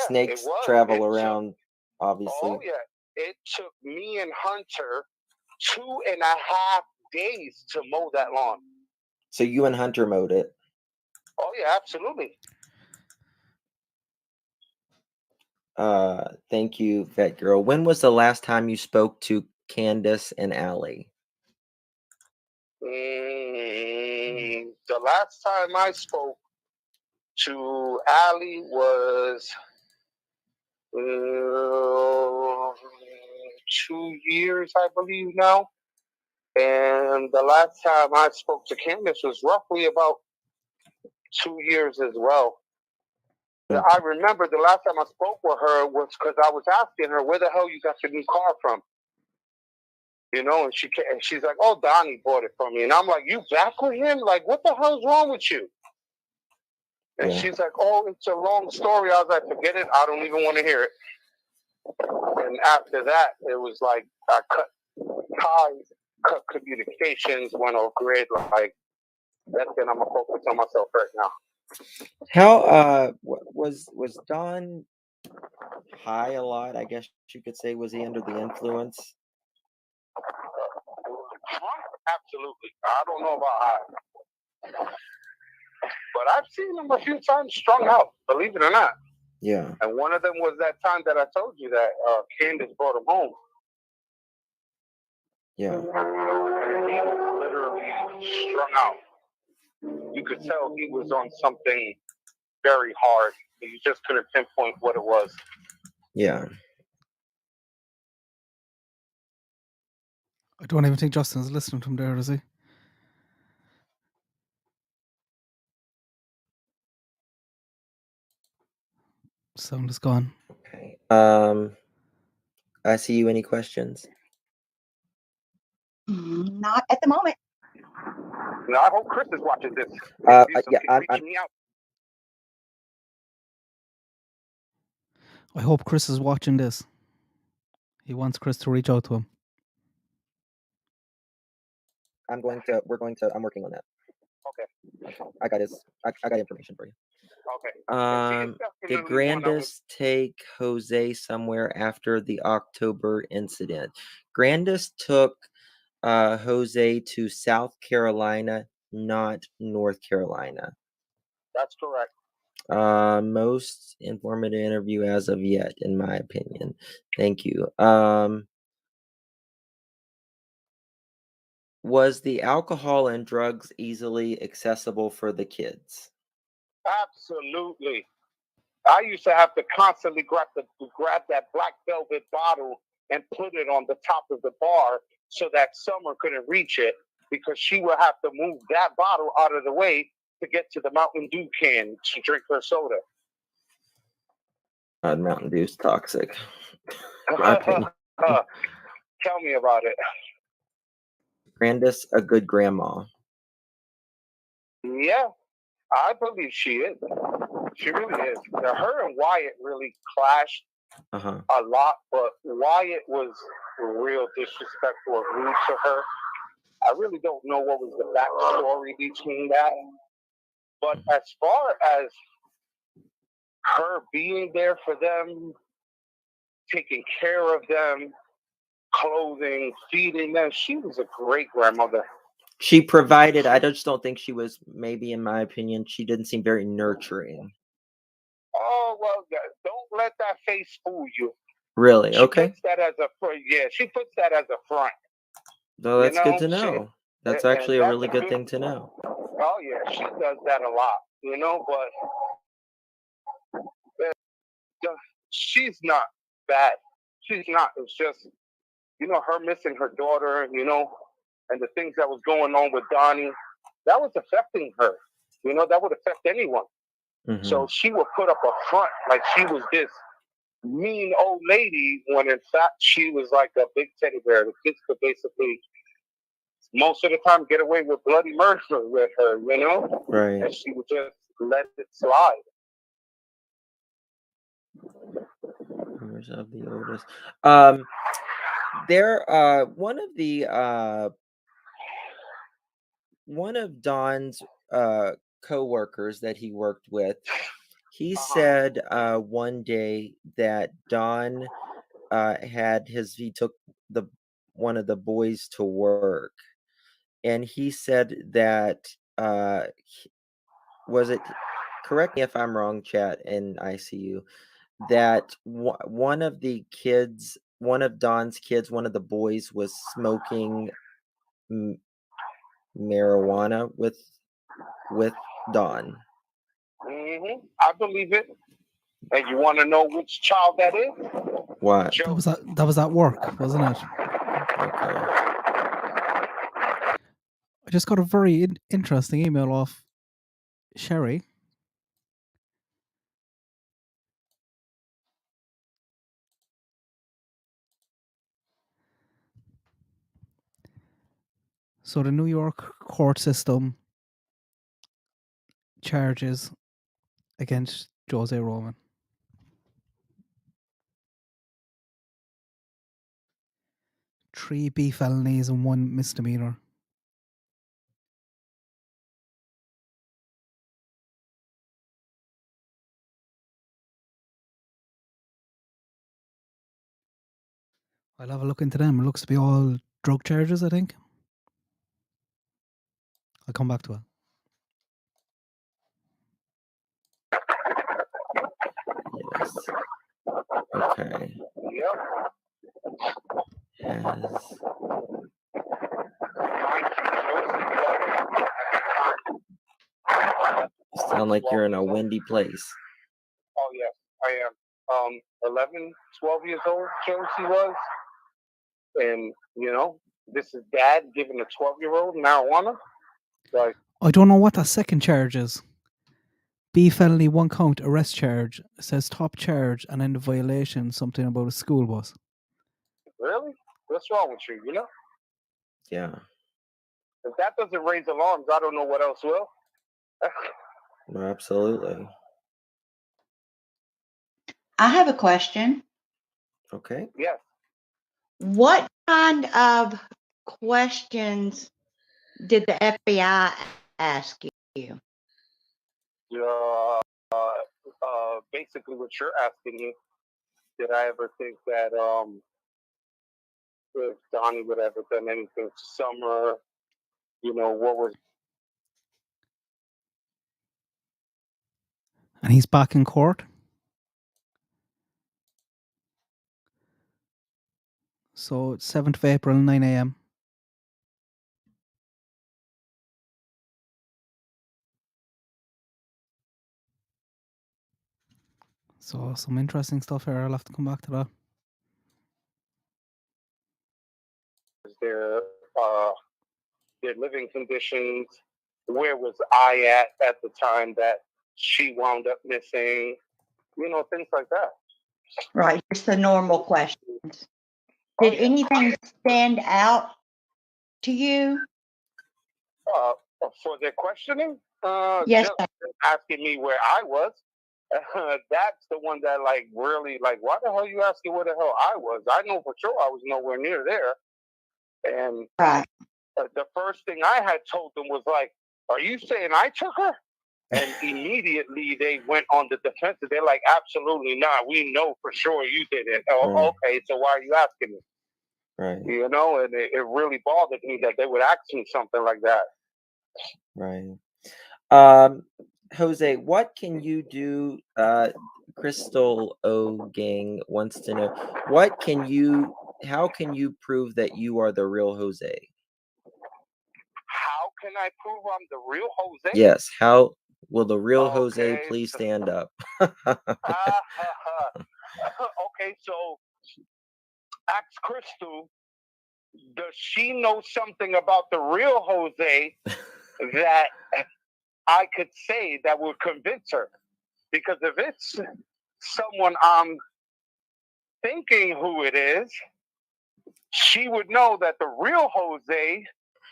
snakes travel around, obviously. Oh yeah, it took me and Hunter 2.5 days to mow that lawn. So you and Hunter mowed it? Oh yeah, absolutely. Thank you, Vet Girl. When was the last time you spoke to Candace and Allie? The last time I spoke to Allie was 2 years, I believe now. And the last time I spoke to Candace was roughly about 2 years as well. I remember the last time I spoke with her was because I was asking her, where the hell you got your new car from? You know, and she's like, oh, Donnie bought it for me. And I'm like, you back with him? Like, what the hell's wrong with you? And she's like, oh, it's a long story. I was like, forget it. I don't even want to hear it. And after that, it was like I cut ties, cut communications, went off grid. Like, that's it. I'm going to focus on myself right now. How was Don high a lot? I guess you could say. Was he under the influence? Absolutely. I don't know about high, but I've seen him a few times strung out. Believe it or not. Yeah. And one of them was that time that I told you that Candace brought him home. Yeah. He was literally strung out. You could tell he was on something very hard. You just couldn't pinpoint what it was. Yeah. I don't even think Justin's listening from there, is he? Sound is gone. Okay. I see you. Any questions? Not at the moment. Now, I hope Chris is watching this. Yeah, I'm reaching out. I hope Chris is watching this. He wants Chris to reach out to him. I'm working on that. Okay. I got information for you. Okay. Did Grandis take Jose somewhere after the October incident? Grandis took Jose to South Carolina, not North Carolina. That's correct. Most informative interview as of yet, in my opinion. Thank you. Was the alcohol and drugs easily accessible for the kids? Absolutely. I used to have to constantly grab that black velvet bottle and put it on the top of the bar so that Summer couldn't reach it, because she would have to move that bottle out of the way to get to the Mountain Dew can to drink her soda. Mountain Dew's toxic. My opinion. Tell me about it. Grandis, a good grandma. Yeah, I believe she is. She really is. Her and Wyatt really clashed a lot, but Wyatt was real disrespectful and rude to her. I really don't know what was the backstory between that. But as far as her being there for them, taking care of them, clothing, feeding them, she was a great grandmother. She provided. I just don't think she was, maybe in my opinion, she didn't seem very nurturing. Oh, well, don't let that face fool you. Really? She Okay. puts that as a front. Yeah, she puts that as a front. No, that's good to know. That's actually a really good thing to know. Oh, yeah, she does that a lot, but she's not bad. She's not. It's just, her missing her daughter, and the things that was going on with Donnie, that was affecting her. That would affect anyone. Mm-hmm. So she would put up a front like she was this mean old lady, when in fact she was like a big teddy bear. The kids could basically, most of the time, get away with bloody murder with her, Right. And she would just let it slide. Members of the Otis. One of Don's co-workers that he worked with, he said one day that Don he took one of the boys to work, and he said that correct me if I'm wrong, chat in ICU, that one of Don's kids, one of the boys, was smoking marijuana with Don. Mm-hmm. I believe it. And you want to know which child that is? What? That was at work, wasn't it? Okay. I just got a very interesting email off Sherry. So the New York court system charges against Jose Roman. 3 B felonies and 1 misdemeanor. I'll have a look into them. It looks to be all drug charges, I think. I'll come back to it. Yes. Okay. Yep. Has you sound like you're in a windy place. Oh, yes, I am. 11, 12 years old, Josie was. And, you know, this is dad giving a 12-year-old marijuana. Like, I don't know what that second charge is. B felony 1 count arrest charge. It says top charge and then the violation something about a school bus. really? What's wrong with you, you know? Yeah. If that doesn't raise alarms, I don't know what else will. No, absolutely. I have a question. Okay. Yes. What kind of questions did the FBI ask you? Basically what you're asking me, did I ever think that if Donnie would ever done anything to Summer, you know, what was... And he's back in court. So 7th of April, 9 a.m. So some interesting stuff here. I'll have to come back to that. Their living conditions? Where was I at the time that she wound up missing? You know, things like that. Right, just the normal questions. Did anything stand out to you? For their questioning? Yes, Just asking me where I was. That's the one that, like, really, like, why the hell are you asking where the hell I was? I know for sure I was nowhere near there. And right. The first thing I had told them was like, are you saying I took her? And immediately they went on the defensive. They're like, absolutely not. We know for sure you did it. Oh, Right. okay, so why are you asking me? Right. You know, and it really bothered me that they would ask me something like that. Right. Jose, what can you do? Crystal O Gang wants to know how can you prove that you are the real Jose? How can I prove I'm the real Jose? Yes. How will the real Jose Okay. please stand up? Okay, so ask Crystal, does she know something about the real Jose that I could say that would convince her? Because if it's someone I'm thinking who it is, she would know that the real Jose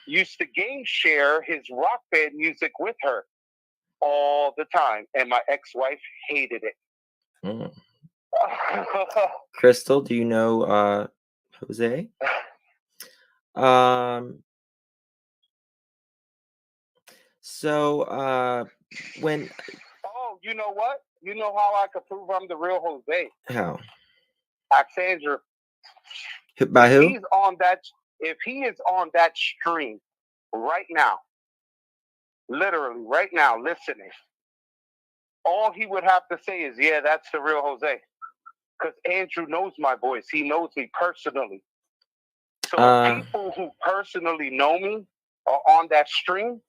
used to game share his rock band music with her all the time, and my ex-wife hated it. Mm. Crystal, do you know Jose? So when you know what? You know how I could prove I'm the real Jose? How? Ask Andrew. By who? If he is on that stream right now, literally right now, listening, all he would have to say is, yeah, that's the real Jose. Because Andrew knows my voice. He knows me personally. So if people who personally know me are on that stream,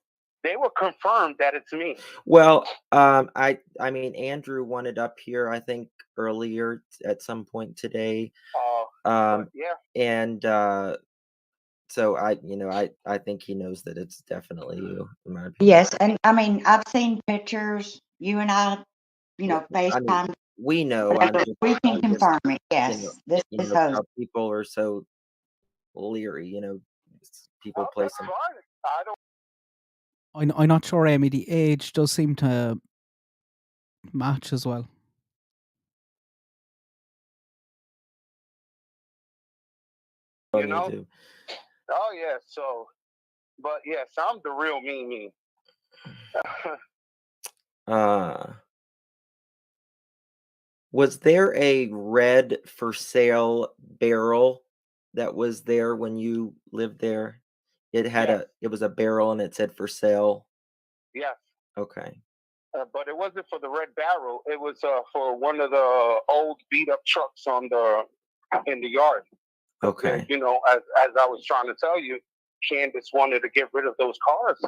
They were confirmed that it's me. Well, I mean, Andrew wanted up here, I think, earlier at some point today. Yeah. And so I think he knows that it's definitely you, in my opinion. Yes, and I mean, I've seen pictures, you and I, I mean, FaceTime, we know. whatever, we can I'm just, confirm it. you know, Yes, this is how Jose. people are so leery. People place That's them. fine. I don't. I'm not sure, Amy. The age does seem to match as well. You know. Oh yeah. So, but yes, I'm the real me. Was there a red for sale barrel that was there when you lived there? It had it was a barrel and it said for sale. Yes. Okay. But it wasn't for the red barrel. It was for one of the old beat up trucks in the yard. Okay. And, as I was trying to tell you, Candace wanted to get rid of those cars.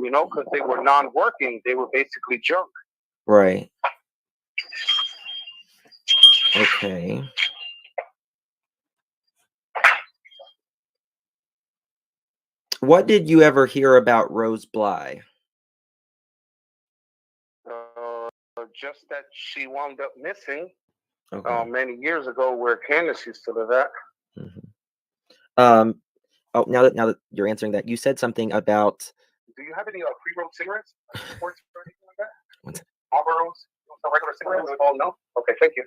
Because they were non-working. They were basically junk. Right. Okay. What did you ever hear about Rose Bly? Just that she wound up missing Okay. many years ago where Candace used to live at. Mm-hmm. Oh, now that you're answering that, you said something about. Do you have any pre-rolled cigarettes? Or anything like that? Marlboros? Regular cigarettes? Oh no. Okay, thank you.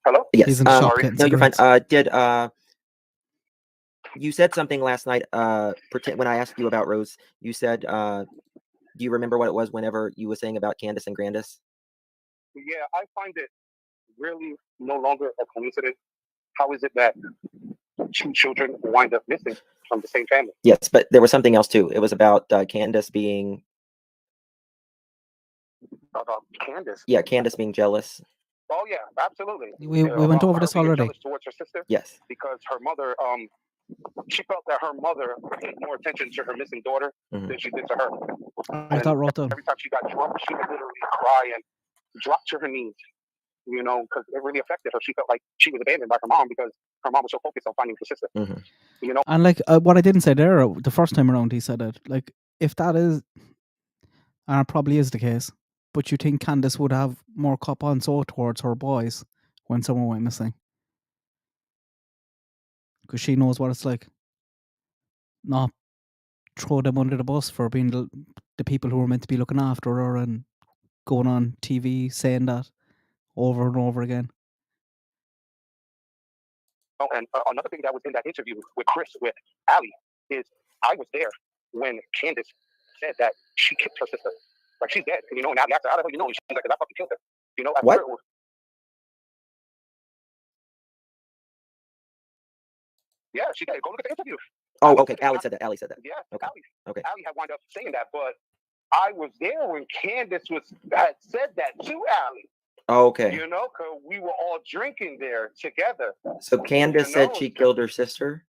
Hello? Yes. He's in the shop getting no, you're fine. cigarettes. You said something last night? When I asked you about Rose, you said, do you remember what it was? Whenever you were saying about Candace and Grandis? Yeah, I find it really no longer a coincidence. How is it that two children wind up missing from the same family? Yes, but there was something else too. It was about Candace being. About Candace? Yeah, Candace being jealous. Oh yeah, absolutely. We went over this already. Jealous towards her sister. Yes. Because her mother, she felt that her mother paid more attention to her missing daughter than she did to her. I thought wrote down. Every time she got drunk, she would literally cry and drop to her knees. Because it really affected her. She felt like she was abandoned by her mom because her mom was so focused on finding her sister. And like what I didn't say there, the first time around, he said it. Like if that is, and it probably is the case, but you think Candace would have more cop on so towards her boys when someone went missing, because she knows what it's like. Not throw them under the bus for being the people who were meant to be looking after her and going on TV saying that over and over again. And another thing that was in that interview with Chris, with Ali, is I was there when Candace said that she killed her sister. Like, she's dead. And Ali asked her, how the hell you know? And she's like, I fucking killed her. What? Yeah, she did. Go look at the interview. Oh, okay. Ali said that. Yeah, okay. Ali had wound up saying that, but I was there when Candace had said that to Ali. Okay. Because we were all drinking there together. So Candace said she killed her sister?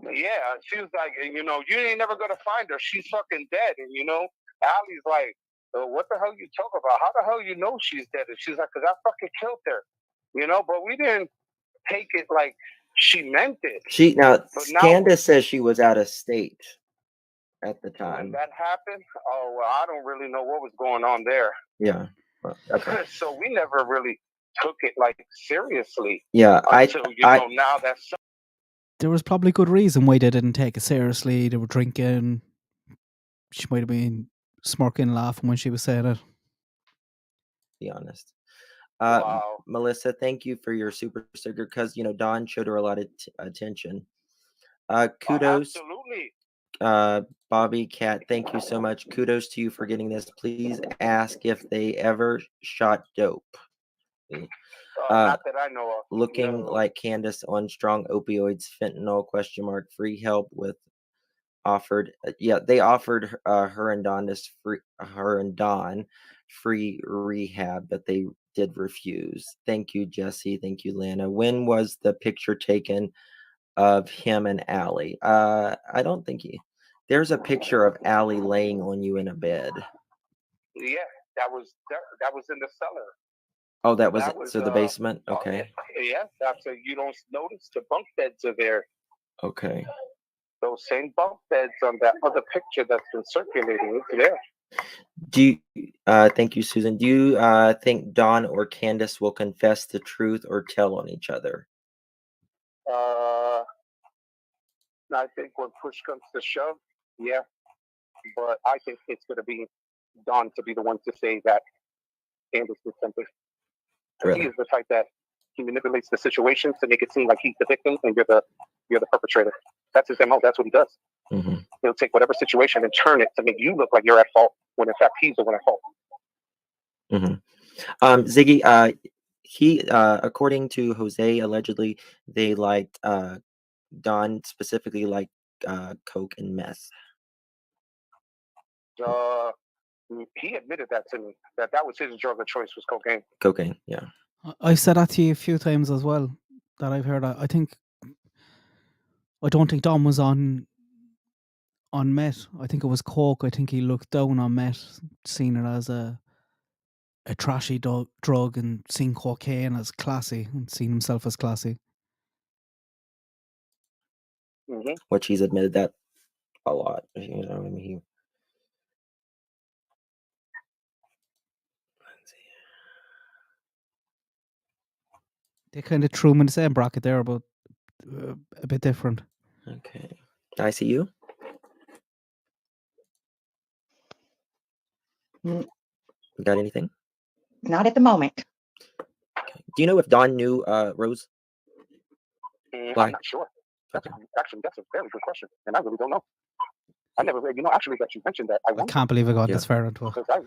Yeah, she was like, you ain't never gonna find her. She's fucking dead. And Allie's like, what the hell you talking about? How the hell you know she's dead? And she's like, because I fucking killed her. But we didn't take it like she meant it. Candace says she was out of state at the time. When that happened, well, I don't really know what was going on there. Yeah. Well, okay. So we never really took it like seriously. Yeah, until, now that's. There was probably good reason why they didn't take it seriously. They were drinking. She might have been smirking, laughing when she was saying it. Be honest. Wow. Melissa, thank you for your super sticker, because Dawn showed her a lot of attention. Kudos. Absolutely. Bobby Cat, thank you so much. Kudos to you for getting this. Please ask if they ever shot dope. Not that I know of. Looking like Candace on strong opioids, fentanyl, ? Free help with offered. They offered her and Don free rehab, but they did refuse. Thank you, Jesse. Thank you, Lana. When was the picture taken of him and Allie. I don't think there's a picture of Allie laying on you in a bed. Yeah, that was in the cellar. Oh, that was That was so the basement. Okay. Yeah, that's you don't notice the bunk beds are there. Okay. Those same bunk beds on that other picture that's been circulating. It's there. Do you, thank you, Susan. Do you think Dawn or Candace will confess the truth or tell on each other? I think when push comes to shove, yeah. But I think it's going to be Dawn to be the one to say that Candace did something. Really? He is the type that he manipulates the situation to make it seem like he's the victim and you're the perpetrator. That's his MO. That's what he does. Mm-hmm. He'll take whatever situation and turn it to make you look like you're at fault when in fact he's the one at fault. Mm-hmm. Ziggy, he according to Jose, allegedly they liked Dawn specifically liked coke and meth. He admitted that to me, that was his drug of choice, was cocaine. Cocaine, yeah. I said that to you a few times as well, that I've heard. I don't think Dom was on meth. I think it was coke. I think he looked down on meth, seen it as a trashy drug, and seen cocaine as classy, and seen himself as classy. Mm-hmm. Which he's admitted that a lot. You know, I mean, They kind of threw him in the same bracket there, but a bit different. Okay. I see you. Mm. You got anything? Not at the moment. Okay. Do you know if Dawn knew Rose? I'm not sure. That's a very good question, and I really don't know. I never, actually, that you mentioned that. I can't believe I got this far into it. I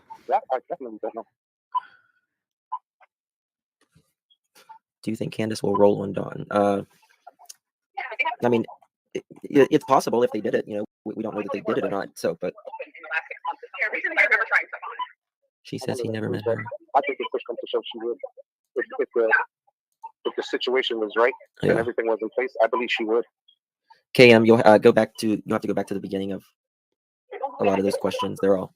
definitely don't know. Do you think Candace will roll on Dawn? I mean, it's possible if they did it. You know, we don't know that they did it or not. So, but she says he never met her. I think if push comes to shove, she would. If the situation was right and everything was in place, I believe she would. KM, you'll have to go back to the beginning of a lot of those questions. They're all.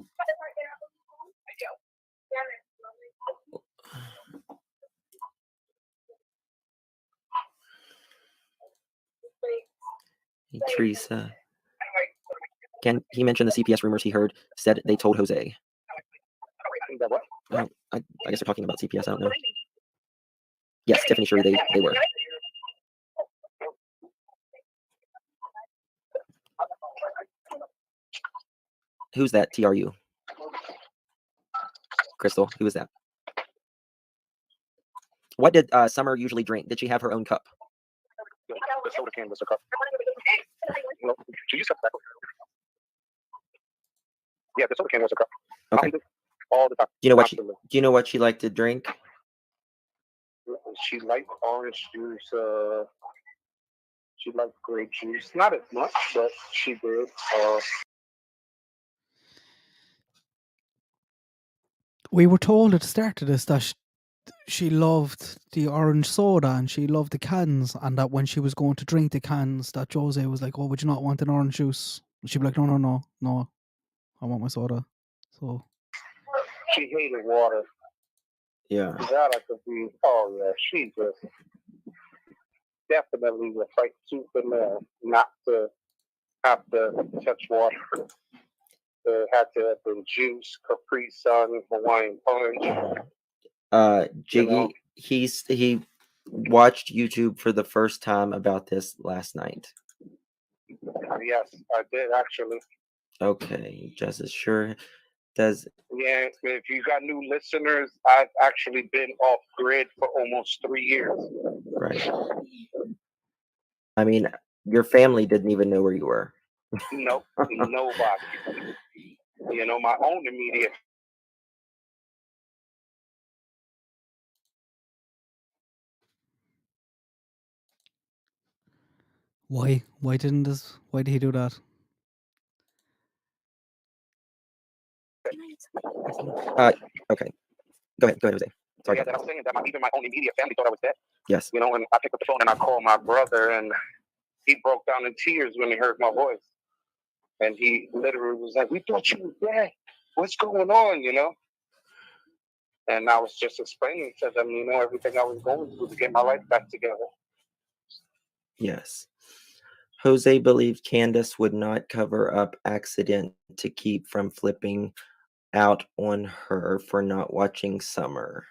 Hey, Teresa. He mentioned the CPS rumors he heard said they told Jose. What? I guess they're talking about CPS. I don't know. Yes, Tiffany, sure they were. Who's that? TRU. Crystal, who is that? What did Summer usually drink? Did she have her own cup? The soda can was a cup. No, she used to have that. Yeah, the soda can was a cup. Okay. All the time. Do you know what she liked to drink? She liked orange juice. She liked grape juice. Not as much, but she did. We were told at the start of this that she loved the orange soda and she loved the cans, and that when she was going to drink the cans, that Jose was like, "Oh, would you not want an orange juice?" And she'd be like, No, I want my soda." So she hated water. Yeah. That I could be. Oh yeah, she just definitely would fight tooth and nail not to have to touch water. Had to have been juice, Capri Sun, Hawaiian Punch. Jiggy, he watched YouTube for the first time about this last night. Yes, I did actually. Okay, just as sure. Does yeah, if you got new listeners, I've actually been off grid for almost 3 years. Right. I mean, your family didn't even know where you were. Nope, nobody. My own immediate. why did he do that? Okay. Go ahead, Jose. Sorry. Yeah, that I was saying that even my own immediate family thought I was dead. Yes. And I picked up the phone and I called my brother, and he broke down in tears when he heard my voice. And he literally was like, "We thought you were dead. What's going on?" And I was just explaining to them, everything I was going through to get my life back together. Yes. Jose believed Candace would not cover up accident to keep from flipping out on her for not watching Summer.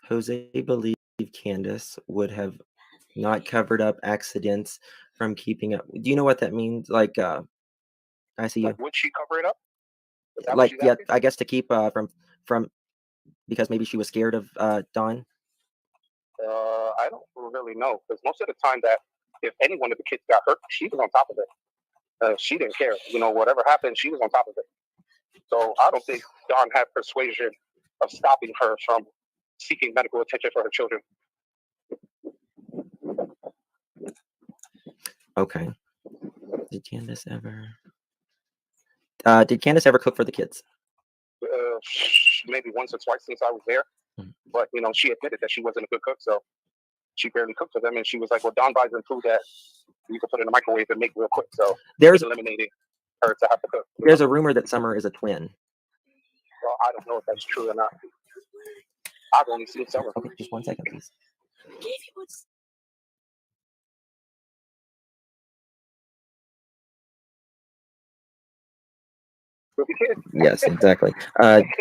Jose believed Candace would have not covered up accidents from keeping up. Do you know what that means? Like, I see you. Like, would she cover it up? Is that what Like, she's yeah, asking? I guess to keep from because maybe she was scared of Dawn. I don't really know, because most of the time that if any one of the kids got hurt, she was on top of it. She didn't care. Whatever happened, she was on top of it. So I don't think Dawn had persuasion of stopping her from seeking medical attention for her children. Okay. Did Candace ever cook for the kids? Maybe once or twice since I was there. But, she admitted that she wasn't a good cook, so she barely cooked for them. And she was like, well, Dawn buys them food that you can put in the microwave and make real quick. So There's eliminating her to have to cook. There's a rumor that Summer is a twin. Well, I don't know if that's true or not. I've only seen Summer. Okay, just 1 second, please. With the kids. Yes, exactly.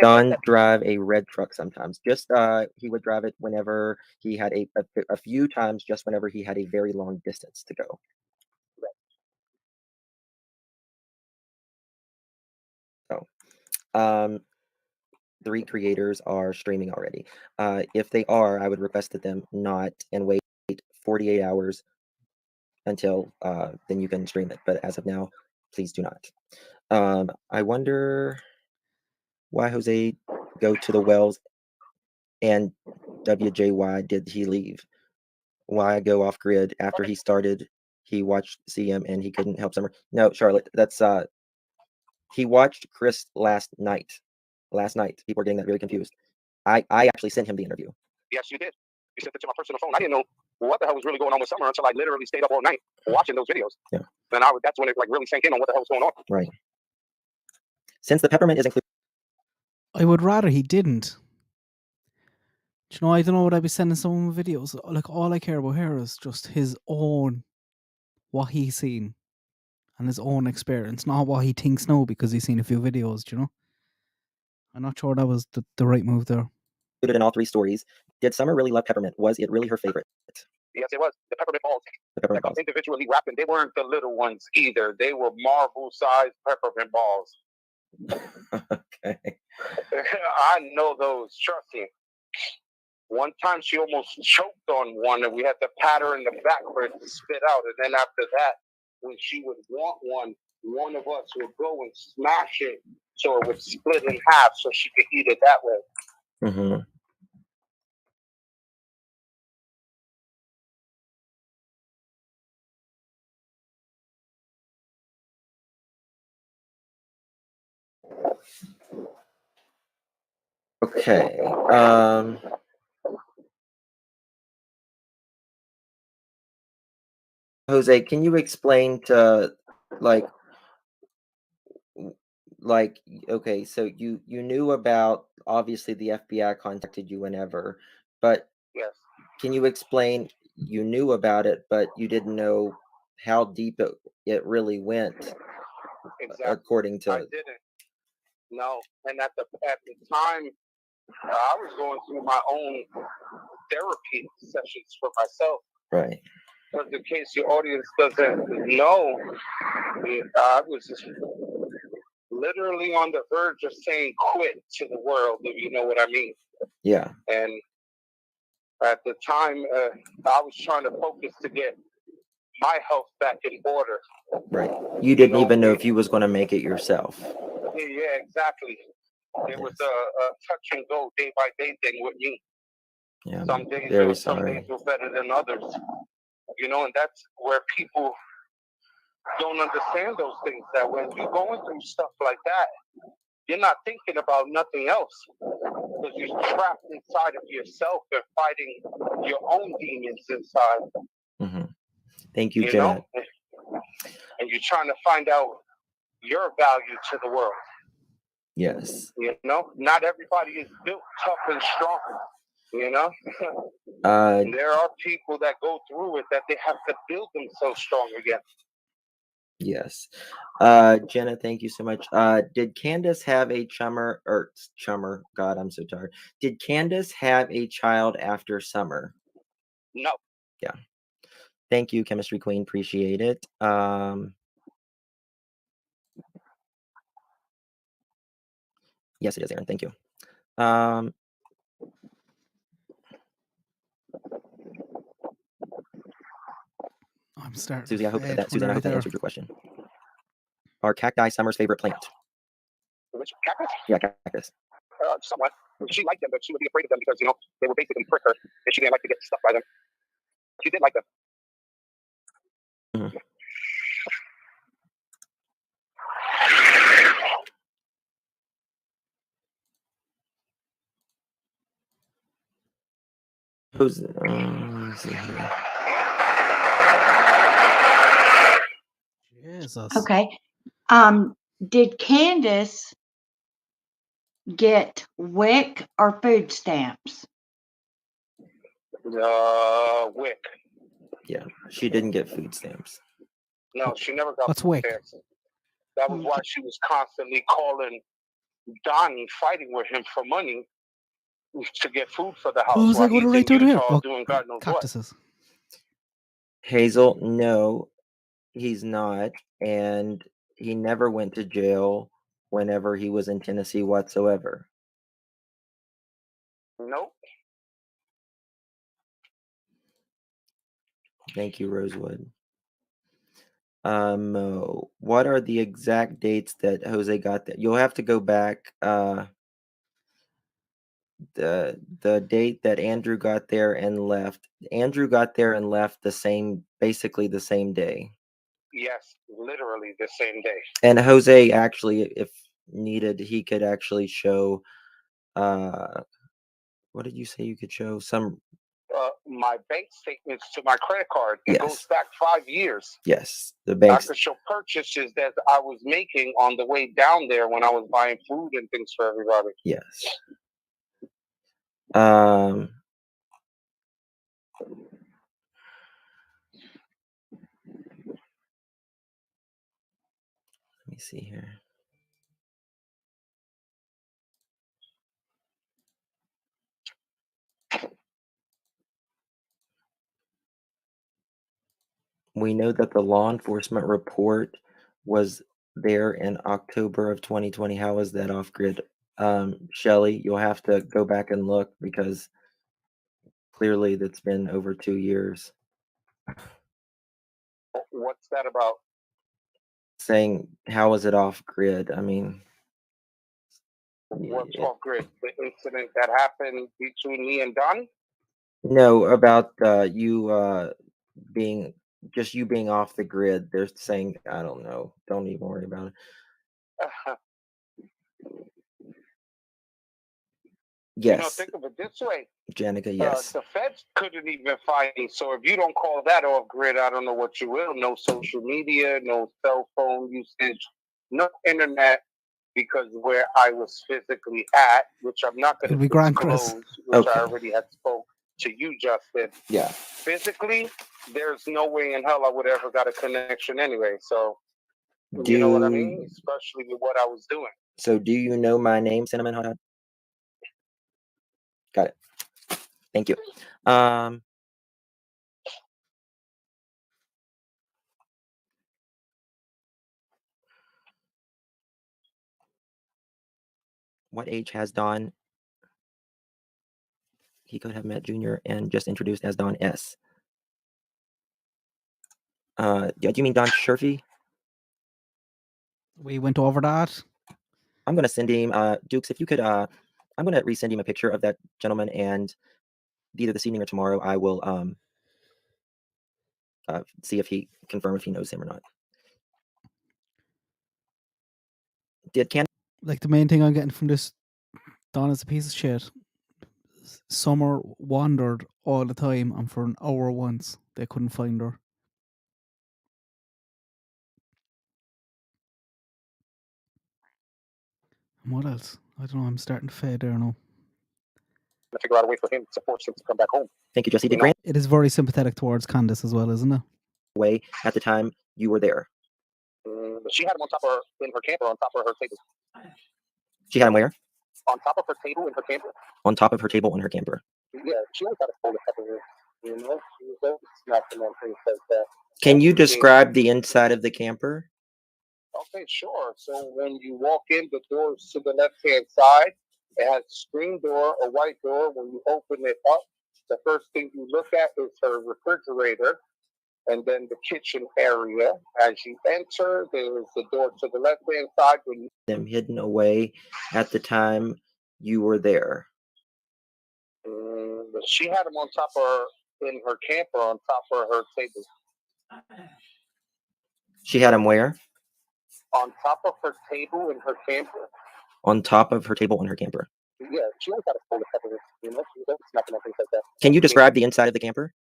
Don drive a red truck sometimes. Just he would drive it whenever he had a few times, just whenever he had a very long distance to go. So, 3 creators are streaming already. If they are, I would request that them not and wait 48 hours until then you can stream it. But as of now, please do not. I wonder why Jose go to the wells and WJY did he leave? Why go off grid after he started? He watched CM and he couldn't help Summer. No, Charlotte, that's he watched Chris last night. People are getting that very confused. I actually sent him the interview. Yes, you did. You sent it to my personal phone. I didn't know what the hell was really going on with Summer until I literally stayed up all night watching those videos. Yeah. And that's when it really sank in on what the hell was going on. Right. Since the peppermint is included, I would rather he didn't. Do I don't know what I'd be sending someone videos. Like, all I care about here is just his own, what he's seen, and his own experience, not what he thinks now because he's seen a few videos. I'm not sure that was the right move there. in all 3 stories. Did Summer really love peppermint? Was it really her favorite? Yes, it was. The peppermint balls. The peppermint balls. Individually wrapped, and they weren't the little ones either. They were marble-sized peppermint balls. Okay. I know those. Trust me. One time she almost choked on one, and we had to pat her in the back for it to spit out. And then after that, when she would want one of us would go and smash it so it would split in half so she could eat it that way. Mm-hmm. Okay. Jose, can you explain to okay, so you knew about, obviously the FBI contacted you whenever, but yes, can you explain, you knew about it, but you didn't know how deep it really went? Exactly. According to I didn't. No, and at the time, I was going through my own therapy sessions for myself. Right. But in case your audience doesn't know, I was just literally on the verge of saying quit to the world, if you know what I mean. Yeah. And at the time, I was trying to focus to get my health back in order. Right. You didn't even know if you was going to make it yourself. Yeah, exactly. It was a touch and go, day by day thing with me. Yeah. Some days were better than others. And that's where people don't understand those things, that when you're going through stuff like that, you're not thinking about nothing else. because you're trapped inside of yourself and fighting your own demons inside. Mm-hmm. Thank you, You Jeanette. know, and you're trying to find out your value to the world. Yes. You know, not everybody is built tough and strong. You know, there are people that go through it that they have to build themselves strong again. Yes. Jenna, thank you so much. Did Candace have a chummer? God, I'm so tired. Did Candace have a child after Summer? No. Yeah. Thank you, Chemistry Queen. Appreciate it. Yes, it is, Aaron. Thank you. I'm starting. Susie, I hope fade that when they're answered your question. Are cacti Summer's favorite plant? Which cactus? Yeah, cactus. Somewhat. She liked them, but she would be afraid of them because, you know, they would basically prick her, and she didn't like to get stuck by them. She did like them. Mm-hmm. Let's see here. Jesus. Okay. Did Candace get WIC or food stamps? WIC. Yeah, she didn't get food stamps. No, she never got What's food WIC? stamps. That was why she was constantly calling Donnie, fighting with him for money to get food for the house. Oh, was I while going to he's write in down here? Utah Oh, doing God knows what. cactuses. Hazel, no, he's not, and he never went to jail whenever he was in Tennessee whatsoever. Nope. Thank you, Rosewood. What are the exact dates that Jose got there? You'll have to go back. The date that Andrew got there and left. Andrew got there and left basically the same day. Yes, literally the same day. And Jose actually, if needed, he could actually show. What did you say you could show? My bank statements to my credit card. It goes back 5 years. Yes, the bank. I could show purchases that I was making on the way down there when I was buying food and things for everybody. Yes. Let me see here. We know that the law enforcement report was there in October of 2020. How is that off grid? Shelly, you'll have to go back and look because clearly that's been over 2 years. What's that about? Saying, how is it off grid? I mean, what's off grid? The incident that happened between me and Donnie? No, about you being off the grid. They're saying, I don't know. Don't even worry about it. Yes. You know, think of it this way. Janica, yes. The feds couldn't even find me. So if you don't call that off grid, I don't know what you will. No social media, no cell phone usage, no internet, because where I was physically at, which I'm not going to disclose, which I already had spoke to you, Justin. Yeah. Physically, there's no way in hell I would ever got a connection anyway. So, you know what I mean? Especially with what I was doing. So do you know my name, Cinnamon Hot Dog? Got it. Thank you. What age has Don? He could have met Junior and just introduced as Don S. Do you mean Don Sherfy? We went over that. I'm gonna send him Dukes, if you could I'm gonna resend him a picture of that gentleman, and either this evening or tomorrow I will see if he confirm if he knows him or not. Like the main thing I'm getting from this Donna's a piece of shit. Summer wandered all the time, and for an hour once, they couldn't find her. And what else? I don't know. I'm starting to fade there now. To figure out a way for him to force him to come back home. Thank you, Jesse. Did You know? Grant It is very sympathetic towards Candace as well, isn't it? away at the time you were there? She had him on top of her, in her camper, on top of her table. She had him where? On top of her table in her camper. On top of her table in her camper. Yeah, she always had a phone a couple of you know? She was always snapping on things like that. Can you describe the inside of the camper? Okay, sure. So when you walk in, the doors to the left-hand side, it has a screen door, a white door. When you open it up, the first thing you look at is her refrigerator, and then the kitchen area. As you enter, there's the door to the left-hand side. When you Them hidden away at the time you were there. she had them on top of her, in her camper, on top of her table. She had him where? On top of her table in her camper. On top of her table in her camper. Yeah, she always had a phone a couple of you know? She was always snapping on things like that. Can you describe the inside of the camper?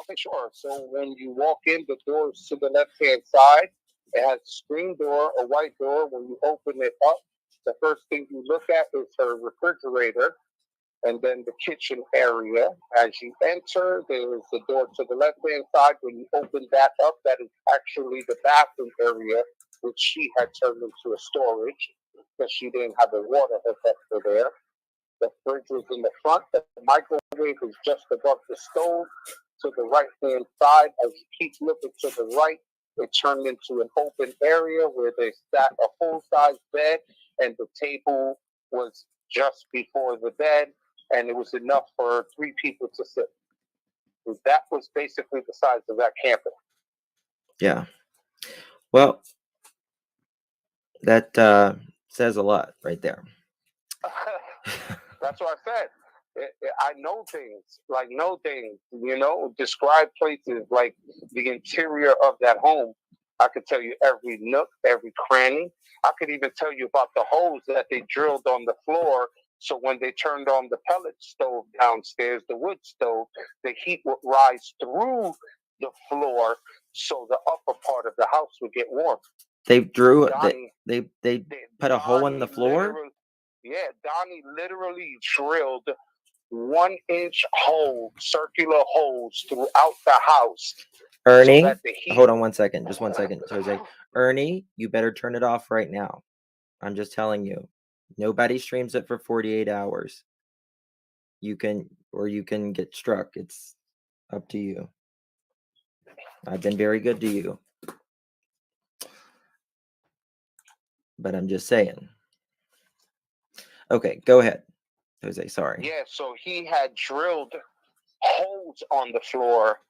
Okay, sure. So when you walk in, the doors to the left-hand side, it has a screen door, a white door. When you open it up, the first thing you look at is her refrigerator, and then the kitchen area. As you enter, there's the door to the left-hand side. When you open that up, that is actually the bathroom area, which she had turned into a storage because she didn't have a water heater there. The fridge was in the front. The microwave is just above the stove. To the right-hand side, as you keep looking to the right, it turned into an open area where they sat a full-size bed, and the table was just before the bed, and it was enough for 3 people to sit. So that was basically the size of that camper. Yeah. Well, that says a lot right there. That's what I said. I know things, describe places like the interior of that home. I could tell you every nook, every cranny. I could even tell you about the holes that they drilled on the floor. So when they turned on the pellet stove downstairs, the wood stove, the heat would rise through the floor, so the upper part of the house would get warm. They drew Donnie, they put a hole in the floor? Donnie literally drilled 1-inch hole, circular holes throughout the house. Ernie, so that the heat- hold on one second. Just 1 second, Jose. Ernie, you better turn it off right now. I'm just telling you. Nobody streams it for 48 hours. You can get struck. It's up to you. I've been very good to you. But I'm just saying. Okay, go ahead, Jose. Sorry. Yeah, so he had drilled holes on the floor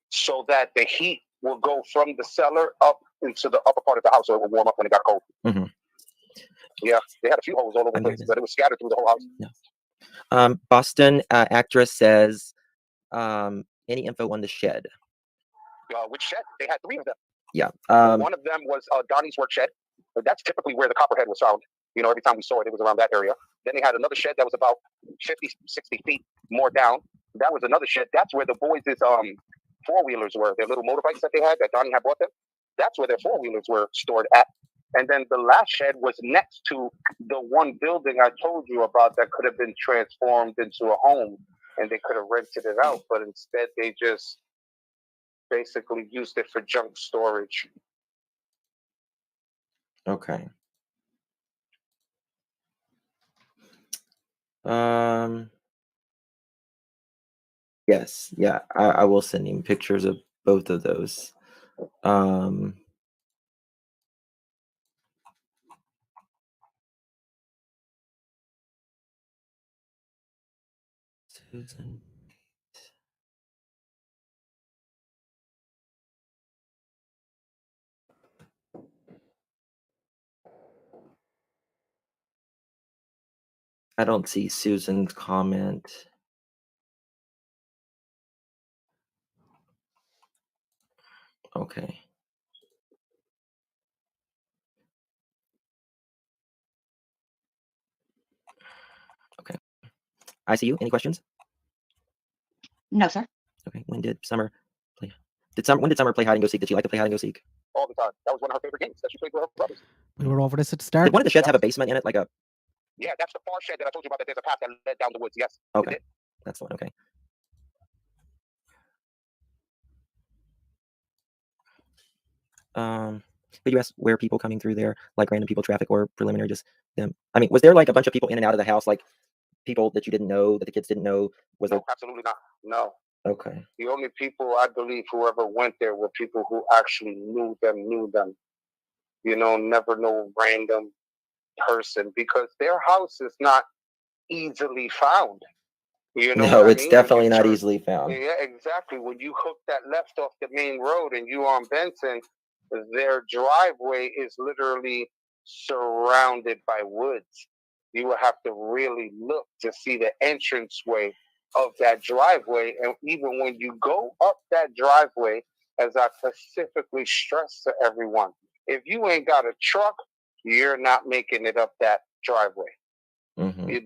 so that the heat will go from the cellar up into the upper part of the house, so it will warm up when it got cold. Mm-hmm. Yeah, they had a few holes all over the place, but it was scattered through the whole house. No. Boston actress says, any info on the shed? Which shed? They had 3 of them. Yeah. One of them was Donnie's work shed. But that's typically where the copperhead was found. Every time we saw it, it was around that area. Then they had another shed that was about 50, 60 feet more down. That was another shed. That's where the boys' 4-wheelers were. Their little motorbikes that they had, that Donnie had bought them. That's where their 4-wheelers were stored at. And then the last shed was next to the one building I told you about that could have been transformed into a home, and they could have rented it out. But instead, they just basically used it for junk storage. Okay. Yes, yeah, I will send him pictures of both of those. Susan. I don't see Susan's comment. Okay. ICU, any questions? No, sir. Okay. When did Summer play? When did Summer play hide and go seek? Did she like to play hide and go seek? All the time. That was one of her favorite games that she played with her brothers. We were over this at the start. Did one of the sheds have a basement in it, like a? Yeah, that's the far shed that I told you about. That there's a path that led down the woods. Yes. it Okay, did. that's the one. Okay. Could you ask where people coming through there, like random people, traffic, or preliminary, just them? I mean, was there like a bunch of people in and out of the house, like people that you didn't know, that the kids didn't know? Was No, there? absolutely not. No. Okay. The only people I believe whoever went there were people who actually knew them. You know, never no random person, because their house is not easily found. You know No, what I it's mean? definitely not easily found. Yeah, exactly. When you hook that left off the main road and you on Benson, their driveway is literally surrounded by woods. You will have to really look to see the entranceway of that driveway. And even when you go up that driveway, as I specifically stress to everyone, if you ain't got a truck, you're not making it up that driveway.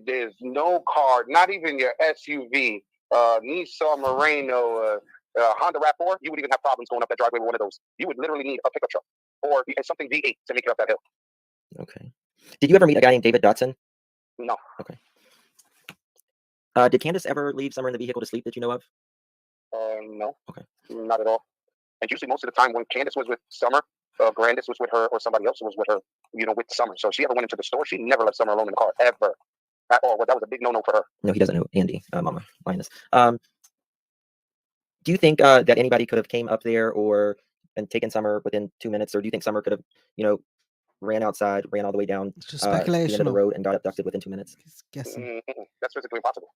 There's no car, not even your SUV, Nissan Murano, Honda RAV4, you would even have problems going up that driveway with one of those. You would literally need a pickup truck or something V8 to make it up that hill. Okay. Did you ever meet a guy named David Dotson? No. Okay. Did Candace ever leave Summer in the vehicle to sleep that you know of? No. Okay. Not at all. And usually most of the time when Candace was with Summer, Grandis was with her, or somebody else was with her, you know, with Summer. So if she ever went into the store, she never left Summer alone in the car, ever. At all. Well, that was a big no-no for her. No, he doesn't know Andy, Mama Linus. Do you think that anybody could have came up there and taken Summer within 2 minutes, or do you think Summer could have, ran outside, ran all the way down It's just the end of speculation. the road and got abducted within 2 minutes? He's guessing. That's physically impossible.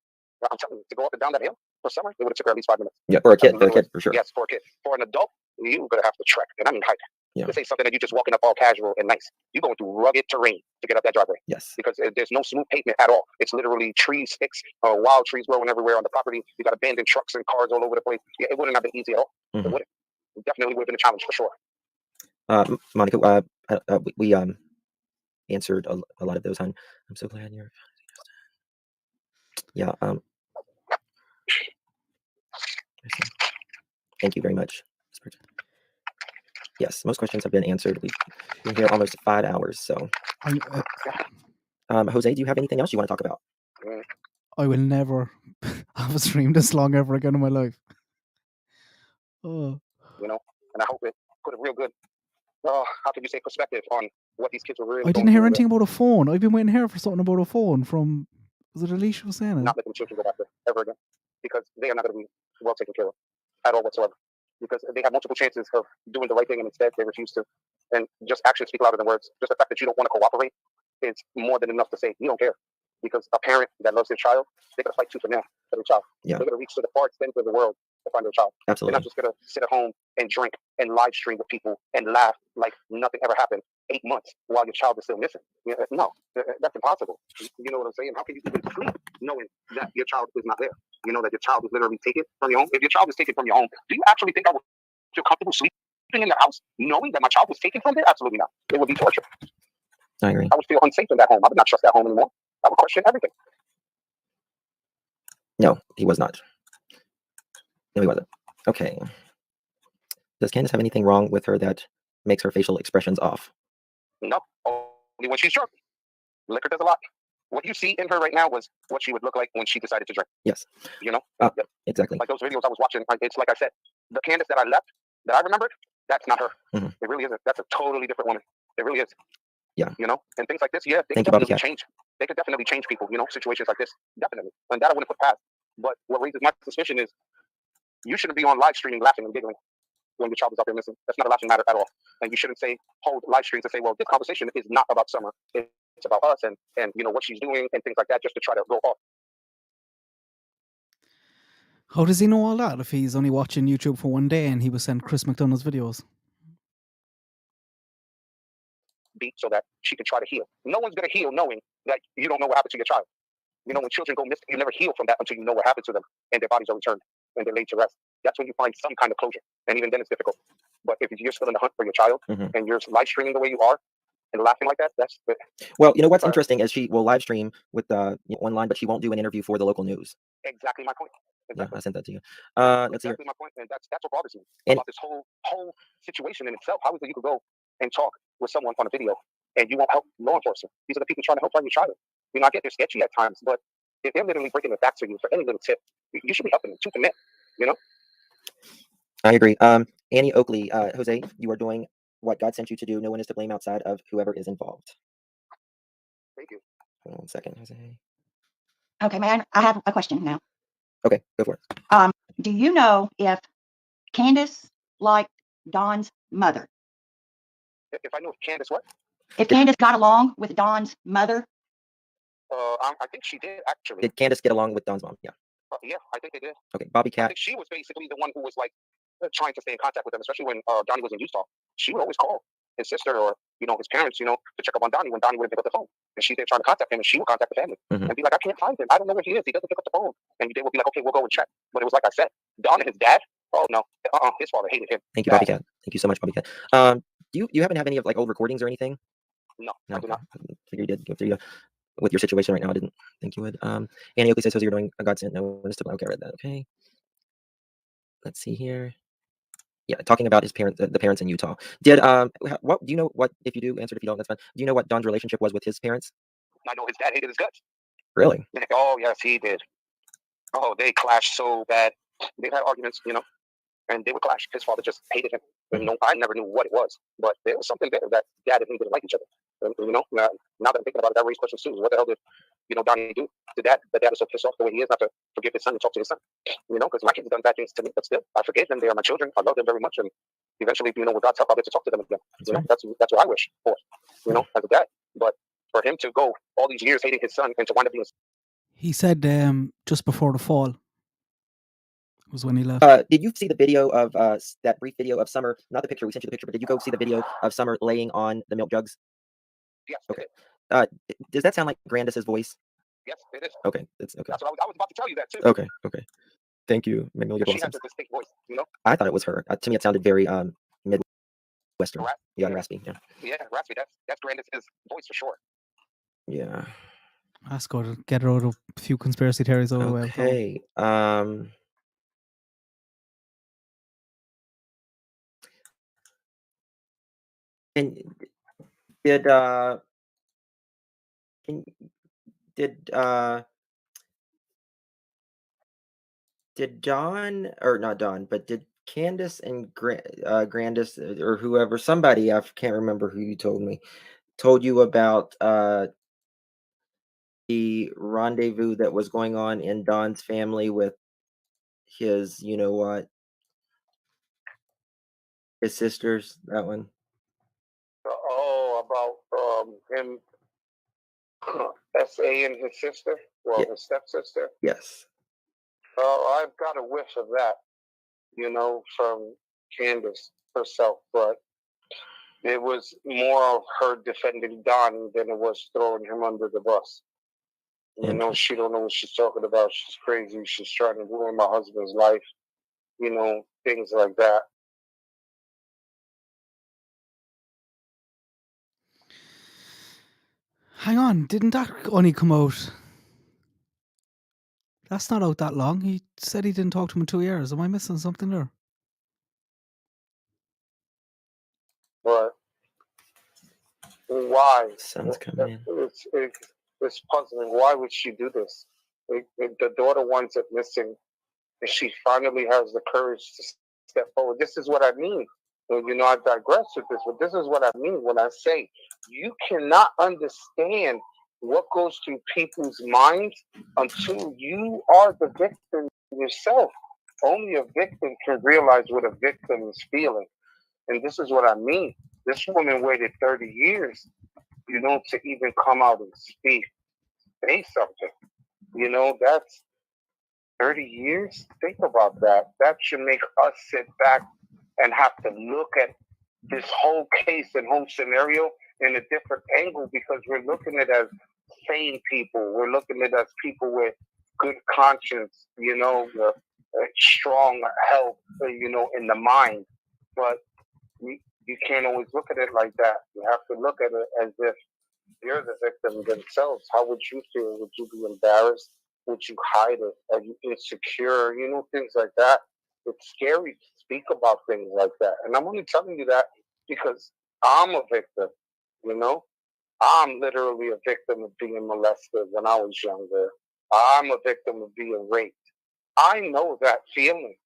I'm telling you, to go up and down that hill for Summer, it would have took her at least 5 minutes. Yeah, for a kid, for sure. Yes, for a kid. For an adult, you're going to have to trek. And I mean hike. Yeah. This ain't something that you're just walking up all casual and nice. You're going through rugged terrain to get up that driveway. Yes. Because there's no smooth pavement at all. It's literally trees, sticks, wild trees growing everywhere on the property. You got abandoned trucks and cars all over the place. Yeah, it wouldn't have been easy at all. It wouldn't. It definitely would have been a challenge for sure. Monica, we answered a lot of those, hon. I'm so glad you're. Yeah. Thank you very much. Yes, most questions have been answered. We've been here almost 5 hours. So, Jose, do you have anything else you want to talk about? I will never have a stream this long ever again in my life. You know, and I hope it put a real good, how can you say, perspective on what these kids were really. I didn't hear anything about a phone. I've been waiting here for something about a phone from. Was it Alicia was saying it? Not letting the children go back there ever again, because they are not going to be well taken care of at all whatsoever. Because they have multiple chances of doing the right thing, and instead they refuse to. And just actions speak louder than words. Just the fact that you don't want to cooperate is more than enough to say you don't care. Because a parent that loves their child, they're going to fight tooth and nail for their child. Yeah. They're going to reach to the far extent of the world to find their child. Absolutely. They're not just going to sit at home and drink and live stream with people and laugh like nothing ever happened 8 months while your child is still missing. No, that's impossible. You know what I'm saying? How can you even sleep knowing that your child is not there? You know that your child is literally taken from your home. If your child is taken from your home, do you actually think I would feel comfortable sleeping in the house knowing that my child was taken from there? Absolutely not. It would be torture. I agree. I would feel unsafe in that home. I would not trust that home anymore. I would question everything. No, he was not. No, he wasn't. Okay. Does Candace have anything wrong with her that makes her facial expressions off? No, only when she's drunk. Liquor does a lot. What you see in her right now was what she would look like when she decided to drink. Yes. You know? Yep. Exactly. Like those videos I was watching, it's like I said, the Candace that I left, that I remembered, that's not her. It really isn't. That's a totally different woman. It really is. Yeah. You know? And things like this, yeah, they Thank could you, definitely change. They could definitely change people, you know, situations like this. Definitely. And that I wouldn't put past. But what raises my suspicion is you shouldn't be on live streaming laughing and giggling when your child is out there missing. That's not a laughing matter at all. And you shouldn't hold live streams and say, well, this conversation is not about Summer. It's about us and you know what she's doing and things like that, just to try to go off. How does he know all that if he's only watching YouTube for 1 day and he was sent Chris McDonough's videos? So that she can try to heal. No one's going to heal knowing that you don't know what happened to your child. You know, when children go missing, you never heal from that until you know what happened to them and their bodies are returned and they're laid to rest. That's when you find some kind of closure. And even then it's difficult. But if you're still in the hunt for your child and you're live streaming the way you are and laughing like that. That's Well, you know what's Uh, interesting is she will live stream with online, but she won't do an interview for the local news. exactly my point. Yeah, Exactly. I sent that to you. Let's see here. Exactly my point, and that's what bothers me And- about this whole situation in itself. How is it you could go and talk with someone on a video and you won't help law enforcement? These are the people trying to help find your child. You know, I get they're sketchy at times, but if they're literally breaking the back to you for any little tip, you should be helping them tooth and nail. You know. I agree. Annie Oakley, Jose, you are doing what God sent you to do. No one is to blame outside of whoever is involved. Thank you. Hold on 1 second, Jose. Okay, man, I have a question now. Okay, go for it. Do you know if Candace liked Don's mother? If I knew Candace, what? If Candace got along with Don's mother? I think she did actually. Did Candace get along with Don's mom? Yeah. Yeah, I think they did. Okay, Bobby I Cat. think she was basically the one who was like trying to stay in contact with them, especially when Donnie was in Utah. She would always call his sister or his parents, to check up on Donnie when Donnie would pick up the phone. And she's there trying to contact him, and she would contact the family and be like, "I can't find him. I don't know where he is. He doesn't pick up the phone." And they would be like, "Okay, we'll go and check." But it was like I said, Don and his dad. Oh no, his father hated him. Thank you, Bobby Cat. Thank you so much, Bobby Cat. Do you happen to have any of old recordings or anything? No, I do not. I figured you did. Go through with your situation right now. I didn't think you would. Annie Oakley says, "You're doing a God sent. No one is to blame." Okay, I read that. Okay. Let's see here. Yeah, talking about his parents, the parents in Utah. Did what do you know? What if you do answer? If you don't, that's fine. Do you know what Don's relationship was with his parents? I know his dad hated his guts. Really? Oh yes, he did. Oh, they clashed so bad. They had arguments, and they would clash. His father just hated him. I never knew what it was, but there was something there that dad and he didn't like each other. Now that I'm thinking about it, that raised questions too. What the hell did Donnie do to dad? The dad is so pissed off the way he is not to forgive his son and talk to his son. Because my kids have done bad things to me, but still, I forgave them. They are my children. I love them very much, and eventually, with God's help, I'll get to talk to them again. That's what I wish for. As a dad. But for him to go all these years hating his son and to wind up being He said just before the fall was when he left. Did you see the video of that brief video of Summer? Not the picture. We sent you the picture, but did you go see the video of Summer laying on the milk jugs? Yes. Okay. Does that sound like Grandis's voice? Yes, it is. Okay, it's okay. That's what I was about to tell you that too. Okay. Thank you, Magnolia She Blossoms. has a distinct voice, I thought it was her. To me, it sounded very Midwestern. Raspy. Yeah, raspy. Yeah. Yeah, raspy. That's Grandis's voice for sure. Yeah. Let's go to get out of a few conspiracy theories over the way. Okay. And did Dawn, or not Dawn, but did Candace and Grandis or whoever, somebody, I can't remember who you told you about the rendezvous that was going on in Don's family with his, his sisters, that one? About him, S.A. and his sister, his stepsister. Yes. I've got a whiff of that, from Candace herself, but it was more of her defending Don than it was throwing him under the bus. She don't know what she's talking about. She's crazy. She's trying to ruin my husband's life. Things like that. Hang on, didn't that only come out? That's not out that long. He said he didn't talk to him in 2 years. Am I missing something there? But why? Sun's coming in. It's puzzling. Why would she do this? The daughter wants it missing, and she finally has the courage to step forward. This is what I mean. I digress with this, but this is what I mean when I say you cannot understand what goes through people's minds until you are the victim yourself. Only a victim can realize what a victim is feeling. And this is what I mean. This woman waited 30 years, to even come out and speak, say something. That's 30 years. Think about that. That should make us sit back and have to look at this whole case and whole scenario in a different angle, because we're looking at it as sane people. We're looking at it as people with good conscience, strong health, in the mind. But you can't always look at it like that. You have to look at it as if they're the victim themselves. How would you feel? Would you be embarrassed? Would you hide it? Are you insecure? You know, things like that. It's scary to speak about things like that. And I'm only telling you that because I'm a victim, you know? I'm literally a victim of being molested when I was younger. I'm a victim of being raped. I know that feeling.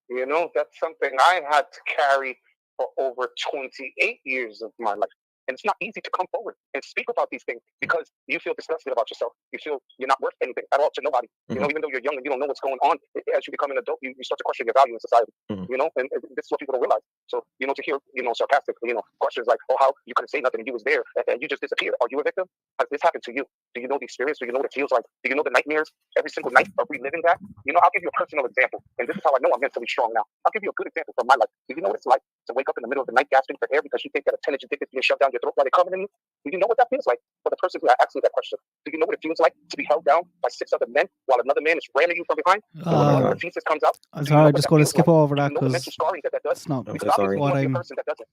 You know, that's something I had to carry for over 28 years of my life. And it's not easy to come forward and speak about these things because you feel disgusted about yourself. You feel you're not worth anything at all to nobody. You know, even though you're young and you don't know what's going on, as you become an adult, you start to question your value in society. You know, and this is what people don't realize. So, you know, to hear, you know, sarcastic, you know, questions like, oh, how you couldn't say nothing and you was there and you just disappeared. Are you a victim? Has this happened to you? Do you know the experience? Do you know what it feels like? Do you know the nightmares every single night of reliving that? You know, I'll give you a personal example. And this is how I know I'm mentally strong now. I'll give you a good example from my life. Do you know what it's like to wake up in the middle of the night gasping for air because you think that a 10-inch dick is being shoved down your throat while they're coming in you? Do you know what that feels like? For the person who asked me that question, do you know what it feels like to be held down by 6 other men while another man is ramming you from behind? One of the feces comes out. I'm sorry, I'm just going to skip over that because because it's not because sorry. obviously you want to be a person that doesn't.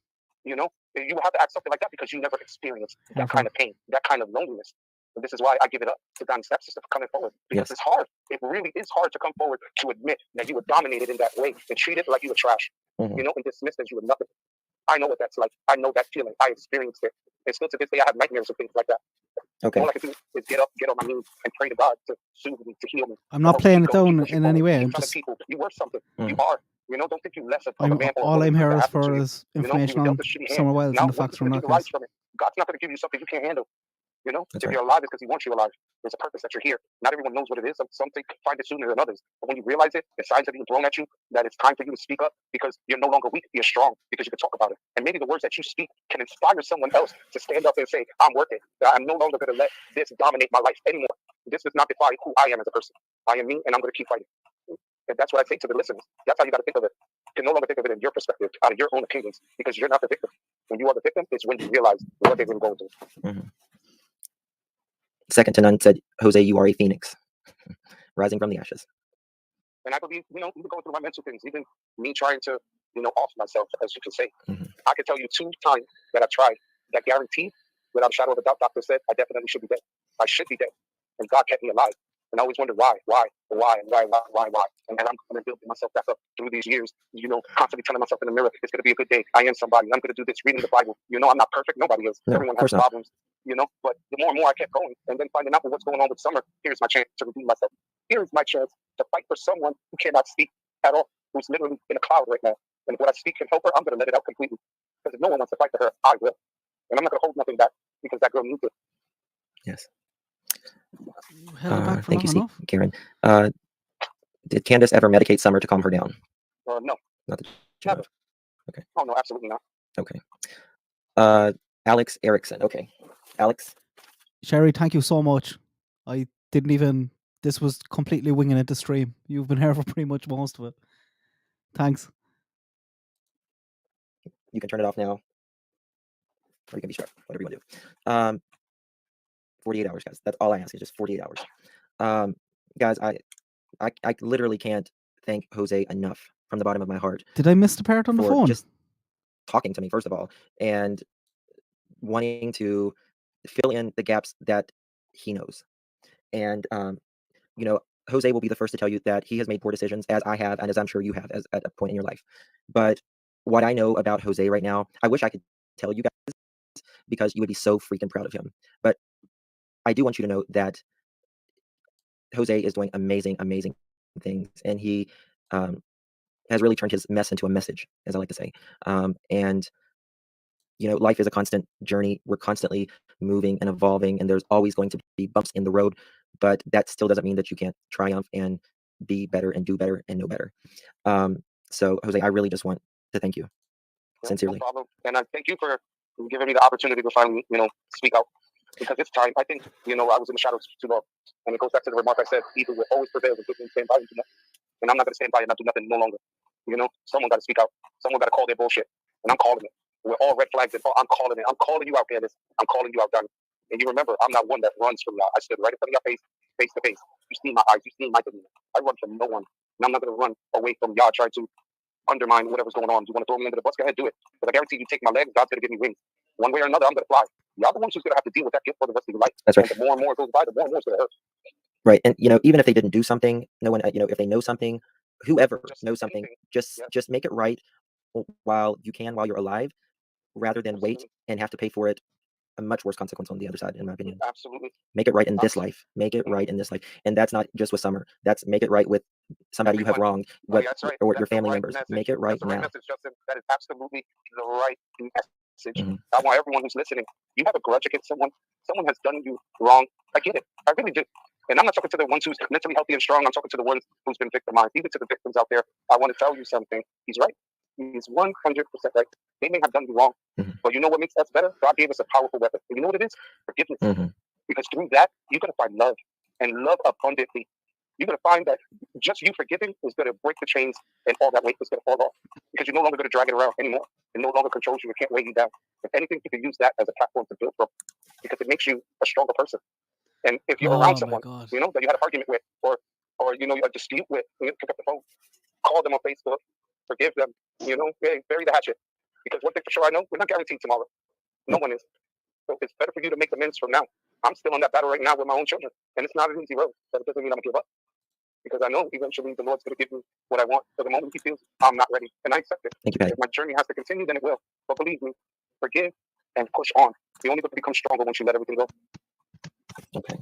You know, you have to act something like that because you never experienced that kind of pain, that kind of loneliness. And this is why I give it up to Donnie's stepsister for coming forward because it's hard. It really is hard to come forward to admit that you were dominated in that way and treated like you were trash. You know, and dismissed as you were nothing. I know what that's like. I know that feeling. I experienced it. And still to this day, I have nightmares of things like that. Okay. All I can do is get on my knees and pray to God to soothe me, to heal me. I'm not playing it down in any way. I'm just people. You were something. You are. You know, don't think you less of a man. All I'm here is for is information on Summer Wilds and the facts from that case. God's not going to give you something you can't handle. You know, That's if you're alive, it's because He wants you alive. There's a purpose that you're here. Not everyone knows what it is. Some find it sooner than others. But when you realize it, the signs are being thrown at you, that it's time for you to speak up because you're no longer weak, you're strong because you can talk about it. And maybe the words that you speak can inspire someone else to stand up and say, I'm worth it. I'm no longer going to let this dominate my life anymore. This does not define who I am as a person. I am me, and I'm going to keep fighting. And that's what I say to the listeners. That's how you got to think of it. You can no longer think of it in your perspective, out of your own opinions, because you're not the victim. When you are the victim, it's when you realize what they've been going through. Second to none said, Jose, you are a phoenix, rising from the ashes. And I believe, you know, even going through my mental things, even me trying to, you know, off myself, as you can say. I can tell you 2 times that I tried that guaranteed, without a shadow of a doubt, doctor said, I definitely should be dead. I should be dead. And God kept me alive. And I always wondered why. And I'm going to build myself back up through these years, you know, constantly telling myself in the mirror, it's going to be a good day. I am somebody. I'm going to do this, reading the Bible. You know, I'm not perfect. Nobody is. No, everyone has problems, you know, but the more and more I kept going and then finding out what's going on with Summer, here's my chance to redeem myself. Here's my chance to fight for someone who cannot speak at all, who's literally in a cloud right now. And if what I speak can help her, I'm going to let it out completely. Because if no one wants to fight for her, I will. And I'm not going to hold nothing back because that girl needs it. Yes. Thank you, Karen. Did Candace ever medicate Summer to calm her down? No. Not that Never. Okay. Oh, no, absolutely not. Okay. Alex Erickson. Okay. Alex? Sherry, thank you so much. I didn't even... This was completely winging it to stream. You've been here for pretty much most of it. Thanks. You can turn it off now. Or you can be sharp. Whatever you want to do. 48 hours, guys. That's all I ask is just 48 hours. Guys, I literally can't thank Jose enough from the bottom of my heart. Did I miss the part on the phone? Just talking to me, first of all, and wanting to fill in the gaps that he knows. And, you know, Jose will be the first to tell you that he has made poor decisions, as I have, and as I'm sure you have at a point in your life. But what I know about Jose right now, I wish I could tell you guys because you would be so freaking proud of him. But I do want you to know that Jose is doing amazing, amazing things, and he has really turned his mess into a message, as I like to say. And you know, life is a constant journey. We're constantly moving and evolving, and there's always going to be bumps in the road, but that still doesn't mean that you can't triumph and be better and do better and know better. So, Jose, I really just want to thank you, sincerely. No problem. And I thank you for giving me the opportunity to finally, you know, speak out. Because it's time. I think, you know, I was in the shadows too long. And it goes back to the remark I said, evil will always prevail with good and stand by and do nothing. And I'm not going to stand by and not do nothing no longer. You know, someone got to speak out. Someone got to call their bullshit. And I'm calling it. We're all red flags. I'm calling it. I'm calling you out, Candace. I'm calling you out, Donnie. And you remember, I'm not one that runs from y'all. I stood right in front of your face to face. You see my eyes. You see my demeanor. I run from no one. And I'm not going to run away from y'all trying to undermine whatever's going on. You want to throw me under the bus? Go ahead, do it. But I guarantee you take my legs, God's going to give me wings. One way or another, I'm going to fly. Y'all the ones who's going to have to deal with that gift for the rest of your life. That's right. And the more and more it goes by, the more and more it's going to hurt. Right. And, even if they didn't do something, no one, if they know something, whoever knows something, just make it right while you're alive, rather than wait and have to pay for it a much worse consequence on the other side, in my opinion. Absolutely. Make it right in this life. Make it right in this life. And that's not just with Summer. That's make it right with somebody you have wronged, or your family members. Make it right that's the now. right message, Justin. That is absolutely the right message. I want everyone who's listening, you have a grudge against someone has done you wrong. I get it. I really do. And I'm not talking to the ones who's mentally healthy and strong. I'm talking to the ones who's been victimized. Even to the victims out there, I want to tell you something. He's right. He's 100% right. They may have done you wrong, but you know what makes us better? God gave us a powerful weapon. And you know what it is? Forgiveness. Because through that, you're going to find love, and love abundantly. You're going to find that just you forgiving is going to break the chains, and all that weight is going to fall off. Because you're no longer going to drag it around anymore. It no longer controls you. It can't weigh you down. If anything, you can use that as a platform to build from, because it makes you a stronger person. And if you're around someone, that you had an argument with, or a dispute with, pick up the phone, call them on Facebook, forgive them, bury the hatchet. Because one thing for sure I know, we're not guaranteed tomorrow. No one is. So it's better for you to make amends from now. I'm still on that battle right now with my own children. And it's not an easy road, but it doesn't mean I'm going to give up. Because I know eventually the Lord's going to give me what I want. For the moment he feels I'm not ready. And I accept it. Thank you, Patty. If my journey has to continue, then it will. But believe me, forgive and push on. You're only going to become stronger once you let everything go. Okay.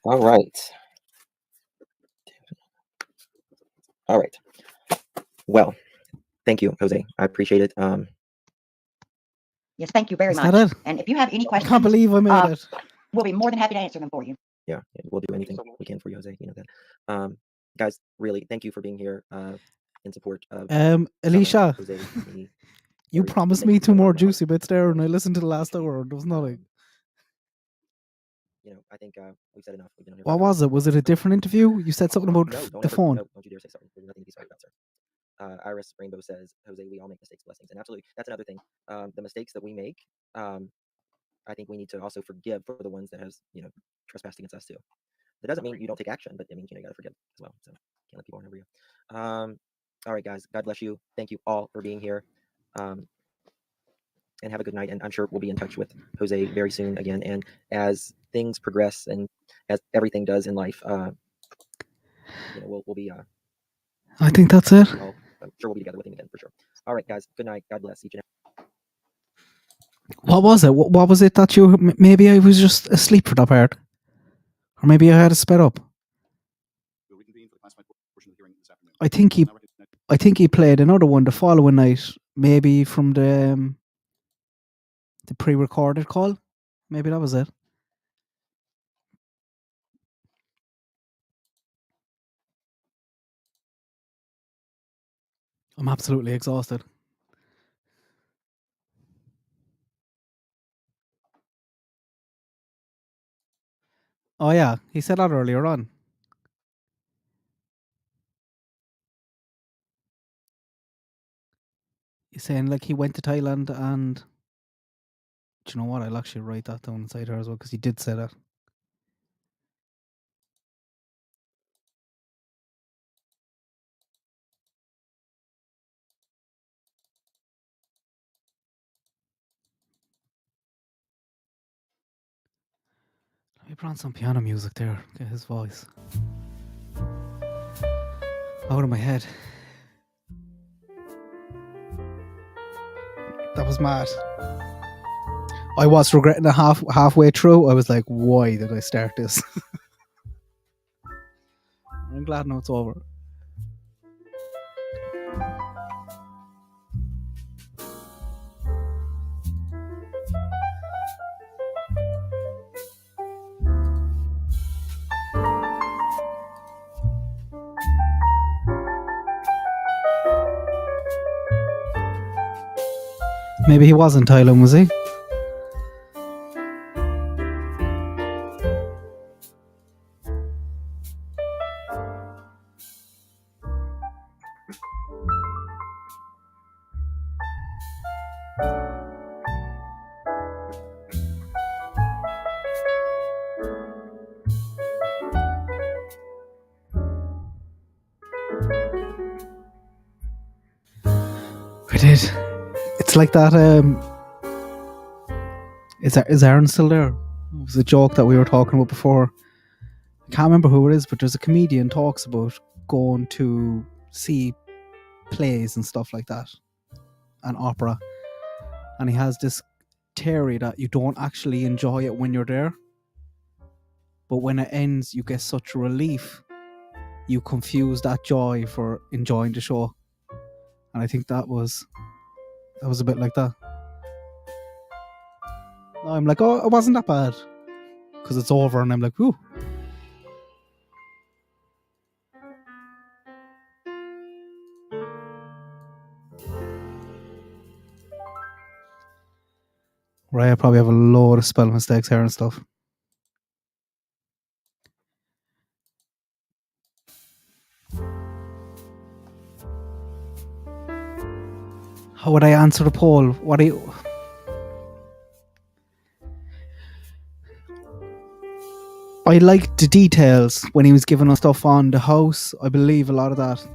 All right. Well, thank you, Jose. I appreciate it. Yes, thank you very Is much. that it? And if you have any I questions, can't believe I made it. we'll be more than happy to answer them for you. Yeah, we'll do anything we can for you, Jose. You know that. Guys, really, thank you for being here in support of Alicia, Jose, me. you promised me 2 more juicy bits there, and I listened to the last hour. There was nothing. I think we've said enough. We've been on here What was it? Was it a different interview? You said something about No, the phone. No, don't you dare say something. There's nothing to be sorry about, sir. Iris Rainbow says, Jose, we all make mistakes, blessings. And absolutely, that's another thing. The mistakes that we make, I think we need to also forgive for the ones that has, trespassed against us too. That doesn't mean you don't take action, but it means you got to forgive as well. So can't let people run over you. All right, guys. God bless you. Thank you all for being here. And have a good night. And I'm sure we'll be in touch with Jose very soon again. And as things progress and as everything does in life, we'll be. I think that's it. I'm sure we'll be together with him again for sure. All right, guys. Good night. God bless each and every. What was it? What was it that you? Maybe I was just asleep for that part, or maybe I had it sped up. I think he played another one the following night, maybe from the pre-recorded call. Maybe that was it. I'm absolutely exhausted. Oh yeah, he said that earlier on. He's saying like he went to Thailand, and do you know what? I'll actually write that down inside her as well, because he did say that. Let me put on some piano music there. Get his voice out of my head. That was mad. I was regretting it halfway through. I was like, why did I start this? I'm glad now it's over. Maybe he was in Thailand, was he? I did. It's like that. Is Aaron still there? It was a joke that we were talking about before. I can't remember who it is, but there's a comedian talks about going to see plays and stuff like that, and opera, and he has this theory that you don't actually enjoy it when you're there, but when it ends, you get such a relief. You confuse that joy for enjoying the show, and I think that was a bit like that. I'm like, oh, it wasn't that bad, because it's over, and I'm like, ooh. Right, I probably have a load of spell mistakes here and stuff. How would I answer the poll? What do you... I liked the details when he was giving us stuff on the house. I believe a lot of that.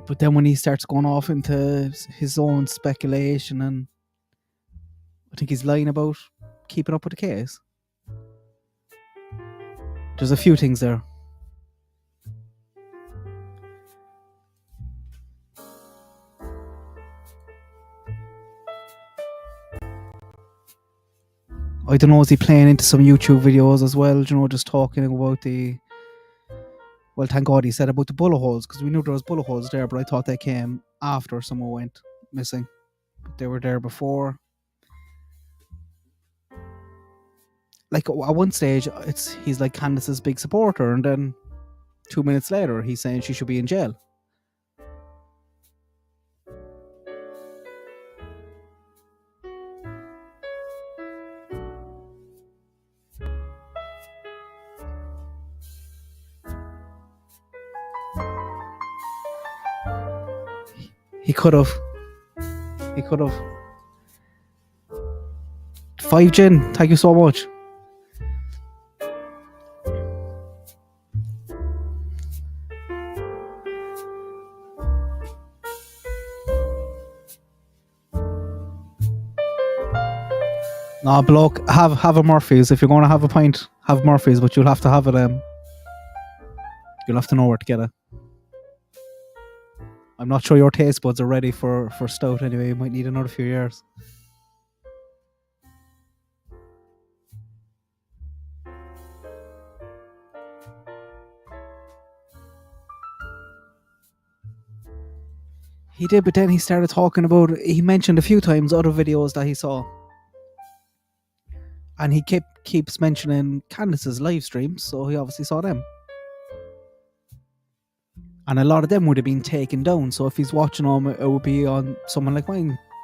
But then when he starts going off into his own speculation, and I think he's lying about keeping up with the case. There's a few things there. I don't know, is he playing into some YouTube videos as well? You know, just talking about the... Well, thank God he said about the bullet holes, because we knew there was bullet holes there, but I thought they came after someone went missing. But they were there before. Like, at one stage, he's like Candace's big supporter, and then 2 minutes later, he's saying she should be in jail. He could have. 5 gin, thank you so much. Nah, bloke, have a Murphy's. If you're going to have a pint, have Murphy's, but you'll have to have it. You'll have to know where to get it. I'm not sure your taste buds are ready for stout anyway. You might need another few years. He did, but then he started talking about... He mentioned a few times other videos that he saw. And he keeps mentioning Candace's live streams, so he obviously saw them. And a lot of them would have been taken down, so if he's watching them, it would be on someone like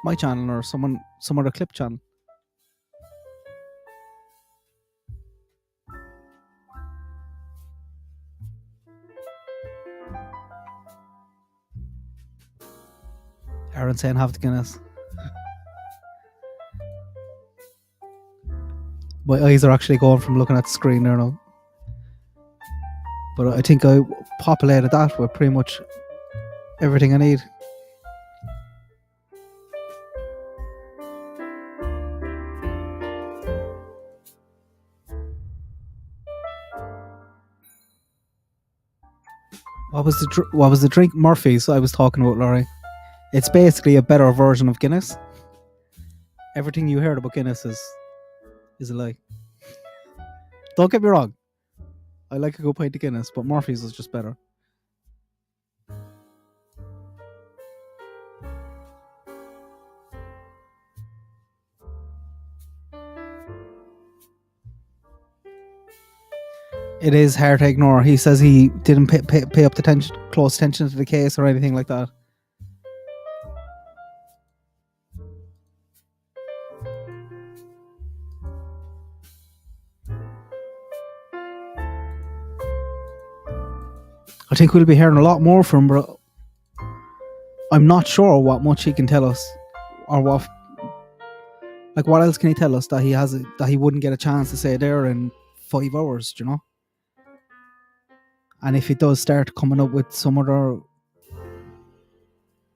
my channel, or some other clip channel. Aaron saying have the Guinness. My eyes are actually going from looking at the screen there now. But I think I populated that with pretty much everything I need. What was the drink? Murphy's I was talking about, Laurie. It's basically a better version of Guinness. Everything you heard about Guinness is a lie. Don't get me wrong. I like a good pint of Guinness, but Murphy's is just better. It is hard to ignore. He says he didn't pay up close attention to the case or anything like that. I think we'll be hearing a lot more from him, but I'm not sure what much he can tell us, or what else can he tell us that he wouldn't get a chance to say there in 5 hours, you know? And if he does start coming up with some other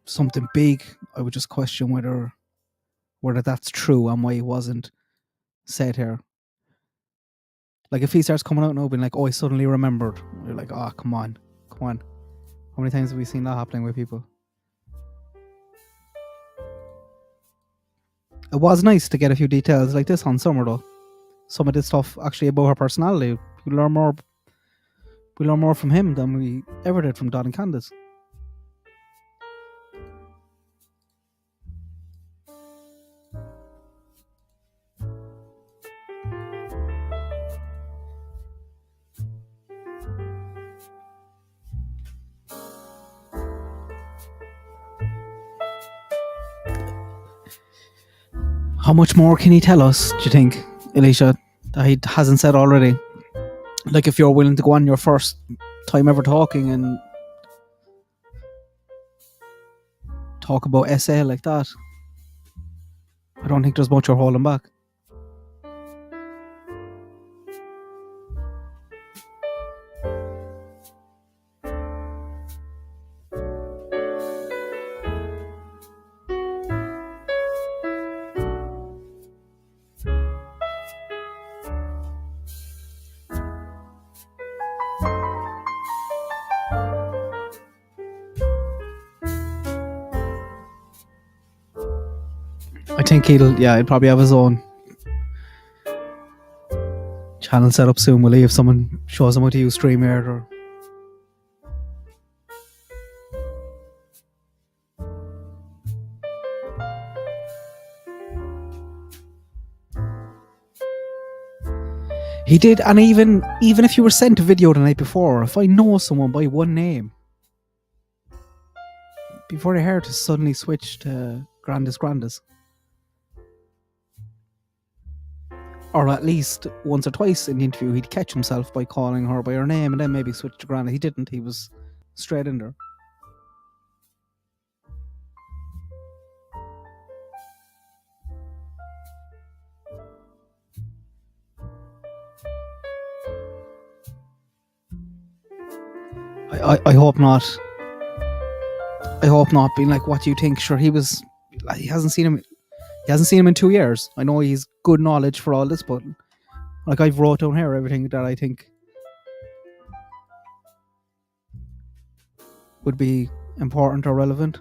something big, I would just question whether that's true and why he wasn't said here. Like if he starts coming out now being like, oh, I suddenly remembered, you're like, oh, come on. How many times have we seen that happening with people? It was nice to get a few details like this on Summer though. Some of this stuff actually about her personality. We learn more from him than we ever did from Don and Candace. How much more can he tell us, do you think, Alicia, that he hasn't said already? Like if you're willing to go on your first time ever talking and talk about SA like that, I don't think there's much you're holding back. I think he'll probably have his own channel set up soon, will he? If someone shows him how to use StreamYard or... He did, and even if you were sent a video the night before, if I know someone by one name, before they heard to suddenly switch to Grandis. Or at least once or twice in the interview, he'd catch himself by calling her by her name and then maybe switch to Grandis. He didn't, he was straight in there. I hope not. I hope not. Being like, what do you think? Sure, he hasn't seen him. He hasn't seen him in 2 years. I know he's good knowledge for all this, but like I've wrote down here everything that I think would be important or relevant.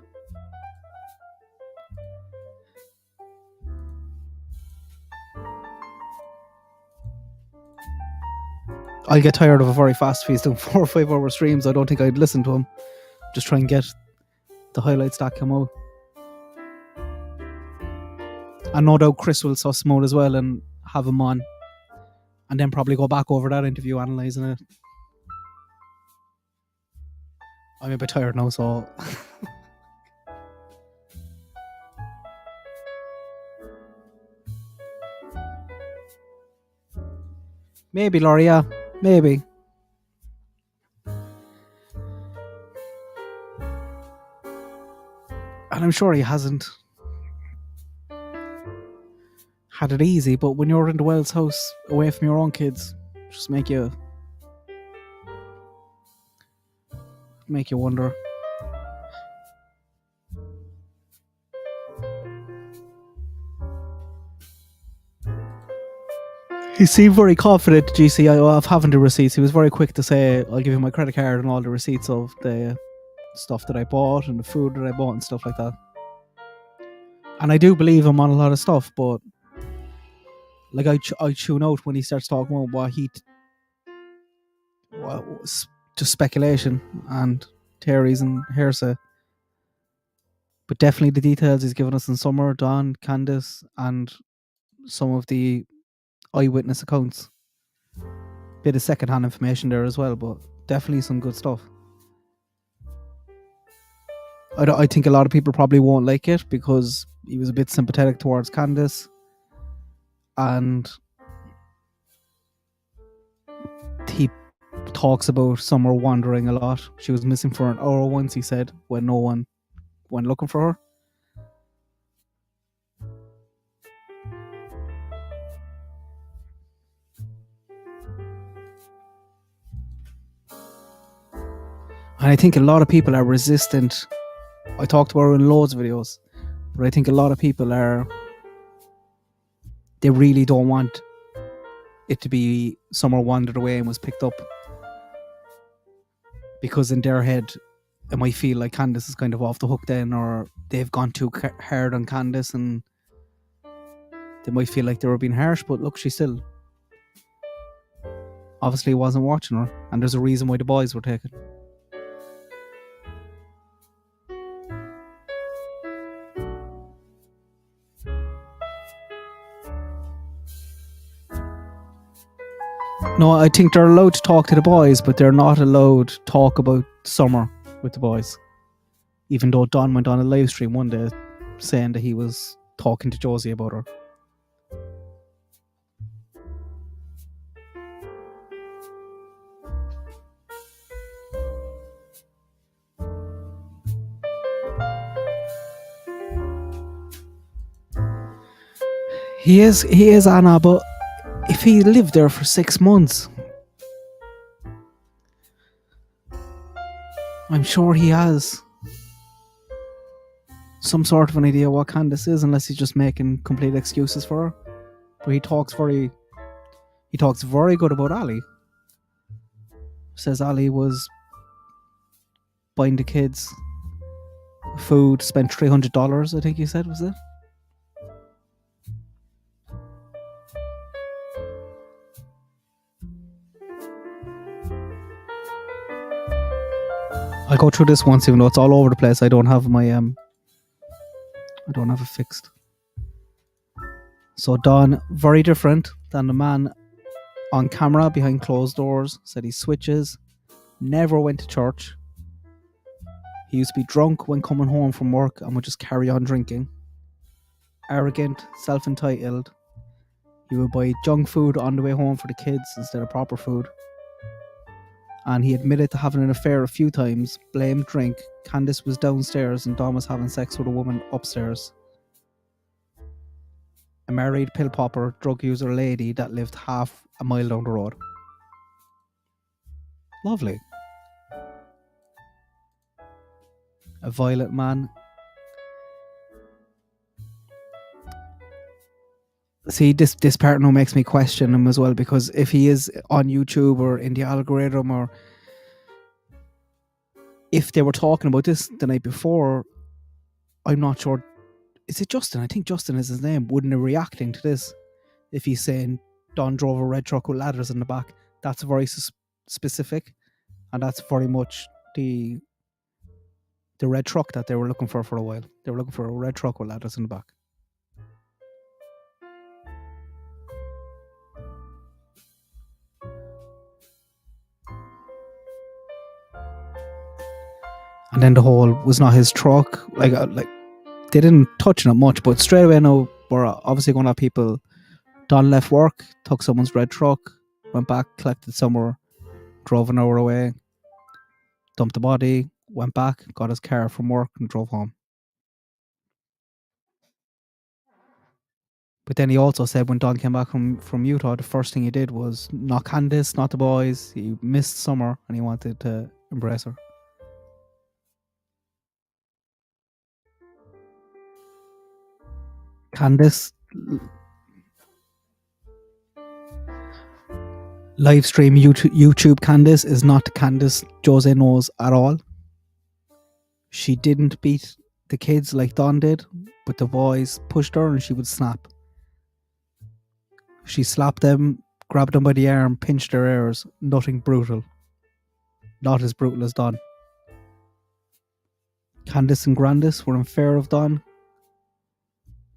I'll get tired of a very fast feast doing 4 or 5 hour streams. I don't think I'd listen to him. Just try and get the highlights that come out. And no doubt Chris will suss him out as well and have him on. And then probably go back over that interview, analysing it. I'm a bit tired now, so... Maybe, Laurie, yeah. Maybe. And I'm sure he hasn't had it easy, but when you're in the Wells house, away from your own kids, just make you wonder. He seemed very confident, GC, of having the receipts. He was very quick to say, I'll give you my credit card and all the receipts of the stuff that I bought and the food that I bought and stuff like that. And I do believe him on a lot of stuff, but like I tune out when he starts talking about what was just speculation and theories and hearsay. But definitely the details he's given us in Summer, Dawn, Candace, and some of the eyewitness accounts. Bit of second-hand information there as well, but definitely some good stuff. I think a lot of people probably won't like it because he was a bit sympathetic towards Candace, and he talks about Summer wandering a lot. She was missing for an hour once, he said, when no one went looking for her. And I think a lot of people are resistant I talked about her in loads of videos, but I think a lot of people they really don't want it to be Summer wandered away and was picked up, because in their head it might feel like Candace is kind of off the hook then, or they've gone too hard on Candace and they might feel like they were being harsh. But look, she still obviously wasn't watching her, and there's a reason why the boys were taken. No, I think they're allowed to talk to the boys, but they're not allowed to talk about Summer with the boys. Even though Don went on a live stream one day saying that he was talking to Josie about her. He is Anna, but if he lived there for 6 months, I'm sure he has some sort of an idea what Candace is, unless he's just making complete excuses for her. But he talks very good about Ali. Says Ali was buying the kids food, spent $300, I think he said, was it? I'll go through this once, even though it's all over the place. I don't have my I don't have it fixed. So Don, very different than the man on camera behind closed doors. Said he switches, never went to church. He used to be drunk when coming home from work and would just carry on drinking. Arrogant, self-entitled. He would buy junk food on the way home for the kids instead of proper food. And he admitted to having an affair a few times, blamed drink. Candace was downstairs and Don was having sex with a woman upstairs. A married pill popper, drug user lady that lived half a mile down the road. Lovely. A violent man. See, this part now makes me question him as well, because if he is on YouTube or in the algorithm, or if they were talking about this the night before, I'm not sure. Is it Justin? I think Justin is his name. Wouldn't be reacting to this if he's saying Don drove a red truck with ladders in the back. That's very specific, and that's very much the red truck that they were looking for a while. They were looking for a red truck with ladders in the back. And then the whole was not his truck. Like they didn't touch on it much, but straight away now we're obviously going to have people. Don left work, took someone's red truck, went back, collected somewhere, drove an hour away, dumped the body, went back, got his car from work and drove home. But then he also said when Don came back from Utah, the first thing he did was not Candace, not the boys. He missed Summer and he wanted to embrace her. Candace live stream YouTube Candace is not Candace Jose knows at all. She didn't beat the kids like Don did, but the boys pushed her and she would snap. She slapped them, grabbed them by the arm, pinched their ears. Nothing brutal. Not as brutal as Don. Candace and Grandis were in fear of Don.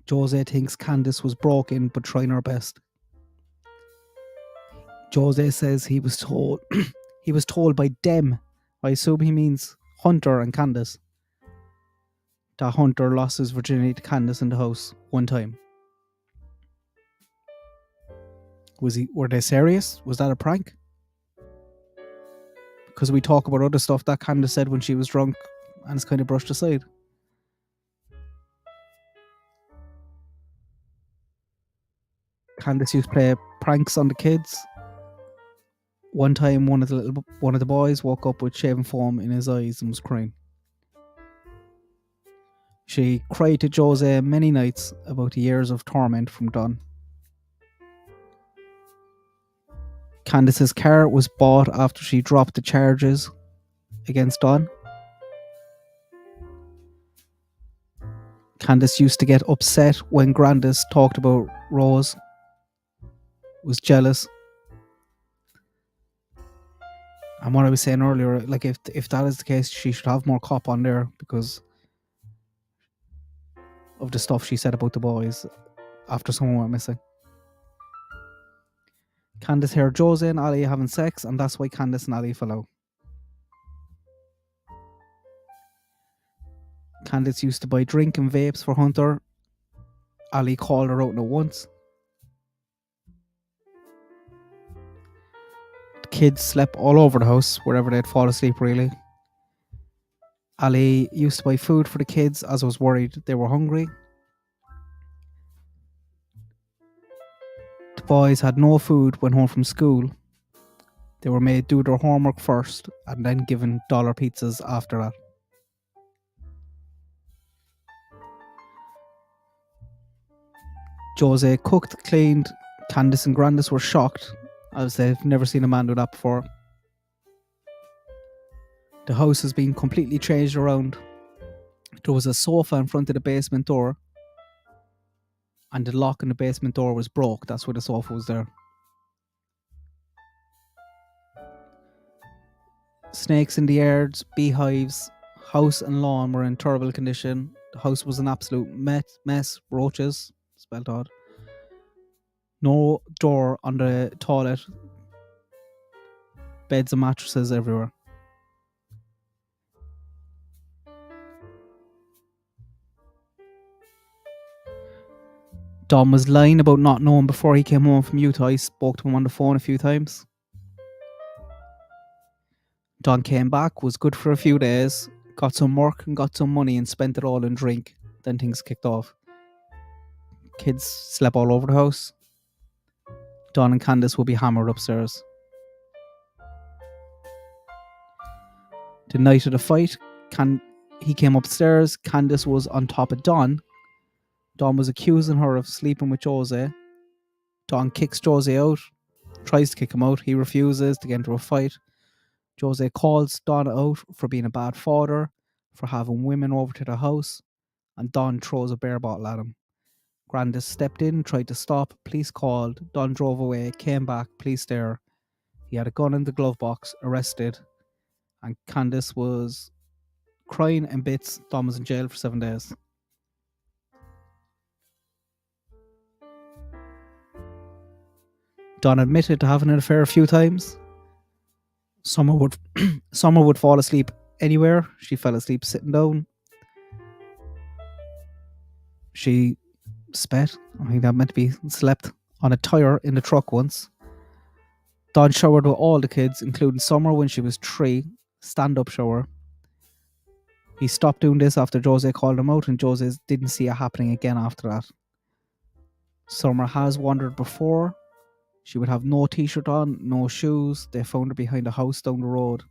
Jose thinks Candace was broken but trying her best. Jose says he was told by them, I assume he means Hunter and Candace, that Hunter lost his virginity to Candace in the house one time. Were they serious? Was that a prank? Because we talk about other stuff that Candace said when she was drunk and it's kind of brushed aside. Candace used to play pranks on the kids. One time, one of the boys woke up with shaving foam in his eyes and was crying. She cried to Jose many nights about the years of torment from Don. Candace's car was bought after she dropped the charges against Don. Candace used to get upset when Grandis talked about Rose, was jealous. And what I was saying earlier, like if that is the case, she should have more cop on there because of the stuff she said about the boys after someone went missing. Candace heard Jose and Ali having sex, and that's why Candace and Ali fell out. Candace used to buy drink and vapes for Hunter. Ali called her out on it once. The kids slept all over the house, wherever they'd fall asleep really. Ali used to buy food for the kids as I was worried they were hungry. The boys had no food when home from school. They were made do their homework first and then given dollar pizzas after that. Jose cooked, cleaned. Candace and Grandis were shocked as they've never seen a man do that before. The house has been completely changed around. There was a sofa in front of the basement door, and the lock in the basement door was broke. That's why the sofa was there. Snakes in the yards, beehives, house and lawn were in terrible condition. The house was an absolute mess. Roaches, spelled odd. No door on the toilet. Beds and mattresses everywhere. Dom was lying about not knowing before he came home from Utah. He spoke to him on the phone a few times. Don came back, was good for a few days, got some work and got some money and spent it all in drink. Then things kicked off. Kids slept all over the house. Don and Candace would be hammered upstairs. The night of the fight, he came upstairs. Candace was on top of Don. Don was accusing her of sleeping with Jose. Don kicks Jose out, tries to kick him out. He refuses to get into a fight. Jose calls Don out for being a bad father, for having women over to the house, and Don throws a beer bottle at him. Grandis stepped in, tried to stop. Police called. Don drove away, came back. Police there. He had a gun in the glove box, arrested, and Candace was crying in bits. Don was in jail for 7 days. Don admitted to having an affair a few times. Summer would fall asleep anywhere. She fell asleep sitting down. She spat. I think that meant to be slept on a tire in the truck once. Don showered with all the kids, including Summer when she was 3. Stand-up shower. He stopped doing this after Jose called him out, and Jose didn't see it happening again after that. Summer has wandered before. She would have no t-shirt on, no shoes. They found her behind a house down the road.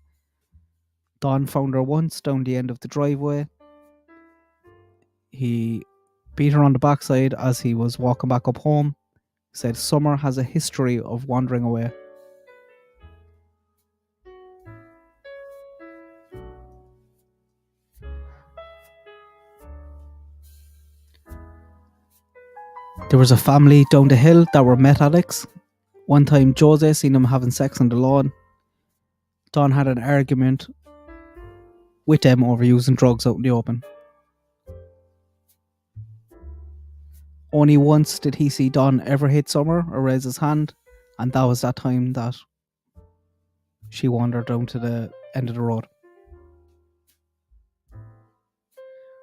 Don found her once down the end of the driveway. He beat her on the backside as he was walking back up home. He said Summer has a history of wandering away. There was a family down the hill that were meth addicts. One time Jose seen them having sex on the lawn. Don had an argument with them over using drugs out in the open. Only once did he see Don ever hit Summer or raise his hand, and that was that time that she wandered down to the end of the road.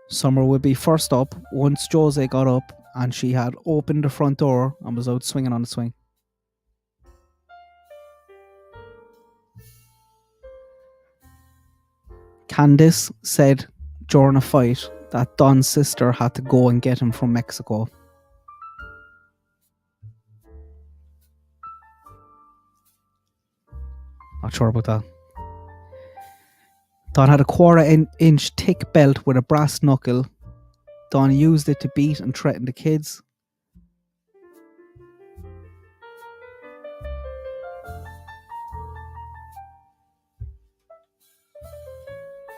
Summer would be first up once Jose got up and she had opened the front door and was out swinging on the swing. Candace said during a fight that Don's sister had to go and get him from Mexico. Not sure about that. Don had a 1/4 inch thick belt with a brass knuckle Don used it to beat and threaten the kids.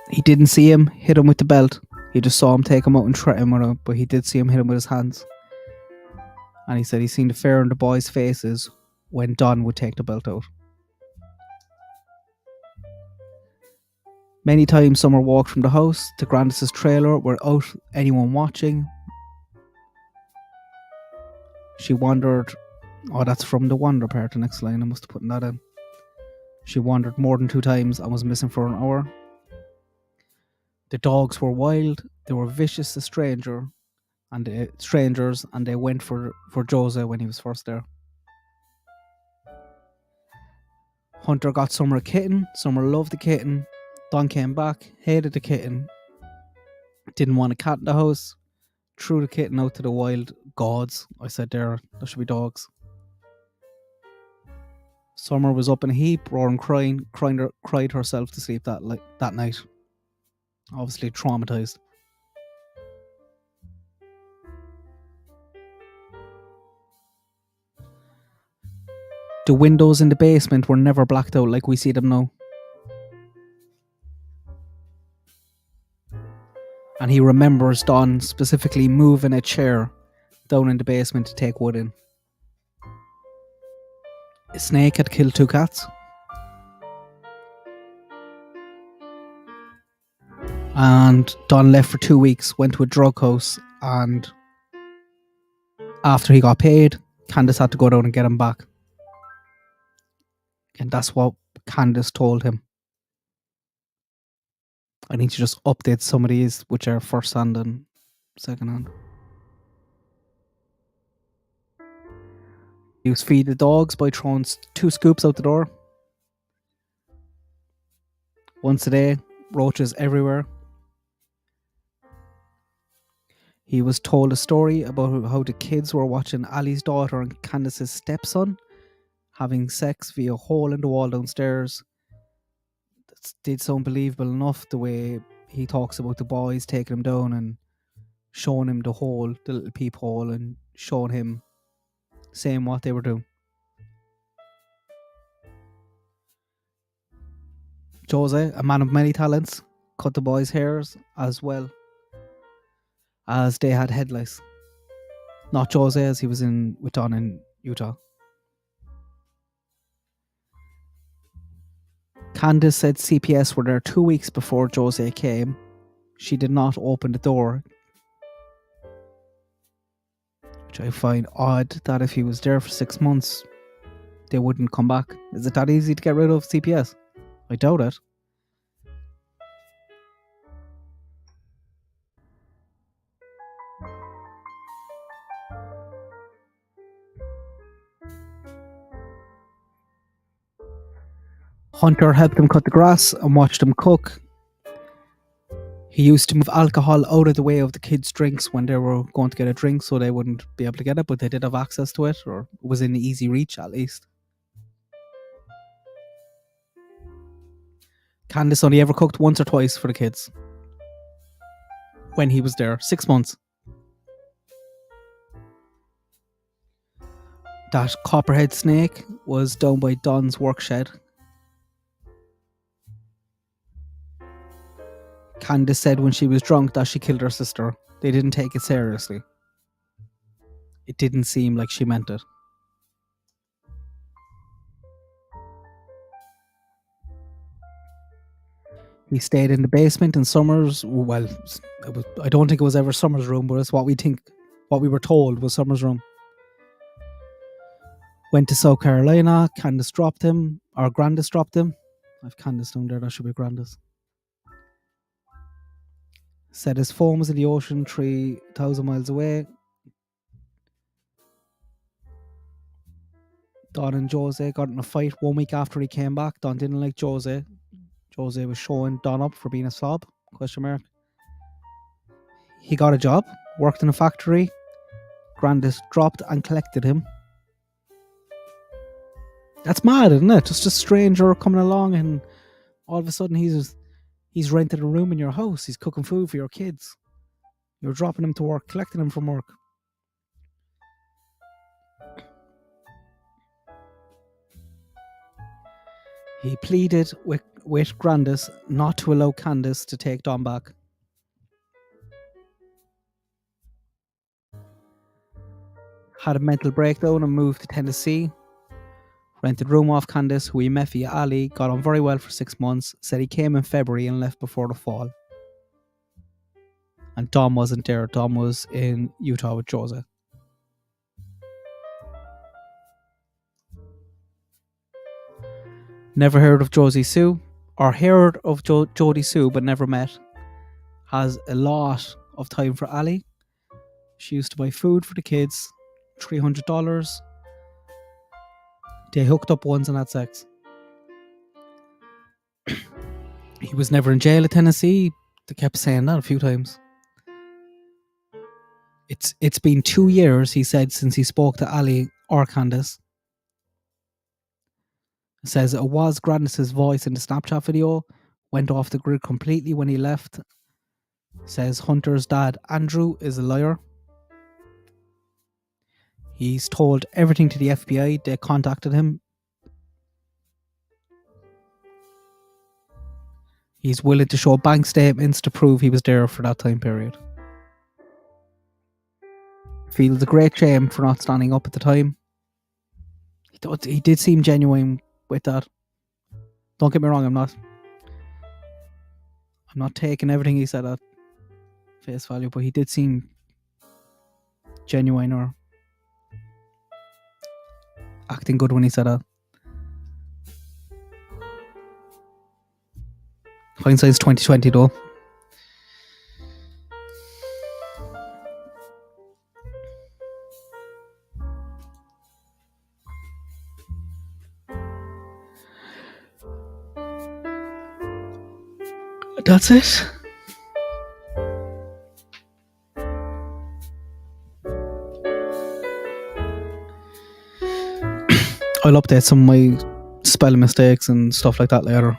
He didn't see him hit him with the belt. He just saw him take him out and threaten him with it, but he did see him hit him with his hands. And he said he seen the fear in the boys' faces when Don would take the belt out. Many times Summer walked from the house to Grandis's trailer without anyone watching. She wandered... Oh, that's from the wander part, the next line. I must have put that in. She wandered more than 2 times and was missing for an hour. The dogs were wild. They were vicious as strangers, and they went for Jose when he was first there. Hunter got Summer a kitten. Summer loved the kitten. Don came back, hated the kitten, didn't want a cat in the house, threw the kitten out to the wild gods. I said there should be dogs. Summer was up in a heap, roaring, cried herself to sleep that night. Obviously traumatized. The windows in the basement were never blacked out like we see them now. And he remembers Don specifically moving a chair down in the basement to take wood in. A snake had killed 2 cats. And Don left for 2 weeks, went to a drug house, and after he got paid, Candace had to go down and get him back. And that's what Candace told him. I need to just update some of these, which are first hand and second hand. He used to feed the dogs by throwing 2 scoops out the door. Once a day, roaches everywhere. He was told a story about how the kids were watching Ali's daughter and Candace's stepson having sex via a hole in the wall downstairs. That did sound believable enough, the way he talks about the boys taking him down and showing him the hole, the little peephole, and showing him, saying what they were doing. Jose, a man of many talents, cut the boys' hairs as well as they had headlights. Not Jose, as he was with Don in Utah. Candace said CPS were there 2 weeks before Jose came. She did not open the door, which I find odd that if he was there for 6 months, they wouldn't come back. Is it that easy to get rid of CPS? I doubt it. Hunter helped him cut the grass and watched him cook. He used to move alcohol out of the way of the kids' drinks when they were going to get a drink, so they wouldn't be able to get it, but they did have access to it, or it was in easy reach at least. Candace only ever cooked once or twice for the kids when he was there, 6 months. That copperhead snake was down by Don's work shed. Candace said when she was drunk that she killed her sister. They didn't take it seriously. It didn't seem like she meant it. He stayed in the basement in Summer's. Well, I don't think it was ever Summer's room, but it's what we were told was Summer's room. Went to South Carolina. Candace dropped him, or Grandis dropped him. I have Candace down there. That should be Grandis. Said his phone was in the ocean 3,000 miles away. Don and Jose got in a fight 1 week after he came back. Don didn't like Jose. Jose was showing Don up for being a slob? ? He got a job, worked in a factory. Grandis dropped and collected him. That's mad, isn't it? Just a stranger coming along and all of a sudden he's rented a room in your house. He's cooking food for your kids. You were dropping him to work, collecting him from work. He pleaded with Grandis not to allow Candace to take Don back. Had a mental breakdown and moved to Tennessee. Rented room off Candace, who he met via Ali, got on very well for 6 months, said he came in February and left before the fall. And Dom wasn't there. Dom was in Utah with Jose. Never heard of Josie Sue, or heard of Jody Sue but never met. Has a lot of time for Ali. She used to buy food for the kids, $300. They hooked up once and had sex. He was never in jail at Tennessee. They kept saying that a few times. It's been 2 years, he said, since he spoke to Ali or Candace. It says it was Grandis's voice in the Snapchat video. Went off the grid completely when he left. Says Hunter's dad, Andrew, is a liar. He's told everything to the FBI. They contacted him. He's willing to show bank statements to prove he was there for that time period. Feels a great shame for not standing up at the time. He did seem genuine with that. Don't get me wrong, I'm not taking everything he said at face value, but he did seem genuine or acting good when he said that. Hindsight's 2020 though. That's it. I'll update some of my spelling mistakes and stuff like that later.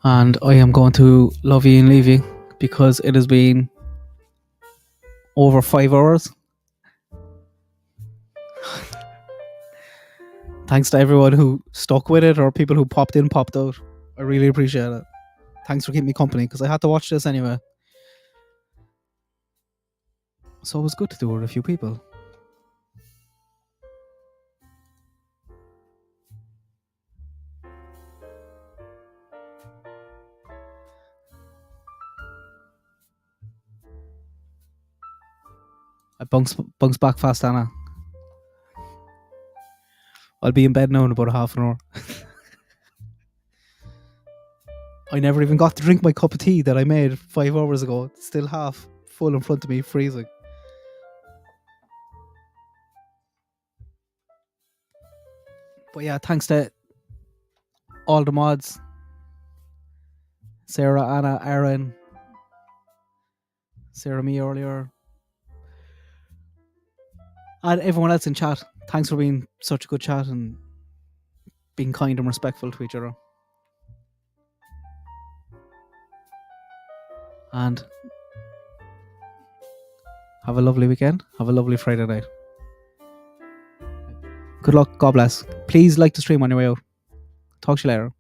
And I am going to love you and leave you because it has been over 5 hours. Thanks to everyone who stuck with it or people who popped in, popped out. I really appreciate it. Thanks for keeping me company because I had to watch this anyway. So it was good to do it with a few people. I bunks back fast, Anna. I'll be in bed now in about half an hour. I never even got to drink my cup of tea that I made 5 hours ago. It's still half full in front of me, freezing. But yeah, thanks to all the mods. Sarah, Anna, Aaron. Sarah, me earlier. And everyone else in chat. Thanks for being such a good chat and being kind and respectful to each other. And have a lovely weekend. Have a lovely Friday night. Good luck. God bless. Please like the stream on your way out. Talk to you later.